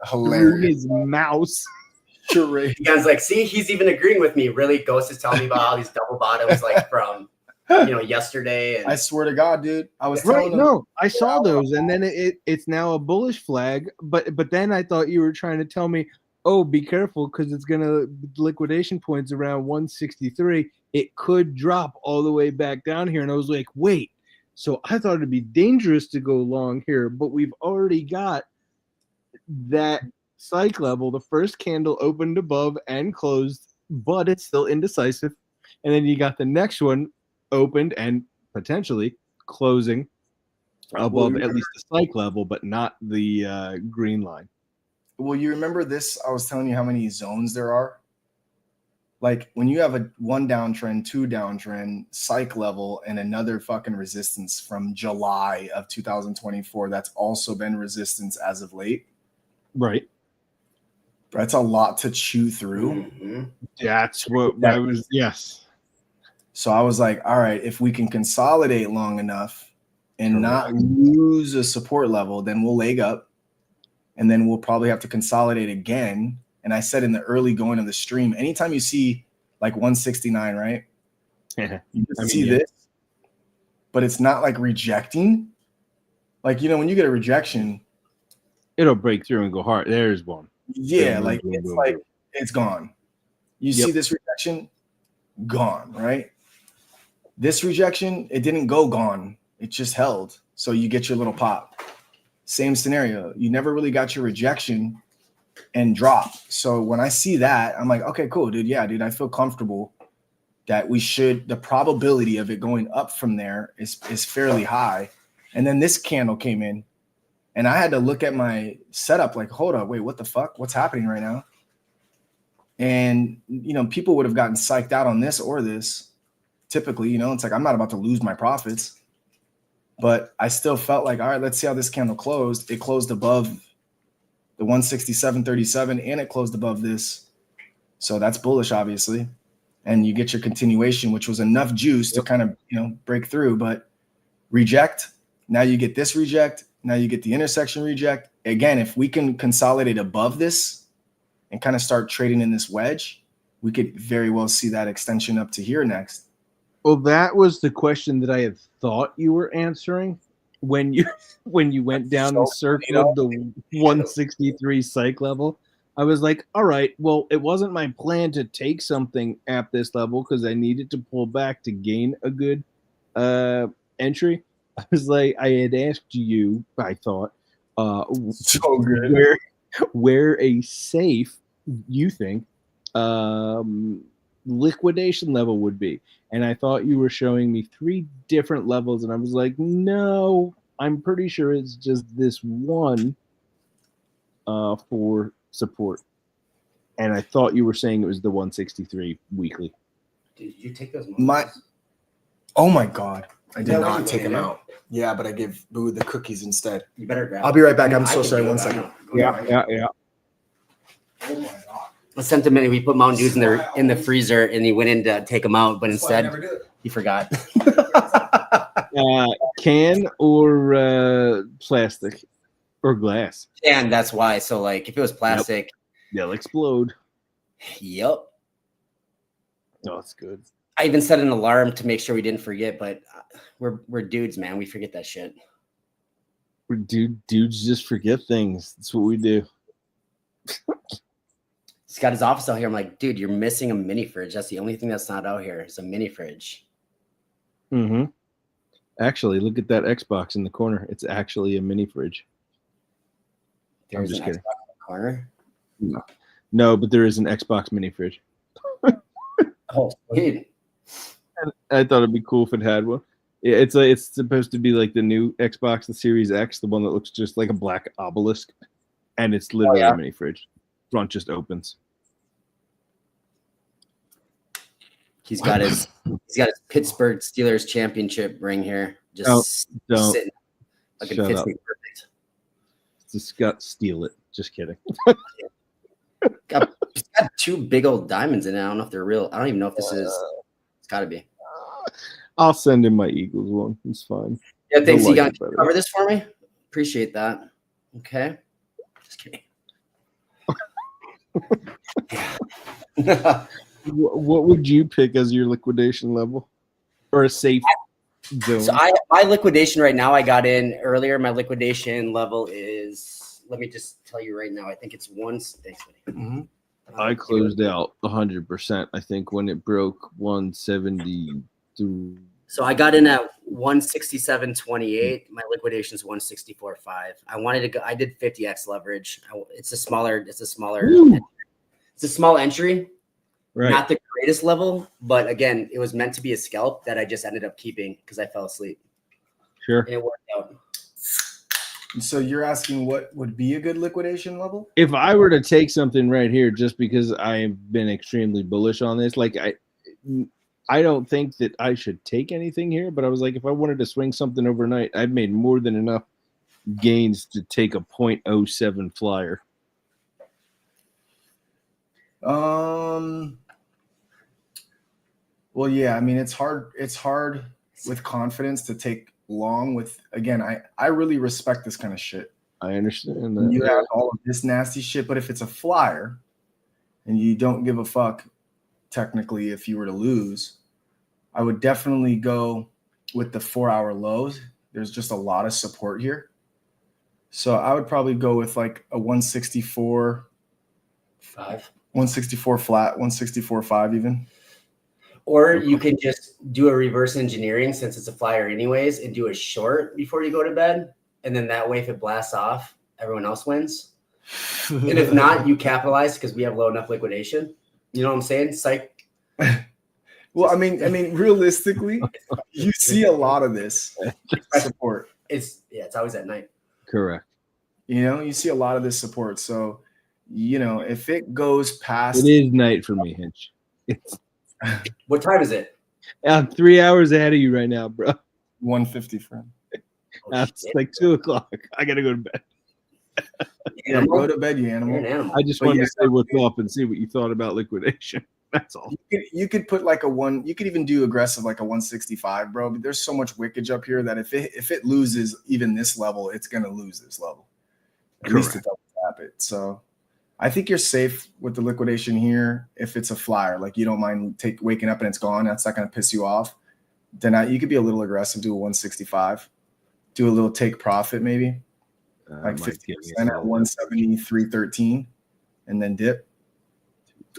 through his mouse. Charades. Egon's like, see, he's even agreeing with me. Really, Ghost is telling me about all these double bottoms like from yesterday. And I swear to God, dude, I was right. No, I saw those, and then it's now a bullish flag. But then I thought you were trying to tell me, oh, be careful because it's gonna liquidation points around 163. It could drop all the way back down here, and I was like, wait. So I thought it'd be dangerous to go long here, but we've already got that psych level. The first candle opened above and closed, but it's still indecisive. And then you got the next one opened and potentially closing above at least the psych level, but not the green line. Well, you remember this? I was telling you how many zones there are. Like when you have a 1 downtrend, 2 downtrend, psych level, and another fucking resistance from July of 2024, that's also been resistance as of late. Right. That's a lot to chew through. Mm-hmm. That's what I was. Yes. So I was like, all right, if we can consolidate long enough and not lose a support level, then we'll leg up. And then we'll probably have to consolidate again. And I said in the early going of the stream, anytime you see like 169, right? Yeah. You see this, but it's not like rejecting. Like, when you get a rejection, it'll break through and go hard. There's one. Yeah, like it's like it's gone. You see this rejection, gone, right? This rejection, it didn't go gone. It just held. So you get your little pop. Same scenario. You never really got your rejection and drop. So when I see that, I'm like, okay, cool, dude. Yeah, dude, I feel comfortable that the probability of it going up from there is fairly high. And then this candle came in and I had to look at my setup like, hold up, wait, what the fuck? What's happening right now? And, people would have gotten psyched out on this or this. Typically, it's like, I'm not about to lose my profits. But I still felt like, all right, let's see how this candle closed. It closed above the 167.37 and it closed above this. So that's bullish, obviously. and you get your continuation, which was enough juice to kind of, break through. But reject, now you get this reject, now you get the intersection reject. Again, if we can consolidate above this and kind of start trading in this wedge, we could very well see that extension up to here next. Well, that was the question that I had thought you were answering when you went down and circled the 163 psych level. I was like, all right, well, it wasn't my plan to take something at this level because I needed to pull back to gain a good entry. I was like, I had asked you, I thought, so good. where a safe, you think, liquidation level would be. And I thought you were showing me 3 different levels, and I was like, no, I'm pretty sure it's just this one for support. And I thought you were saying it was the 163 weekly. Did you take those? Oh my God. I did not take them out. Yeah, but I give Boo the cookies instead. You better grab I'll be right back. I'm so sorry. 1 second. Yeah. Oh my God. I sent him in. We put Mountain Dews in the freezer, and he went in to take them out, but instead he forgot. Can or plastic or glass? And that's why. So, like, if it was plastic, they'll explode. Yep. Oh, that's good. I even set an alarm to make sure we didn't forget, but we're dudes, man. We forget that shit. Dudes just forget things. That's what we do. He's got his office out here. I'm like, dude, you're missing a mini fridge. That's the only thing that's not out here. It's a mini fridge. Mm-hmm. Actually, look at that Xbox in the corner. It's actually a mini fridge. I'm just kidding. Xbox in the corner? No, but there is an Xbox mini fridge. Oh, sweet. I thought it'd be cool if it had one. It's supposed to be like the new Xbox, the Series X, the one that looks just like a black obelisk, and it's literally a mini fridge. Front just opens. He's got his Pittsburgh Steelers championship ring here. Just sitting like Shut up. perfect. Just steal it. Just kidding. It's got 2 big old diamonds in it. I don't know if they're real. I don't even know if this is. It's got to be. I'll send him my Eagles one. It's fine. Yeah, thanks. You got to cover this for me. Appreciate that. Okay. Just kidding. What would you pick as your liquidation level or a safe zone? So my liquidation right now, I got in earlier. My liquidation level is, let me just tell you right now, I think it's one. Thanks, buddy. I closed out 100%. I think when it broke 172. So I got in at 167.28. My liquidation is 164.5. I wanted to go. I did 50x leverage. It's a small entry. Right. Not the greatest level, but again, it was meant to be a scalp that I just ended up keeping because I fell asleep. Sure. And it worked out. So you're asking what would be a good liquidation level? If I were to take something right here, just because I've been extremely bullish on this, like I don't think that I should take anything here, but I was like, if I wanted to swing something overnight, I've made more than enough gains to take a 0.07 flyer. Well, yeah, I mean, it's hard with confidence to take long with, again, I really respect this kind of shit. I understand that. You have all of this nasty shit, but if it's a flyer and you don't give a fuck, technically, if you were to lose, I would definitely go with the 4-hour lows. There's just a lot of support here. So I would probably go with like a 164.5. 164 flat, 164.5 even. Or you can just do a reverse engineering since it's a flyer anyways and do a short before you go to bed. And then that way, if it blasts off, everyone else wins. And if not, you capitalize because we have low enough liquidation. You know what I'm saying? Psych. Well, I mean, realistically, you see a lot of this support. It's always at night. Correct. You see a lot of this support. So, if it goes past, it is night for me, Hinch. What time is it? I'm 3 hours ahead of you right now, bro. 1:50, friend. It's like 2:00. I gotta go to bed. Yeah, go to bed, you animal. You're an animal. I just wanted to say what's up and see what you thought about liquidation. That's all. You could put like a one. You could even do aggressive like a 165, bro. But there's so much wickage up here that if it loses even this level, it's gonna lose this level. At least to double tap it. So I think you're safe with the liquidation here. If it's a flyer, like you don't mind waking up and it's gone, that's not gonna piss you off. Then you could be a little aggressive. Do a 165. Do a little take profit maybe, like 50% at 173.13, and then dip.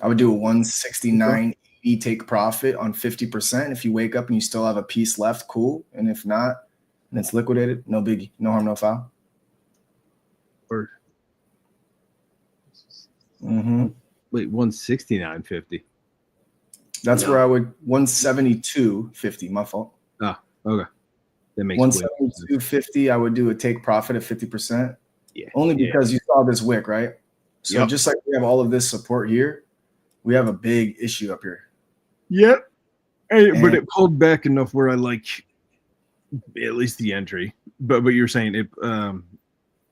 I would do a 169.80 take profit on 50%. If you wake up and you still have a piece left, cool. And if not, and it's liquidated, no biggie, no harm, no foul. Wait, 169.50. That's where I would 172.50. My fault. Ah, okay. That makes 172.50. I would do a take profit at 50%. Yeah. Only because you saw this wick, right? So just like we have all of this support here, we have a big issue up here. Yep. But it pulled back enough where I like at least the entry. But you're saying it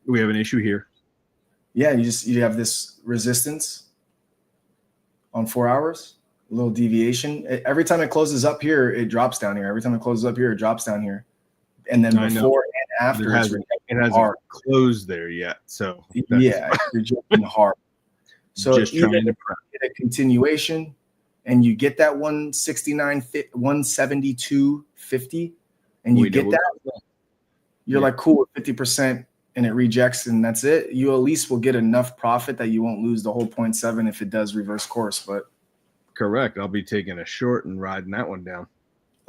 we have an issue here. Yeah, you have this resistance on 4 hours, a little deviation. Every time it closes up here, it drops down here. Every time it closes up here, it drops down here. And then before and after, it hasn't closed there yet. So yeah, you're jumping hard. So just even trying to if you get a continuation and you get that 172.50 and you get that, you're like cool with 50% and it rejects and that's it. You at least will get enough profit that you won't lose the whole 0.7 if it does reverse course. But correct. I'll be taking a short and riding that one down.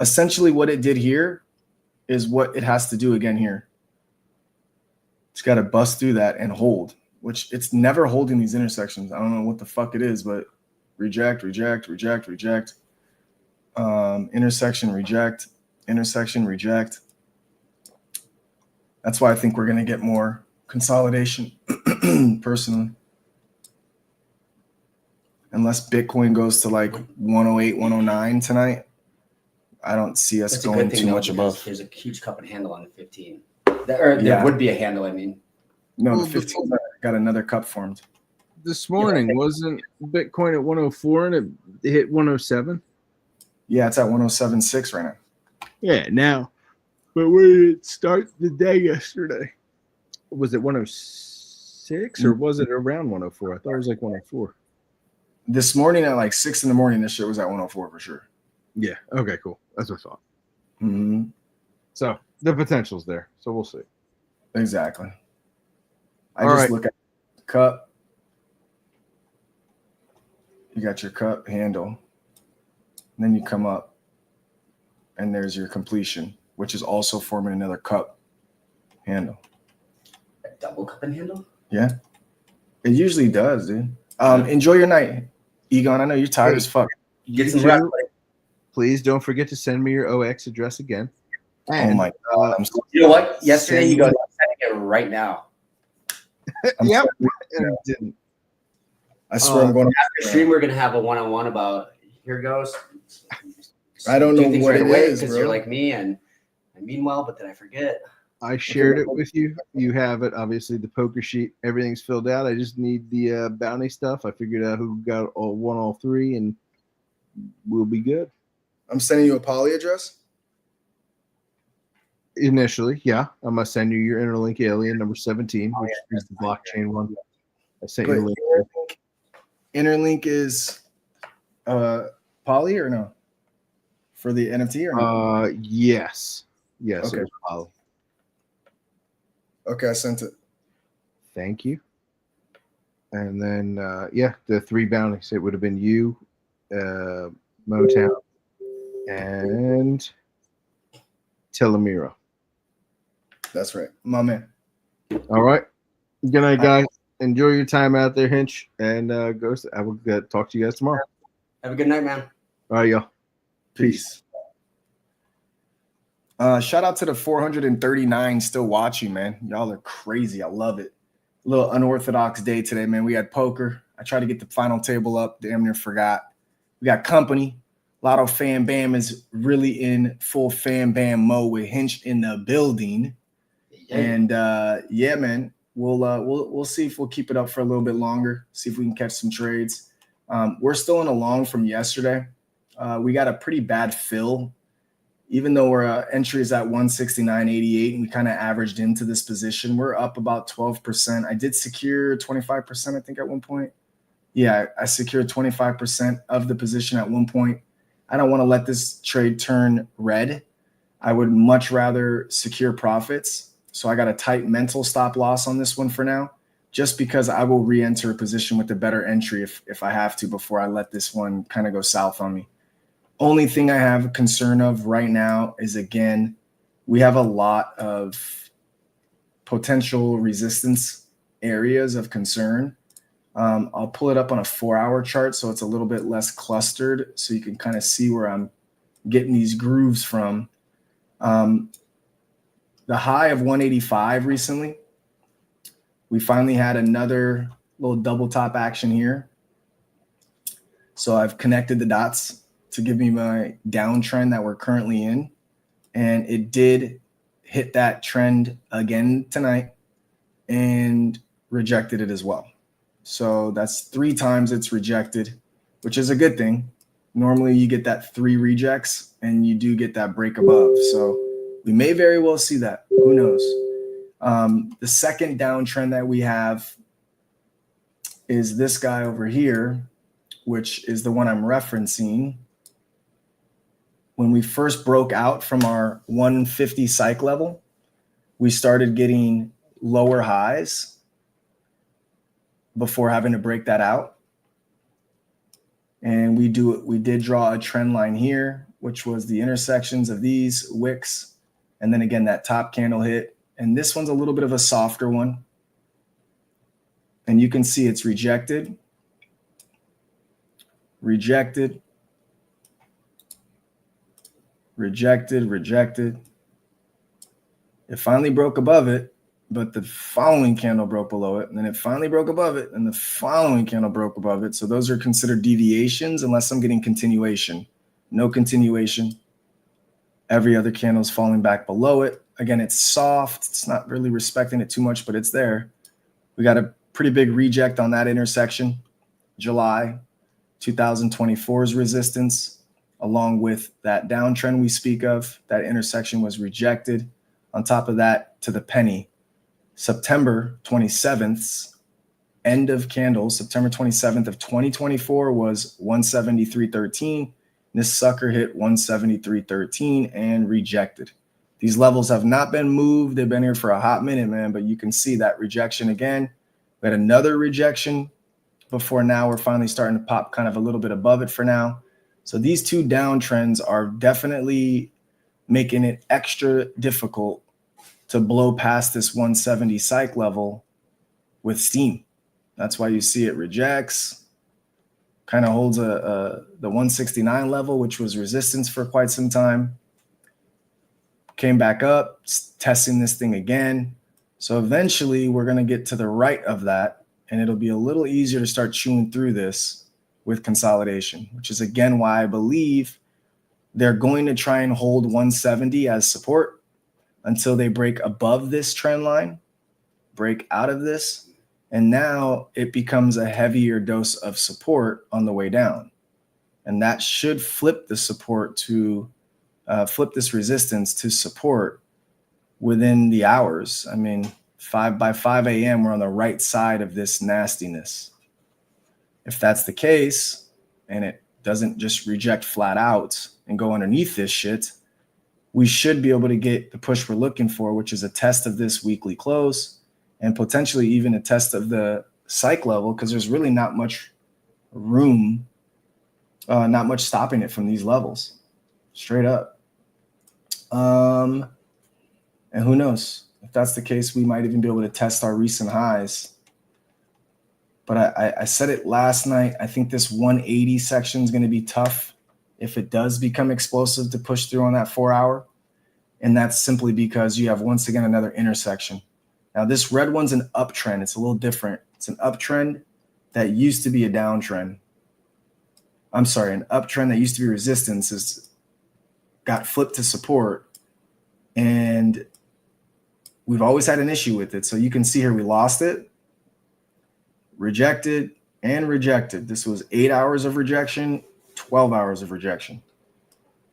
Essentially what it did here is what it has to do again here. It's got to bust through that and hold, which it's never holding these intersections. I don't know what the fuck it is, but reject, reject, reject, reject. Intersection, reject, intersection, reject. That's why I think we're going to get more consolidation personally. Unless Bitcoin goes to like 108, 109 tonight, I don't see us going too much above. There's a huge cup and handle on the 15. There would be a handle, I mean. No, the 15 got another cup formed. This morning, wasn't Bitcoin at 104 and it hit 107? Yeah, it's at 107.6 right now. Yeah, now. But where did it start the day yesterday? Was it 106 or was it around 104? I thought it was like 104. This morning at like 6 in the morning, this shit was at 104 for sure. Yeah. Okay, cool. That's what I thought. Mm-hmm. So the potential's there. So we'll see. Exactly. I just look at the cup. You got your cup handle. And then you come up and there's your completion, which is also forming another cup handle. A double cup and handle? Yeah. It usually does, dude. Enjoy your night, Egon. I know you're tired as fuck. Get some rest. Please don't forget to send me your OX address again. And, oh my God. You know what? Yesterday you go, I'm sending it right now. Yep. I swear I'm going to after stream. We're gonna have a one-on-one about here goes. I don't know what it is, because you're like me and I mean well, but then I forget. I shared it with you. You have it. Obviously, the poker sheet, everything's filled out. I just need the bounty stuff. I figured out who got all three, and we'll be good. I'm sending you a poly address. Initially, yeah. I'm gonna send you your interlink alien number 17, which is the blockchain one. I sent you the link. Interlink is poly or no? For the NFT or no? Yes. Yes, okay. It was poly. Okay, I sent it. Thank you. And then the three bounties. It would have been you, Motown, and Telemiro. That's right. My man. All right. Good night, guys. Enjoy your time out there, Hinch. And Ghost, I will talk to you guys tomorrow. Have a good night, man. All right, y'all. Peace. Shout out to the 439 still watching, man. Y'all are crazy. I love it. A little unorthodox day today, man. We had poker. I tried to get the final table up. Damn near forgot. We got company. Lotto Fan Bam is really in full Fan Bam mode with Hinch in the building. And man, we'll see if we'll keep it up for a little bit longer. See if we can catch some trades. We're still in a long from yesterday. We got a pretty bad fill, even though our entry is at 169.88 and we kind of averaged into this position. We're up about 12%. I did secure 25%, I think, at one point. Yeah, I secured 25% of the position at one point. I don't want to let this trade turn red. I would much rather secure profits. So I got a tight mental stop loss on this one for now, just because I will re-enter a position with a better entry if I have to before I let this one kind of go south on me. Only thing I have a concern of right now is, again, we have a lot of potential resistance areas of concern. I'll pull it up on a 4-hour chart so it's a little bit less clustered so you can kind of see where I'm getting these grooves from. The high of 185 recently, we finally had another little double top action here. So I've connected the dots to give me my downtrend that we're currently in. And it did hit that trend again tonight and rejected it as well. So that's 3 times it's rejected, which is a good thing. Normally you get that 3 rejects and you do get that break above. So we may very well see that. Who knows? The second downtrend that we have is this guy over here, which is the one I'm referencing. When we first broke out from our 150 psych level, we started getting lower highs before having to break that out. And we did draw a trend line here, which was the intersections of these wicks. And then again, that top candle hit. And this one's a little bit of a softer one. And you can see it's rejected, rejected, rejected, rejected. It finally broke above it, but the following candle broke below it. And then it finally broke above it, and the following candle broke above it. So those are considered deviations unless I'm getting continuation. No continuation. Every other candle is falling back below it. Again, it's soft. It's not really respecting it too much, but it's there. We got a pretty big reject on that intersection. July 2024's resistance, along with that downtrend we speak of. That intersection was rejected. On top of that, to the penny, September 27th, end of candles, September 27th of 2024 was 173.13. This sucker hit 173.13 and rejected. These levels have not been moved. They've been here for a hot minute, man, but you can see that rejection again. We had another rejection before now we're finally starting to pop kind of a little bit above it for now. So these 2 downtrends are definitely making it extra difficult to blow past this 170 psych level with steam. That's why you see it rejects, kind of holds the 169 level, which was resistance for quite some time. Came back up, testing this thing again. So eventually we're going to get to the right of that, and it'll be a little easier to start chewing through this with consolidation, which is again why I believe they're going to try and hold 170 as support until they break above this trend line, break out of this, and now it becomes a heavier dose of support on the way down. And that should flip the support to flip this resistance to support within the hours. I mean, by 5 a.m., we're on the right side of this nastiness. If that's the case, and it doesn't just reject flat out and go underneath this shit, we should be able to get the push we're looking for, which is a test of this weekly close and potentially even a test of the psych level, because there's really not much room, not much stopping it from these levels, straight up. And who knows? If that's the case, we might even be able to test our recent highs. But I said it last night. I think this 180 section is going to be tough if it does become explosive to push through on that 4-hour. And that's simply because you have, once again, another intersection. Now, this red one's an uptrend. It's a little different. It's an uptrend that used to be a downtrend. I'm sorry, an uptrend that used to be resistance is got flipped to support. And we've always had an issue with it. So you can see here we lost it, rejected, and rejected. This was 8 hours of rejection, 12 hours of rejection.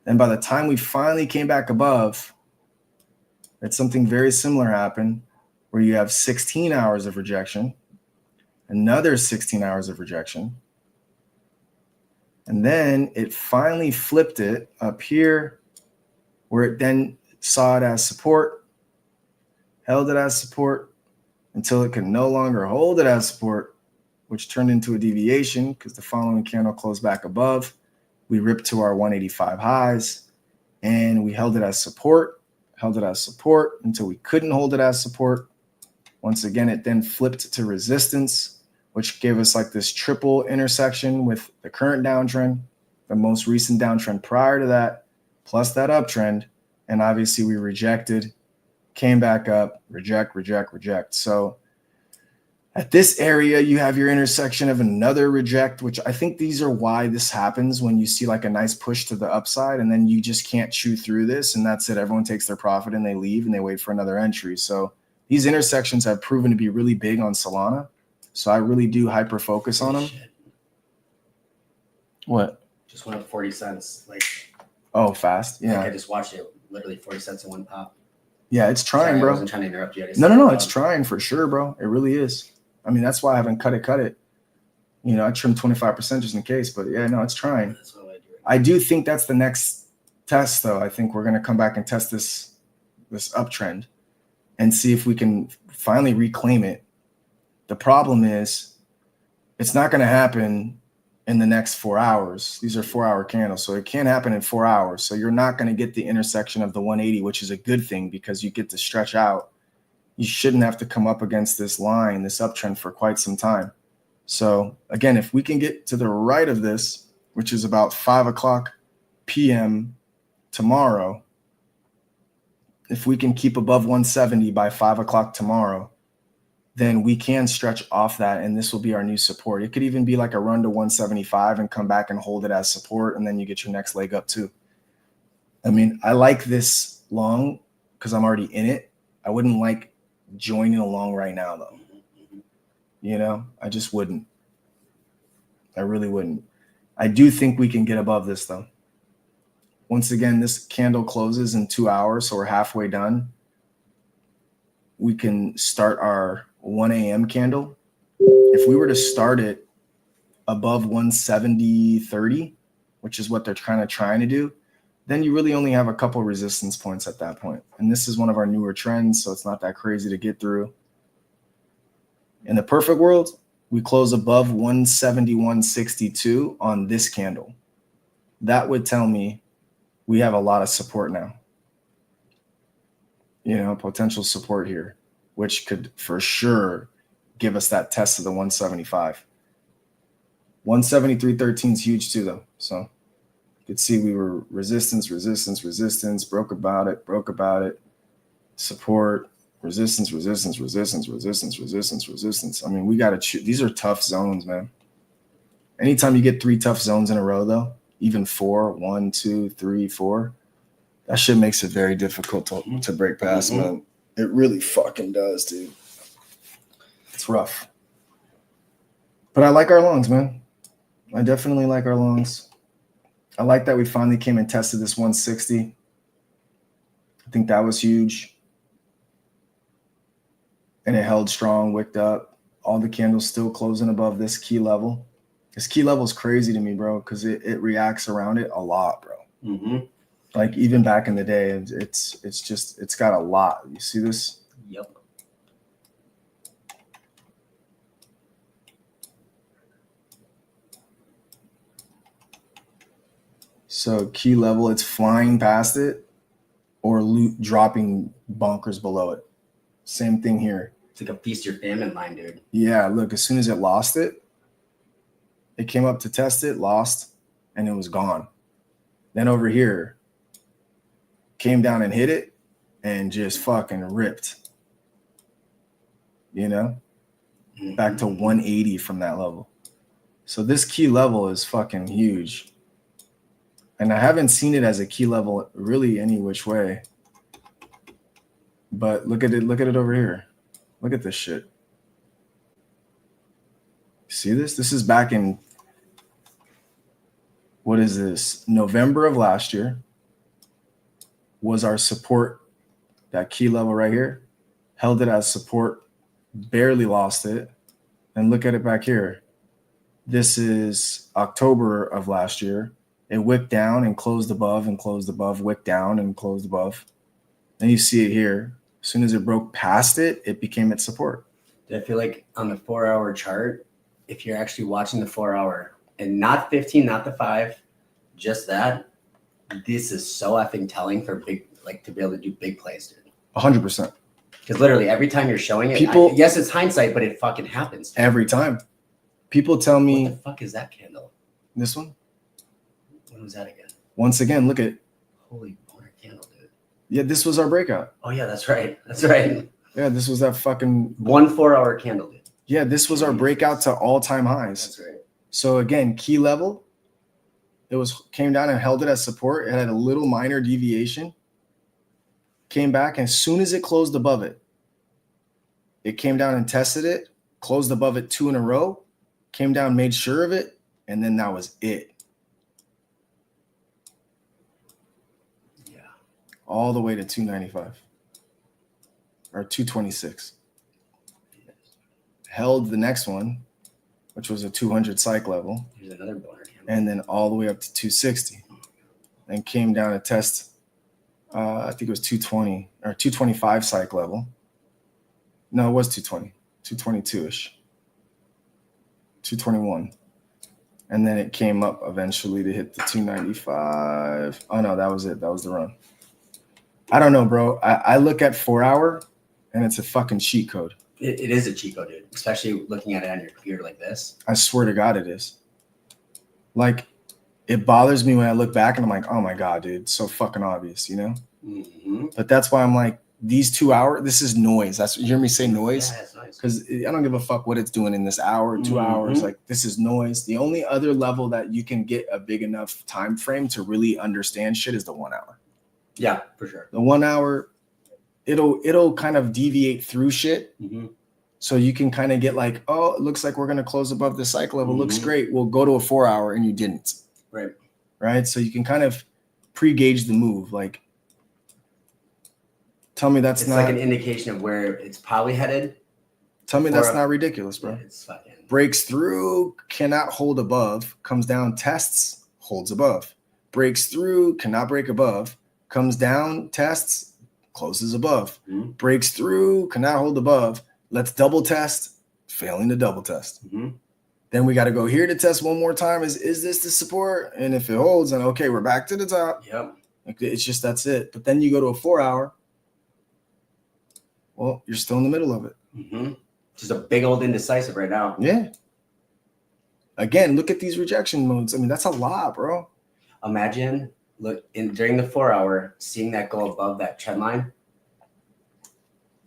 And by the time we finally came back above, it's something very similar happened where you have 16 hours of rejection, another 16 hours of rejection. And then it finally flipped it up here where it then saw it as support, held it as support until it could no longer hold it as support, which turned into a deviation because the following candle closed back above. We ripped to our 185 highs and we held it as support until we couldn't hold it as support. Once again, it then flipped to resistance, which gave us like this triple intersection with the current downtrend, the most recent downtrend prior to that, plus that uptrend. And obviously we rejected, came back up, reject, reject, reject. So at this area, you have your intersection of another reject, which I think these are why this happens when you see like a nice push to the upside and then you just can't chew through this. And that's it. Everyone takes their profit and they leave and they wait for another entry. So these intersections have proven to be really big on Solana. So I really do hyper focus on them. Shit. What? Just went up 40 cents. Like, oh, fast. Yeah. Like I just watched it. Literally 40 cents in one pop. Yeah, it's trying, Sorry, bro. I wasn't trying to interrupt you. No. It's trying for sure, bro. It really is. I mean, that's why I haven't cut it. You know, I trimmed 25% just in case. But yeah, no, it's trying. That's what I do. I do think that's the next test, though. I think we're going to come back and test this uptrend and see if we can finally reclaim it. The problem is it's not going to happen in the next 4 hours. These are 4-hour candles, so it can't happen in 4 hours. So you're not going to get the intersection of the 180, which is a good thing because you get to stretch out. You shouldn't have to come up against this line, this uptrend for quite some time. So again, if we can get to the right of this, which is about 5 o'clock p.m. tomorrow, if we can keep above 170 by 5 o'clock tomorrow, then we can stretch off that and this will be our new support. It could even be like a run to 175 and come back and hold it as support, and then you get your next leg up too. I mean, I like this long because I'm already in it. I wouldn't like joining along right now though. You know, I just wouldn't. I really wouldn't. I do think we can get above this though. Once again, this candle closes in 2 hours, so we're halfway done. We can start our 1 a.m. candle. If we were to start it above 170.30, which is what they're kind of trying to do, then you really only have a couple resistance points at that point. And this is one of our newer trends, so it's not that crazy to get through. In the perfect world, we close above 171.62 on this candle. That would tell me we have a lot of support now. You know, potential support here, which could for sure give us that test of the 175. 173.13 is huge too, though. So you could see we were resistance, broke about it, support, resistance. I mean, we got to choose. These are tough zones, man. Anytime you get 3 tough zones in a row, though, even 4, 1, 2, 3, 4, that shit makes it very difficult to break past, man. It really fucking does, dude. It's rough. But I like our longs, man. I definitely like our longs. I like that we finally came and tested this 160. I think that was huge. And it held strong, wicked up. All the candles still closing above this key level. This key level is crazy to me, bro, because it reacts around it a lot, bro. Like even back in the day, it's got a lot. You see this? Yep. So key level, it's flying past it or dropping bonkers below it. Same thing here. It's like a feast or famine line, dude. Yeah, look, as soon as it lost it, it came up to test it, lost, and it was gone. Then over here, came down and hit it and just fucking ripped. You know? Back to 180 from that level. So this key level is fucking huge. And I haven't seen it as a key level really any which way. But look at it over here. Look at this shit. See this? This is back in, what is this? November of last year was our support, that key level right here. Held it as support, barely lost it. And look at it back here. This is October of last year. It wicked down and closed above and closed above, wicked down and closed above. Then you see it here. As soon as it broke past it, it became its support. I feel like on the 4-hour chart, if you're actually watching the 4-hour and not 15, not the 5, just that, this is so effing telling for big, like to be able to do big plays, dude. 100%. Because literally every time you're showing it, People, yes, it's hindsight, but it fucking happens. Dude. Every time. People tell me. What the fuck is that candle? This one? When was that again? Once again, look at. Holy boner candle, dude. Yeah, this was our breakout. Oh, yeah, that's right. That's right. Yeah, this was that fucking. 1 4-hour candle, dude. Yeah, this was our breakout to all-time highs. That's right. So again, key level. It came down and held it as support. It had a little minor deviation. Came back, and as soon as it closed above it, it came down and tested it, closed above it 2 in a row, came down, made sure of it, and then that was it. Yeah. All the way to 295 or 226. Held the next one, which was a 200 psych level. Here's another boner candle. And then all the way up to 260. And came down to test, I think it was 220 or 225 psych level. No, it was 220, 222-ish, 221. And then it came up eventually to hit the 295. Oh, no, that was it. That was the run. I don't know, bro. I look at 4-hour, and it's a fucking cheat code. It is a cheat code, dude, especially looking at it on your computer like this. I swear to God it is. Like, it bothers me when I look back and I'm like, oh my God, dude, it's so fucking obvious, you know? Mm-hmm. But that's why I'm like, these 2 hours, this is noise. That's what you hear me say, noise? Yeah, it's nice. Because I don't give a fuck what it's doing in this hour, 2 hours. Like, this is noise. The only other level that you can get a big enough time frame to really understand shit is the 1 hour. Yeah, for sure. The 1 hour, it'll kind of deviate through shit. Mm-hmm. So you can kind of get like, oh, it looks like we're going to close above the cycle level. Looks great. We'll go to a 4-hour and you didn't. Right. Right. So you can kind of pre-gauge the move. Like, tell me that's it's not like an indication of where it's probably headed. Tell me that's not ridiculous, bro. Yeah, it's fucking breaks through, cannot hold above, comes down, tests, holds above. Breaks through, cannot break above, comes down, tests, closes above. Mm-hmm. Breaks through, cannot hold above. Let's double test, failing to double test. Mm-hmm. Then we got to go here to test one more time. Is this the support? And if it holds, then okay, we're back to the top. Yep. It's just that's it. But then you go to a 4-hour. Well, you're still in the middle of it. Mm-hmm. Just a big old indecisive right now. Yeah. Again, look at these rejection modes. I mean, that's a lot, bro. Imagine during the 4-hour, seeing that go above that trend line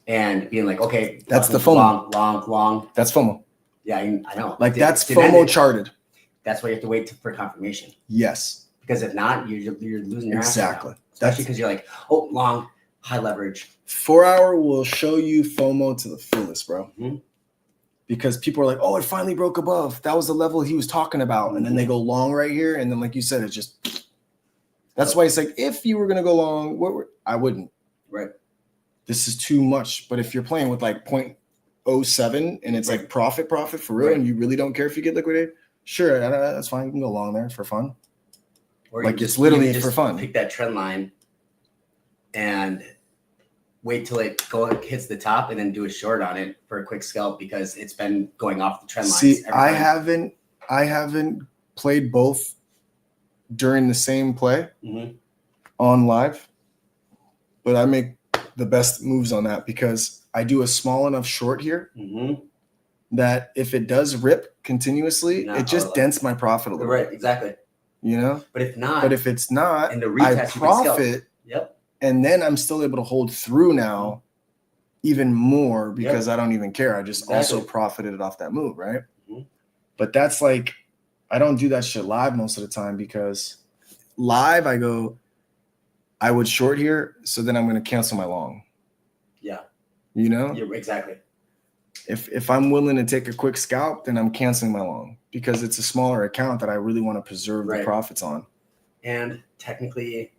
and being like, okay, that's the FOMO. Long. That's FOMO. Yeah, I know. Like that's FOMO charted. That's why you have to wait for confirmation. Yes. Because if not, you're losing your exactly. Ass especially because you're like, oh, long, high leverage. 4-hour will show you FOMO to the fullest, bro. Mm-hmm. Because people are like, oh, it finally broke above. That was the level he was talking about. And then they go long right here. And then, like you said, it just, that's why it's like, if you were going to go long, I wouldn't. Right. This is too much. But if you're playing with like 0.07 and it's like profit for real, and you really don't care if you get liquidated, sure, that's fine. You can go long there for fun. Or like it's literally just for fun. Pick that trend line and wait till it hits the top and then do a short on it for a quick scalp because it's been going off the trend lines. See, I haven't played both during the same play on live, but I make the best moves on that because I do a small enough short here that if it does rip continuously, it just dents my profit a little bit. Right, exactly. You know? But if it's not, and the retest, I profit. Yep. And then I'm still able to hold through now even more because I don't even care. I just also profited off that move, right? But that's like, I don't do that shit live most of the time because live I would short here, so then I'm going to cancel my long. Yeah. You know? Yeah, exactly. If I'm willing to take a quick scalp, then I'm canceling my long because it's a smaller account that I really want to preserve the profits on. And technically,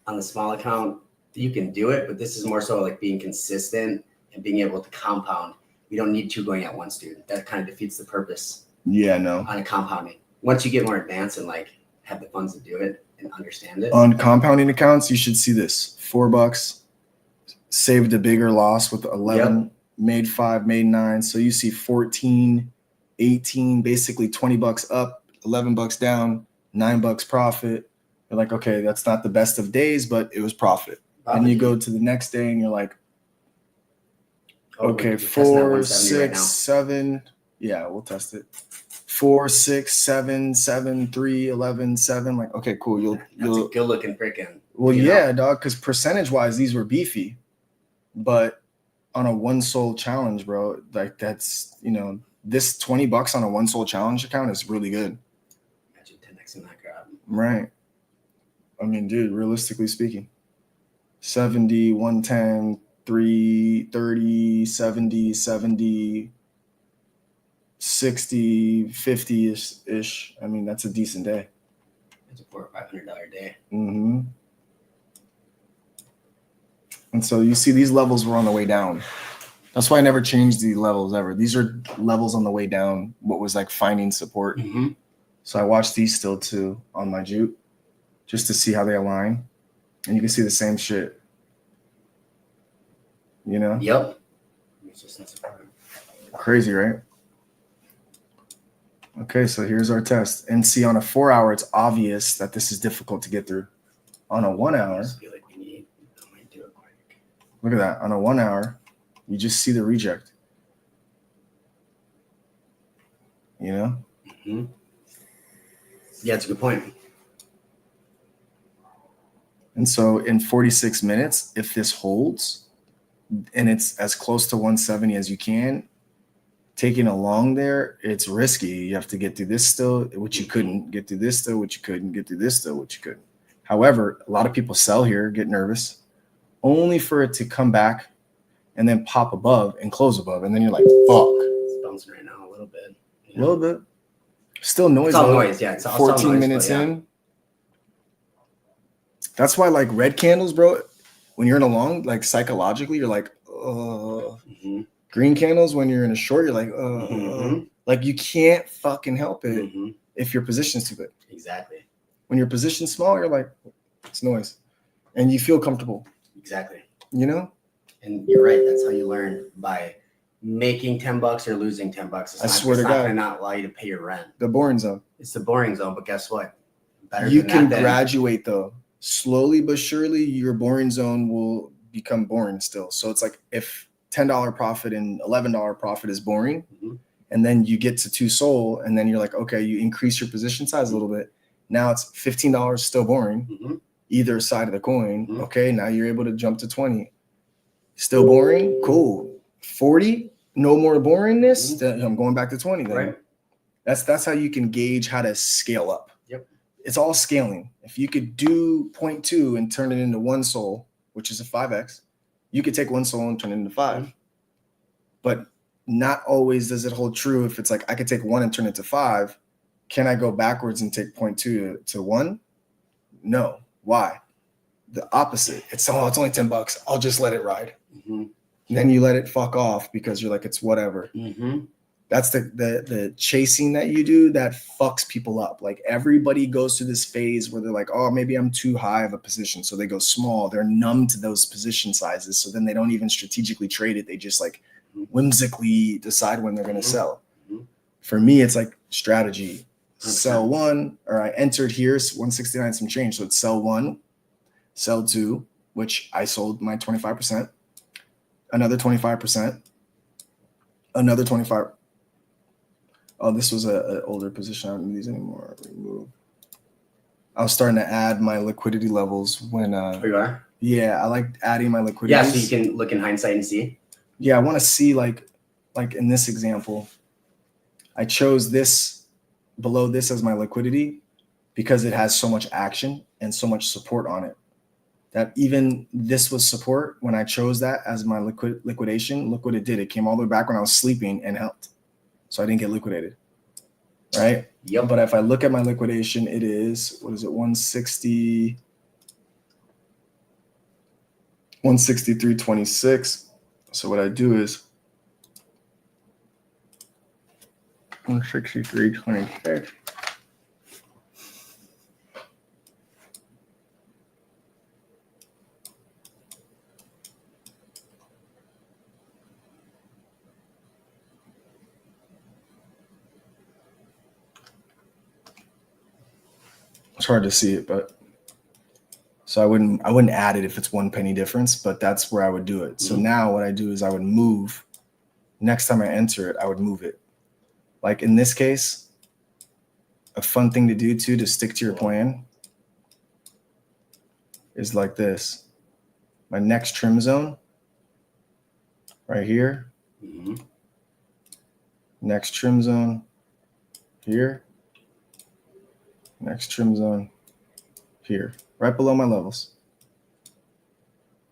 on the small account, you can do it, but this is more so like being consistent and being able to compound. We don't need two going at once, dude. That kind of defeats the purpose. Yeah, no. On a compounding. Once you get more advanced and like have the funds to do it and understand it. On compounding accounts, you should see this: $4, saved a bigger loss with 11, made 5, made 9. So you see 14, 18, basically $20 up, $11 down, $9 profit. You're like, okay, that's not the best of days, but it was profit. And you go to the next day and you're like, okay, 4, 6, 7. Yeah, we'll test it. 4, 6, 7, 7, 3, 11, 7. Like, okay, cool. That's a good looking freaking. Well, yeah, dog, because percentage wise, these were beefy. But on a one soul challenge, bro, like that's, this $20 on a one soul challenge account is really good. Imagine 10xing that crap. Right. I mean, dude, realistically speaking, 70, 110, 330, 70, 70, 60, 50-ish. I mean, that's a decent day. It's a $400 or $500 day. Mm-hmm. And so you see these levels were on the way down. That's why I never changed the levels ever. These are levels on the way down, what was like finding support. Mm-hmm. So I watched these still too on my jute just to see how they align. And you can see the same shit. Yep. Crazy, right? Okay, so here's our test. And see, on a 4 hour, it's obvious that this is difficult to get through. On a 1 hour, look at that. On a 1 hour, you just see the reject. Mm-hmm. Yeah, it's a good point. And so in 46 minutes, if this holds and it's as close to 170 as you can, taking a long there, it's risky. You have to get through this still, which you couldn't, get through this still, which you couldn't, get through this still, which you couldn't. However, a lot of people sell here, get nervous, only for it to come back and then pop above and close above. And then you're like, fuck. It's bouncing right now a little bit. A little bit. Still noise. It's all noise, yeah. It's all 14 noise, minutes in. That's why, like, red candles, bro, when you're in a long, like, psychologically, you're like, Mm-hmm. Green candles, when you're in a short, you're like, Mm-hmm. Like, you can't fucking help it Mm-hmm. if your position's too big. Exactly. When your position's small, you're like, it's noise. And you feel comfortable. Exactly. And you're right. That's how you learn, by making $10 or losing $10. I swear to God, it's not going to not allow you to pay your rent. The boring zone. It's the boring zone, but guess what? You can graduate though. Slowly but surely, your boring zone will become boring still. So it's like if $10 profit and $11 profit is boring, mm-hmm. and then you get to 2 SOL, and then you're like, okay, you increase your position size a little bit. Now it's $15 still boring, mm-hmm. either side of the coin. Mm-hmm. Okay, now you're able to jump to 20. Still boring? Cool. 40? No more boringness? Mm-hmm. Then I'm going back to 20 then. Right. That's how you can gauge how to scale up. Yep. It's all scaling. If you could do 0.2 and turn it into 1 SOL, which is a 5x, you could take 1 SOL and turn it into 5. Mm-hmm. But not always does it hold true. If it's like, I could take 1 and turn it to 5, can I go backwards and take 0.2 to 1? No. Why? The opposite. It's only $10. I'll just let it ride. Mm-hmm. And then you let it fuck off because you're like, it's whatever. Mm-hmm. That's the chasing that you do that fucks people up. Like, everybody goes through this phase where they're like, oh, maybe I'm too high of a position. So they go small. They're numb to those position sizes. So then they don't even strategically trade it. They just like whimsically decide when they're going to Mm-hmm. sell. Mm-hmm. For me, it's like strategy. 100%. Sell 1, or I entered here, 169 some change. So it's sell 1, sell 2, which I sold my 25%, another 25%, another 25. Oh, this was an older position. I don't need these anymore. Remove. I was starting to add my liquidity levels when. Oh, you are? Yeah, I like adding my liquidity. Yeah, so you can look in hindsight and see. Yeah, I want to see like in this example, I chose this below this as my liquidity because it has so much action and so much support on it. that even this was support. When I chose that as my liquidation, look what it did. It came all the way back when I was sleeping and helped. So I didn't get liquidated, right? Yep. But if I look at my liquidation, it is, what is it, 160, 163.26. So what I do is 163.26. It's hard to see it, but so I wouldn't add it if it's 1 penny difference, but that's where I would do it. So now what I do is I would move. Next time I enter it, I would move it. Like in this case, a fun thing to do too, to stick to your plan, is like this. My next trim zone right here. Next trim zone here. Next trim zone here, right below my levels.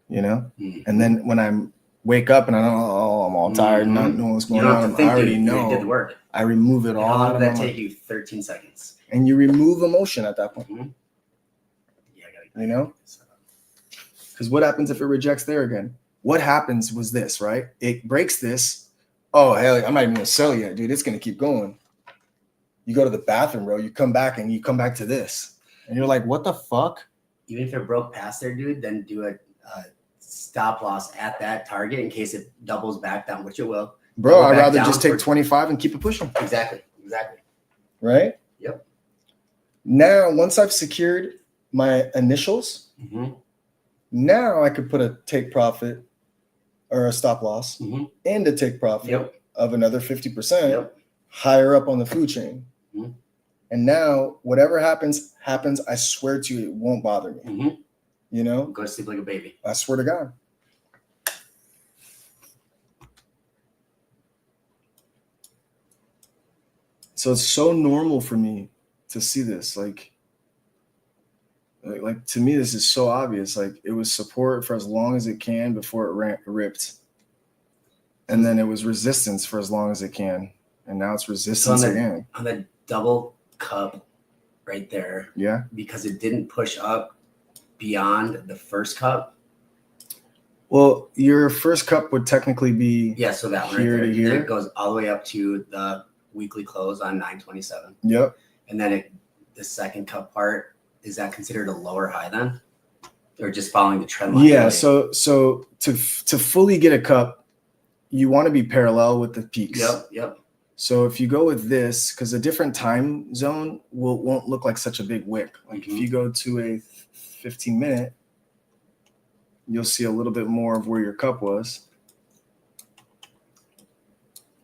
You know? And then when I wake up and I know, oh, I'm all tired and not knowing what's going on, I already know. You did the work. I remove it all. How long out did of that my take mind. you? 13 seconds. And you remove emotion at that point. Yeah, you know? Because what happens if it rejects there again? What happens was this, right? It breaks this. Oh, hell, I'm not even going to sell yet, dude. It's going to keep going. You go to the bathroom, bro. You come back and you come back to this. And you're like, what the fuck? Even if it broke past there, dude, then do a stop loss at that target in case it doubles back down, which it will. Bro, I'd rather just take 25 and keep it pushing. Exactly. Right? Yep. Now, once I've secured my initials, now I could put a take profit or a stop loss and a take profit of another 50% higher up on the food chain. And now whatever happens. I swear to you, it won't bother me. You know? Go to sleep like a baby. I swear to God. So it's so normal for me to see this. Like to me, this is so obvious. Like it was support for as long as it can before it ripped. And then it was resistance for as long as it can. And now it's resistance again. On the double cup right there. Yeah. Because it didn't push up beyond the first cup. Well, your first cup would technically be so that one here right there. to here. Then it goes all the way up to the weekly close on 9/27. Yep. And then the second cup part, is that considered a lower high then? Or just following the trend line? Yeah, so to fully get a cup, you want to be parallel with the peaks. Yep. So if you go with this, because a different time zone won't look like such a big wick. Like if you go to a 15-minute, you'll see a little bit more of where your cup was.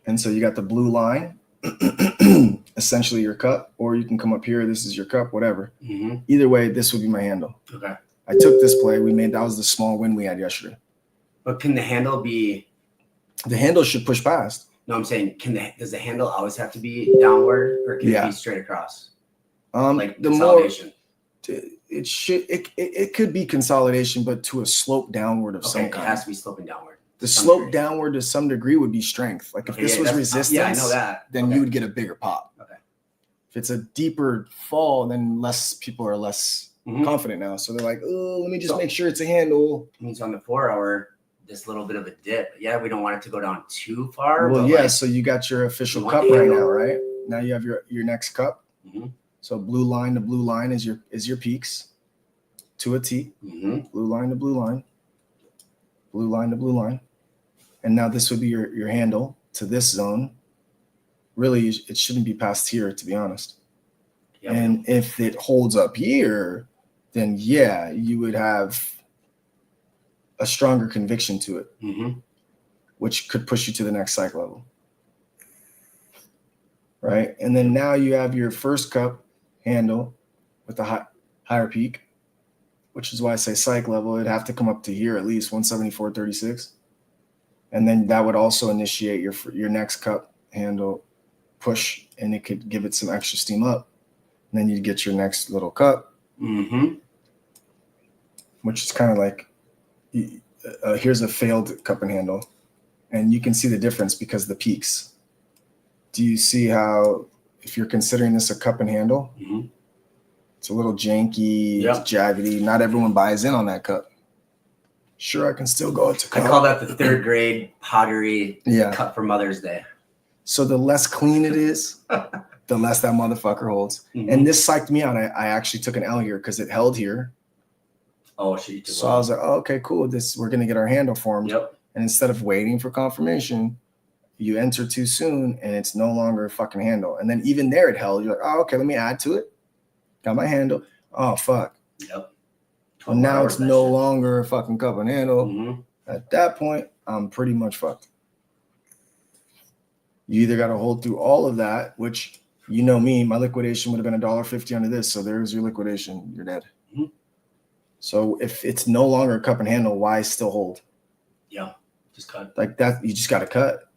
And so you got the blue line, essentially your cup, or you can come up here. This is your cup, whatever. Either way, this would be my handle. Okay. I took this play. That was the small win we had yesterday. But can the handle be? The handle should push past. No, I'm saying, does the handle always have to be downward, or can it be straight across? Like the consolidation. It could be consolidation, but to a slope downward of some kind. It has to be sloping downward. The slope downward to some degree would be strength. Like if this was resistance, I know that. Then you would get a bigger pop. Okay. If it's a deeper fall, then less people are less confident now. So they're like, oh, let me just make sure it's a handle. Means on the 4 hour, this little bit of a dip. Yeah, we don't want it to go down too far. Well, yeah. So you got your official cup right now, right? Now you have your next cup. So blue line to blue line is your peaks to a T. Blue line to blue line. Blue line to blue line. And now this would be your handle to this zone. Really, it shouldn't be past here, to be honest. Yep. And if it holds up here, then yeah, you would have a stronger conviction to it, which could push you to the next cycle level. Right? And then now you have your first cup handle with a higher peak, which is why I say cycle level. It'd have to come up to here at least 174.36. And then that would also initiate your next cup handle push, and it could give it some extra steam up. And then you'd get your next little cup. which is kind of like here's a failed cup and handle, and you can see the difference because of the peaks. Do you see how if you're considering this a cup and handle, it's a little janky, it's jaggedy. Not everyone buys in on that cup. Sure, I can still go to cup. I call that the 3rd grade pottery cup for Mother's Day. So the less clean it is, the less that motherfucker holds. And this psyched me out. I actually took an L here because it held here. Oh, shit. So I was like, oh, okay, cool. We're going to get our handle formed. Yep. And instead of waiting for confirmation, you enter too soon and it's no longer a fucking handle. And then even there it held. You're like, oh, okay, let me add to it. Got my handle. Oh, fuck. Yep. Well, now it's no longer a fucking cup and handle. At that point, I'm pretty much fucked. You either got to hold through all of that, which, you know me, my liquidation would have been $1.50 under this. So there's your liquidation. You're dead. So if it's no longer a cup and handle, why still hold? Yeah, just cut. Like that, you just got to cut.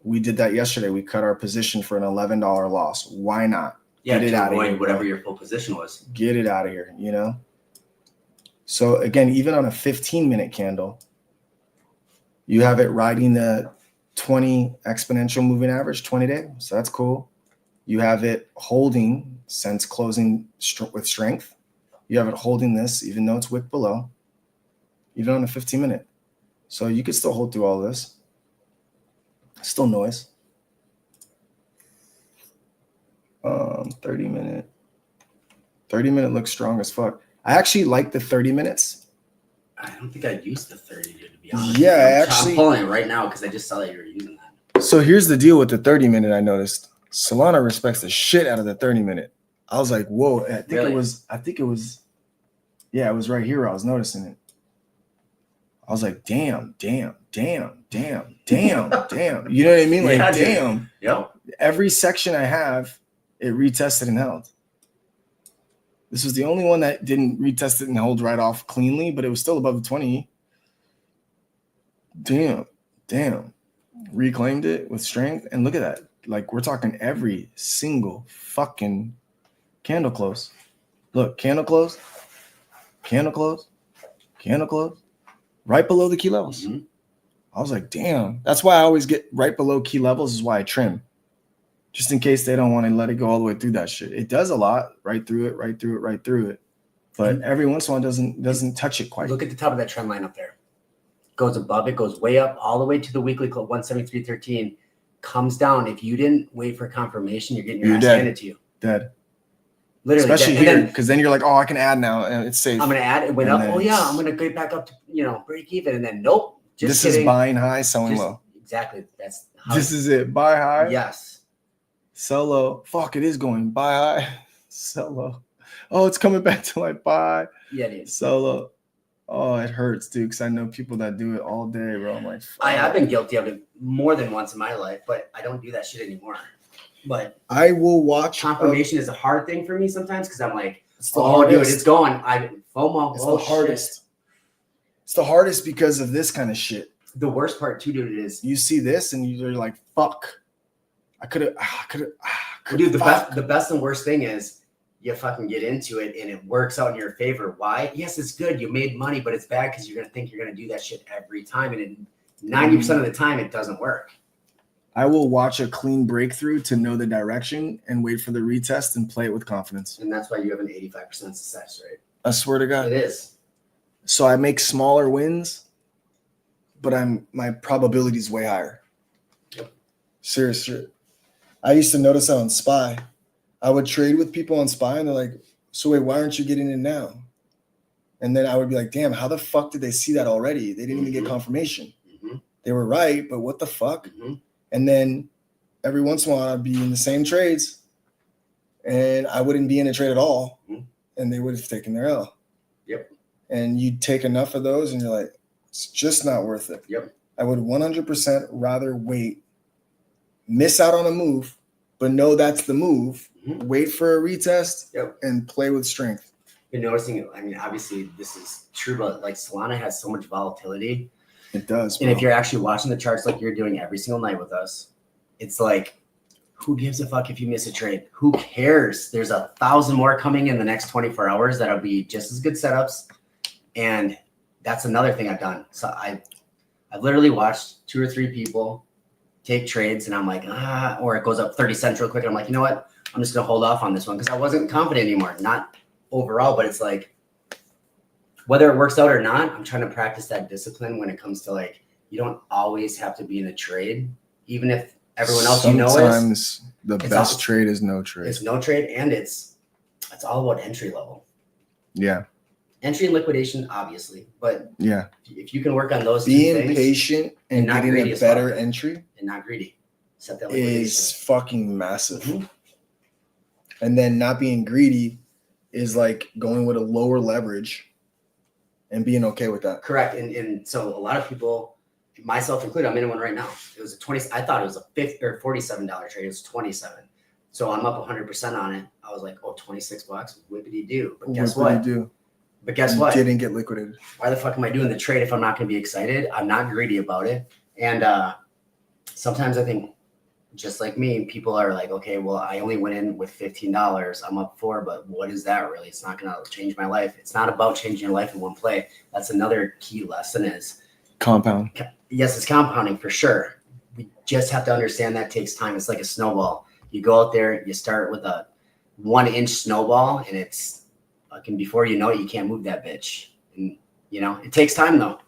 We did that yesterday. We cut our position for an $11 loss. Why not? Yeah, get it out of here. Whatever your full position was. Get it out of here, you know? So again, even on a 15-minute candle, you have it riding the 20 exponential moving average, 20-day. So that's cool. You have it holding since closing with strength. You have it holding this, even though it's wick below, even on a 15-minute. So you could still hold through all this. Still noise. 30-minute. 30-minute looks strong as fuck. I actually like the 30 minutes. I don't think I'd use the 30 to be honest. Yeah, I'm pulling it right now because I just saw that you were using that. So here's the deal with the 30-minute. I noticed Solana respects the shit out of the 30-minute. I was like, whoa. I think it was. Yeah, it was right here. I was noticing it. I was like, damn. You know what I mean? Like, damn. Yep. Every section I have, it retested and held. This was the only one that didn't retest it and hold right off cleanly, but it was still above the 20. Damn. Reclaimed it with strength. And look at that. Like, we're talking every single fucking candle close. Look, candle close. Right below the key levels. I was like, damn. That's why I always get right below key levels is why I trim. Just in case they don't want to let it go all the way through that shit. It does a lot, right through it. But every once in a while doesn't touch it quite. Look at the top of that trend line up there. Goes above it, goes way up, all the way to the weekly club, 173.13, comes down. If you didn't wait for confirmation, you're getting your ass handed to you. Dead. Literally. Especially here, because then you're like, oh, I can add now, and it's safe. I'm going to add. It went up. Oh, yeah, I'm going to get back up to, break even. And then, nope. This is buying high, selling low. Exactly. This is it. Buy high. Yes. Sell low. Fuck, it is going. Buy high, sell low. Oh, it's coming back to like buy. Yeah, it is. Sell low. Oh, it hurts, dude, because I know people that do it all day, bro. I'm like, I've been guilty of it more than once in my life, but I don't do that shit anymore. But I will watch. Confirmation is a hard thing for me sometimes because I'm like, dude, it's going. FOMO. It's the hardest. It's the hardest because of this kind of shit. The worst part too, dude, is you see this and you're like, fuck. I could have. Dude, the best and worst thing is you fucking get into it and it works out in your favor. Why? Yes, it's good. You made money, but it's bad because you're going to think you're going to do that shit every time. And 90% of the time, it doesn't work. I will watch a clean breakthrough to know the direction and wait for the retest and play it with confidence. And that's why you have an 85% success rate. I swear to God. It is. So I make smaller wins, but my probability is way higher. Yep. Serious shit. I used to notice that on SPY. I would trade with people on SPY and they're like, so wait, why aren't you getting in now? And then I would be like, damn, how the fuck did they see that already? They didn't even get confirmation. They were right, but what the fuck? And then every once in a while I'd be in the same trades and I wouldn't be in a trade at all. And they would have taken their L. Yep. And you take enough of those and you're like, it's just not worth it. Yep. I would 100% rather wait, miss out on a move, but know that's the move. Wait for a retest and play with strength. Been noticing, I mean, obviously this is true, but like Solana has so much volatility. It does. And if you're actually watching the charts like you're doing every single night with us, it's like, who gives a fuck if you miss a trade? Who cares? There's 1,000 more coming in the next 24 hours that'll be just as good setups. And that's another thing I've done. So I've literally watched 2 or 3 people take trades, and I'm like, or it goes up 30 cents real quick. And I'm like, you know what? I'm just gonna hold off on this one because I wasn't confident anymore. Not overall, but it's like whether it works out or not, I'm trying to practice that discipline when it comes to like you don't always have to be in a trade, even if everyone else sometimes the best trade is no trade. It's no trade, and it's all about entry level. Yeah. Entry and liquidation, obviously, but yeah, if you can work on those being two things, patient and getting a better entry and not greedy, set that is fucking massive. And then not being greedy is like going with a lower leverage and being okay with that. Correct. And so a lot of people, myself included, I'm in one right now. It was I thought it was a $47 trade. It was 27. So I'm up 100% on it. I was like, oh, $26, whippity do. But guess what? But guess what? Didn't get liquidated. Why the fuck am I doing the trade if I'm not going to be excited? I'm not greedy about it. And sometimes I think, just like me, people are like, okay, well, I only went in with $15. I'm up 4, but what is that really? It's not going to change my life. It's not about changing your life in one play. That's another key lesson is compound. Yes, it's compounding for sure. We just have to understand that takes time. It's like a snowball. You go out there, you start with a 1-inch snowball, and it's fucking before you know it, you can't move that bitch. And you know, it takes time though.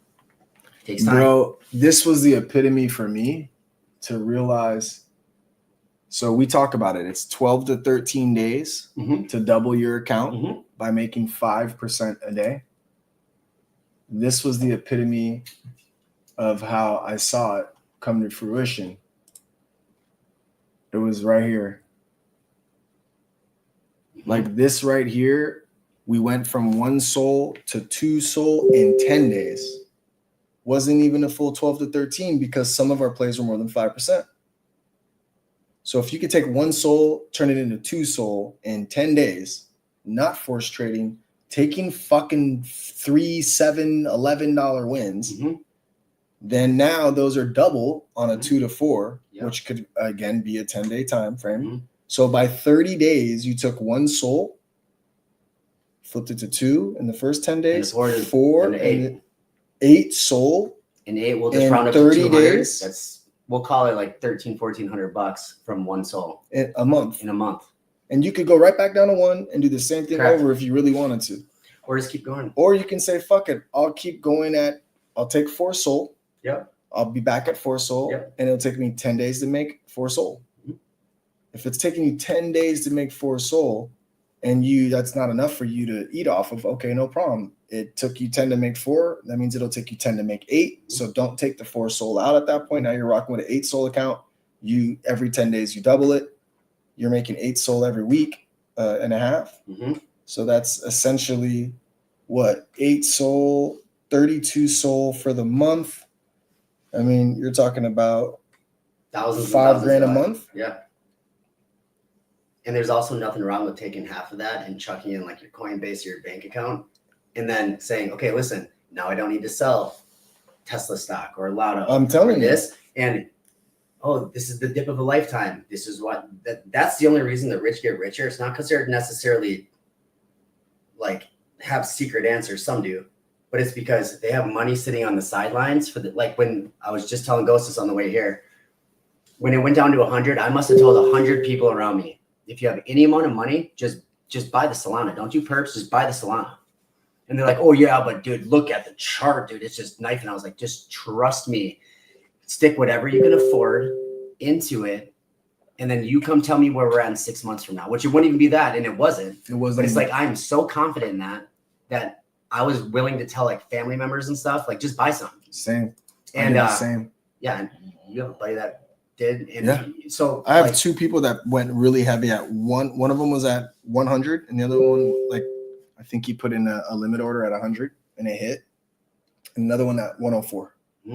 It takes time. Bro, this was the epitome for me to realize. So we talk about it. It's 12 to 13 days to double your account by making 5% a day. This was the epitome of how I saw it come to fruition. It was right here. Like this right here, we went from 1 SOL to 2 SOL in 10 days. Wasn't even a full 12 to 13 because some of our plays were more than 5%. So if you could take 1 SOL, turn it into 2 SOL in 10 days, not force trading, taking fucking $3, $7, $11 wins, then now those are double on a 2 to 4, which could again be a 10-day time frame. So by 30 days, you took 1 SOL, flipped it to 2 in the first 10 days, 4 and 8 SOL, and 8 will just round up to 30 days. That's we'll call it like $1,400 from 1 SOL in a month. In a month, and you could go right back down to 1 and do the same thing over if you really wanted to, or just keep going. Or you can say, "Fuck it, I'll keep going I'll take 4 SOL. Yep. I'll be back at 4 SOL, and it'll take me 10 days to make 4 SOL." If it's taking you 10 days to make 4 SOL, and that's not enough for you to eat off of, okay, no problem. It took you 10 to make 4. That means it'll take you 10 to make 8. So don't take the 4 SOL out at that point. Now you're rocking with an 8 SOL account. Every 10 days you double it. You're making 8 SOL every week and a half. So that's essentially what, 8 SOL, 32 SOL for the month. I mean, you're talking about thousands, $5,000 a month. Yeah. And there's also nothing wrong with taking half of that and chucking in like your Coinbase or your bank account, and then saying, okay, listen, now I don't need to sell Tesla stock or Lotto. I'm telling you this. And this is the dip of a lifetime. This is what that's the only reason the rich get richer. It's not because they're necessarily like have secret answers. Some do, but it's because they have money sitting on the sidelines for like when I was just telling Ghostus on the way here, when it went down to 100, I must have told 100 people around me, if you have any amount of money, just buy the Solana. Don't do perps, just buy the Solana. And they're like, oh yeah, but dude, look at the chart, dude. It's just knife. And I was like, just trust me. Stick whatever you can afford into it. And then you come tell me where we're at in 6 months from now, which it wouldn't even be that. And it wasn't. But it's like, I'm so confident in that I was willing to tell like family members and stuff, like just buy something. Same. And same. Yeah. And you have a buddy that did. And so I have 2 people that went really heavy at one of them was at 100 and the other one, like, I think he put in a limit order at 100 and it hit. And another one at 104.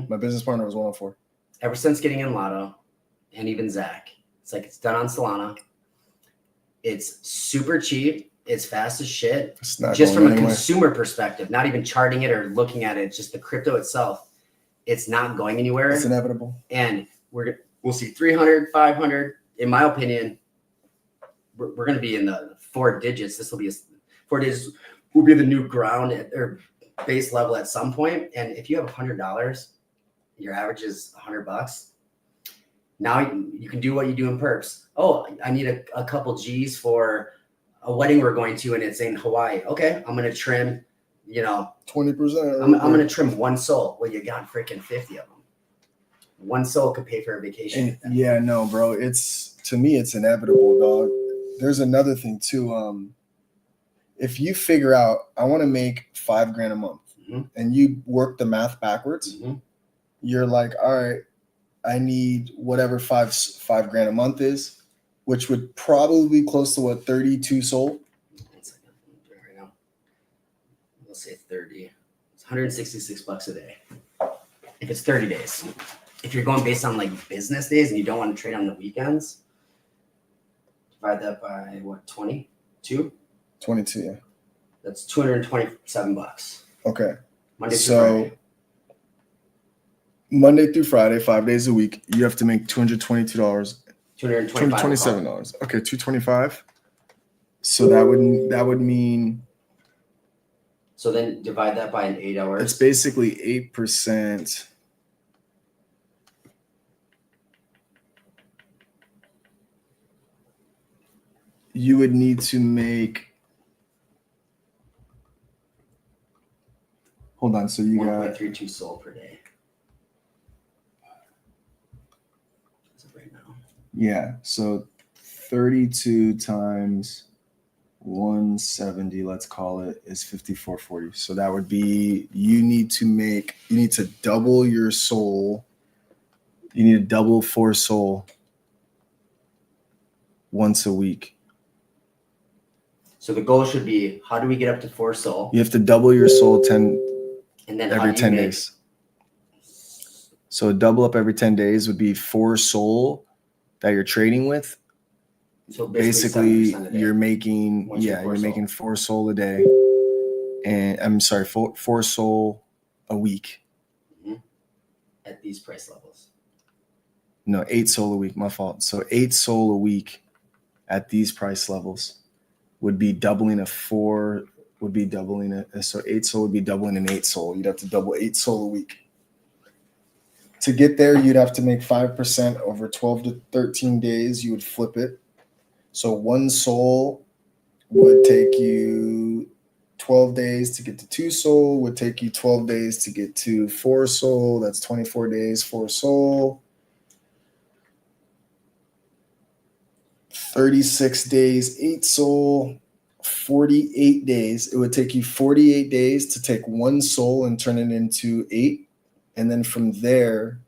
My business partner was 104. Ever since getting in Lotto, and even Zach, it's like it's done on Solana. It's super cheap. It's fast as shit. It's not just from a anywhere. Consumer perspective, not even charting it or looking at it, just the crypto itself. It's not going anywhere. It's inevitable. And we'll see 300, 500. In my opinion, we're going to be in the 4 digits. This will be 4 digits will be the new ground, or base level at some point. And if you have $100, your average is $100. Now you can do what you do in perps. Oh, I need a couple G's for a wedding we're going to, and it's in Hawaii. Okay, I'm gonna trim, 20%. I'm gonna trim one soul. Well, you got freaking 50 of them. One soul could pay for a vacation. Yeah, no, bro. To me, it's inevitable, dog. There's another thing too. If you figure out I want to make $5,000 a month, and you work the math backwards, you're like, all right, I need whatever $5,000 a month is, which would probably be close to what, 32 soul. Right now, let's say 30. It's $166 a day. If it's 30 days. If you're going based on like business days and you don't want to trade on the weekends, divide that by what, 22? 22, yeah. That's $227. Okay. Monday through Friday. Monday through Friday, 5 days a week, you have to make $222. $227. Okay, $225. So that would mean. So then divide that by an 8 hours. It's basically 8%. You would need to make. Hold on. So you got 1.32 soul per day. Right now. Yeah. So 32 times 170, let's call it, is 5440. So that would be you need to double your soul. You need to double 4 soul once a week. So the goal should be, how do we get up to 4 soul? You have to double your soul every 10 days. So double up every 10 days would be 4 soul that you're trading with. So basically you're making making 4 soul a day, and I'm sorry, 4 soul a week. At these price levels. No, 8 soul a week. My fault. So 8 soul a week at these price levels would be doubling a 4. Would be doubling it. So 8 soul would be doubling an 8 soul. You'd have to double 8 soul a week. To get there, you'd have to make 5% over 12 to 13 days. You would flip it. So 1 soul would take you 12 days to get to 2 soul, would take you 12 days to get to 4 soul. That's 24 days, 4 soul. 36 days, 8 soul. 48 days. It would take you 48 days to take 1 soul and turn it into 8. And then from there,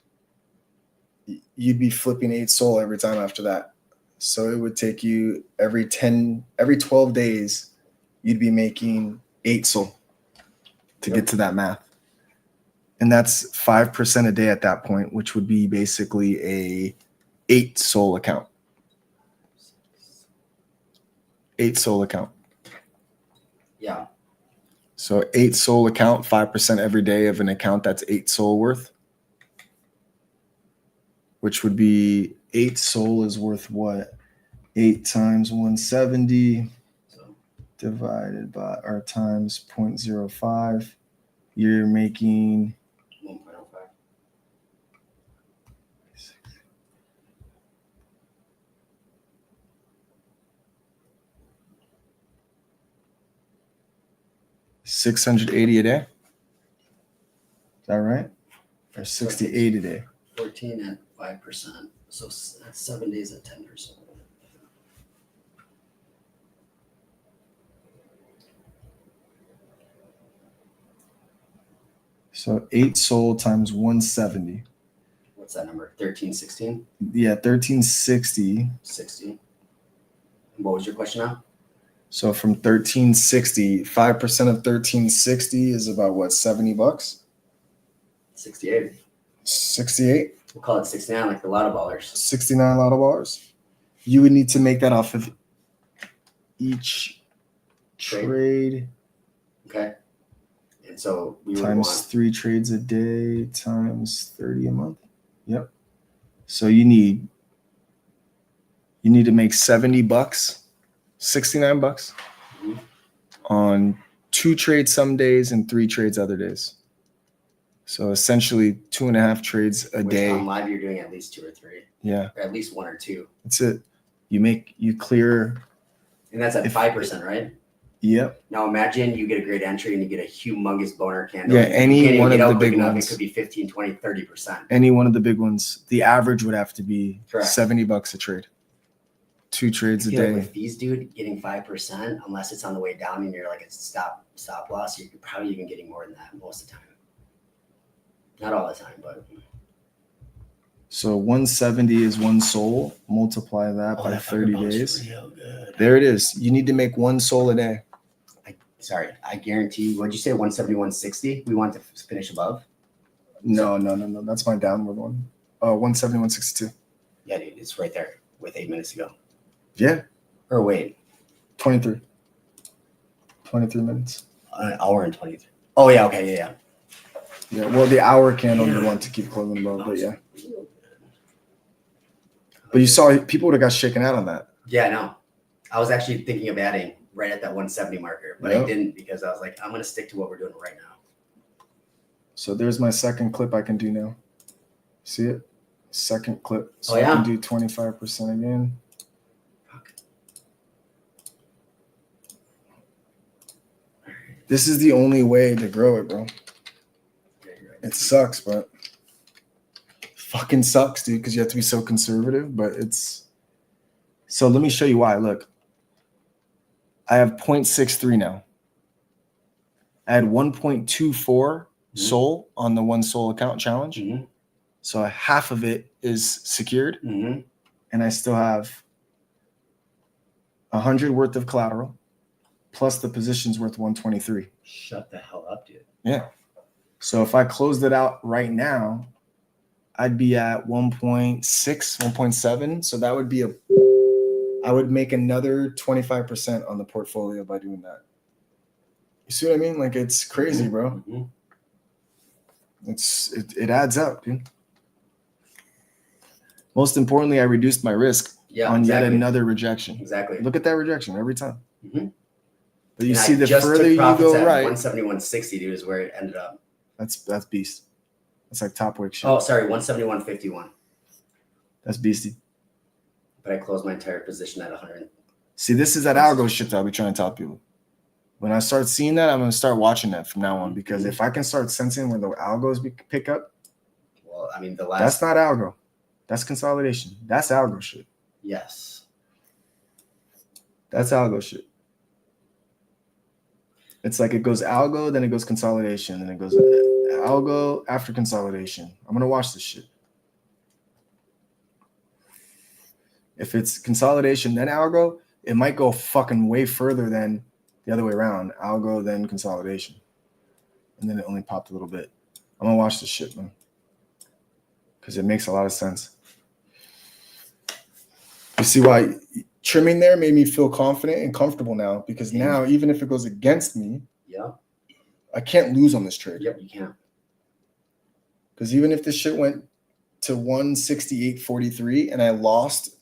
you'd be flipping 8 soul every time after that. So it would take you every 12 days, you'd be making 8 soul to get to that math. And that's 5% a day at that point, which would be basically a 8 soul account. 8 soul account. Yeah. So 8 soul account, 5% every day of an account that's 8 soul worth, which would be 8 soul is worth what? 8 times 170 divided by or times 0.05. You're making 1.05. $680 a day. Is that right? Or 68 a day? 14 at 5%. So that's 7 days at 10%. So 8 soul times 170. What's that number? 1316? Yeah, 1360. 60. What was your question now? So from 1360, 5% of 1360 is about what, $70? 68. 68? We'll call it 69 like the Lotto ballers. 69 Lotto bars. You would need to make that off of each trade. Okay. And so we would times want 3 trades a day times 30 a month. Yep. So you need to make $70, $69 on 2 trades some days and 3 trades other days. So essentially 2.5 trades a Which day. on live you're doing at least 2 or 3. Yeah. Or at least 1 or 2. That's it. You clear. And that's at 5%, right? Yep. Now imagine you get a great entry and you get a humongous boner candle. Yeah, You any can't even one get of out the quick big enough. ones. It could be 15, 20, 30%. Any one of the big ones. The average would have to be Correct. $70 a trade. 2 trades I a feel like day. with these, dude, getting 5%, unless it's on the way down and you're like a stop loss, you're probably even getting more than that most of the time. Not all the time, but. So 170 is 1 SOL. Multiply that by that 30 fucker bumps days. real good. There it is. You need to make 1 SOL a day. I guarantee you. What'd you say? 170, 160? We want to finish above? No. That's my downward one. 170, 162. Yeah, dude, it's right there with 8 minutes ago. Yeah. Or wait. 23. 23 minutes. An hour and 23. Oh, yeah. Okay. Yeah. Yeah. Well, the hour candle you want to keep closing above, but yeah. But you saw people would have got shaken out on that. Yeah, I know. I was actually thinking of adding right at that 170 marker, but I didn't because I was like, I'm going to stick to what we're doing right now. So there's my second clip I can do now. See it? Second clip. So Oh, yeah. I can do 25% again. This is the only way to grow it, bro. It sucks, but fucking sucks, dude, because you have to be so conservative, but it's so let me show you why. Look, I have 0.63 now. I had 1.24 SOL on the 1 SOL account challenge. Mm-hmm. So half of it is secured, and I still have 100 worth of collateral, plus the position's worth 123. Shut the hell up, dude. Yeah. So if I closed it out right now, I'd be at 1.6, 1.7. So that would be I would make another 25% on the portfolio by doing that. You see what I mean? Like, it's crazy, bro. It adds up, dude. Most importantly, I reduced my risk on yet another rejection. Exactly. Look at that rejection every time. Mm-hmm. But you And see, I the just further took you profits go at right, 170, 160, dude, is where it ended up. that's beast. That's like top wick shit. Oh, sorry, 170, 151. That's beastie. But I closed my entire position at 100. See, this is that algo shit that I'll be trying to tell people. When I start seeing that, I'm going to start watching that from now on, because if I can start sensing where the algos pick up, well, I mean, that's not algo. That's consolidation. That's algo shit. Yes. That's algo shit. It's like it goes algo, then it goes consolidation, then it goes algo after consolidation. I'm going to watch this shit. If it's consolidation, then algo, it might go fucking way further than the other way around. Algo, then consolidation. And then it only popped a little bit. I'm going to watch this shit, man, because it makes a lot of sense. You see why trimming there made me feel confident and comfortable now, because now even if it goes against me, I can't lose on this trade. Yep, you can't. Because even if this shit went to 168.43 and I lost,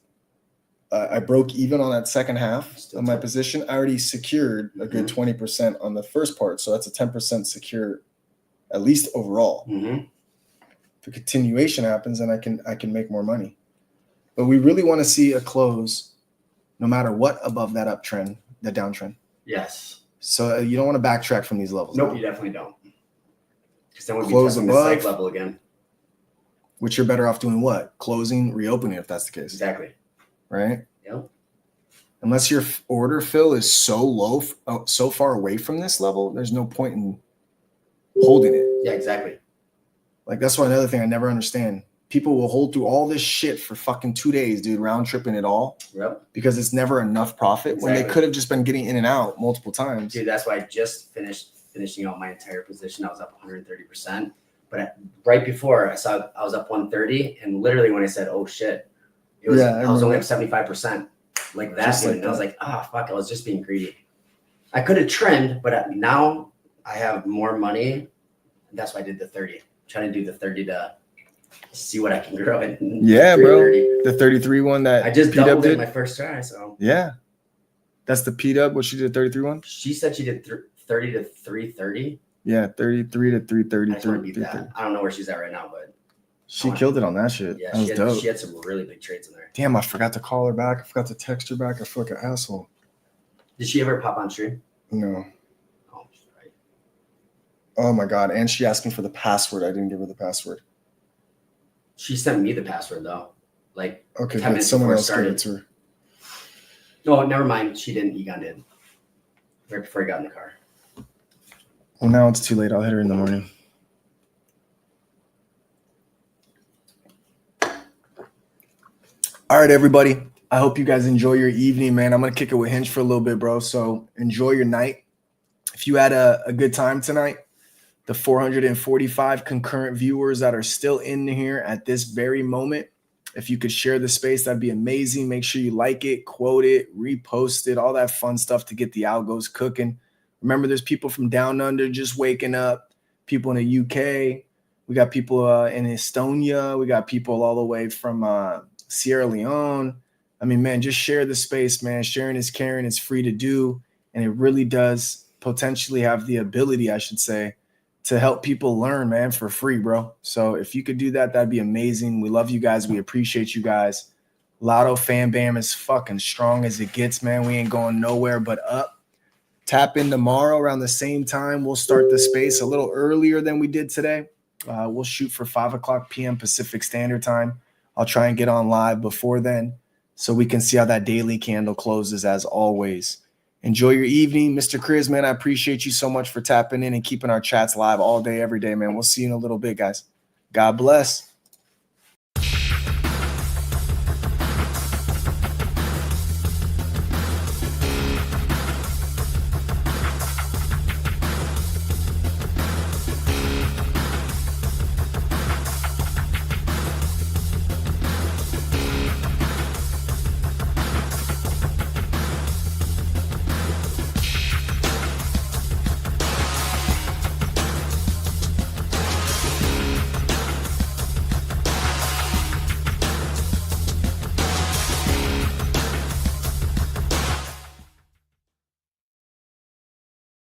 I broke even on that second half of my position, I already secured a good 20% on the first part. So that's a 10% secure, at least overall. If a continuation happens, then I can make more money. But we really want to see a close, no matter what, above that uptrend, the downtrend. Yes. So you don't want to backtrack from these levels. Nope, you definitely don't. Because then we'll be Close testing the above, psych level again. which you're better off doing what? Closing, reopening, if that's the case. Exactly. Right? Yep. Unless your order fill is so low, so far away from this level, there's no point in holding it. Yeah, exactly. Like, that's why another thing I never understand. People will hold through all this shit for fucking 2 days, dude, round tripping it all. Yep. Because it's never enough profit when they could have just been getting in and out multiple times. Dude, that's why I just finishing out my entire position. I was up 130%. But right before I was up 130, and literally when I said, "Oh shit," it was I was only up 75%, like that. Just and I was like, "Ah, fuck!" I was just being greedy. I could have trimmed, but now I have more money. That's why I did the 30. I'm trying to do the 30 to see what I can grow in. Yeah, bro. The 33 one that I just P-Dub doubled it did my first try. So yeah, that's the P-Dub. What she did, 33 one. She said she did 30 to 330. Yeah, 33 to 330. I just want to beat that. I don't know where she's at right now, but she killed it on that shit. Yeah, that was dope. She had some really big trades in there. Damn, I forgot to call her back. I forgot to text her back. I feel like an asshole. Did she ever pop on stream? No. Oh, right. Oh my god! And she asked me for the password. I didn't give her the password. She sent me the password though. Like okay, 10 minutes someone before it else started. gave it to her. No, never mind. She didn't. Egon did. Right before he got in the car. Well, now it's too late. I'll hit her in the morning. All right, everybody. I hope you guys enjoy your evening, man. I'm going to kick it with Hinge for a little bit, bro. So enjoy your night. If you had a good time tonight, the 445 concurrent viewers that are still in here at this very moment, if you could share the space, that'd be amazing. Make sure you like it, quote it, repost it, all that fun stuff to get the algos cooking. Remember, there's people from down under just waking up, people in the UK. We got people in Estonia. We got people all the way from Sierra Leone. I mean, man, just share the space, man. Sharing is caring. It's free to do. And it really does potentially have the ability, I should say, to help people learn, man, for free, bro. So if you could do that, that'd be amazing. We love you guys. We appreciate you guys. Lotto fan bam is fucking strong as it gets, man. We ain't going nowhere but up. Tap in tomorrow around the same time. We'll start the space a little earlier than we did today. We'll shoot for 5 o'clock p.m. Pacific Standard Time. I'll try and get on live before then so we can see how that daily candle closes as always. Enjoy your evening. Mr. Chris, man, I appreciate you so much for tapping in and keeping our chats live all day, every day, man. We'll see you in a little bit, guys. God bless.